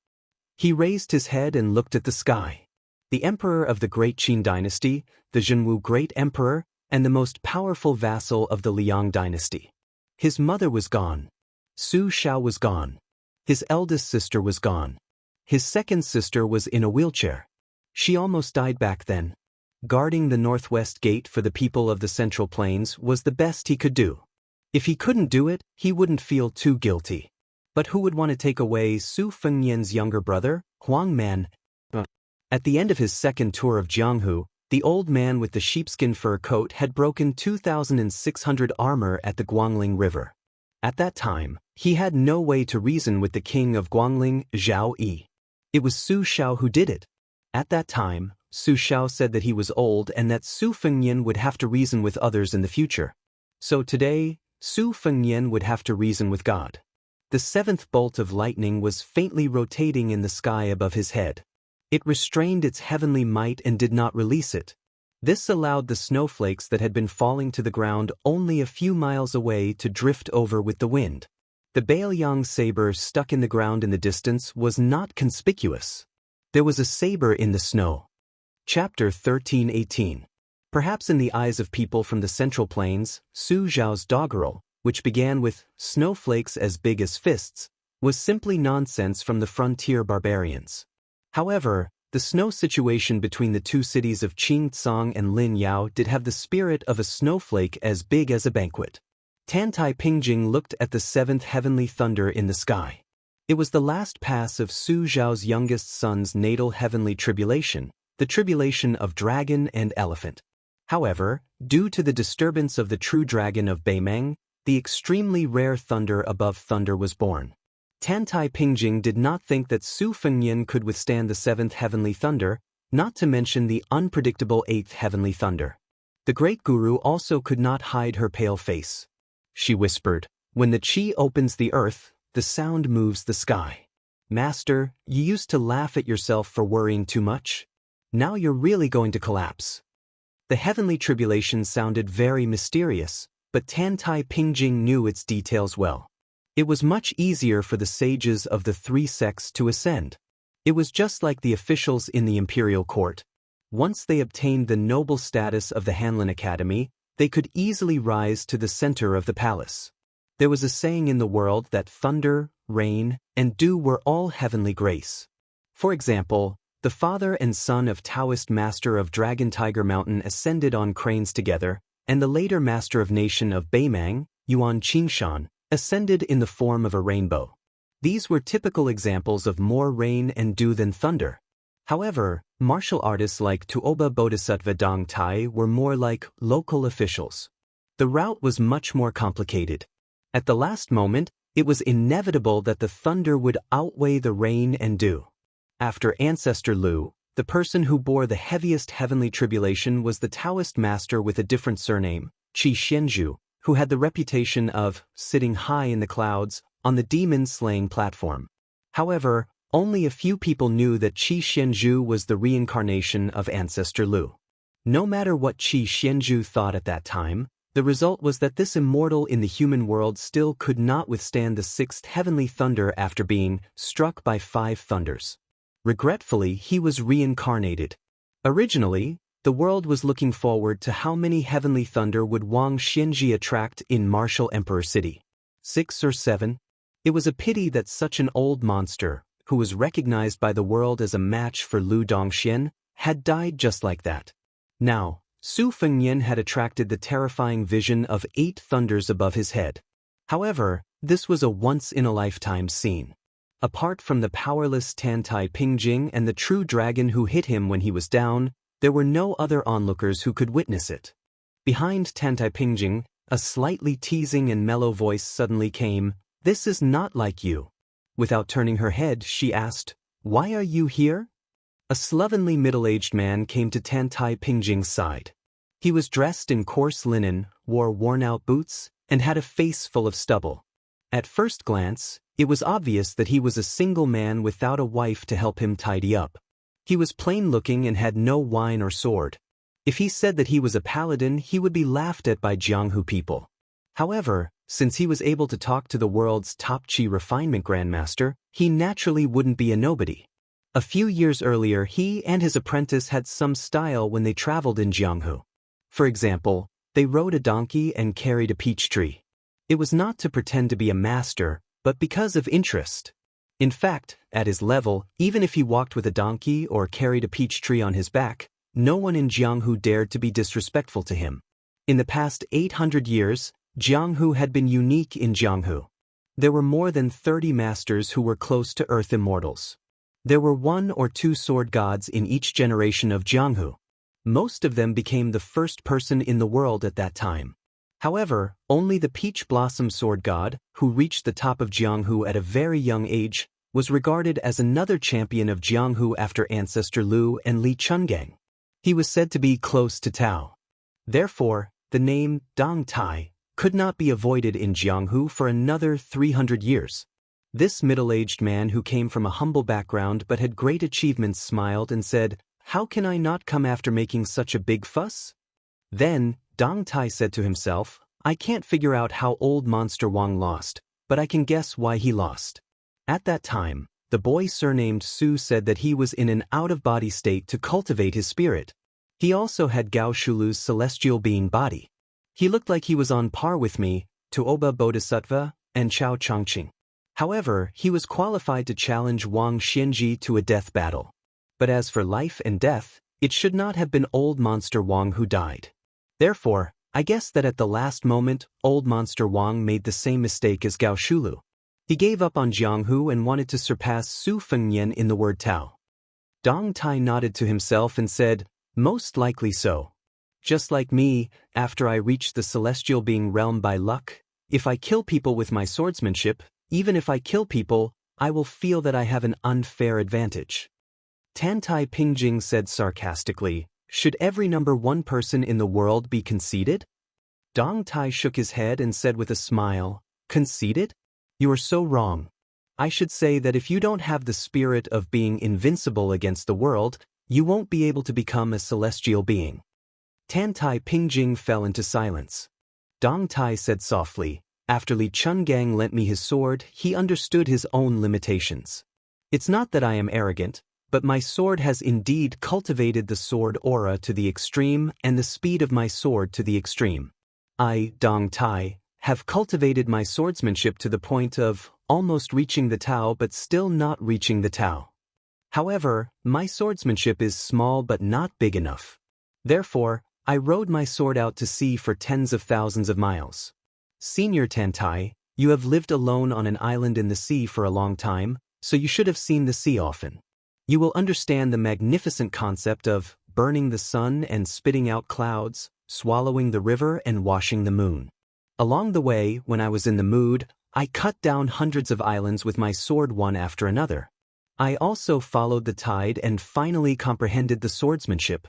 He raised his head and looked at the sky. The emperor of the Great Qin dynasty, the Zhenwu Great Emperor, and the most powerful vassal of the Liang dynasty. His mother was gone. Su Xiao was gone. His eldest sister was gone. His second sister was in a wheelchair. She almost died back then. Guarding the northwest gate for the people of the Central Plains was the best he could do. If he couldn't do it, he wouldn't feel too guilty. But who would want to take away Su Fengnian's younger brother, Huang Man? At the end of his second tour of Jianghu, the old man with the sheepskin fur coat had broken 2,600 armor at the Guangling River. At that time, he had no way to reason with the king of Guangling, Zhao Yi. It was Su Xiao who did it. At that time, Su Xiao said that he was old and that Su Fengnian would have to reason with others in the future. So today, Su Fengnian would have to reason with God. The 7th bolt of lightning was faintly rotating in the sky above his head. It restrained its heavenly might and did not release it. This allowed the snowflakes that had been falling to the ground only a few miles away to drift over with the wind. The Baoyang saber stuck in the ground in the distance was not conspicuous. There was a saber in the snow. Chapter 13:18. Perhaps in the eyes of people from the Central Plains, Su Zhao's doggerel, which began with snowflakes as big as fists, was simply nonsense from the frontier barbarians. However, the snow situation between the 2 cities of Qingcang and Linyao did have the spirit of a snowflake as big as a banquet. Tantai Pingjing looked at the 7th heavenly thunder in the sky. It was the last pass of Su Zhao's youngest son's natal heavenly tribulation, the tribulation of dragon and elephant. However, due to the disturbance of the true dragon of Beimang, the extremely rare thunder above thunder was born. Tantai Pingjing did not think that Su Fengnian could withstand the 7th heavenly thunder, not to mention the unpredictable 8th heavenly thunder. The great guru also could not hide her pale face. She whispered, "When the qi opens the earth, the sound moves the sky. Master, you used to laugh at yourself for worrying too much. Now you're really going to collapse." The heavenly tribulation sounded very mysterious, but Tantai Pingjing knew its details well. It was much easier for the sages of the 3 sects to ascend. It was just like the officials in the imperial court. Once they obtained the noble status of the Hanlin Academy, they could easily rise to the center of the palace. There was a saying in the world that thunder, rain, and dew were all heavenly grace. For example, the father and son of Taoist master of Dragon Tiger Mountain ascended on cranes together, and the later master of nation of Beimang, Yuan Qingshan, ascended in the form of a rainbow. These were typical examples of more rain and dew than thunder. However, martial artists like Tuoba Bodhisattva Dong Tai were more like local officials. The route was much more complicated. At the last moment, it was inevitable that the thunder would outweigh the rain and dew. After Ancestor Lu, the person who bore the heaviest heavenly tribulation was the Taoist master with a different surname, Qi Xianxia, who had the reputation of sitting high in the clouds on the demon-slaying platform. However, only a few people knew that Qi Xianxia was the reincarnation of Ancestor Lu. No matter what Qi Xianxia thought at that time, the result was that this immortal in the human world still could not withstand the sixth heavenly thunder after being struck by 5 thunders. Regretfully, he was reincarnated. Originally, the world was looking forward to how many heavenly thunder would Wang Xianji attract in Martial Emperor City. 6 or 7? It was a pity that such an old monster, who was recognized by the world as a match for Lu Dongxian, had died just like that. Now, Su Fengnian had attracted the terrifying vision of 8 thunders above his head. However, this was a once-in-a-lifetime scene. Apart from the powerless Tantai Pingjing and the true dragon who hit him when he was down, there were no other onlookers who could witness it. Behind Tantai Pingjing, a slightly teasing and mellow voice suddenly came, "This is not like you." Without turning her head, she asked, "Why are you here?" A slovenly middle-aged man came to Tantai Pingjing's side. He was dressed in coarse linen, wore worn-out boots, and had a face full of stubble. At first glance, it was obvious that he was a single man without a wife to help him tidy up. He was plain-looking and had no wine or sword. If he said that he was a paladin, he would be laughed at by Jianghu people. However, since he was able to talk to the world's top Qi refinement grandmaster, he naturally wouldn't be a nobody. A few years earlier, he and his apprentice had some style when they traveled in Jianghu. For example, they rode a donkey and carried a peach tree. It was not to pretend to be a master, but because of interest. In fact, at his level, even if he walked with a donkey or carried a peach tree on his back, no one in Jianghu dared to be disrespectful to him. In the past 800 years, Jianghu had been unique in Jianghu. There were more than 30 masters who were close to earth immortals. There were 1 or 2 sword gods in each generation of Jianghu. Most of them became the first person in the world at that time. However, only the Peach Blossom Sword God, who reached the top of Jianghu at a very young age, was regarded as another champion of Jianghu after Ancestor Lu and Li Chungang. He was said to be close to Tao. Therefore, the name Dong Tai could not be avoided in Jianghu for another 300 years. This middle-aged man who came from a humble background but had great achievements smiled and said, "How can I not come after making such a big fuss?" Then, Dong Tai said to himself, "I can't figure out how old Monster Wang lost, but I can guess why he lost." At that time, the boy surnamed Su said that he was in an out-of-body state to cultivate his spirit. He also had Gao Shulu's celestial being body. He looked like he was on par with me, Tuoba Bodhisattva, and Chao Chongqing. However, he was qualified to challenge Wang Xianji to a death battle. But as for life and death, it should not have been old Monster Wang who died. Therefore, I guess that at the last moment, old Monster Wang made the same mistake as Gao Shulu. He gave up on Jianghu and wanted to surpass Su Fengnian in the word Tao. Dong Tai nodded to himself and said, "Most likely so. Just like me, after I reach the celestial being realm by luck, if I kill people with my swordsmanship, even if I kill people, I will feel that I have an unfair advantage." Tantai Pingjing said sarcastically, "Should every number 1 person in the world be conceited?" Dong Tai shook his head and said with a smile, "Conceited? You are so wrong. I should say that if you don't have the spirit of being invincible against the world, you won't be able to become a celestial being." Tantai Pingjing fell into silence. Dong Tai said softly, "After Li Chungang lent me his sword, he understood his own limitations. It's not that I am arrogant, but my sword has indeed cultivated the sword aura to the extreme and the speed of my sword to the extreme. I, Dong Tai, have cultivated my swordsmanship to the point of almost reaching the Tao but still not reaching the Tao." However, my swordsmanship is small but not big enough. Therefore, I rode my sword out to sea for tens of thousands of miles. Senior Tantai, you have lived alone on an island in the sea for a long time, so you should have seen the sea often. You will understand the magnificent concept of burning the sun and spitting out clouds, swallowing the river and washing the moon. Along the way, when I was in the mood, I cut down hundreds of islands with my sword one after another. I also followed the tide and finally comprehended the swordsmanship.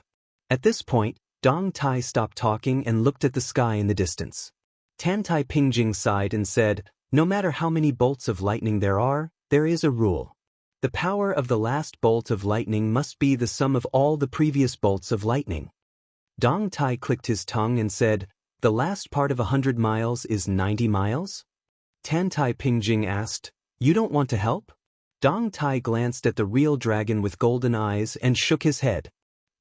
At this point, Dong Tai stopped talking and looked at the sky in the distance. Tantai Pingjing sighed and said, "No matter how many bolts of lightning there is a rule. The power of the last bolt of lightning must be the sum of all the previous bolts of lightning." Dong Tai clicked his tongue and said, "The last part of 100 miles is 90 miles? Tantai Pingjing asked, "You don't want to help?" Dong Tai glanced at the real dragon with golden eyes and shook his head.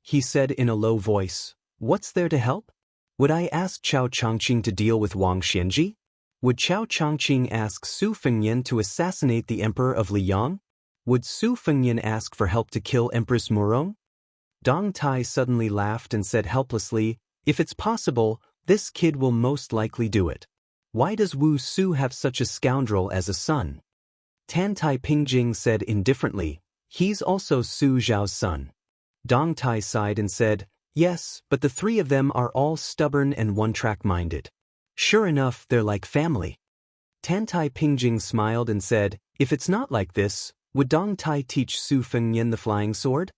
He said in a low voice, "What's there to help? Would I ask Chao Changqing to deal with Wang Xianji? Would Chao Changqing ask Su Fengyan to assassinate the Emperor of Liyang? Would Su Fengyan ask for help to kill Empress Murong?" Dong Tai suddenly laughed and said helplessly, "If it's possible, this kid will most likely do it. Why does Wu Su have such a scoundrel as a son?" Tantai Pingjing said indifferently, "He's also Su Zhao's son." Dong Tai sighed and said, "Yes, but the three of them are all stubborn and one-track-minded. Sure enough, they're like family." Tantai Pingjing smiled and said, "If it's not like this, would Dong Tai teach Su Fengyan the flying sword?"